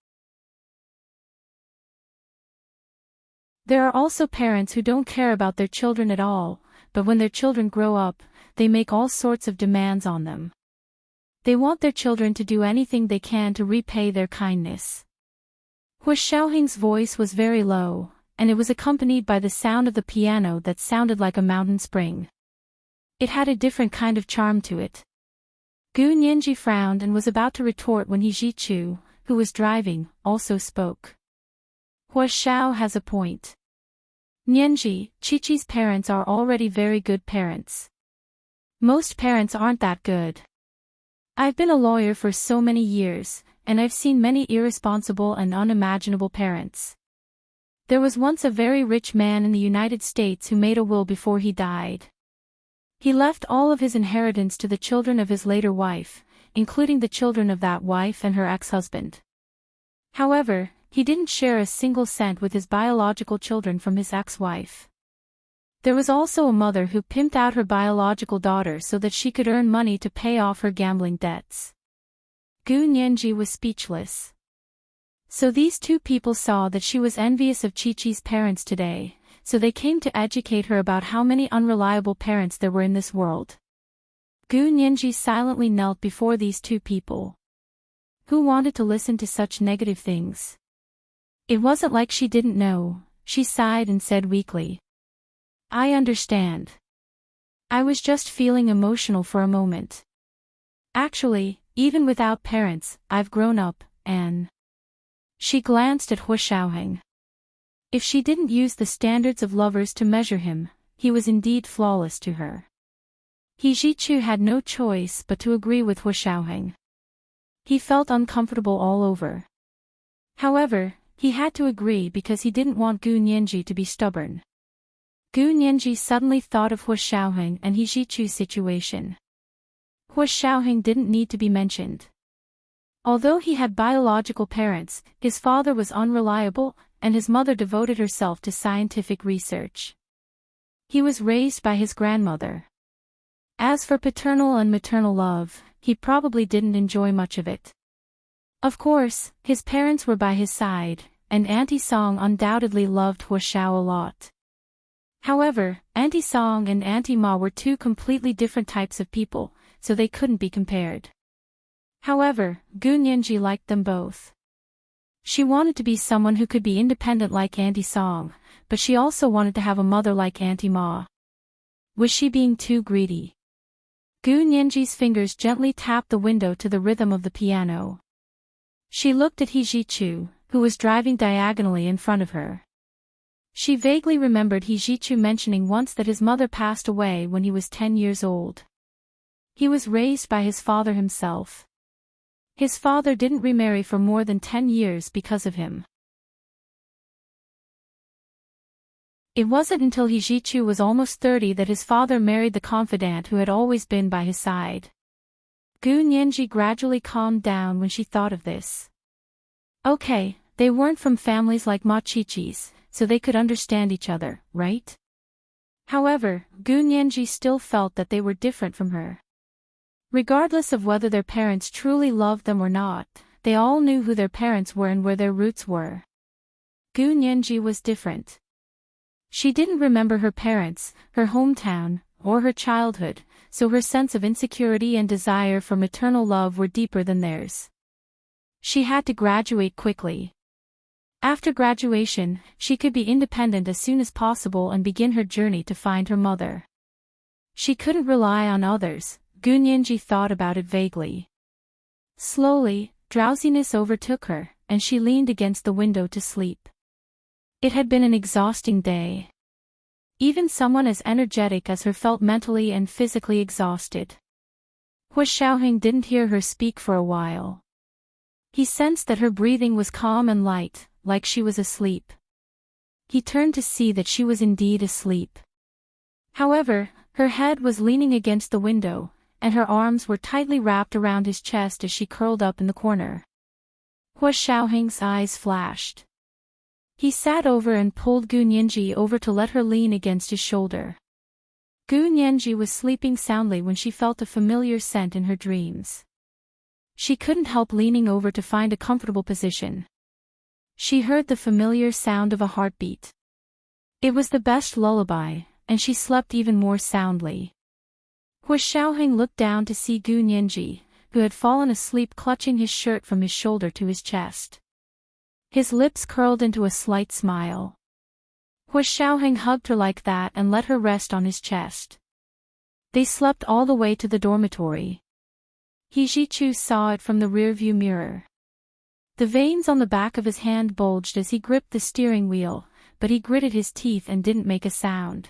There are also parents who don't care about their children at all, but when their children grow up, they make all sorts of demands on them. They want their children to do anything they can to repay their kindness. Hua Xiaoheng's voice was very low, and it was accompanied by the sound of the piano that sounded like a mountain spring. It had a different kind of charm to it. Gu Nianji frowned and was about to retort when He Zhichu, who was driving, also spoke. Hua Xiao has a point. Nianji, Qiqi's parents are already very good parents. Most parents aren't that good. I've been a lawyer for so many years, and I've seen many irresponsible and unimaginable parents. There was once a very rich man in the United States who made a will before he died. He left all of his inheritance to the children of his later wife, including the children of that wife and her ex-husband. However, he didn't share a single cent with his biological children from his ex-wife. There was also a mother who pimped out her biological daughter so that she could earn money to pay off her gambling debts. Gu Nianji was speechless. So these two people saw that she was envious of Qiqi's parents today, so they came to educate her about how many unreliable parents there were in this world. Gu Nianji silently knelt before these two people. Who wanted to listen to such negative things? It wasn't like she didn't know, she sighed and said weakly. I understand. I was just feeling emotional for a moment. Actually, even without parents, I've grown up, and... She glanced at Hua Xiaoheng. If she didn't use the standards of lovers to measure him, he was indeed flawless to her. He Zhichu had no choice but to agree with Hua Xiaoheng. He felt uncomfortable all over. However, he had to agree because he didn't want Gu Nianji to be stubborn. Gu Nianji suddenly thought of Hua Xiaoheng and He Zhichu's situation. Hua Xiaoheng didn't need to be mentioned. Although he had biological parents, his father was unreliable, and his mother devoted herself to scientific research. He was raised by his grandmother. As for paternal and maternal love, he probably didn't enjoy much of it. Of course, his parents were by his side, and Auntie Song undoubtedly loved Hua Xiao a lot. However, Auntie Song and Auntie Ma were two completely different types of people, so they couldn't be compared. However, Gu Nianji liked them both. She wanted to be someone who could be independent like Auntie Song, but she also wanted to have a mother like Auntie Ma. Was she being too greedy? Gu Nianji's fingers gently tapped the window to the rhythm of the piano. She looked at He Zhichu, who was driving diagonally in front of her. She vaguely remembered He Zhichu mentioning once that his mother passed away when he was 10 years old. He was raised by his father himself. His father didn't remarry for more than 10 years because of him. It wasn't until He Zhichu was almost 30 that his father married the confidant who had always been by his side. Gu Nianji gradually calmed down when she thought of this. Okay, they weren't from families like Ma Qiqi's, so they could understand each other, right? However, Gu Nianji still felt that they were different from her. Regardless of whether their parents truly loved them or not, they all knew who their parents were and where their roots were. Gu Nianji was different. She didn't remember her parents, her hometown, or her childhood, so her sense of insecurity and desire for maternal love were deeper than theirs. She had to graduate quickly. After graduation, she could be independent as soon as possible and begin her journey to find her mother. She couldn't rely on others. Gu Nianji thought about it vaguely. Slowly, drowsiness overtook her, and she leaned against the window to sleep. It had been an exhausting day. Even someone as energetic as her felt mentally and physically exhausted. Hua Xiaoheng didn't hear her speak for a while. He sensed that her breathing was calm and light, like she was asleep. He turned to see that she was indeed asleep. However, her head was leaning against the window, and her arms were tightly wrapped around his chest as she curled up in the corner. Hua Xiaoheng's eyes flashed. He sat over and pulled Gu Nianji over to let her lean against his shoulder. Gu Nianji was sleeping soundly when she felt a familiar scent in her dreams. She couldn't help leaning over to find a comfortable position. She heard the familiar sound of a heartbeat. It was the best lullaby, and she slept even more soundly. Hua Xiaoheng looked down to see Gu Nianji, who had fallen asleep clutching his shirt from his shoulder to his chest. His lips curled into a slight smile. Hua Xiaoheng hugged her like that and let her rest on his chest. They slept all the way to the dormitory. He Jichu saw it from the rearview mirror. The veins on the back of his hand bulged as he gripped the steering wheel, but he gritted his teeth and didn't make a sound.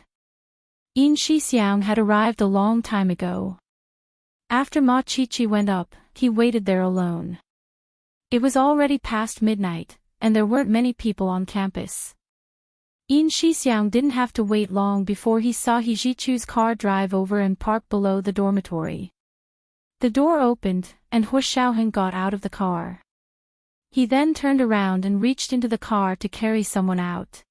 Yin Shixiang had arrived a long time ago. After Ma Chichi went up, he waited there alone. It was already past midnight, and there weren't many people on campus. Yin Shixiang didn't have to wait long before he saw He Jichu's car drive over and park below the dormitory. The door opened, and Hua Xiaoheng got out of the car. He then turned around and reached into the car to carry someone out.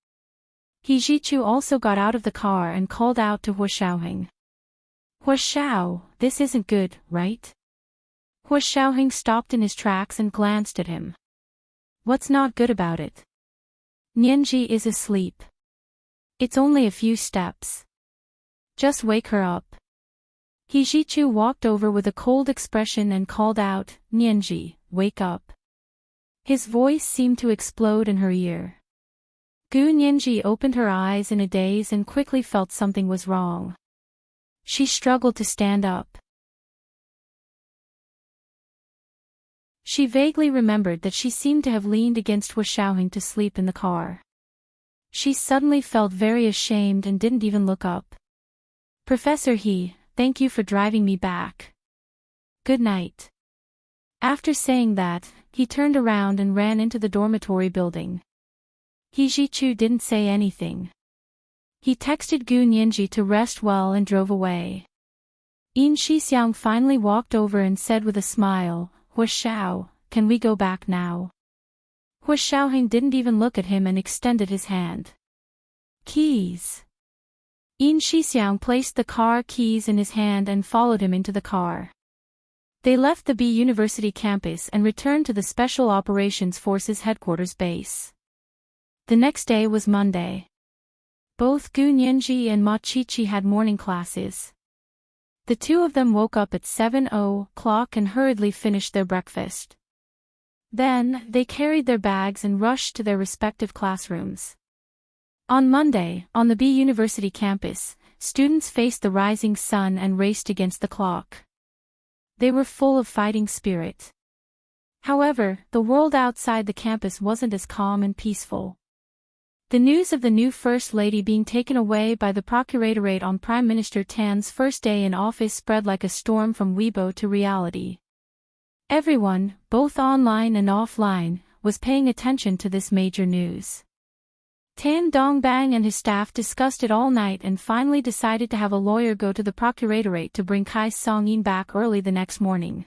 He Jichu also got out of the car and called out to Hua Xiaoheng. Hua Xiao, this isn't good, right? Hua Xiaoheng stopped in his tracks and glanced at him. What's not good about it? Nianji is asleep. It's only a few steps. Just wake her up. He Jichu walked over with a cold expression and called out, Nianji, wake up. His voice seemed to explode in her ear. Gu Nianji opened her eyes in a daze and quickly felt something was wrong. She struggled to stand up. She vaguely remembered that she seemed to have leaned against Hua Xiaoheng to sleep in the car. She suddenly felt very ashamed and didn't even look up. Professor He, thank you for driving me back. Good night. After saying that, he turned around and ran into the dormitory building. He Jichu didn't say anything. He texted Gu Nianji to rest well and drove away. Yin Shixiang finally walked over and said with a smile, Hua Xiao, can we go back now? Hua Xiaoheng didn't even look at him and extended his hand. Keys. Yin Shixiang placed the car keys in his hand and followed him into the car. They left the B University campus and returned to the Special Operations Forces headquarters base. The next day was Monday. Both Gu Nianji and Ma Chichi had morning classes. The two of them woke up at 7:00 and hurriedly finished their breakfast. Then, they carried their bags and rushed to their respective classrooms. On Monday, on the B University campus, students faced the rising sun and raced against the clock. They were full of fighting spirit. However, the world outside the campus wasn't as calm and peaceful. The news of the new First Lady being taken away by the Procuratorate on Prime Minister Tan's first day in office spread like a storm from Weibo to reality. Everyone, both online and offline, was paying attention to this major news. Tan Dongbang and his staff discussed it all night and finally decided to have a lawyer go to the Procuratorate to bring Kai Songyin back early the next morning.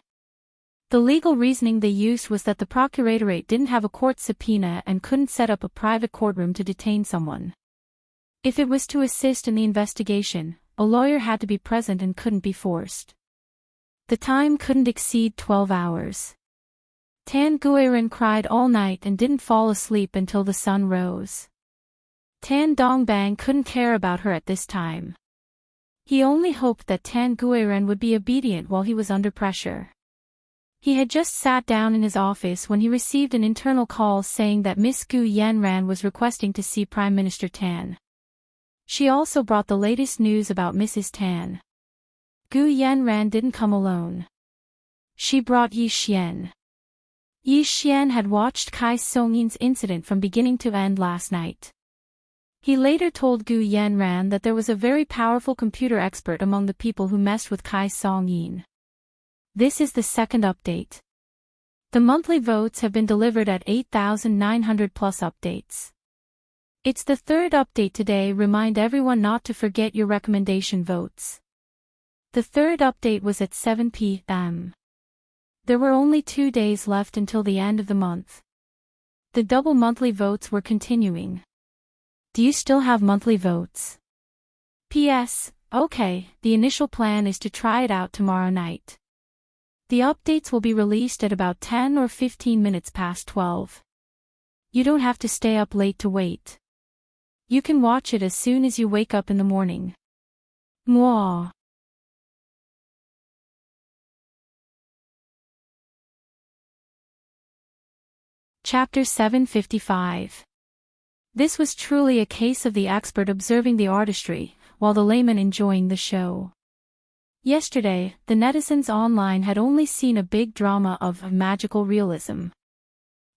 The legal reasoning they used was that the Procuratorate didn't have a court subpoena and couldn't set up a private courtroom to detain someone. If it was to assist in the investigation, a lawyer had to be present and couldn't be forced. The time couldn't exceed 12 hours. Tan Guiren cried all night and didn't fall asleep until the sun rose. Tan Dongbang couldn't care about her at this time. He only hoped that Tan Guiren would be obedient while he was under pressure. He had just sat down in his office when he received an internal call saying that Miss Gu Yanran was requesting to see Prime Minister Tan. She also brought the latest news about Mrs. Tan. Gu Yanran didn't come alone. She brought Yi Xian. Yi Xian had watched Kai Songyin's incident from beginning to end last night. He later told Gu Yanran that there was a very powerful computer expert among the people who messed with Kai Songyin. This is the second update. The monthly votes have been delivered at 8,900 plus updates. It's the third update today. Remind everyone not to forget your recommendation votes. The third update was at 7 p.m. There were only 2 days left until the end of the month. The double monthly votes were continuing. Do you still have monthly votes? P.S. Okay, the initial plan is to try it out tomorrow night. The updates will be released at about 10 or 15 minutes past 12. You don't have to stay up late to wait. You can watch it as soon as you wake up in the morning. Mwah. Chapter 755. This was truly a case of the expert observing the artistry, while the layman enjoying the show. Yesterday, the netizens online had only seen a big drama of magical realism.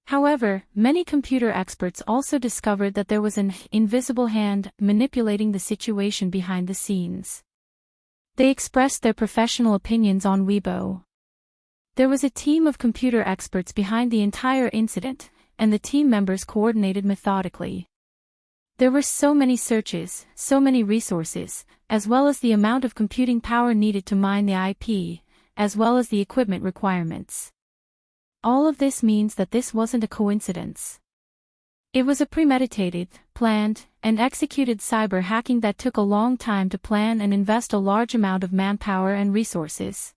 However, many computer experts also discovered that there was an invisible hand manipulating the situation behind the scenes. They expressed their professional opinions on Weibo. There was a team of computer experts behind the entire incident, and the team members coordinated methodically. There were so many searches, so many resources, as well as the amount of computing power needed to mine the IP, as well as the equipment requirements. All of this means that this wasn't a coincidence. It was a premeditated, planned, and executed cyber hacking that took a long time to plan and invest a large amount of manpower and resources.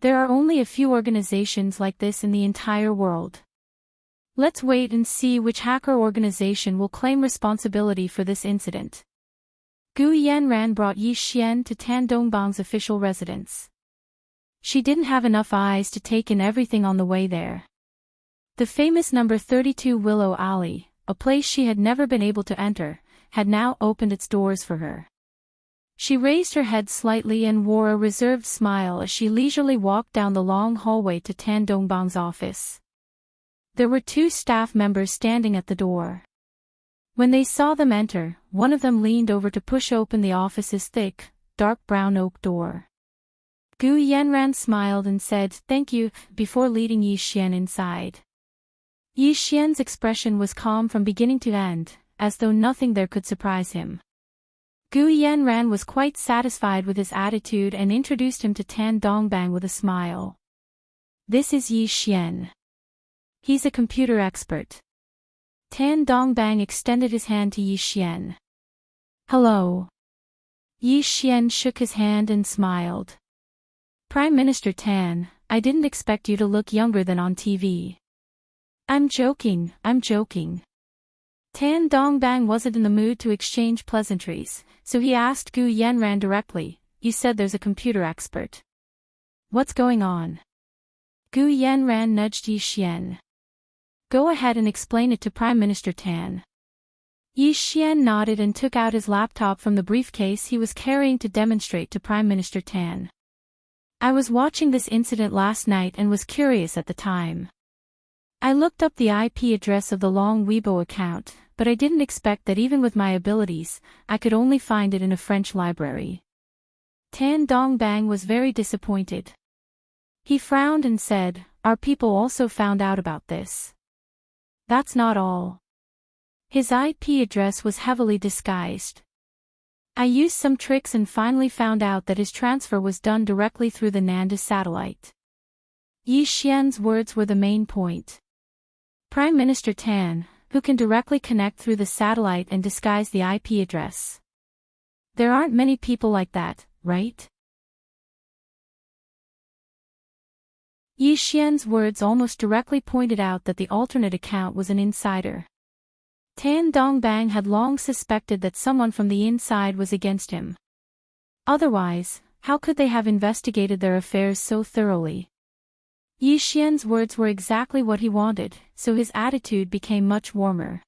There are only a few organizations like this in the entire world. Let's wait and see which hacker organization will claim responsibility for this incident. Gu Yanran brought Yi Xian to Tan Dongbang's official residence. She didn't have enough eyes to take in everything on the way there. The famous number 32 Willow Alley, a place she had never been able to enter, had now opened its doors for her. She raised her head slightly and wore a reserved smile as she leisurely walked down the long hallway to Tan Dongbang's office. There were 2 staff members standing at the door. When they saw them enter, one of them leaned over to push open the office's thick, dark brown oak door. Gu Yanran smiled and said, "Thank you," before leading Yi Xian inside. Yi Xian's expression was calm from beginning to end, as though nothing there could surprise him. Gu Yanran was quite satisfied with his attitude and introduced him to Tan Dongbang with a smile. "This is Yi Xian. He's a computer expert." Tan Dongbang extended his hand to Yi Xian. "Hello." Yi Xian shook his hand and smiled. "Prime Minister Tan, I didn't expect you to look younger than on TV. I'm joking. Tan Dongbang wasn't in the mood to exchange pleasantries, so he asked Gu Yanran directly, "You said there's a computer expert. What's going on?" Gu Yanran nudged Yi Xian. "Go ahead and explain it to Prime Minister Tan." Yi Xian nodded and took out his laptop from the briefcase he was carrying to demonstrate to Prime Minister Tan. "I was watching this incident last night and was curious at the time. I looked up the IP address of the Long Weibo account, but I didn't expect that even with my abilities, I could only find it in a French library." Tan Dongbang was very disappointed. He frowned and said, "Our people also found out about this. That's not all. His IP address was heavily disguised. I used some tricks and finally found out that his transfer was done directly through the Nanda satellite." Yi Xian's words were the main point. Prime Minister Tan, who can directly connect through the satellite and disguise the IP address. There aren't many people like that, right? Yi Xian's words almost directly pointed out that the alternate account was an insider. Tan Dongbang had long suspected that someone from the inside was against him. Otherwise, how could they have investigated their affairs so thoroughly? Yi Xian's words were exactly what he wanted, so his attitude became much warmer.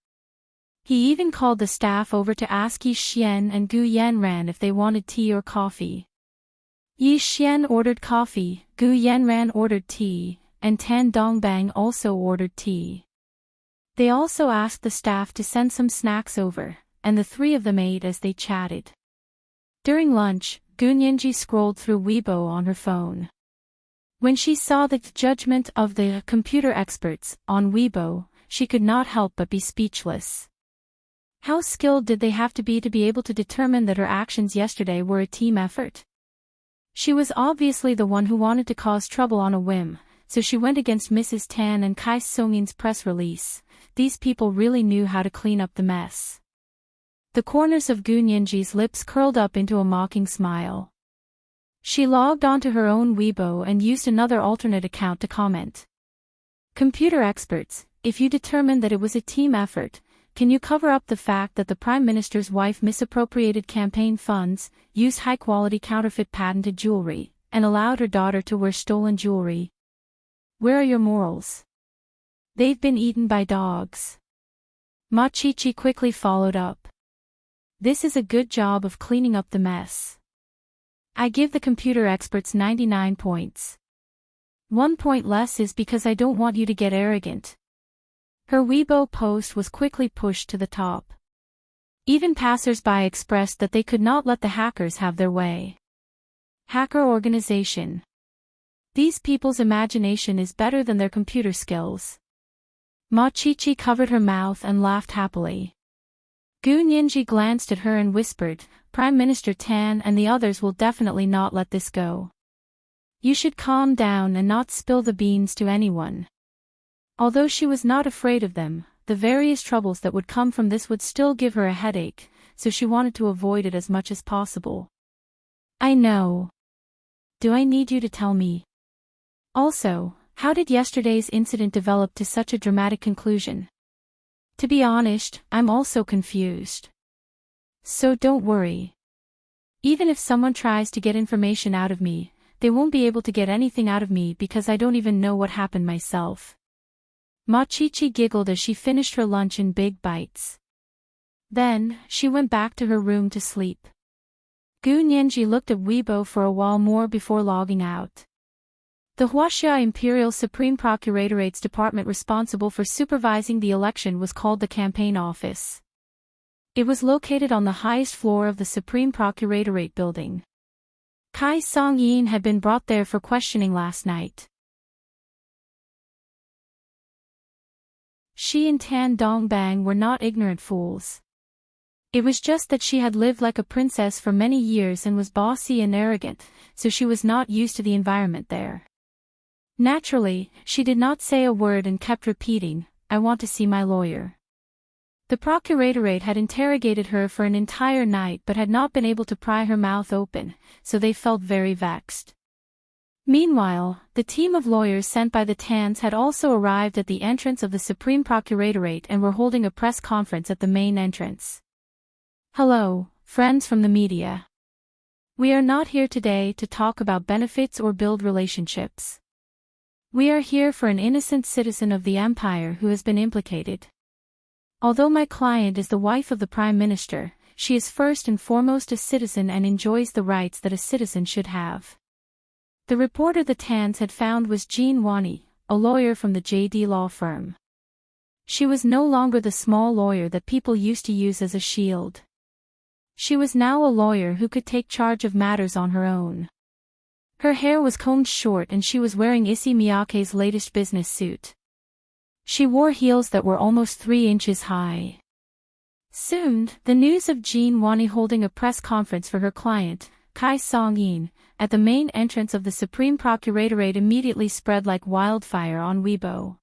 He even called the staff over to ask Yi Xian and Gu Yanran if they wanted tea or coffee. Yi Xian ordered coffee, Gu Yanran ordered tea, and Tan Dongbang also ordered tea. They also asked the staff to send some snacks over, and the 3 of them ate as they chatted. During lunch, Gunyanji scrolled through Weibo on her phone. When she saw the judgment of the computer experts on Weibo, she could not help but be speechless. How skilled did they have to be able to determine that her actions yesterday were a team effort? She was obviously the one who wanted to cause trouble on a whim, so she went against Mrs. Tan and Kai Songin's press release. These people really knew how to clean up the mess. The corners of Gu Nianji's lips curled up into a mocking smile. She logged onto her own Weibo and used another alternate account to comment. Computer experts, if you determine that it was a team effort, can you cover up the fact that the Prime Minister's wife misappropriated campaign funds, used high-quality counterfeit patented jewelry, and allowed her daughter to wear stolen jewelry? Where are your morals? They've been eaten by dogs. Ma Chichi quickly followed up. This is a good job of cleaning up the mess. I give the computer experts 99 points. 1 point less is because I don't want you to get arrogant. Her Weibo post was quickly pushed to the top. Even passers-by expressed that they could not let the hackers have their way. Hacker organization. These people's imagination is better than their computer skills. Ma Chichi covered her mouth and laughed happily. Gu Nianji glanced at her and whispered, Prime Minister Tan and the others will definitely not let this go. You should calm down and not spill the beans to anyone. Although she was not afraid of them, the various troubles that would come from this would still give her a headache, so she wanted to avoid it as much as possible. I know. Do I need you to tell me? Also, how did yesterday's incident develop to such a dramatic conclusion? To be honest, I'm also confused. So don't worry. Even if someone tries to get information out of me, they won't be able to get anything out of me because I don't even know what happened myself. Ma Chichi giggled as she finished her lunch in big bites. Then, she went back to her room to sleep. Gu Nianji looked at Weibo for a while more before logging out. The Huaxia Imperial Supreme Procuratorate department responsible for supervising the election was called the Campaign Office. It was located on the highest floor of the Supreme Procuratorate building. Kai Song-yin had been brought there for questioning last night. She and Tan Dongbang were not ignorant fools. It was just that she had lived like a princess for many years and was bossy and arrogant, so she was not used to the environment there. Naturally, she did not say a word and kept repeating, I want to see my lawyer. The Procuratorate had interrogated her for an entire night but had not been able to pry her mouth open, so they felt very vexed. Meanwhile, the team of lawyers sent by the Tans had also arrived at the entrance of the Supreme Procuratorate and were holding a press conference at the main entrance. Hello, friends from the media. We are not here today to talk about benefits or build relationships. We are here for an innocent citizen of the empire who has been implicated. Although my client is the wife of the Prime Minister, she is first and foremost a citizen and enjoys the rights that a citizen should have. The reporter the Tans had found was Jean Wani, a lawyer from the JD law firm. She was no longer the small lawyer that people used to use as a shield. She was now a lawyer who could take charge of matters on her own. Her hair was combed short and she was wearing Issey Miyake's latest business suit. She wore heels that were almost 3 inches high. Soon, the news of Jean Wani holding a press conference for her client, Kai Song-yin, at the main entrance of the Supreme Procuratorate immediately spread like wildfire on Weibo.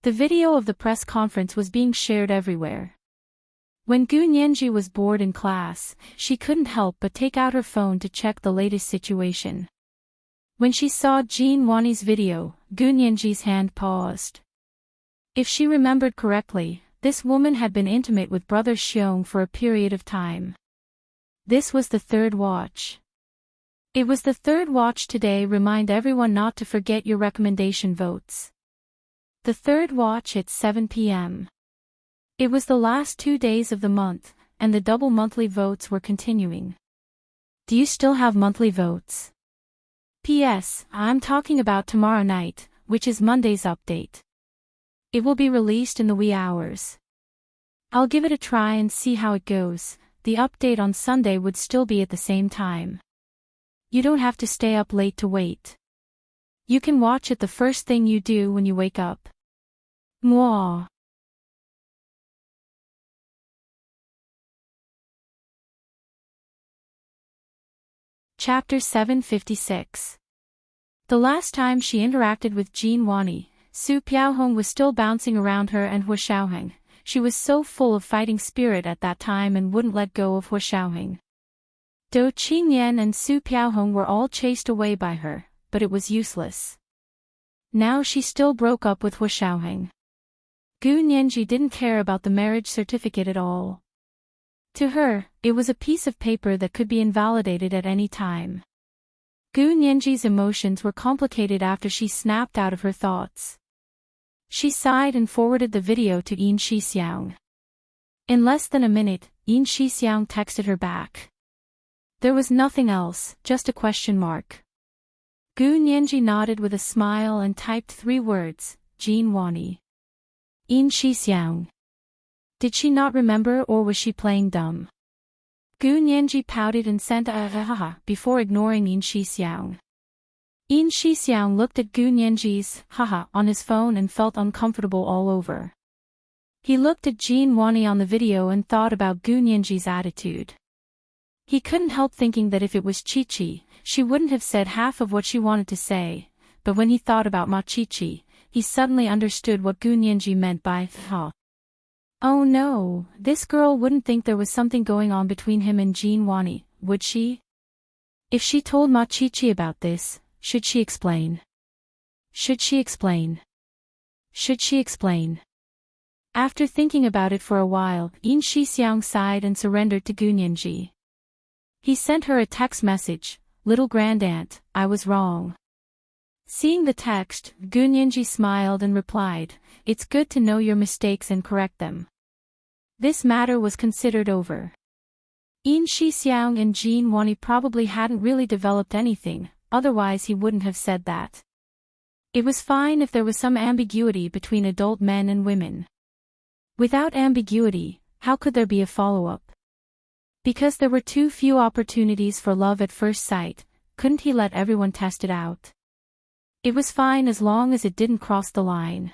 The video of the press conference was being shared everywhere. When Gu Nianji was bored in class, she couldn't help but take out her phone to check the latest situation. When she saw Jean Wani's video, Gu Nianji's hand paused. If she remembered correctly, this woman had been intimate with Brother Xiong for a period of time. This was the third watch. It was the third watch today. Remind everyone not to forget your recommendation votes. The third watch at 7 p.m. It was the last 2 days of the month, and the double monthly votes were continuing. Do you still have monthly votes? P.S. I'm talking about tomorrow night, which is Monday's update. It will be released in the wee hours. I'll give it a try and see how it goes. The update on Sunday would still be at the same time. You don't have to stay up late to wait. You can watch it the first thing you do when you wake up. Mwah. Chapter 756. The last time she interacted with Jean Wani, Su Piaohong was still bouncing around her and Hua Xiaoheng. she was so full of fighting spirit at that time and wouldn't let go of Hua Xiaoheng. Do Qingyan and Su Piaohong were all chased away by her, but it was useless. Now she still broke up with Hua Xiaoheng. Gu Nianji didn't care about the marriage certificate at all. To her, it was a piece of paper that could be invalidated at any time. Gu Nianji's emotions were complicated after she snapped out of her thoughts. She sighed and forwarded the video to Yin Shixiang. In less than a minute, Yin Shixiang texted her back. There was nothing else, just a question mark. Gu Nianji nodded with a smile and typed 3 words, Jin Wani. Yin Shixiang. Did she not remember, or was she playing dumb? Gu Nianji pouted and sent a ha before ignoring Yin Shixiang. Yin Shixiang looked at Gu Nianji's haha on his phone and felt uncomfortable all over. He looked at Jin Wani on the video and thought about Gu Nianji's attitude. He couldn't help thinking that if it was Chi-Chi, she wouldn't have said half of what she wanted to say, but when he thought about Ma Chi-Chi, he suddenly understood what Gu Nianji meant by ha. Oh no, this girl wouldn't think there was something going on between him and Jin Wani, would she? If she told Ma Chi-Chi about this, should she explain? Should she explain? Should she explain? After thinking about it for a while, Yin Shixiang sighed and surrendered to Gu Nianji. He sent her a text message, "Little Grandaunt, I was wrong." Seeing the text, Gu Nianji smiled and replied, "It's good to know your mistakes and correct them." This matter was considered over. Yin Shixiang and Jin Wani probably hadn't really developed anything, otherwise he wouldn't have said that. It was fine if there was some ambiguity between adult men and women. Without ambiguity, how could there be a follow-up? Because there were too few opportunities for love at first sight, couldn't he let everyone test it out? It was fine as long as it didn't cross the line.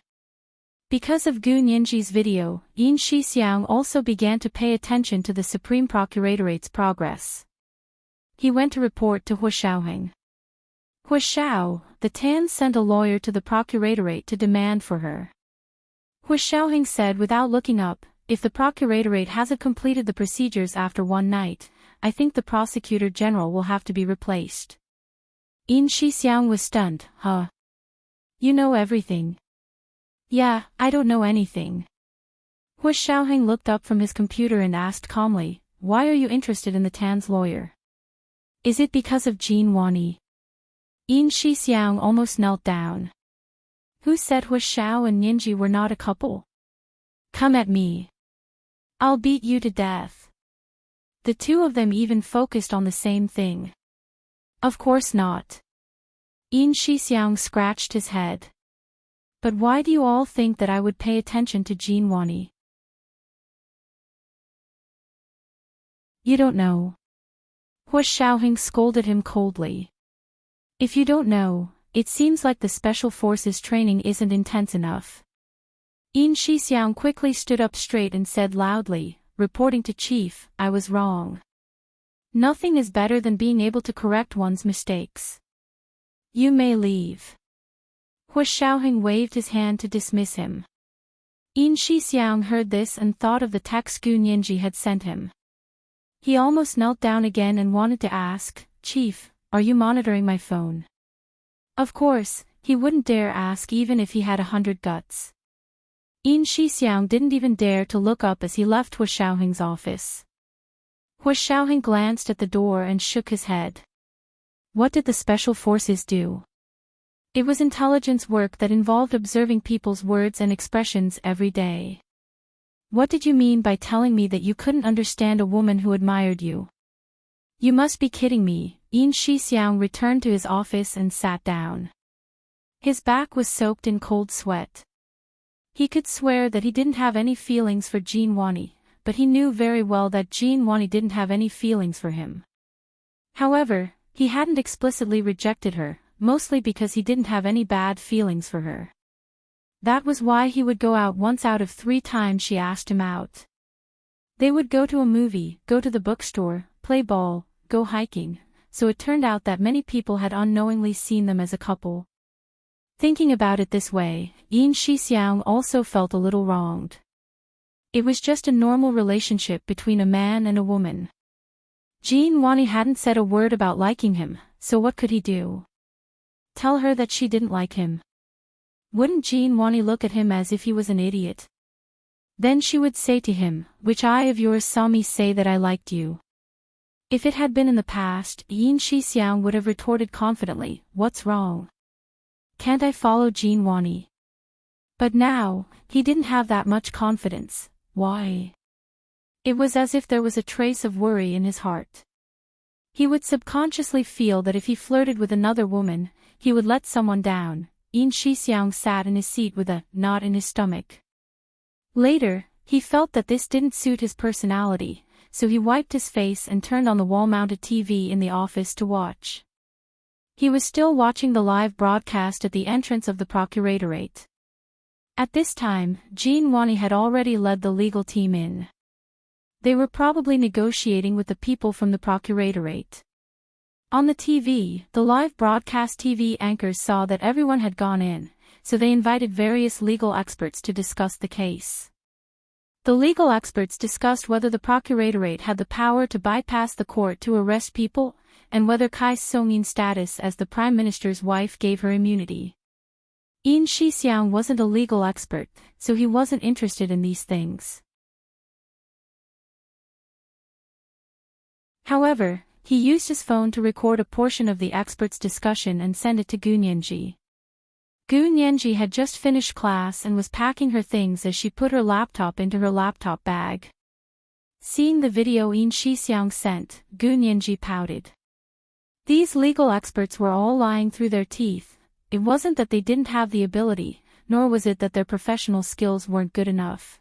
Because of Gu Nianji's video, Yin Shixiang also began to pay attention to the Supreme Procurator's progress. He went to report to Hua Xiaoheng. Hua Xiao, the Tan sent a lawyer to the Procuratorate to demand for her. Hua Xiaoheng said without looking up, "If the Procuratorate hasn't completed the procedures after one night, I think the Prosecutor General will have to be replaced." Yin Shixiang was stunned. "Huh? You know everything?" "Yeah, I don't know anything." Hua Xiaoheng looked up from his computer and asked calmly, "Why are you interested in the Tan's lawyer? Is it because of Jin Wani?" Yin Shixiang almost knelt down. "Who said Hua Xiao and Nianji were not a couple? Come at me. I'll beat you to death." The two of them even focused on the same thing. "Of course not." Yin Shixiang scratched his head. "But why do you all think that I would pay attention to Jin Wani?" "You don't know." Hua Xiaoheng scolded him coldly. "If you don't know, it seems like the Special Forces training isn't intense enough." Yin Shixiang quickly stood up straight and said loudly, "Reporting to Chief, I was wrong. Nothing is better than being able to correct one's mistakes. You may leave." Hua Xiaoheng waved his hand to dismiss him. Yin Shixiang heard this and thought of the text Gu Nianji had sent him. He almost knelt down again and wanted to ask, "Chief, are you monitoring my phone?" Of course, he wouldn't dare ask even if he had 100 guts. Yin Shixiang didn't even dare to look up as he left Hua Xiaoheng's office. Hua Xiaoheng glanced at the door and shook his head. What did the Special Forces do? It was intelligence work that involved observing people's words and expressions every day. What did you mean by telling me that you couldn't understand a woman who admired you? You must be kidding me. Yin Shixiang returned to his office and sat down. His back was soaked in cold sweat. He could swear that he didn't have any feelings for Jin Wani, but he knew very well that Jin Wani didn't have any feelings for him. However, he hadn't explicitly rejected her, mostly because he didn't have any bad feelings for her. That was why he would go out once out of 3 times she asked him out. They would go to a movie, go to the bookstore, play ball, go hiking, so it turned out that many people had unknowingly seen them as a couple. Thinking about it this way, Yin Shixiang also felt a little wronged. It was just a normal relationship between a man and a woman. Jean Wani hadn't said a word about liking him, so what could he do? Tell her that she didn't like him. Wouldn't Jean Wani look at him as if he was an idiot? Then she would say to him, "Which eye of yours saw me say that I liked you?" If it had been in the past, Yin Shixiang would have retorted confidently, "What's wrong? Can't I follow Jean Wani?" But now, he didn't have that much confidence. Why? It was as if there was a trace of worry in his heart. He would subconsciously feel that if he flirted with another woman, he would let someone down. Yin Shixiang sat in his seat with a knot in his stomach. Later, he felt that this didn't suit his personality, so he wiped his face and turned on the wall-mounted TV in the office to watch. He was still watching the live broadcast at the entrance of the procuratorate. At this time, Jean Wani had already led the legal team in. They were probably negotiating with the people from the procuratorate. On the TV, the live broadcast TV anchors saw that everyone had gone in, so they invited various legal experts to discuss the case. The legal experts discussed whether the procuratorate had the power to bypass the court to arrest people, and whether Kai Songyin's status as the prime minister's wife gave her immunity. Yin Shixiang wasn't a legal expert, so he wasn't interested in these things. However, he used his phone to record a portion of the experts' discussion and send it to Gu Nianji. Gu Nianji had just finished class and was packing her things as she put her laptop into her laptop bag. Seeing the video Yin Shixiang sent, Gu Nianji pouted. These legal experts were all lying through their teeth. It wasn't that they didn't have the ability, nor was it that their professional skills weren't good enough.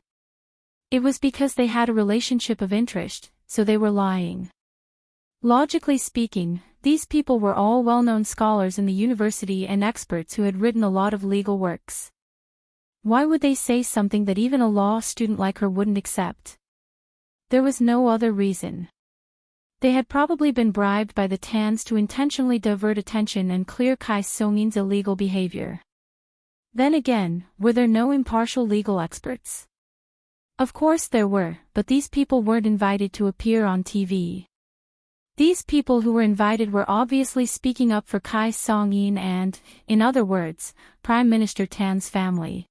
It was because they had a relationship of interest, so they were lying. Logically speaking, these people were all well-known scholars in the university and experts who had written a lot of legal works. Why would they say something that even a law student like her wouldn't accept? There was no other reason. They had probably been bribed by the Tans to intentionally divert attention and clear Kai Songyin's illegal behavior. Then again, were there no impartial legal experts? Of course there were, but these people weren't invited to appear on TV. These people who were invited were obviously speaking up for Kai Songyin and, in other words, Prime Minister Tan's family.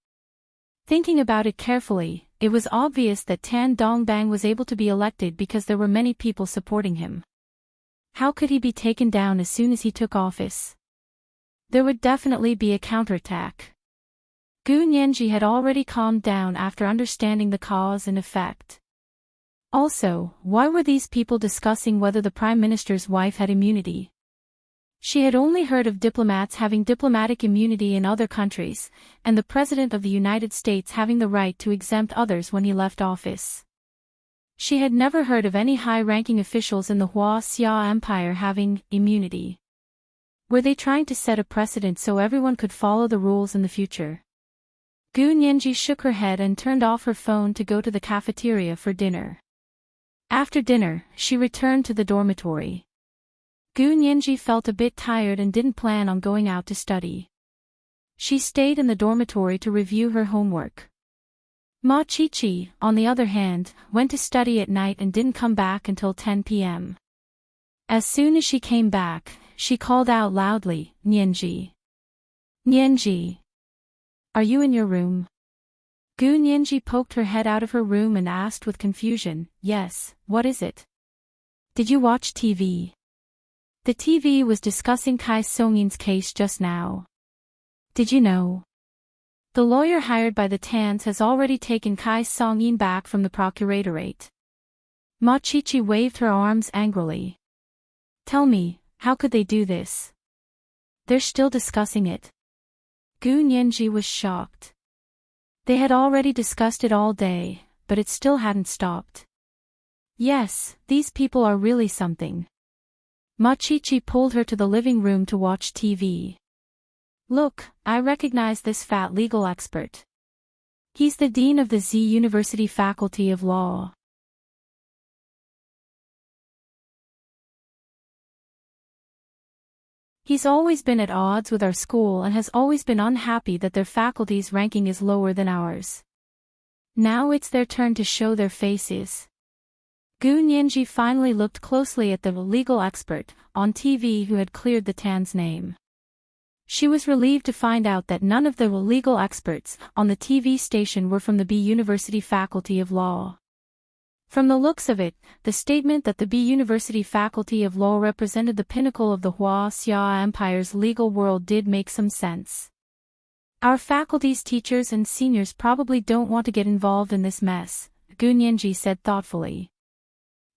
Thinking about it carefully, it was obvious that Tan Dongbang was able to be elected because there were many people supporting him. How could he be taken down as soon as he took office? There would definitely be a counterattack. Gu Nianji had already calmed down after understanding the cause and effect. Also, why were these people discussing whether the Prime Minister's wife had immunity? She had only heard of diplomats having diplomatic immunity in other countries, and the President of the United States having the right to exempt others when he left office. She had never heard of any high-ranking officials in the Hua-Xia Empire having immunity. Were they trying to set a precedent so everyone could follow the rules in the future? Gu Nianji shook her head and turned off her phone to go to the cafeteria for dinner. After dinner, she returned to the dormitory. Gu Nianji felt a bit tired and didn't plan on going out to study. She stayed in the dormitory to review her homework. Ma Qiqi, on the other hand, went to study at night and didn't come back until 10 p.m. As soon as she came back, she called out loudly, "Nianji! Nianji! Are you in your room?" Gu Nianji poked her head out of her room and asked with confusion, "Yes, what is it? Did you watch TV? The TV was discussing Kai Songyin's case just now. Did you know? The lawyer hired by the Tans has already taken Kai Songyin back from the procuratorate." Ma Qiqi waved her arms angrily. "Tell me, how could they do this? They're still discussing it." Gu Nianji was shocked. They had already discussed it all day, but it still hadn't stopped. Yes, these people are really something. Ma Qiqi pulled her to the living room to watch TV. "Look, I recognize this fat legal expert. He's the dean of the Z University Faculty of Law. He's always been at odds with our school and has always been unhappy that their faculty's ranking is lower than ours. Now it's their turn to show their faces. Gu Nianji finally looked closely at the legal expert on TV who had cleared the Tan's name. She was relieved to find out that none of the legal experts on the TV station were from the B University Faculty of Law. From the looks of it, the statement that the B University Faculty of Law represented the pinnacle of the Hua Xia Empire's legal world did make some sense. Our faculty's teachers and seniors probably don't want to get involved in this mess, Gu Nianji said thoughtfully.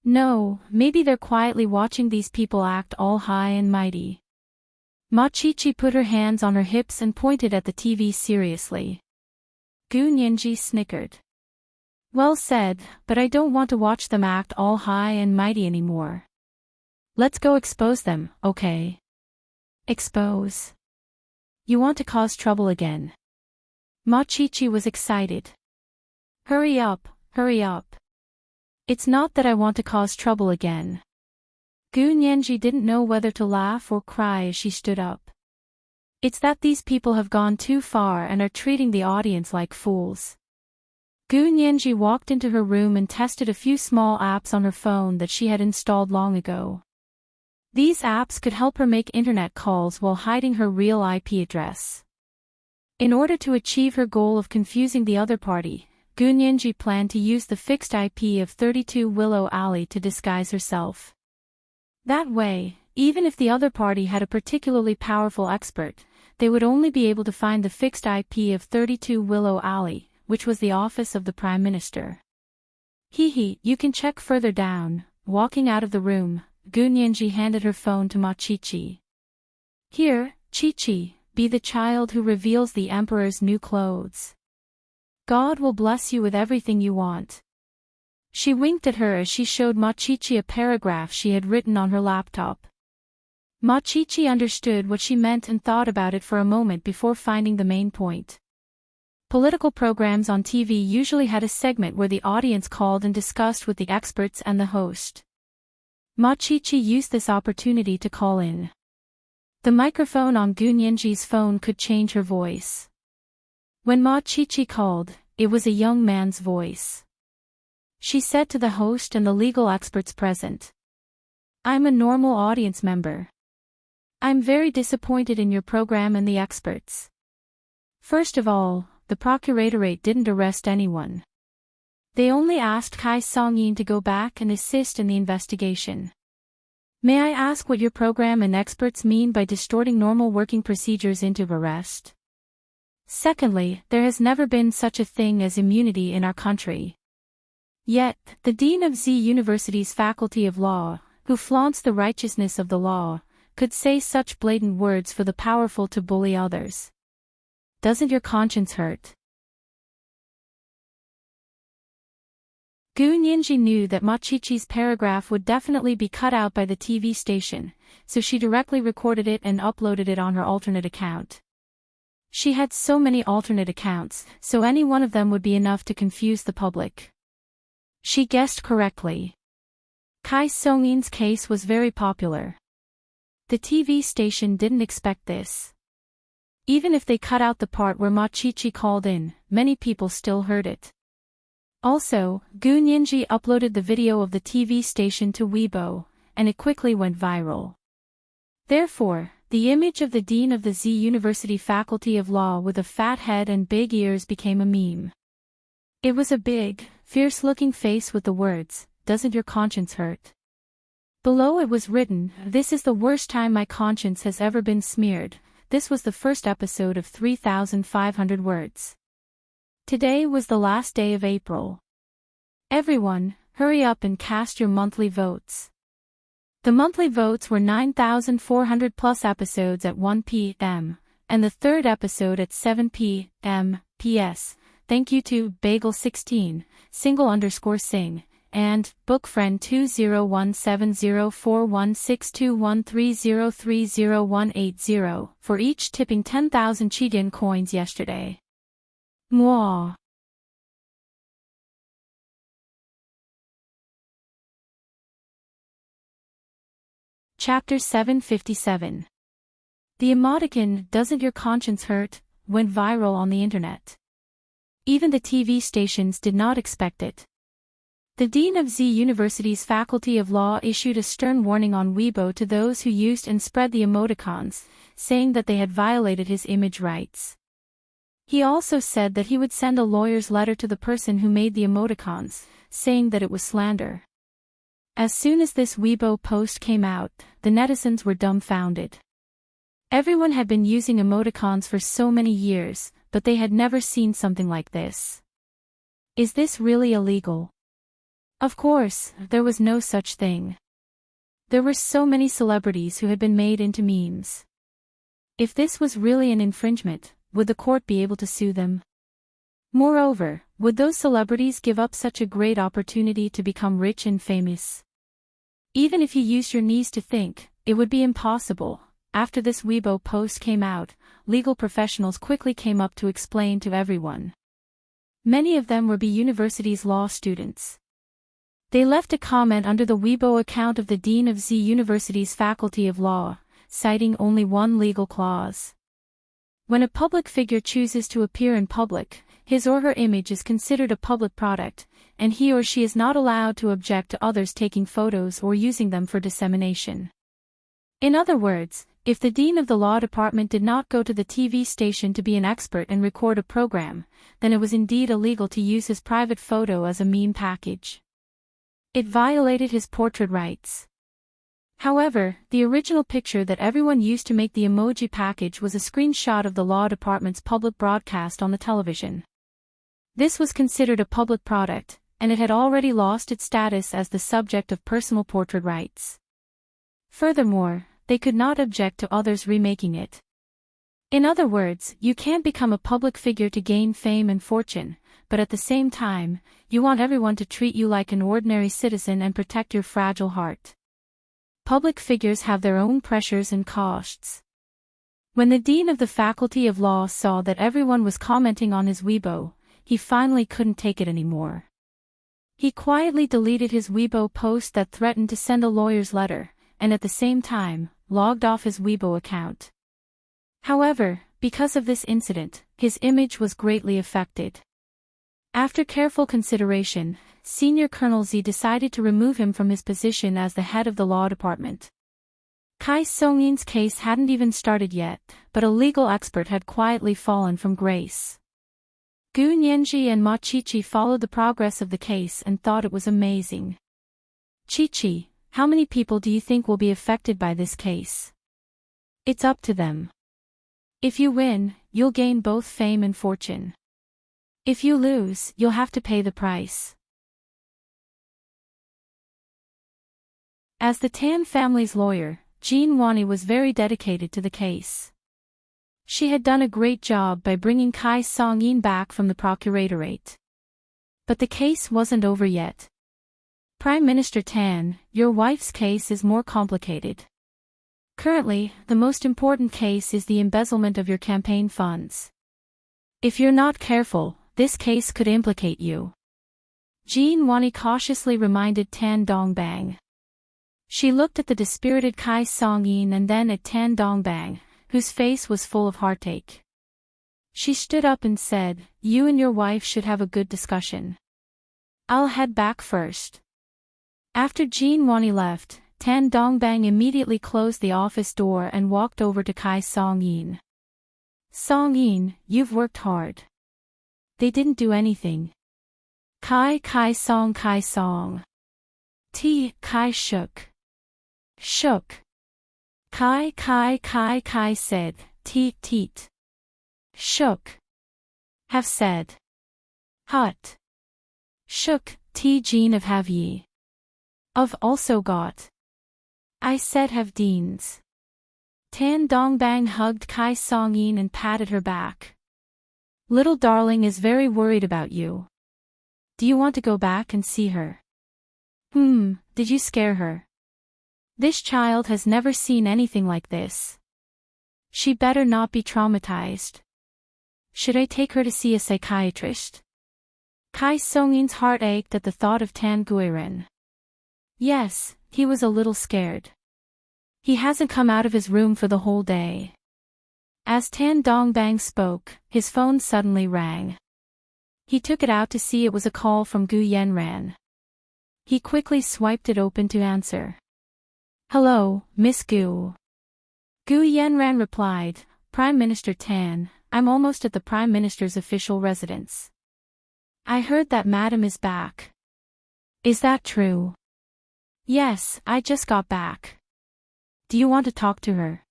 No, maybe they're quietly watching these people act all high and mighty. Ma Qiqi put her hands on her hips and pointed at the TV seriously. Gu Nianji snickered. Well said, but I don't want to watch them act all high and mighty anymore. Let's go expose them, okay? Expose? You want to cause trouble again? Ma Qiqi was excited. Hurry up, hurry up. It's not that I want to cause trouble again. Gu Nianji didn't know whether to laugh or cry as she stood up. It's that these people have gone too far and are treating the audience like fools. Gu Nianji walked into her room and tested a few small apps on her phone that she had installed long ago. These apps could help her make internet calls while hiding her real IP address. In order to achieve her goal of confusing the other party, Gu Nianji planned to use the fixed IP of 32 Willow Alley to disguise herself. That way, even if the other party had a particularly powerful expert, they would only be able to find the fixed IP of 32 Willow Alley, which was the office of the Prime Minister. Hee, you can check further down. Walking out of the room, Gu Nianji handed her phone to Ma Qiqi. Here, Qiqi, be the child who reveals the Emperor's new clothes. God will bless you with everything you want. She winked at her as she showed Ma Qiqi a paragraph she had written on her laptop. Ma Qiqi understood what she meant and thought about it for a moment before finding the main point. Political programs on TV usually had a segment where the audience called and discussed with the experts and the host. Ma Qiqi used this opportunity to call in. The microphone on Gu Nianji's phone could change her voice. When Ma Qiqi called, it was a young man's voice. She said to the host and the legal experts present, I'm a normal audience member. I'm very disappointed in your program and the experts. First of all, the procuratorate didn't arrest anyone. They only asked Kai Songyin to go back and assist in the investigation. May I ask what your program and experts mean by distorting normal working procedures into arrest? Secondly, there has never been such a thing as immunity in our country. Yet, the Dean of Z University's Faculty of Law, who flaunts the righteousness of the law, could say such blatant words for the powerful to bully others. Doesn't your conscience hurt? Gu Nianji knew that Ma Qiqi's paragraph would definitely be cut out by the TV station, so she directly recorded it and uploaded it on her alternate account. She had so many alternate accounts, so any one of them would be enough to confuse the public. She guessed correctly. Kai Songyin's case was very popular. The TV station didn't expect this. Even if they cut out the part where Ma Qiqi called in, many people still heard it. Also, Gu Nianji uploaded the video of the TV station to Weibo, and it quickly went viral. Therefore, the image of the Dean of the Z University Faculty of Law with a fat head and big ears became a meme. It was a big, fierce-looking face with the words, "Doesn't your conscience hurt?" Below it was written, "This is the worst time my conscience has ever been smeared." This was the first episode of 3,500 words. Today was the last day of April. Everyone, hurry up and cast your monthly votes. The monthly votes were 9,400 plus episodes at 1 p.m., and the third episode at 7 p.m. P.S. Thank you to Bagel16, _sing, and Bookfriend201704162130300180 for each tipping 10,000 Chidian coins yesterday. Mwah. Chapter 757. The emoticon, "Doesn't your conscience hurt?" went viral on the internet. Even the TV stations did not expect it. The dean of Z University's Faculty of Law issued a stern warning on Weibo to those who used and spread the emoticons, saying that they had violated his image rights. He also said that he would send a lawyer's letter to the person who made the emoticons, saying that it was slander. As soon as this Weibo post came out, the netizens were dumbfounded. Everyone had been using emoticons for so many years, but they had never seen something like this. Is this really illegal? Of course, there was no such thing. There were so many celebrities who had been made into memes. If this was really an infringement, would the court be able to sue them? Moreover, would those celebrities give up such a great opportunity to become rich and famous? Even if you used your knees to think, it would be impossible. After this Weibo post came out, legal professionals quickly came up to explain to everyone. Many of them were B University's law students. They left a comment under the Weibo account of the Dean of Z University's Faculty of Law, citing only one legal clause. When a public figure chooses to appear in public, his or her image is considered a public product, and he or she is not allowed to object to others taking photos or using them for dissemination. In other words, if the dean of the law department did not go to the TV station to be an expert and record a program, then it was indeed illegal to use his private photo as a meme package. It violated his portrait rights. However, the original picture that everyone used to make the emoji package was a screenshot of the law department's public broadcast on the television. This was considered a public product, and it had already lost its status as the subject of personal portrait rights. Furthermore, they could not object to others remaking it. In other words, you can't become a public figure to gain fame and fortune, but at the same time, you want everyone to treat you like an ordinary citizen and protect your fragile heart. Public figures have their own pressures and costs. When the dean of the Faculty of Law saw that everyone was commenting on his Weibo, he finally couldn't take it anymore. He quietly deleted his Weibo post that threatened to send a lawyer's letter, and at the same time, logged off his Weibo account. However, because of this incident, his image was greatly affected. After careful consideration, Senior Colonel Z decided to remove him from his position as the head of the law department. Kai Song-in's case hadn't even started yet, but a legal expert had quietly fallen from grace. Gu Nianji and Ma Chichi followed the progress of the case and thought it was amazing. Chichi, how many people do you think will be affected by this case? It's up to them. If you win, you'll gain both fame and fortune. If you lose, you'll have to pay the price. As the Tan family's lawyer, Jean Wani was very dedicated to the case. She had done a great job by bringing Kai Song-in back from the procuratorate. But the case wasn't over yet. Prime Minister Tan, your wife's case is more complicated. Currently, the most important case is the embezzlement of your campaign funds. If you're not careful, this case could implicate you. Jean Wani cautiously reminded Tan Dongbang. She looked at the dispirited Kai Song-in and then at Tan Dongbang, whose face was full of heartache. She stood up and said, "You and your wife should have a good discussion. I'll head back first." After Jean Wani left, Tan Dongbang immediately closed the office door and walked over to Kai Song-in. "Song-in, you've worked hard." "They didn't do anything." Kai Song. Kai shook. Kai said, teet. Shook. Have said. Hut. Shook, Jean of have ye. Of also got. I said have deans. Tan Dongbang hugged Kai Song-in and patted her back. "Little darling is very worried about you. Do you want to go back and see her?" Did you scare her? This child has never seen anything like this. She better not be traumatized. Should I take her to see a psychiatrist? Kai Song-in's heart ached at the thought of Tan Guiren. Yes, he was a little scared. He hasn't come out of his room for the whole day. As Tan Dongbang spoke, his phone suddenly rang. He took it out to see it was a call from Gu Yenran. He quickly swiped it open to answer. "Hello, Miss Gu." Gu Yenran replied, "Prime Minister Tan, I'm almost at the Prime Minister's official residence. I heard that Madam is back. Is that true?" "Yes, I just got back. Do you want to talk to her?"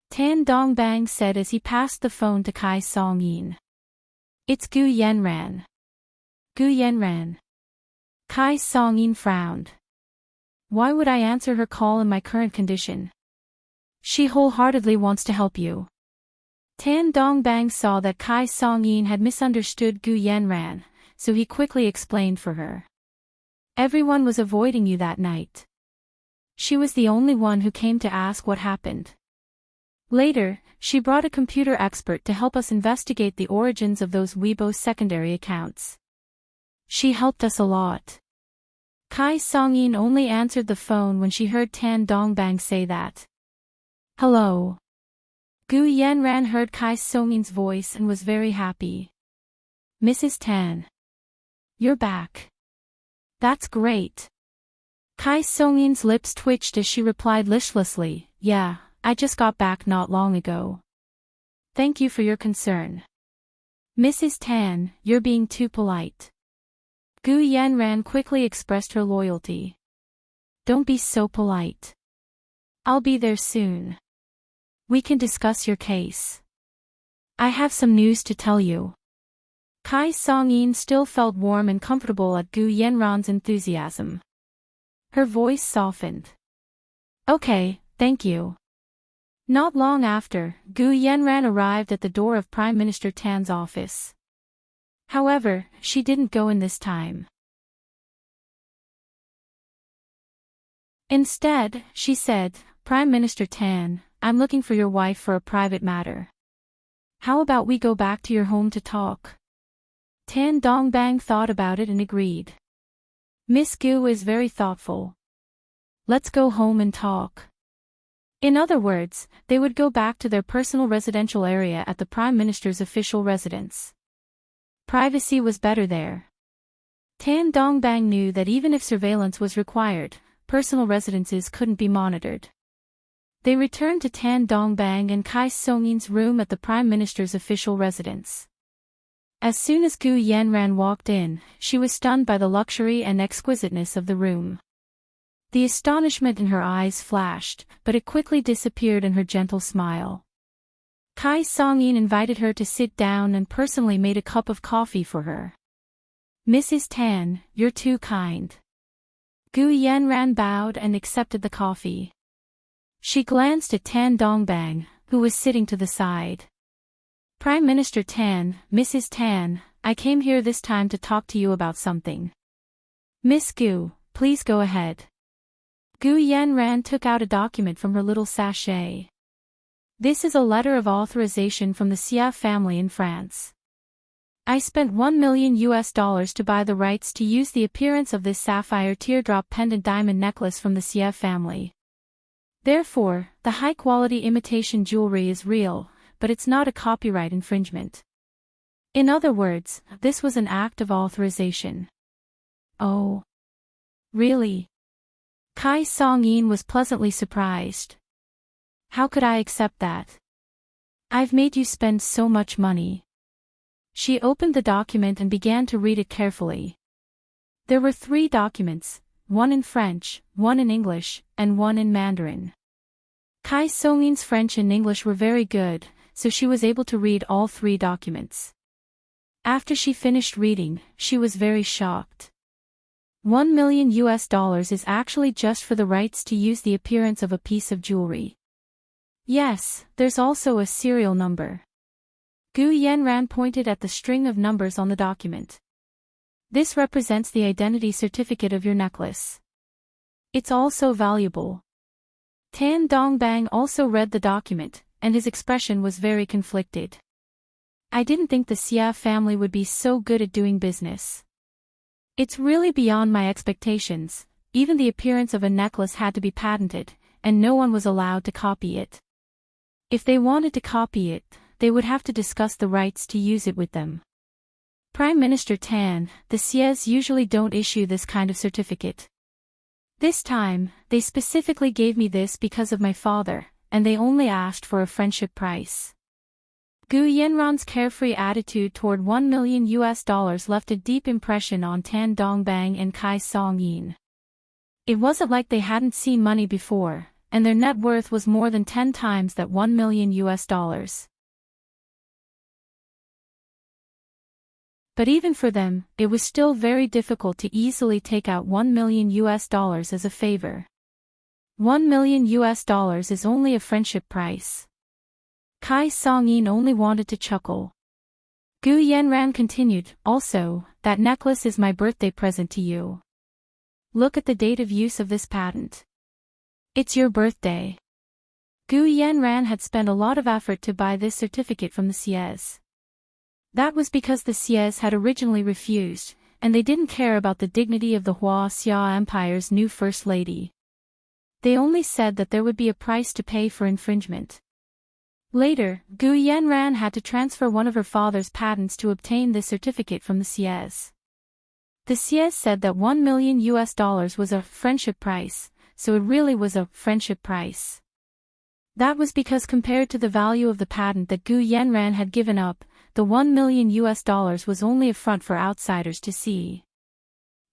Tan Dongbang said as he passed the phone to Kai Song-yin. "It's Gu Yenran." "Gu Yenran." Kai Song-yin frowned. "Why would I answer her call in my current condition? She wholeheartedly wants to help you." Tan Dongbang saw that Kai Song-yin had misunderstood Gu Yenran, so he quickly explained for her. "Everyone was avoiding you that night. She was the only one who came to ask what happened. Later, she brought a computer expert to help us investigate the origins of those Weibo secondary accounts. She helped us a lot." Kai Song-yin only answered the phone when she heard Tan Dongbang say that. "Hello." Gu Yenran heard Kai Song-yin's voice and was very happy. "Mrs. Tan. You're back. That's great." Kai Song-yin's lips twitched as she replied listlessly, "Yeah, I just got back not long ago. Thank you for your concern. Mrs. Tan, you're being too polite." Gu Yenran quickly expressed her loyalty. "Don't be so polite. I'll be there soon. We can discuss your case. I have some news to tell you." Kai Song-yin still felt warm and comfortable at Gu Yenran's enthusiasm. Her voice softened. "Okay, thank you." Not long after, Gu Yenran arrived at the door of Prime Minister Tan's office. However, she didn't go in this time. Instead, she said, "Prime Minister Tan, I'm looking for your wife for a private matter. How about we go back to your home to talk?" Tan Dongbang thought about it and agreed. "Miss Gu is very thoughtful. Let's go home and talk." In other words, they would go back to their personal residential area at the Prime Minister's official residence. Privacy was better there. Tan Dongbang knew that even if surveillance was required, personal residences couldn't be monitored. They returned to Tan Dongbang and Kai Song-yin's room at the Prime Minister's official residence. As soon as Gu Yenran walked in, she was stunned by the luxury and exquisiteness of the room. The astonishment in her eyes flashed, but it quickly disappeared in her gentle smile. Kai Song-yin invited her to sit down and personally made a cup of coffee for her. "Mrs. Tan, you're too kind." Gu Yenran bowed and accepted the coffee. She glanced at Tan Dongbang, who was sitting to the side. "Prime Minister Tan, Mrs. Tan, I came here this time to talk to you about something." "Miss Gu, please go ahead." Gu Yenran took out a document from her little sachet. "This is a letter of authorization from the Xia family in France. I spent $1 million to buy the rights to use the appearance of this sapphire teardrop pendant diamond necklace from the Xia family. Therefore, the high-quality imitation jewelry is real, but it's not a copyright infringement. In other words, this was an act of authorization." "Oh. Really?" Kai Song-yin was pleasantly surprised. "How could I accept that? I've made you spend so much money." She opened the document and began to read it carefully. There were 3 documents, one in French, one in English, and one in Mandarin. Kai Song-yin's French and English were very good, so she was able to read all 3 documents. After she finished reading, she was very shocked. $1 million is actually just for the rights to use the appearance of a piece of jewelry. Yes, there's also a serial number. Gu Yenran pointed at the string of numbers on the document. "This represents the identity certificate of your necklace. It's also valuable." Tan Dongbang also read the document, and his expression was very conflicted. "I didn't think the Xia family would be so good at doing business. It's really beyond my expectations. Even the appearance of a necklace had to be patented, and no one was allowed to copy it. If they wanted to copy it, they would have to discuss the rights to use it with them. Prime Minister Tan, the CS usually don't issue this kind of certificate. This time, they specifically gave me this because of my father, and they only asked for a friendship price. Gu Yanran's carefree attitude toward $1 million left a deep impression on Tan Dongbang and Kai Song-yin. It wasn't like they hadn't seen money before, and their net worth was more than 10 times that $1 million. But even for them, it was still very difficult to easily take out $1 million as a favor. $1 million is only a friendship price. Kai Song-yin only wanted to chuckle. Gu Yanran continued, also, that necklace is my birthday present to you. Look at the date of use of this patent. It's your birthday. Gu Yanran had spent a lot of effort to buy this certificate from the CS. That was because the CS had originally refused, and they didn't care about the dignity of the Hua Xia Empire's new First Lady. They only said that there would be a price to pay for infringement. Later, Gu Yanran had to transfer one of her father's patents to obtain this certificate from the CS. The CS said that $1 million was a friendship price, so it really was a friendship price. That was because compared to the value of the patent that Gu Yanran had given up, the $1 million was only a front for outsiders to see.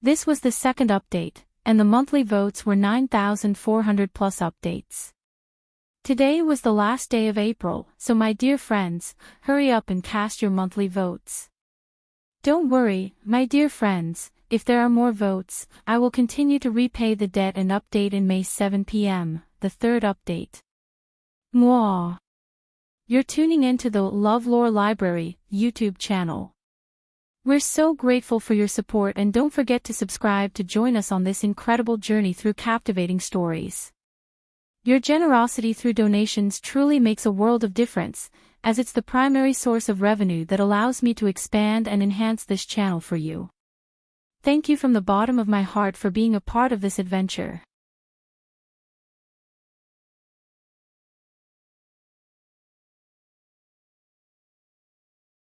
This was the second update, and the monthly votes were 9,400 plus updates. Today was the last day of April, so my dear friends, hurry up and cast your monthly votes. Don't worry, my dear friends, if there are more votes, I will continue to repay the debt and update in May 7 p.m., the third update. Mwah. You're tuning into the LoveLore Library YouTube channel. We're so grateful for your support, and don't forget to subscribe to join us on this incredible journey through captivating stories. Your generosity through donations truly makes a world of difference, as it's the primary source of revenue that allows me to expand and enhance this channel for you. Thank you from the bottom of my heart for being a part of this adventure.